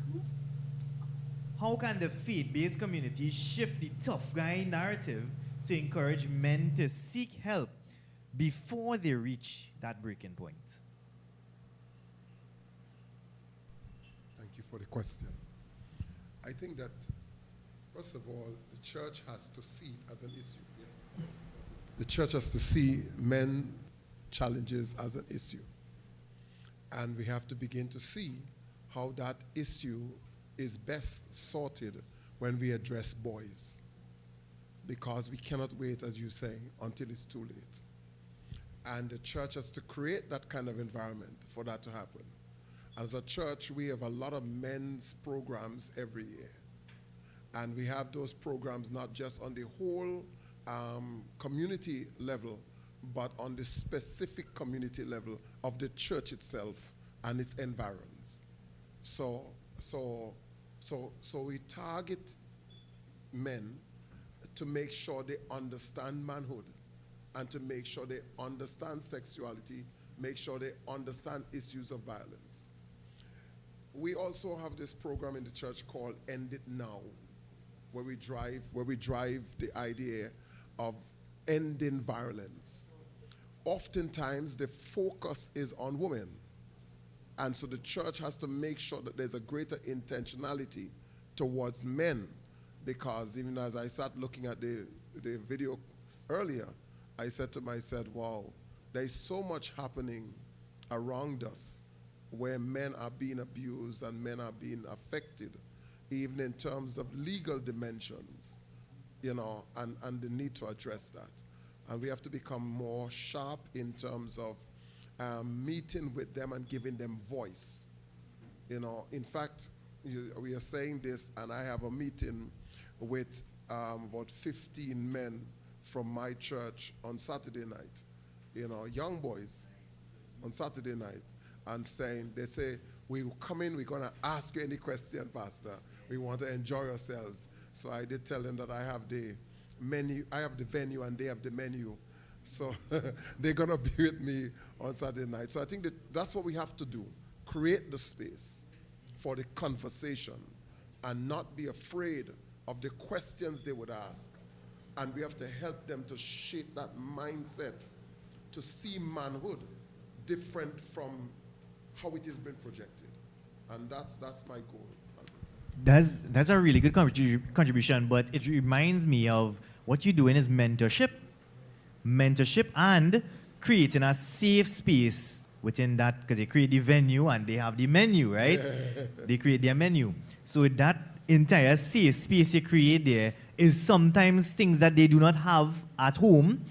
How can the faith-based community shift the tough guy narrative to encourage men to seek help before they reach that breaking point? Thank you for the question. I think that first of all, the church has to see it as an issue. The church has to see men challenges as an issue. And we have to begin to see how that issue is best sorted when we address boys. Because we cannot wait, as you say, until it's too late. And the church has to create that kind of environment for that to happen. As a church, we have a lot of men's programs every year. And we have those programs not just on the whole community level, but on the specific community level of the church itself and its environs. So we target men to make sure they understand manhood and to make sure they understand sexuality, make sure they understand issues of violence. We also have this program in the church called End It Now, where we drive the idea of ending violence. Oftentimes, the focus is on women. And so the church has to make sure that there's a greater intentionality towards men, because even as I sat looking at the video earlier, I said to myself, wow, there's so much happening around us where men are being abused and men are being affected, even in terms of legal dimensions, you know, and the need to address that. And we have to become more sharp in terms of meeting with them and giving them voice. You know, in fact, we are saying this, and I have a meeting with about 15 men from my church on Saturday night, you know, young boys on Saturday night, and they say, we will come in, we're going to ask you any question, Pastor. We want to enjoy ourselves. So I did tell them that I have the menu, I have the venue, and they have the menu. So they're going to be with me on Saturday night. So I think that's what we have to do. Create the space for the conversation and not be afraid of the questions they would ask. And we have to help them to shape that mindset to see manhood different from how it has been projected. And that's my goal. That's a really good contribution, but it reminds me of what you're doing is mentorship and creating a safe space within that, because they create the venue and they have the menu, right? They create their menu. So that entire safe space they create there is sometimes things that they do not have at home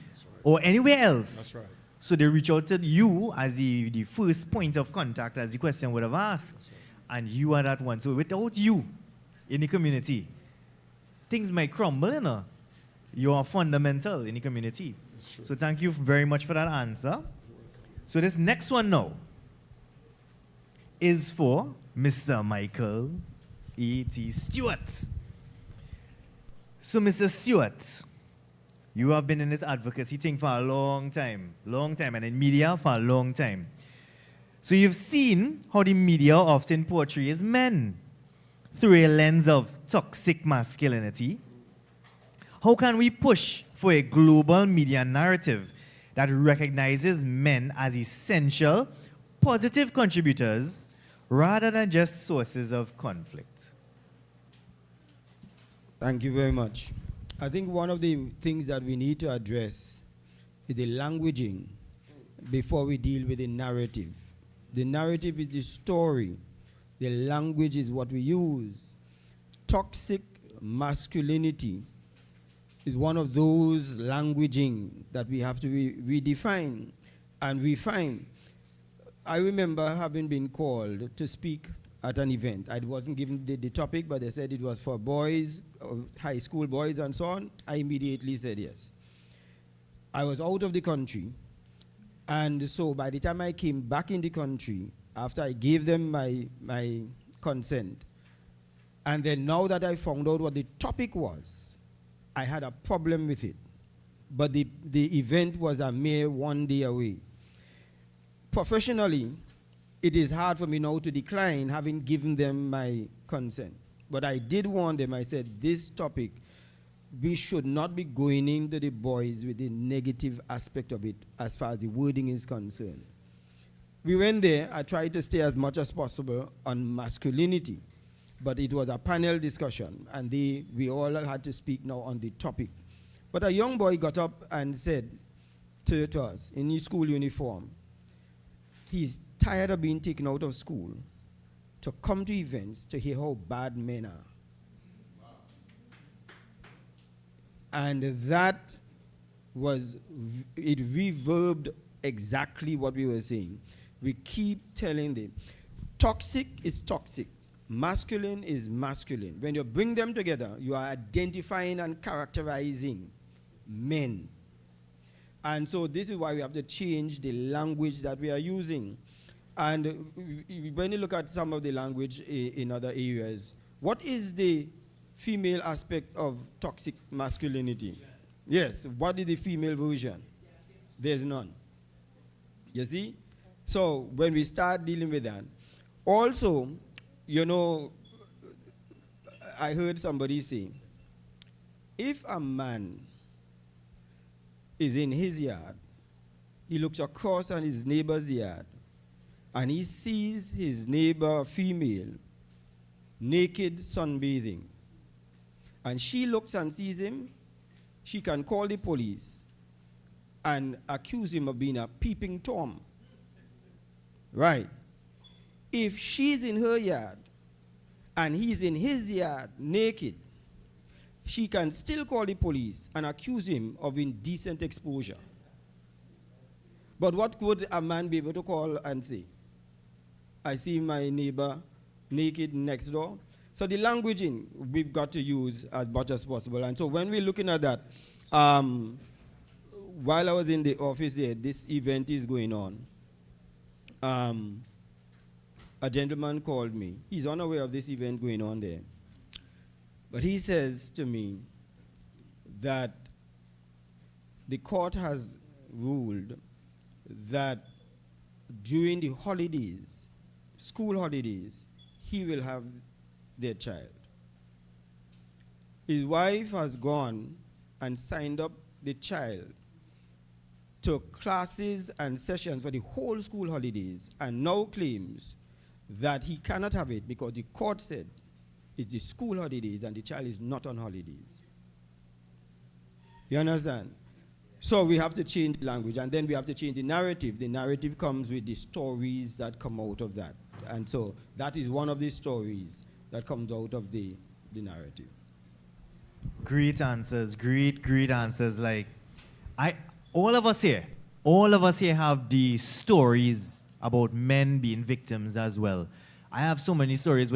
or anywhere else. That's right. So they reach out to you as the first point of contact, as the question would have asked. Right. And you are that one. So without you in the community, things might crumble, you know. You are fundamental in the community. So thank you very much for that answer. So this next one now is for Mr. Michael E.T. Stewart. So Mr. Stewart, You have been in this advocacy thing for a long time, and in media for a long time. So you've seen how the media often portrays men through a lens of toxic masculinity. How can we push for a global media narrative that recognizes men as essential, positive contributors rather than just sources of conflict? Thank you very much. I think one of the things that we need to address is the languaging before we deal with the narrative. The narrative is the story. The language is what we use. Toxic masculinity is one of those languaging that we have to redefine and refine. I remember having been called to speak at an event. I wasn't given the topic, but they said it was for boys, high school boys and so on. I immediately said yes. I was out of the country, and so by the time I came back in the country, after I gave them my consent, and then now that I found out what the topic was, I had a problem with it. But the event was a mere 1 day away. Professionally, it is hard for me now to decline having given them my consent. But I did warn them. I said, this topic, we should not be going into the boys with the negative aspect of it as far as the wording is concerned. We went there. I tried to stay as much as possible on masculinity, but it was a panel discussion, and we all had to speak now on the topic. But a young boy got up and said to us in his school uniform, he's tired of being taken out of school to come to events to hear how bad men are. Wow. And that was, it reverbed exactly what we were saying. We keep telling them, toxic is toxic. Masculine is masculine. When you bring them together, you are identifying and characterizing men. And so this is why we have to change the language that we are using. And when you look at some of the language in other areas, what is the female aspect of toxic masculinity? Yes, what is the female version? There's none. You see? So when we start dealing with that, also, you know, I heard somebody say, if a man is in his yard, he looks across on his neighbor's yard, and he sees his neighbor female naked sunbathing, and she looks and sees him, she can call the police and accuse him of being a peeping Tom. Right? If she's in her yard and he's in his yard naked, she can still call the police and accuse him of indecent exposure. But what could a man be able to call and say? I see my neighbor naked next door. So the languaging we've got to use as much as possible. And so when we're looking at that, while I was in the office there, this event is going on. A gentleman called me. He's unaware of this event going on there. But he says to me that the court has ruled that during the holidays, school holidays, he will have their child. His wife has gone and signed up the child to classes and sessions for the whole school holidays, and now claims that he cannot have it because the court said it's the school holidays and the child is not on holidays. You understand? So we have to change the language, and then we have to change the narrative. The narrative comes with the stories that come out of that. And so that is one of the stories that comes out of the narrative. Great answers, great answers. Like, all of us here have the stories about men being victims as well. I have so many stories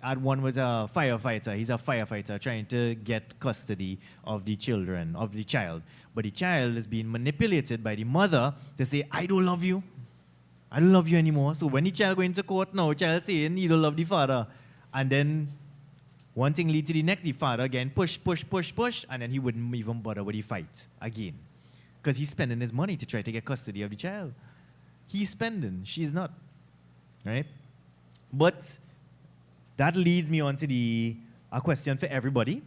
I had one with a firefighter. He's a firefighter trying to get custody of the children, of the child. But the child is being manipulated by the mother to say, I don't love you. I don't love you anymore. So when the child going to court now, child saying he don't love the father. And then One thing lead to the next, the father again push, push, push, push, and then he wouldn't even bother with the fight again. Because he's spending his money to try to get custody of the child. He's spending, she's not. Right? But that leads me on to a question for everybody.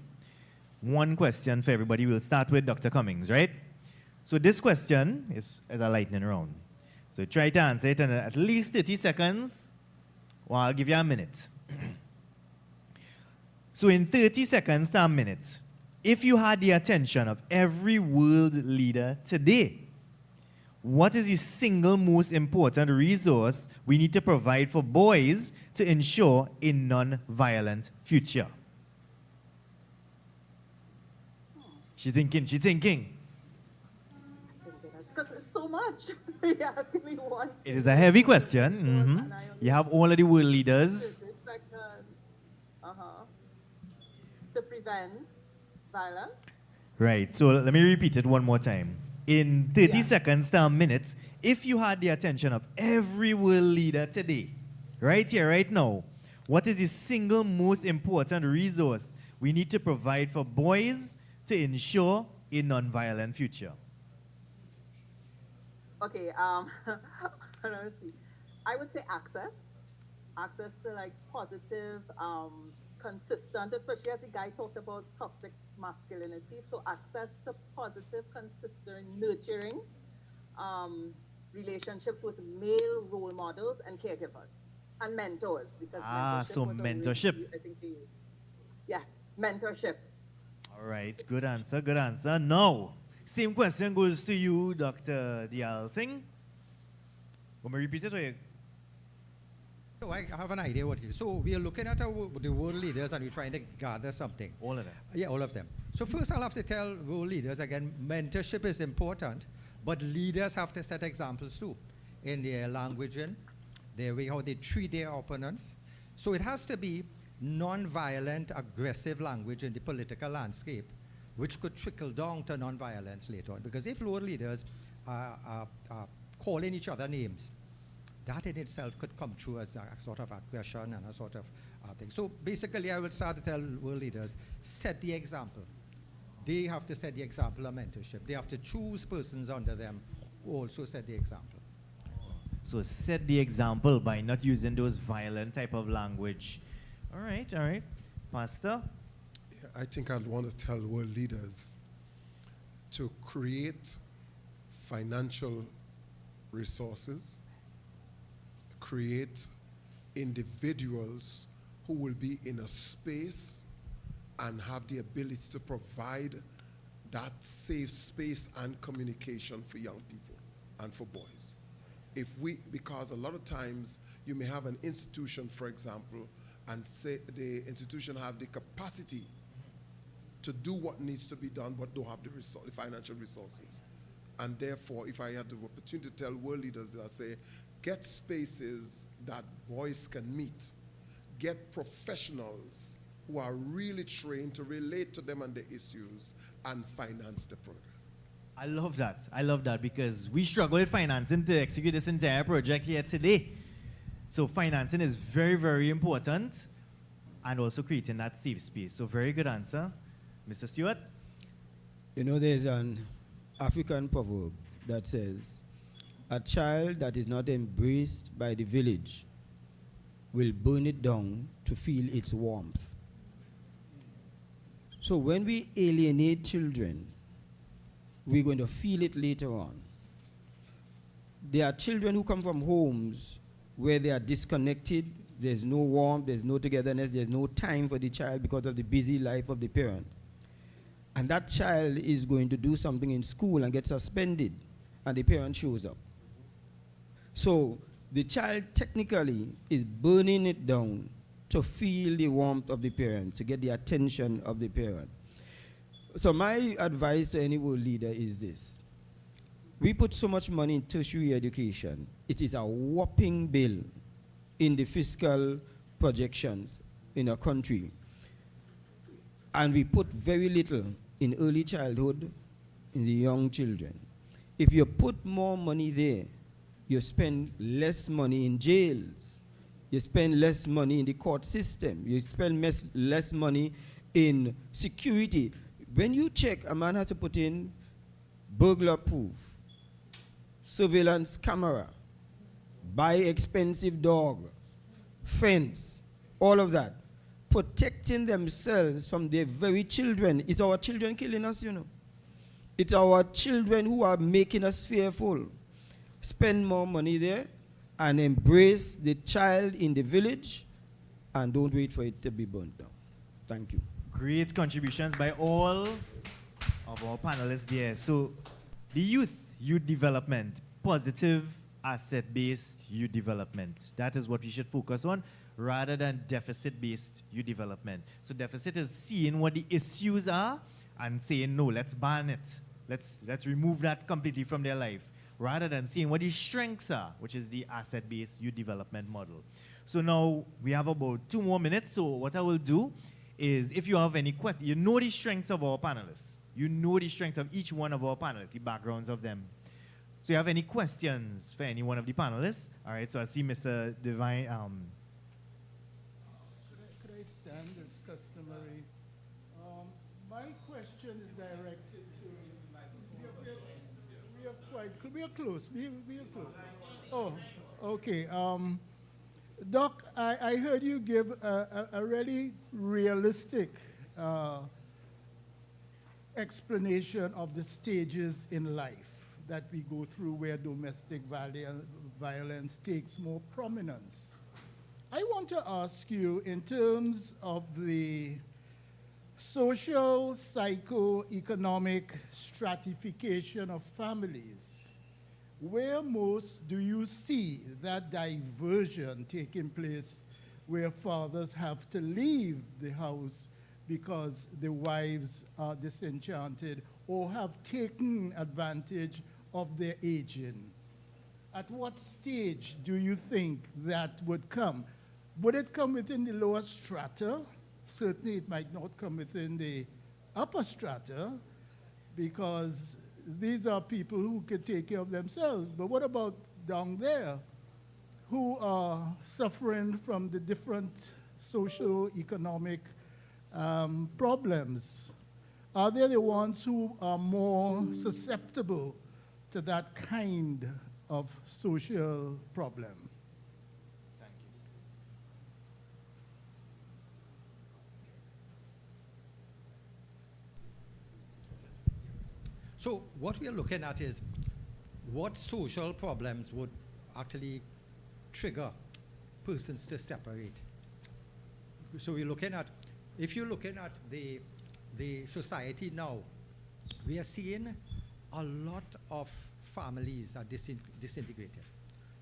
One question for everybody. We'll start with Dr. Cummings, right? So this question is a lightning round. So try to answer it in at least 30 seconds, or I'll give you a minute. So in 30 seconds to a minute, if you had the attention of every world leader today, what is the single most important resource we need to provide for boys to ensure a non-violent future? She's thinking, she's thinking. Because it's so much. Yeah, give me one. It is a heavy question. You have all of the world leaders. To prevent violence. Right, so let me repeat it one more time. In 30 seconds to a minute, if you had the attention of every world leader today, right here, right now, what is the single most important resource we need to provide for boys to ensure a non-violent future? Okay, honestly, I would say access to like positive, consistent, especially as the guy talked about toxic masculinity. So access to positive, consistent, nurturing relationships with male role models and caregivers and mentors. Because mentorship. I think mentorship. All right, good answer, good answer. Now, same question goes to you, Dr. Dial Singh. Want me to repeat it or you? So I have an idea what it is. So we are looking at the world leaders and we're trying to gather something. All of them? Yeah, all of them. So first I'll have to tell world leaders, again, mentorship is important, but leaders have to set examples too in their languaging, their way how they treat their opponents. So it has to be non-violent, aggressive language in the political landscape, which could trickle down to non-violence later on. Because if world leaders are calling each other names, that in itself could come through as a sort of aggression and a sort of thing. So basically, I would start to tell world leaders, set the example. They have to set the example of mentorship. They have to choose persons under them who also set the example. So set the example by not using those violent type of language. All right, all right. Pastor? Yeah, I think I'd want to tell world leaders to create financial resources, create individuals who will be in a space and have the ability to provide that safe space and communication for young people and for boys. Because a lot of times you may have an institution, for example, and say the institution have the capacity to do what needs to be done, but don't have the financial resources. And therefore, if I had the opportunity to tell world leaders, I say, get spaces that boys can meet. Get professionals who are really trained to relate to them and their issues and finance the program. I love that. I love that because we struggle with financing to execute this entire project here today. So financing is very, very important and also creating that safe space. So very good answer. Mr. Stewart? You know, there's an African proverb that says, a child that is not embraced by the village will burn it down to feel its warmth. So when we alienate children, we're going to feel it later on. There are children who come from homes where they are disconnected, there's no warmth, there's no togetherness, there's no time for the child because of the busy life of the parent. And that child is going to do something in school and get suspended, and the parent shows up. So the child technically is burning it down to feel the warmth of the parent, to get the attention of the parent. So my advice to any world leader is this. We put so much money in tertiary education. It is a whopping bill in the fiscal projections in our country. And we put very little in early childhood, in the young children. If you put more money there, you spend less money in jails. You spend less money in the court system. You spend less money in security. When you check, a man has to put in burglar proof, surveillance camera, buy expensive dog, fence, all of that. Protecting themselves from their very children. It's our children killing us, you know. It's our children who are making us fearful. Spend more money there and embrace the child in the village and don't wait for it to be burnt down. Thank you. Great contributions by all of our panelists there. So the youth development, positive asset-based youth development. That is what we should focus on rather than deficit-based youth development. So deficit is seeing what the issues are and saying, no, let's ban it. Let's remove that completely from their life, rather than seeing what the strengths are, which is the asset-based youth development model. So now we have about 2 more minutes. So what I will do is, if you have any questions, you know the strengths of our panelists. You know the strengths of each one of our panelists, the backgrounds of them. So you have any questions for any one of the panelists? All right, so I see Mr. Divine. Could I stand as customary? My question is directed to... We are quite... We are close. We are close. Oh, okay. Doc, I heard you give a really realistic explanation of the stages in life that we go through where domestic violence takes more prominence. I want to ask you, in terms of the social, psycho-economic stratification of families, where most do you see that diversion taking place, where fathers have to leave the house because the wives are disenchanted or have taken advantage of their aging? At what stage do you think that would come? Would it come within the lower strata? Certainly it might not come within the upper strata, because these are people who can take care of themselves. But what about down there, who are suffering from the different socio-economic problems? Are they the ones who are more susceptible to that kind of social problem? Thank you. So what we are looking at is what social problems would actually trigger persons to separate. So we're looking at, if you're looking at the society now, we are seeing a lot of families are disintegrated.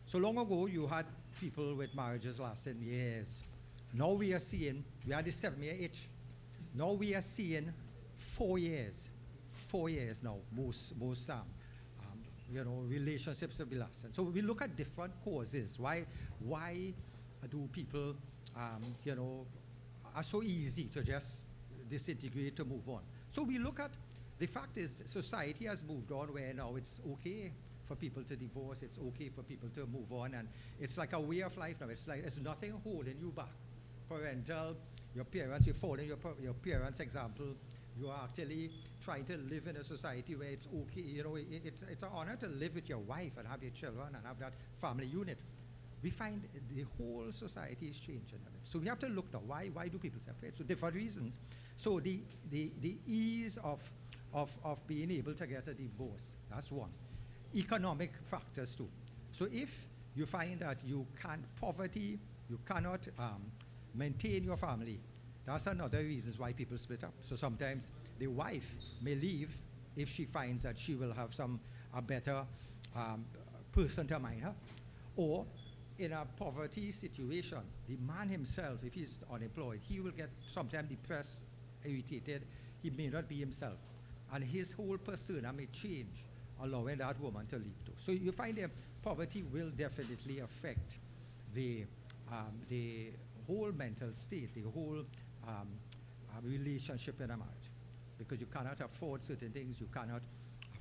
So long ago, you had people with marriages lasting years. Now we are seeing, we had the 7-year itch. Now we are seeing 4 years. 4 years now, most relationships will be lasting. So we look at different causes. Why do people, are so easy to just disintegrate, to move on? So we look at, the fact is, society has moved on where now it's okay for people to divorce, it's okay for people to move on, and it's like a way of life now. It's like, there's nothing holding you back. Parental, your parents, you're following your parents' example. You are actually trying to live in a society where it's okay. It's an honor to live with your wife and have your children and have that family unit. We find the whole society is changing. So we have to look now, why do people separate? So different reasons. So the ease of being able to get a divorce, that's one. Economic factors too. So if you find that poverty, you cannot maintain your family, that's another reason why people split up. So sometimes the wife may leave if she finds that she will have a better person to mind her. Or in a poverty situation, the man himself, if he's unemployed, he will get sometimes depressed, irritated. He may not be himself. And his whole persona may change, allowing that woman to leave too. So you find that poverty will definitely affect the whole mental state, the whole relationship in a marriage, because you cannot afford certain things, you cannot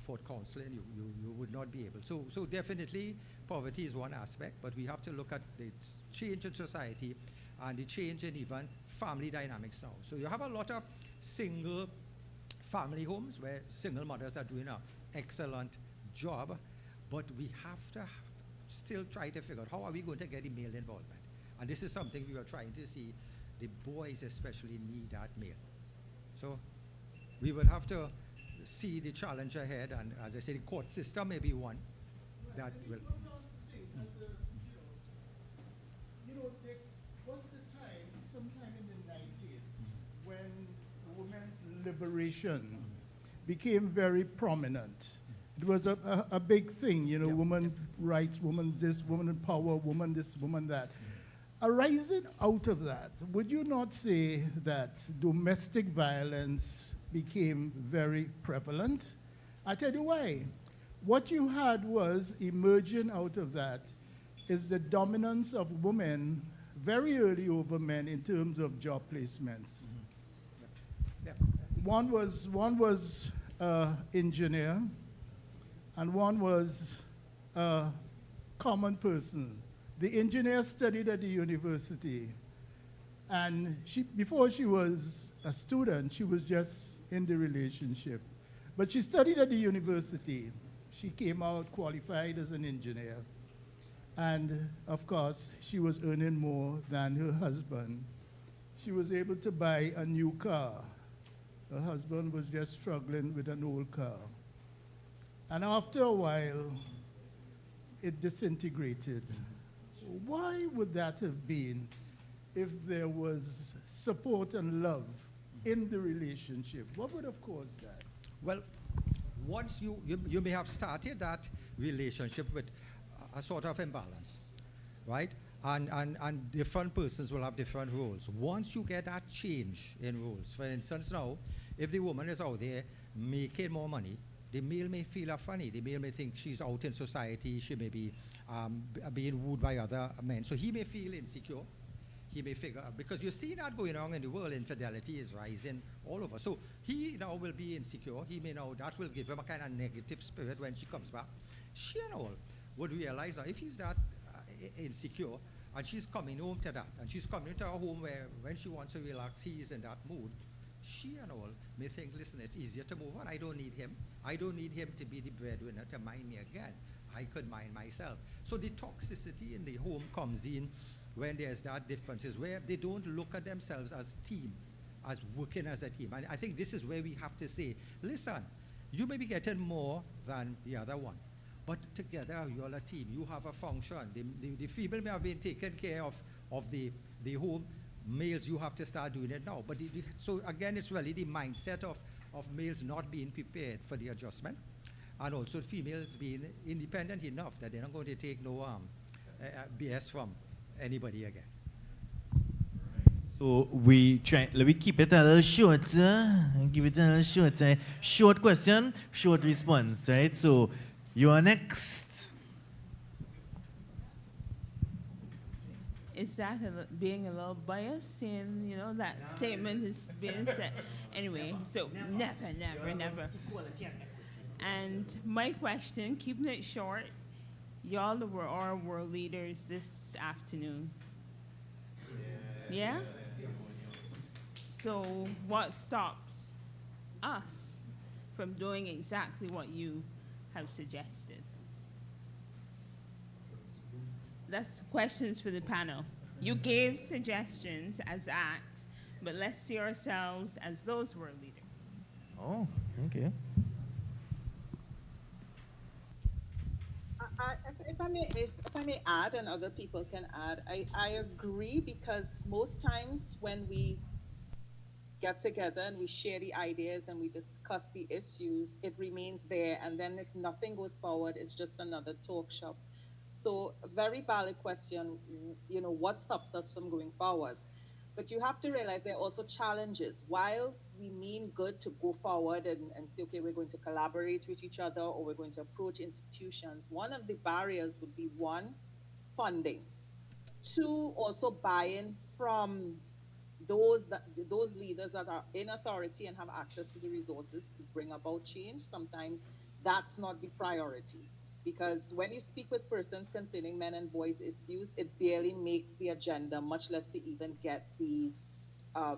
afford counseling, you would not be able. So definitely poverty is one aspect, but we have to look at the change in society and the change in even family dynamics now. So you have a lot of single family homes where single mothers are doing an excellent job, but we have to still try to figure out how are we going to get the male involvement. And this is something we are trying to see. The boys especially need that male. So we will have to see the challenge ahead, and as I say, the court system may be one that will. You know, there was a time, sometime in the 90s, when women's liberation became very prominent. It was a big thing, you know, women rights, women this, women power, woman this, woman that. Arising out of that, would you not say that domestic violence became very prevalent? I tell you why. What you had was emerging out of that is the dominance of women very early over men in terms of job placements. One was engineer, and one was a common person. The engineer studied at the university, and before she was a student, she was just in the relationship. But she studied at the university. She came out qualified as an engineer. And of course, she was earning more than her husband. She was able to buy a new car. Her husband was just struggling with an old car. And after a while, it disintegrated. Why would that have been if there was support and love in the relationship? What would have caused that? Well, once you may have started that relationship with a sort of imbalance, right? And different persons will have different roles. Once you get that change in roles, for instance now, if the woman is out there making more money, the male may feel funny. The male may think she's out in society. She may be being wooed by other men. So he may feel insecure. He may figure, because you see that going on in the world, infidelity is rising all over. So he now will be insecure. He may know that will give him a kind of negative spirit when she comes back. She and all would realize that if he's that insecure, and she's coming home to that, and she's coming to a home where when she wants to relax, he's in that mood, she and all may think, listen, it's easier to move on. I don't need him. I don't need him to be the breadwinner to mind me again. I could mind myself. So the toxicity in the home comes in when there's that differences, where they don't look at themselves as team, as working as a team. And I think this is where we have to say, listen, you may be getting more than the other one, but together you're a team. You have a function. The female may have been taken care of the home. Males, you have to start doing it now. But so again, it's really the mindset of males not being prepared for the adjustment, and also females being independent enough that they're not going to take no BS from anybody again. So let me keep it a little shorter. Give it a little shorter. Short question, short response, right? So you are next. Is that being a little biased in, you know, that statement is being said? Anyway, so never. And my question, keeping it short, y'all were our world leaders this afternoon. Yeah? So what stops us from doing exactly what you have suggested? That's questions for the panel. You gave suggestions as acts, but let's see ourselves as those world leaders. Oh, okay. If I may add, and other people can add, I agree, because most times when we get together and we share the ideas and we discuss the issues, it remains there, and then if nothing goes forward, it's just another talk shop. So a very valid question, you know, what stops us from going forward? But you have to realize there are also challenges. While we mean good to go forward and say, okay, we're going to collaborate with each other, or we're going to approach institutions, one of the barriers would be, one, funding. Two, also buy-in from those leaders that are in authority and have access to the resources to bring about change. Sometimes that's not the priority. Because when you speak with persons concerning men and boys issues, it barely makes the agenda, much less to even get the uh,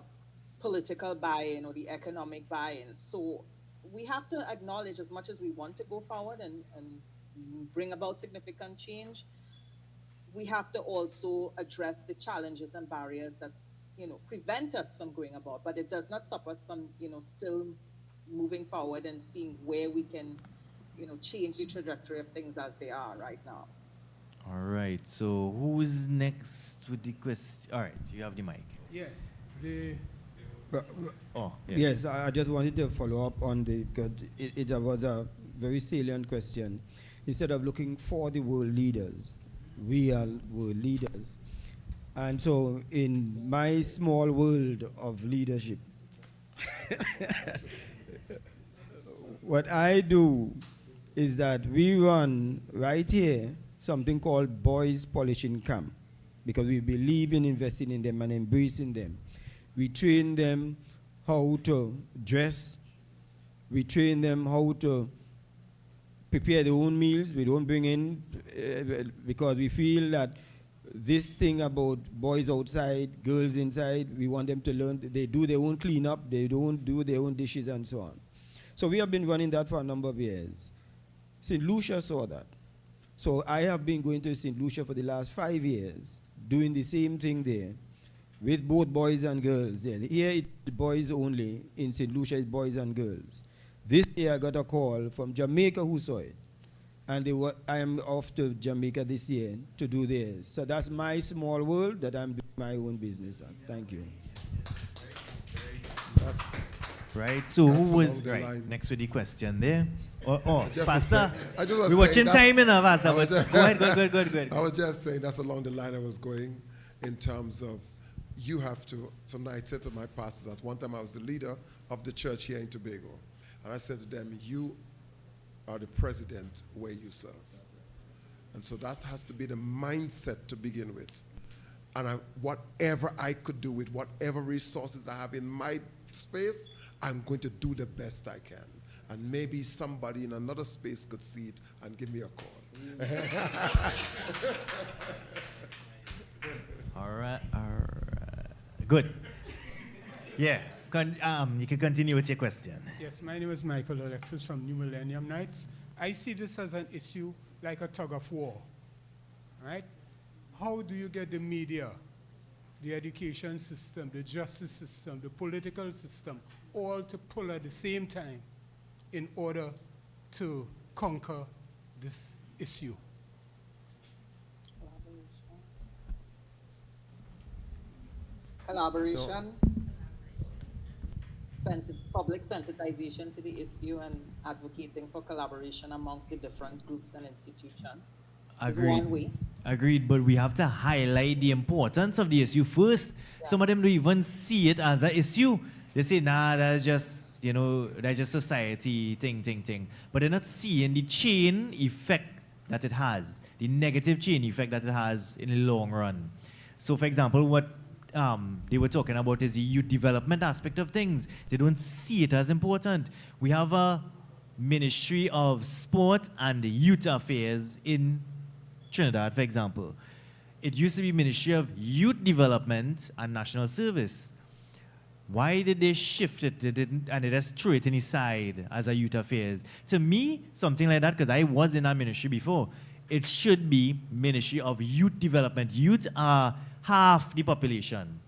political buy-in or the economic buy-in. So we have to acknowledge, as much as we want to go forward and bring about significant change, we have to also address the challenges and barriers that, prevent us from going about. But it does not stop us from, still moving forward and seeing where we can, change the trajectory of things as they are right now. All right. So who's next with the question? All right, you have the mic. Yeah. The Oh, yeah. Yes, I just wanted to follow up on because it was a very salient question. Instead of looking for the world leaders, we are world leaders. And so in my small world of leadership, what I do is that we run right here something called Boys Polishing Camp, because we believe in investing in them and embracing them. We train them how to dress. We train them how to prepare their own meals. We don't bring in, because we feel that this thing about boys outside, girls inside, we want them to learn. They do their own cleanup. They don't do their own dishes and so on. So we have been running that for a number of years. St. Lucia saw that. So I have been going to St. Lucia for the last 5 years, doing the same thing there, with both boys and girls. Here it's boys only. In St. Lucia, it's boys and girls. This year, I got a call from Jamaica who saw it. And I am off to Jamaica this year to do theirs. So that's my small world that I'm doing my own business at. Thank you. Right, so who was next with the question there? Pastor, we're watching time enough, Pastor, but go ahead. I was just saying that's along the line I was going in terms of you have to, sometimes I said to my pastors, at one time I was the leader of the church here in Tobago, and I said to them, you are the president where you serve. And so that has to be the mindset to begin with. And whatever I could do with whatever resources I have in my space, I'm going to do the best I can. And maybe somebody in another space could see it and give me a call. All right. Good. Yeah, you can continue with your question. Yes, my name is Michael Alexis from New Millennium Nights. I see this as an issue like a tug of war, right? How do you get the media, the education system, the justice system, the political system, all to pull at the same time in order to conquer this issue? Collaboration, public sensitization to the issue, and advocating for collaboration amongst the different groups and institutions. Agreed. Is one way. Agreed, but we have to highlight the importance of the issue first. Yeah. Some of them don't even see it as an issue. They say, nah, that's just, that's just society thing. But they're not seeing the chain effect that it has, the negative chain effect that it has in the long run. So, for example, what they were talking about is the youth development aspect of things. They don't see it as important. We have a Ministry of Sport and Youth Affairs in Trinidad, for example. It used to be Ministry of Youth Development and National Service. Why did they shift it? They didn't, and they just threw it in his side as a youth affairs. To me, something like that, because I was in that ministry before, it should be Ministry of Youth Development. Youth are half the population,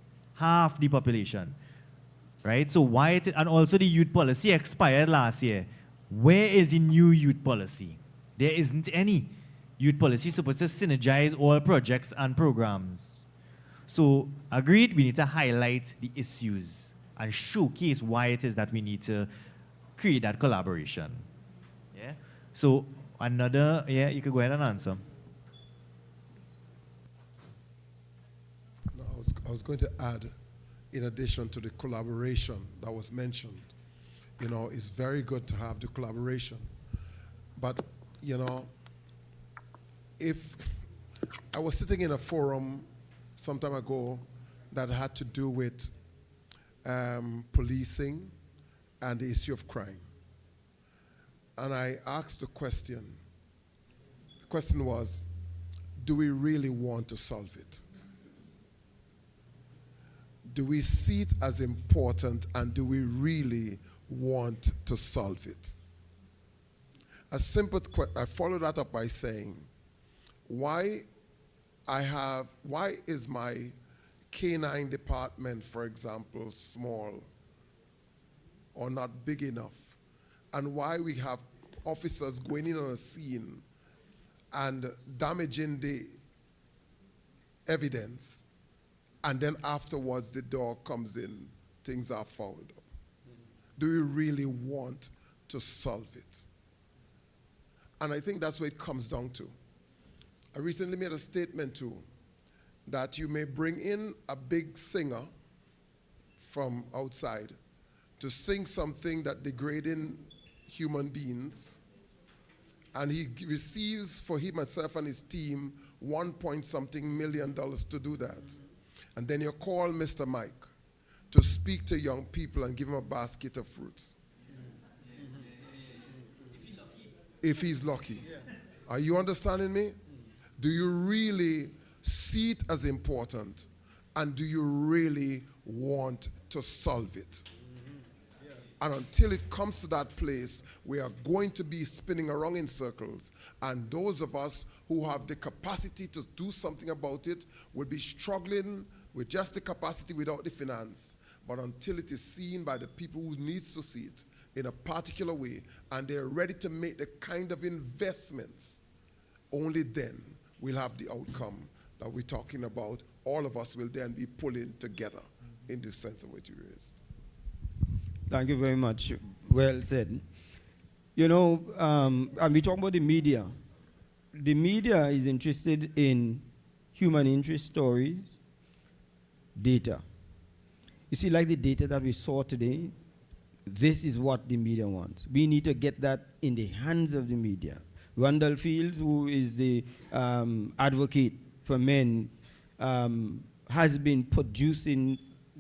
right? So why it, and also the youth policy expired last year. Where is the new youth policy? There isn't any. Youth policy is supposed to synergize all projects and programs. So, agreed, we need to highlight the issues and showcase why it is that we need to create that collaboration. Yeah? So, you could go ahead and answer. No, I was going to add, in addition to the collaboration that was mentioned, it's very good to have the collaboration. But, if I was sitting in a forum some time ago that had to do with policing and the issue of crime. and I asked the question. The question was, do we really want to solve it? Do we see it as important, and do we really want to solve it? I follow that up by saying, why is my canine department, for example, small or not big enough? And why we have officers going in on a scene and damaging the evidence, and then afterwards the dog comes in, things are fouled up. Do we really want to solve it? And I think that's what it comes down to. I recently made a statement too, that you may bring in a big singer from outside to sing something that degrading human beings, and he receives for himself and his team $1.something million to do that. And then you call Mr. Mike to speak to young people and give him a basket of fruits. If he's lucky. Are you understanding me? Do you really see it as important, and do you really want to solve it? And until it comes to that place, we are going to be spinning around in circles. And those of us who have the capacity to do something about it will be struggling with just the capacity without the finance. But until it is seen by the people who needs to see it in a particular way, and they're ready to make the kind of investments, only then we'll have the outcome that we're talking about. All of us will then be pulling together in the sense of what you raised. Thank you very much. Well said. You know, and we talk about the media. The media is interested in human interest stories, data. You see, like the data that we saw today, this is what the media wants. We need to get that in the hands of the media. Randall Fields, who is the advocate for men, has been producing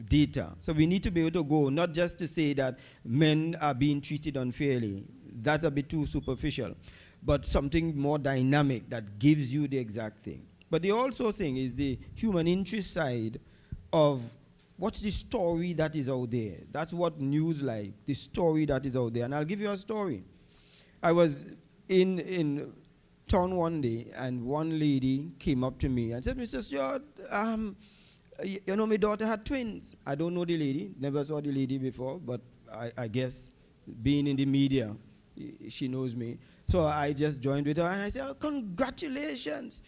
data. So we need to be able to go, not just to say that men are being treated unfairly. That's a bit too superficial. But something more dynamic that gives you the exact thing. But the also thing is the human interest side of what's the story that is out there. That's what news like, the story that is out there. And I'll give you a story. I was in town one day, and one lady came up to me and said, Mr. Stewart, you know, my daughter had twins. I don't know the lady, never saw the lady before, but I guess being in the media, she knows me. So I just joined with her, and I said, oh, congratulations.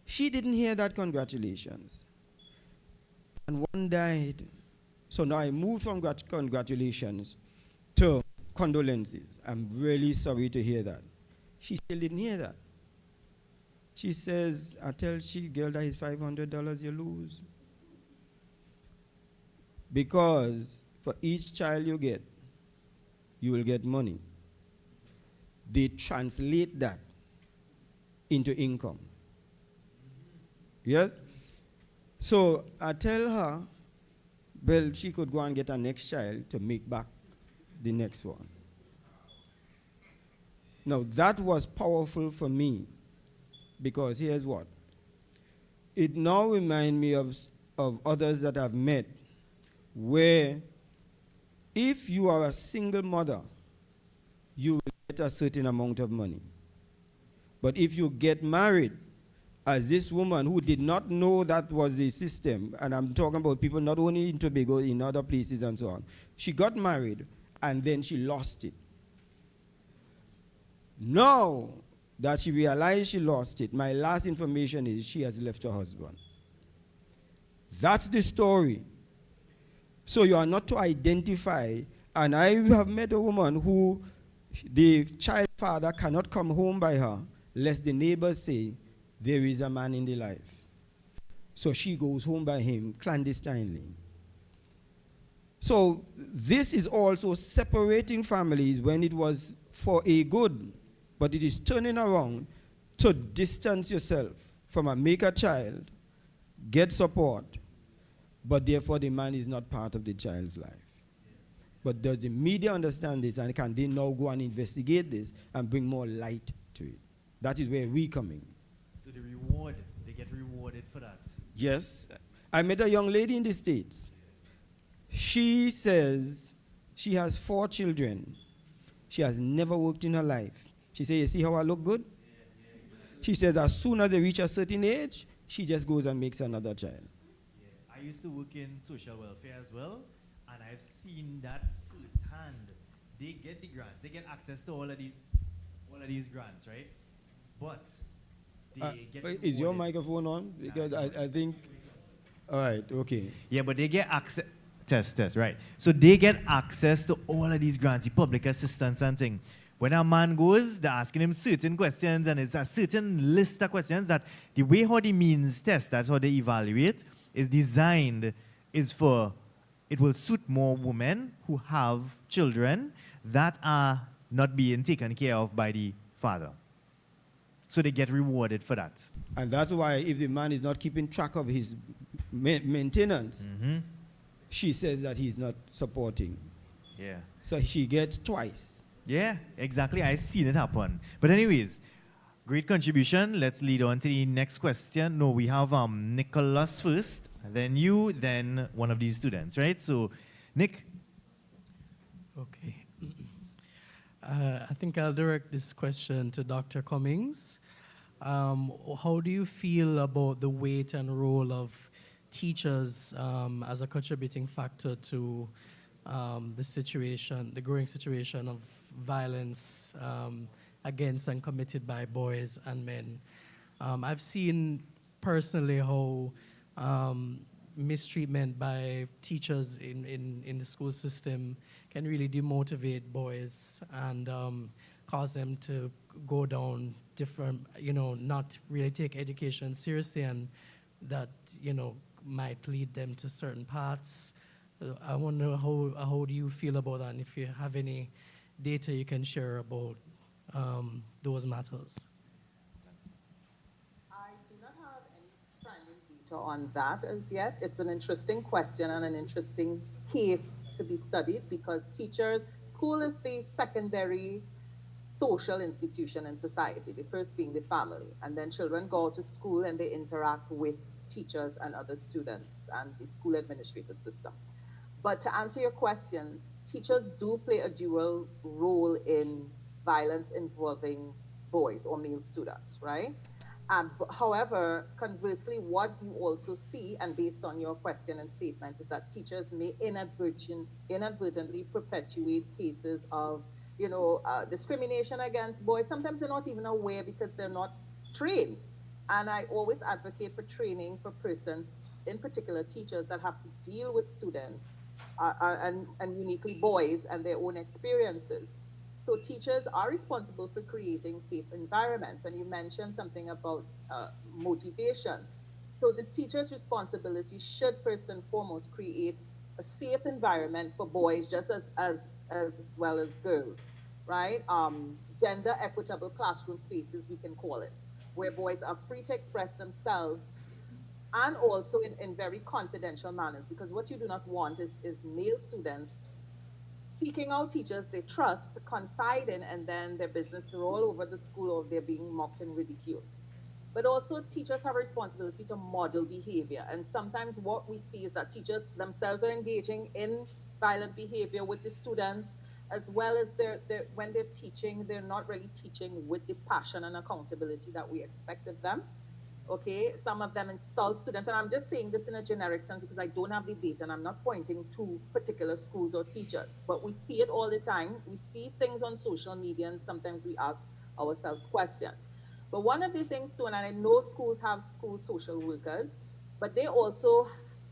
She didn't hear that congratulations. And one died. So now I moved from congratulations to condolences. I'm really sorry to hear that. She still didn't hear that. She says, I tell she girl that is $500 you lose. Because for each child you get, you will get money. They translate that into income. Yes? So I tell her, well, she could go and get her next child to make back the next one. Now, that was powerful for me, because here's what. It now reminds me of others that I've met, where if you are a single mother, you will get a certain amount of money. But if you get married, as this woman who did not know that was the system, and I'm talking about people not only in Tobago, in other places and so on, she got married and then she lost it. Now that she realized she lost it, my last information is she has left her husband. That's the story. So you are not to identify, and I have met a woman who the child father cannot come home by her lest the neighbors say there is a man in the life. So she goes home by him clandestinely. So this is also separating families when it was for a good, but it is turning around to distance yourself from a maker child, get support, but therefore the man is not part of the child's life. But does the media understand this, and can they now go and investigate this and bring more light to it? That is where we come in. So they get rewarded for that. Yes. I met a young lady in the States. She says she has 4 children. She has never worked in her life. She says, you see how I look good? She says as soon as they reach a certain age, she just goes and makes another child. I used to work in social welfare as well, and I've seen that firsthand. They get the grants, they get access to all of these grants, right? But they get is your rewarded. microphone on? Because I think, all right, okay. Yeah, but they get access, test, right? So they get access to all of these grants, the public assistance and thing. When a man goes, they're asking him certain questions, and it's a certain list of questions that the way how the means test, that's how they evaluate, is designed is for, it will suit more women who have children that are not being taken care of by the father. So they get rewarded for that. And that's why if the man is not keeping track of his maintenance, she says that he's not supporting. Yeah. So she gets twice. Yeah, exactly. I've seen it happen. But anyways, great contribution. Let's lead on to the next question. No, we have Nicholas first, then you, then one of these students, right? So, Nick. Okay. I think I'll direct this question to Dr. Cummings. How do you feel about the weight and role of teachers as a contributing factor to the growing situation of violence against and committed by boys and men? I've seen personally how mistreatment by teachers in the school system can really demotivate boys and cause them to go down different, not really take education seriously, and that, might lead them to certain paths. I wonder how do you feel about that, and if you have any data you can share about those matters. I do not have any primary data on that as yet. It's an interesting question and an interesting case to be studied, because school is the secondary social institution in society, the first being the family. And then children go to school and they interact with teachers and other students and the school administrative system. But to answer your question, teachers do play a dual role in violence involving boys or male students, right? However, conversely, what you also see, and based on your question and statements, is that teachers may inadvertently perpetuate cases of, discrimination against boys. Sometimes they're not even aware because they're not trained. And I always advocate for training for persons, in particular teachers, that have to deal with students and uniquely boys and their own experiences. So teachers are responsible for creating safe environments. And you mentioned something about motivation. So the teacher's responsibility should first and foremost create a safe environment for boys just as well as girls, right? Gender equitable classroom spaces, we can call it, where boys are free to express themselves, and also in very confidential manners, because what you do not want is male students seeking out teachers they trust, confide in, and then their business are all over the school, or they're being mocked and ridiculed. But also teachers have a responsibility to model behavior. And sometimes what we see is that teachers themselves are engaging in violent behavior with the students, as well as when they're teaching, they're not really teaching with the passion and accountability that we expect of them. Okay, some of them insult students, and I'm just saying this in a generic sense because I don't have the data and I'm not pointing to particular schools or teachers, but we see it all the time. We see things on social media, and sometimes we ask ourselves questions. But one of the things too, and I know schools have school social workers, but they also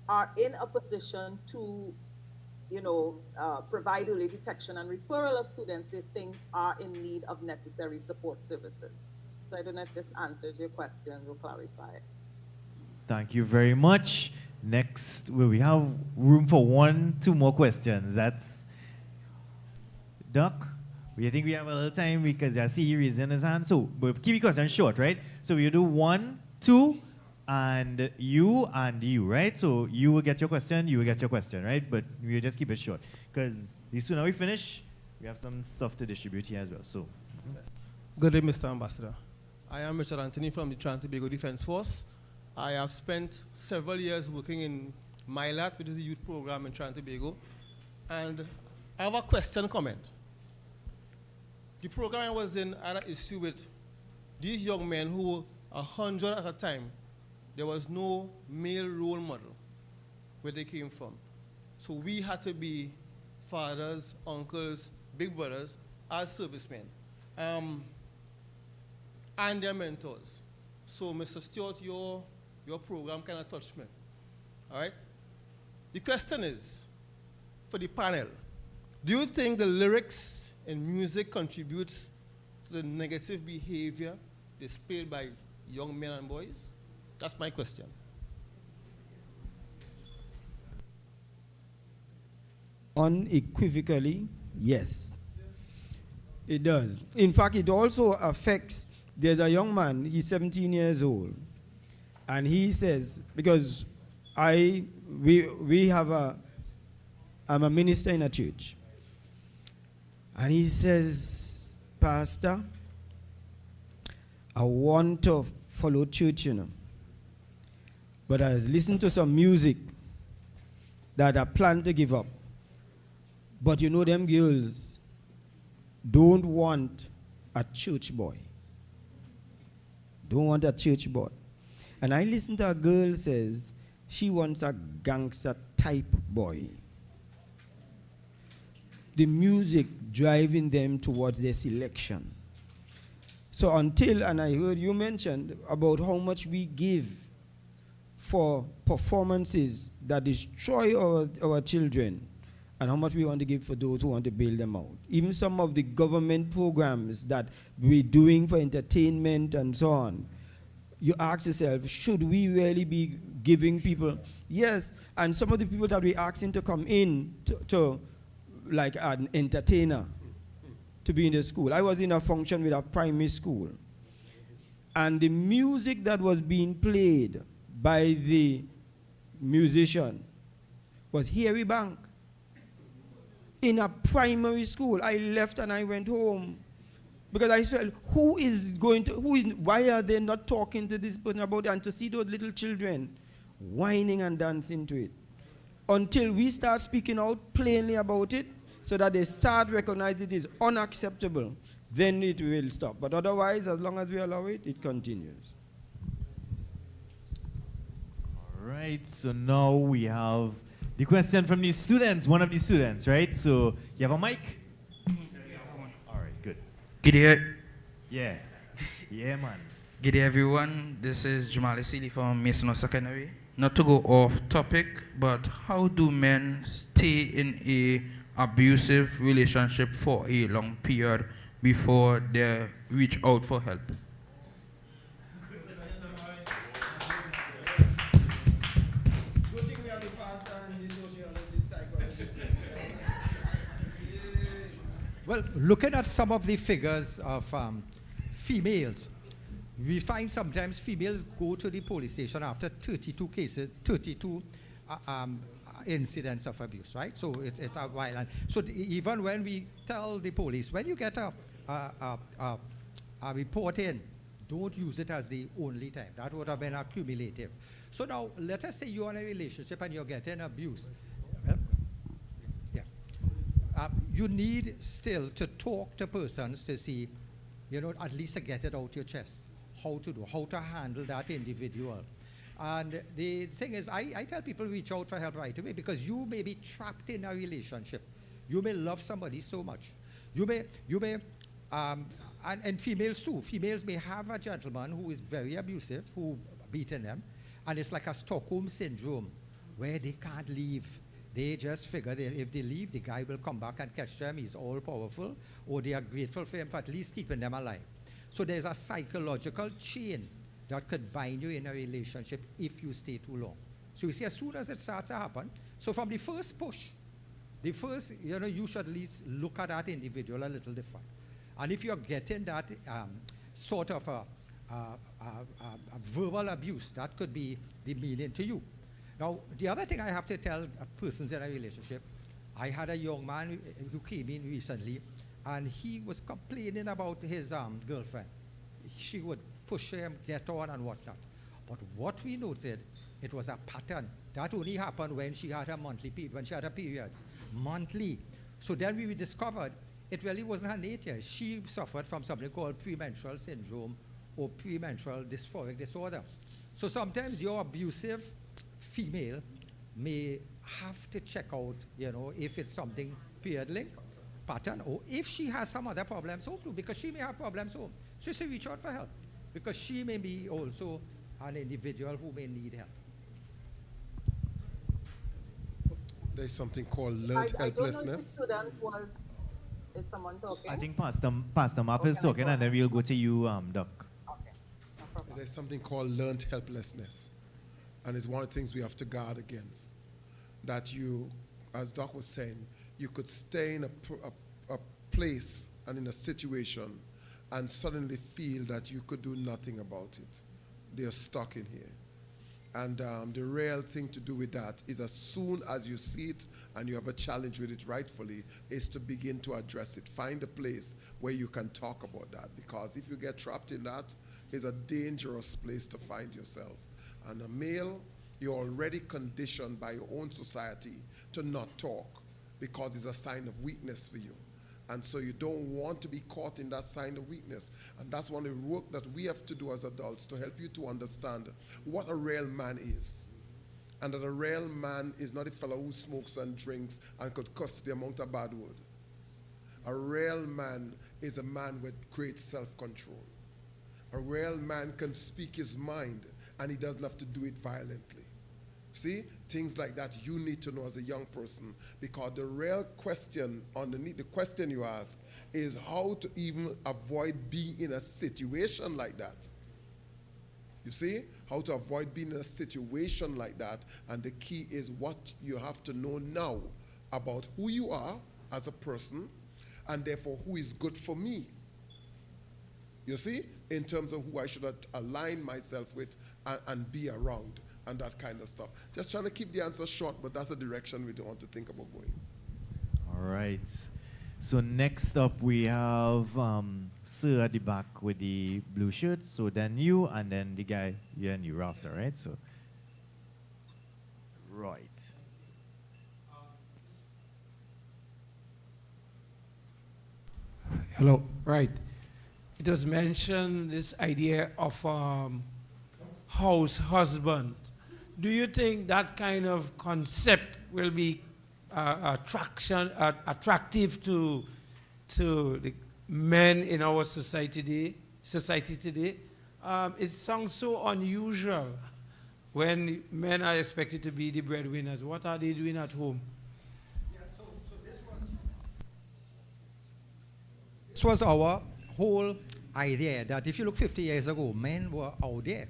are in a position to, provide early detection and referral of students they think are in need of necessary support services. So I don't know if this answers your question or clarify it. Thank you very much. Next, we have room for 2 more questions. That's Doc. I think we have a little time because I see he raising his hand. So, but keep your question short, right? So we do 1, 2, and you, right? So you will get your question, you will get your question, right? But we'll just keep it short. Because the sooner we finish, we have some stuff to distribute here as well. So. Good day, Mr. Ambassador. I am Richard Anthony from the Trinidad and Tobago Defense Force. I have spent several years working in MILAT, which is a youth program in Trinidad and Tobago. And I have a question comment. The program I was in had an issue with these young men who were 100 at a time. There was no male role model where they came from. So we had to be fathers, uncles, big brothers as servicemen. And their mentors. So, Mr. Stewart, your program kind of touched me. All right? The question is, for the panel, do you think the lyrics in music contributes to the negative behavior displayed by young men and boys? That's my question. Unequivocally, yes. It does. In fact, it also affects. There's a young man, he's 17 years old, and he says, because I'm a minister in a church, and he says, Pastor, I want to follow church, but I listened to some music that I plan to give up. But them girls don't want a church boy. Don't want a church boy. And I listened to a girl says she wants a gangster type boy. The music driving them towards their selection. So and I heard you mentioned about how much we give for performances that destroy our children, and how much we want to give for those who want to bail them out. Even some of the government programs that we're doing for entertainment and so on, you ask yourself, should we really be giving people? Yes, and some of the people that we're asking to come in to like an entertainer to be in the school. I was in a function with a primary school, and the music that was being played by the musician was Harry Bank. In a primary school, I left and I went home because I felt, why are they not talking to this person about it? And to see those little children whining and dancing to it. Until we start speaking out plainly about it, so that they start recognizing it is unacceptable, then it will stop. But otherwise, as long as we allow it, it continues. All right, so now we have the question from the students, one of the students, right? So you have a mic? All right, good. Good day. Yeah. Yeah, man. Good day, everyone. This is Jamali Seeley from Mason Secondary. Not to go off topic, but how do men stay in a abusive relationship for a long period before they reach out for help? Well, looking at some of the figures of females, we find sometimes females go to the police station after 32 cases, 32 incidents of abuse, right? So it's a while. And so even when we tell the police, when you get a report in, don't use it as the only time. That would have been accumulative. So now, let us say you're in a relationship and you're getting abuse. You need still to talk to persons to see, at least to get it out your chest, how to handle that individual. And the thing is, I tell people reach out for help right away, because you may be trapped in a relationship. You may love somebody so much. You may, and females too. Females may have a gentleman who is very abusive, who beaten them, and it's like a Stockholm syndrome, where they can't leave. They just figure that if they leave, the guy will come back and catch them. He's all powerful, or they are grateful for him for at least keeping them alive. So there's a psychological chain that could bind you in a relationship if you stay too long. So you see, as soon as it starts to happen, so from the first push, you should at least look at that individual a little different. And if you're getting that sort of verbal abuse. That could be the meaning to you. Now, the other thing I have to tell persons in a relationship, I had a young man who came in recently, and he was complaining about his girlfriend. She would push him, get on, and whatnot. But what we noted, it was a pattern. That only happened when she had her monthly period, when she had her periods, monthly. So then we discovered it really wasn't her nature. She suffered from something called premenstrual syndrome or premenstrual dysphoric disorder. So sometimes your abusive female may have to check out, if it's something period linked pattern, or if she has some other problems home too, because she may have problems home. So she reach out for help, because she may be also an individual who may need help. There's something called learned helplessness. I don't know if the student was. Is someone talking? I think Pastor Map is talking, and then we'll go to you, Doc. Okay, no problem. There's something called learned helplessness. And it's one of the things we have to guard against. That you, as Doc was saying, you could stay in a place and in a situation and suddenly feel that you could do nothing about it. They're stuck in here. And the real thing to do with that is, as soon as you see it and you have a challenge with it rightfully, is to begin to address it. Find a place where you can talk about that, because if you get trapped in that, it's a dangerous place to find yourself. And a male, you're already conditioned by your own society to not talk, because it's a sign of weakness for you. And so you don't want to be caught in that sign of weakness. And that's one of the work that we have to do as adults, to help you to understand what a real man is. And that a real man is not a fellow who smokes and drinks and could cuss the amount of bad words. A real man is a man with great self-control. A real man can speak his mind, and he doesn't have to do it violently. See, things like that you need to know as a young person, because the real question underneath the question you ask is how to even avoid being in a situation like that. You see, how to avoid being in a situation like that, and the key is what you have to know now about who you are as a person, and therefore who is good for me. You see, in terms of who I should align myself with and be around, and that kind of stuff. Just trying to keep the answer short, but that's the direction we don't want to think about going. All right. So next up we have Sir at the back with the blue shirt. So then you, and then the guy, you and you after, right? So, right. Hello, right. It was mentioned, this idea of house husband. Do you think that kind of concept will be attractive to the men in our society today? It sounds so unusual when men are expected to be the breadwinners. What are they doing at home? This was our whole idea, that if you look 50 years ago, men were out there,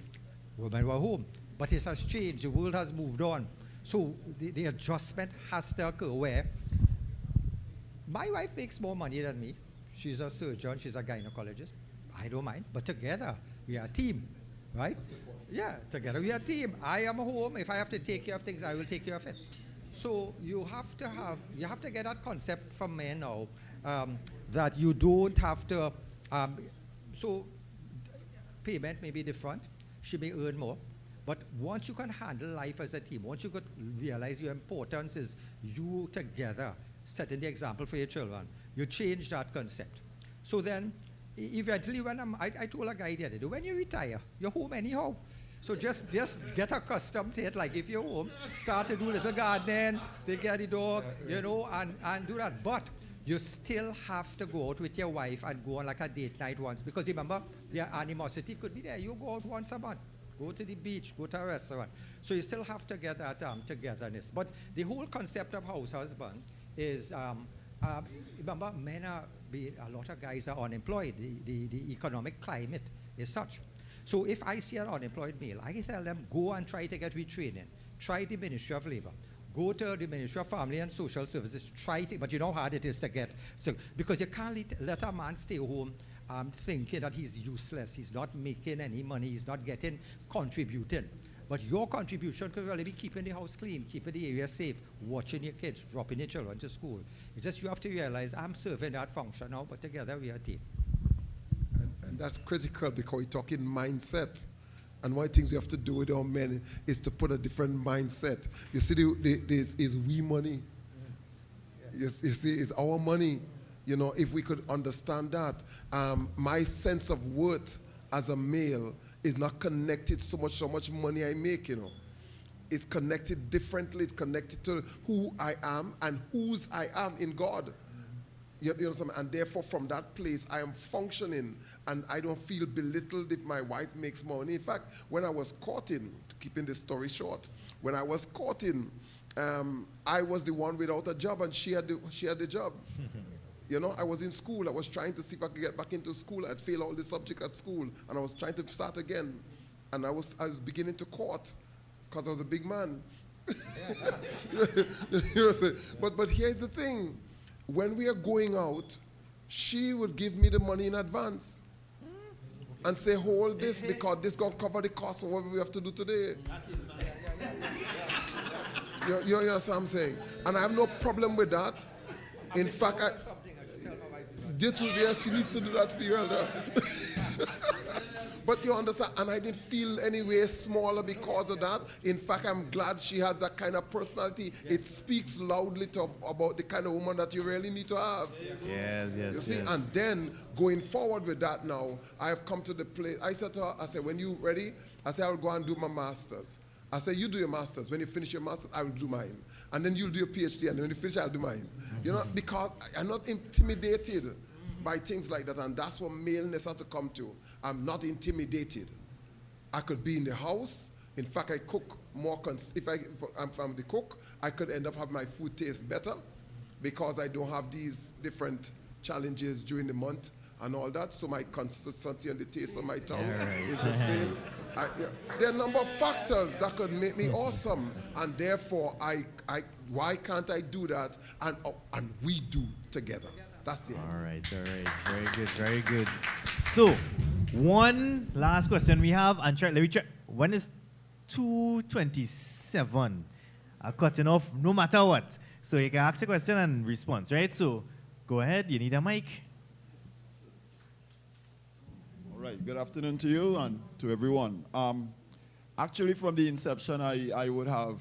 women were home. But it has changed. The world has moved on. So the adjustment has to occur, where my wife makes more money than me. She's a surgeon. She's a gynecologist. I don't mind. But together, we are a team, right? Yeah, together we are a team. I am home. If I have to take care of things, I will take care of it. So you have to get that concept from men now, that you don't have to, so payment may be different. She may earn more. But once you can handle life as a team, once you could realize your importance is you together setting the example for your children, you change that concept. So then, eventually, when I told a guy the other day, when you retire, you're home anyhow. So just get accustomed to it. Like if you're home, start to do little gardening, take care of the dog, and do that. But you still have to go out with your wife and go on like a date night once, because remember, their animosity could be there. You go out once a month. Go to the beach, go to a restaurant. So you still have to get that togetherness. But the whole concept of house husband is, remember, a lot of guys are unemployed. The economic climate is such. So if I see an unemployed male, I tell them, go and try to get retraining. Try the Ministry of Labor. Go to the Ministry of Family and Social Services. Try it, but you know how hard it is to get. So, because you can't let a man stay home thinking that he's useless, he's not making any money, he's not getting contributing. But your contribution could really be keeping the house clean, keeping the area safe, watching your kids, dropping your children to school. It's just you have to realize I'm serving that function now, but together we are a team. And that's critical because we're talking mindset. And one of the things we have to do with our men is to put a different mindset. You see, is we money. You see, it's our money. You know, if we could understand that, my sense of worth as a male is not connected so much money I make, you know. It's connected differently. It's connected to who I am and whose I am in God. You understand? And therefore, from that place, I am functioning, and I don't feel belittled if my wife makes money. In fact, when I was courting, keeping the story short, when I was courting, I was the one without a job, and she had the job. You know, I was in school. I was trying to see if I could get back into school. I'd failed all the subjects at school, and I was trying to start again. And I was beginning to court because I was a big man. You know, but here's the thing. When we are going out, she would give me the money in advance and say, hold this because this going to cover the cost of what we have to do today. You understand what I'm saying? And I have no problem with that. In fact, yes, she needs to do that for you, Elder. But you understand, and I didn't feel any way smaller because of that. In fact, I'm glad she has that kind of personality. It speaks loudly about the kind of woman that you really need to have. Yes, yes, You see, yes. and then going forward with that now, I have come to the place. I said to her, I said, when you ready, I said, I'll go and do my master's. I said, you do your master's. When you finish your master's, I will do mine. And then you'll do your PhD, and when you finish, I'll do mine. You know, because I'm not intimidated by things like that, and that's what maleness has to come to. I'm not intimidated. I could be in the house. In fact, I cook more. If I'm from the cook, I could end up having my food taste better because I don't have these different challenges during the month and all that. So my consistency and the taste of my tongue is the same. There are a number of factors that could make me awesome, and therefore, why can't I do that? And we do together. That's the end. All right. Very good, very good. So, one last question we have, and let me check. When is 2:27? I'm cutting off no matter what. So you can ask a question and response, right? So, go ahead. You need a mic. All right. Good afternoon to you and to everyone. Actually, from the inception, I would have,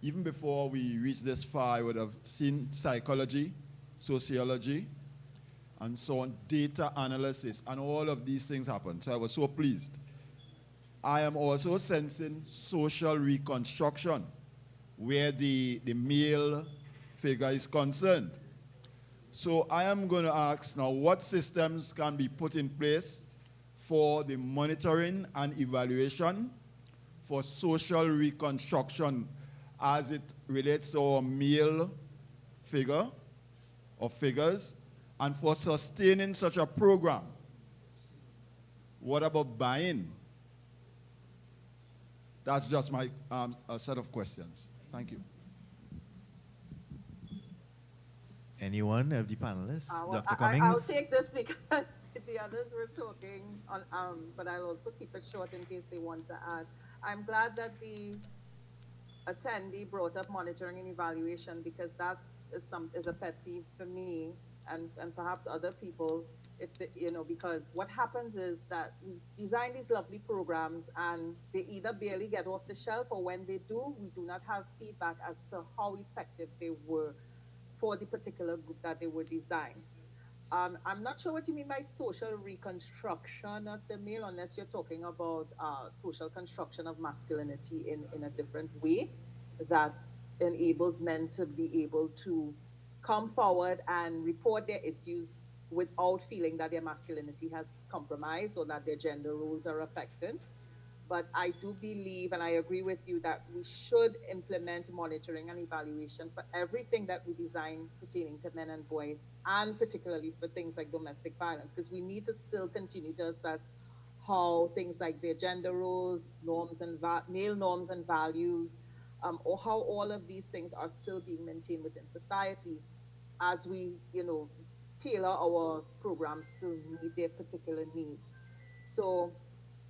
even before we reached this far, I would have seen psychology, sociology, and so on, data analysis, and all of these things happen. So I was so pleased. I am also sensing social reconstruction, where the male figure is concerned. So I am going to ask now, what systems can be put in place for the monitoring and evaluation for social reconstruction as it relates to our male figure or figures, and for sustaining such a program? What about buy-in? That's just my a set of questions. Thank you. Anyone of the panelists? Well, Dr. I'll Cummings? take this because the others were talking, but I'll also keep it short in case they want to add. I'm glad that the attendee brought up monitoring and evaluation because that is a pet peeve for me and perhaps other people, because what happens is that we design these lovely programs and they either barely get off the shelf, or when they do, we do not have feedback as to how effective they were for the particular group that they were designed. I'm not sure what you mean by social reconstruction of the male, unless you're talking about social construction of masculinity in a different way that enables men to be able to come forward and report their issues without feeling that their masculinity has compromised or that their gender roles are affected. But I do believe, and I agree with you, that we should implement monitoring and evaluation for everything that we design pertaining to men and boys, and particularly for things like domestic violence, because we need to still continue to assess how things like their gender roles, norms and male norms and values, or how all of these things are still being maintained within society as we, tailor our programs to meet their particular needs. So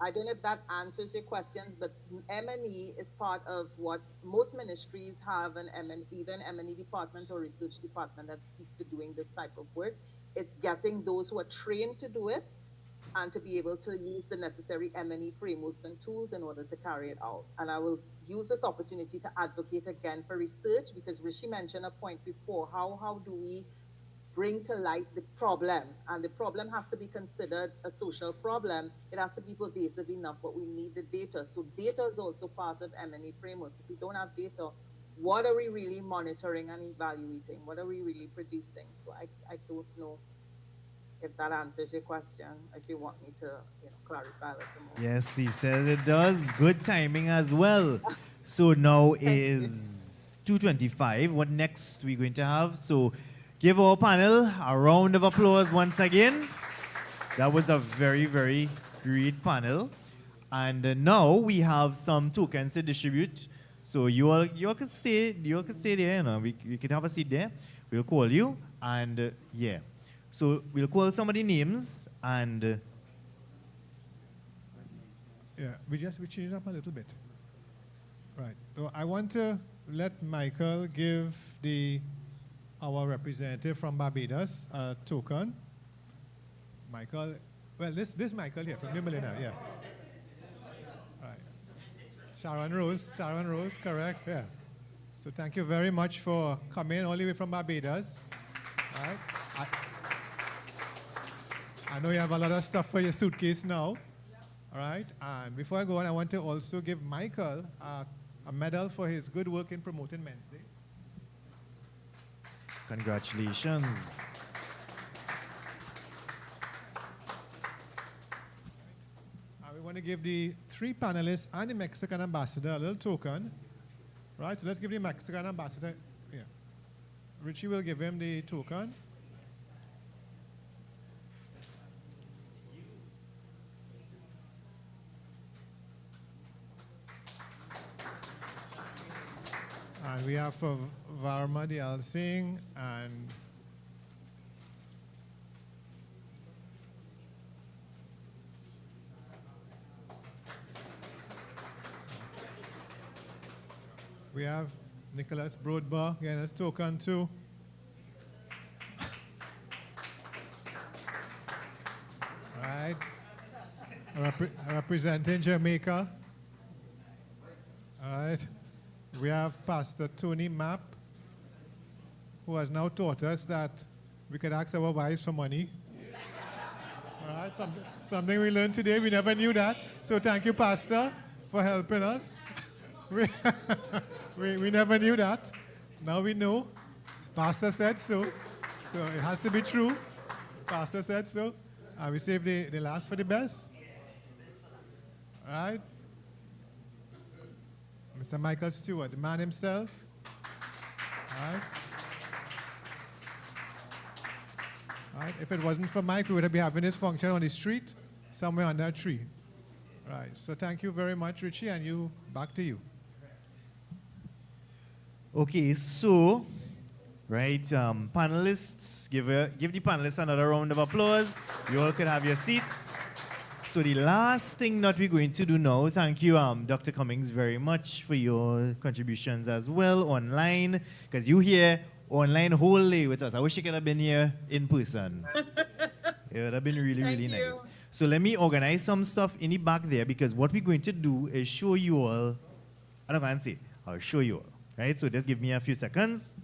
I don't know if that answers your questions, but M&E is part of what most ministries have an M&E, either an M&E department or research department that speaks to doing this type of work. It's getting those who are trained to do it and to be able to use the necessary M&E frameworks and tools in order to carry it out. And I will use this opportunity to advocate again for research, because Rishi mentioned a point before, how do we bring to light the problem? And the problem has to be considered a social problem. It has to be pervasive enough, but we need the data. So data is also part of M&E frameworks. If we don't have data, what are we really monitoring and evaluating? What are we really producing? So I don't know if that answers your question, if you want me to clarify a little more. Yes, he said it does. Good timing as well. So now is 2:25. What next we're going to have? So give our panel a round of applause once again. That was a very, very great panel. And now we have some tokens to distribute. So you all can stay there. We can have a seat there. We'll call you, and yeah. So we'll call some of the names, and yeah, we change it up a little bit. Right. So I want to let Michael give our representative from Barbados a token. Michael, well, this Michael here from New Millennium, yeah. Right. Sharon Rose, correct, yeah. So thank you very much for coming all the way from Barbados. All right. I know you have a lot of stuff for your suitcase now. All right. And before I go on, I want to also give Michael a medal for his good work in promoting Men's Day. congratulations. We want to give the 3 panelists and the Mexican ambassador a little token. Right. So let's give the Mexican ambassador. Yeah. Richie will give him the token. And we have for Varma Diyal Singh and we have Nicholas Broadbar getting his token too. Right. Representing Jamaica. All right. We have Pastor Tony Mapp, who has now taught us that we could ask our wives for money. All right, something we learned today. We never knew that. So thank you, Pastor, for helping us. We never knew that. Now we know. Pastor said so. So it has to be true. Pastor said so. We save the last for the best. All right. Mr. Michael Stewart, the man himself. All right. All right. If it wasn't for Mike, we would be having this function on the street, somewhere under a tree. All right. So thank you very much, Richie, and you, back to you. Okay, so, right, panelists, give the panelists another round of applause. You all can have your seats. So the last thing that we're going to do now, thank you, Dr. Cummings, very much for your contributions as well online, because you here online whole day with us. I wish you could have been here in person. It would have been really, really nice. So let me organize some stuff in the back there, because what we're going to do is show you all, I don't fancy, I'll show you all, right? So just give me a few seconds.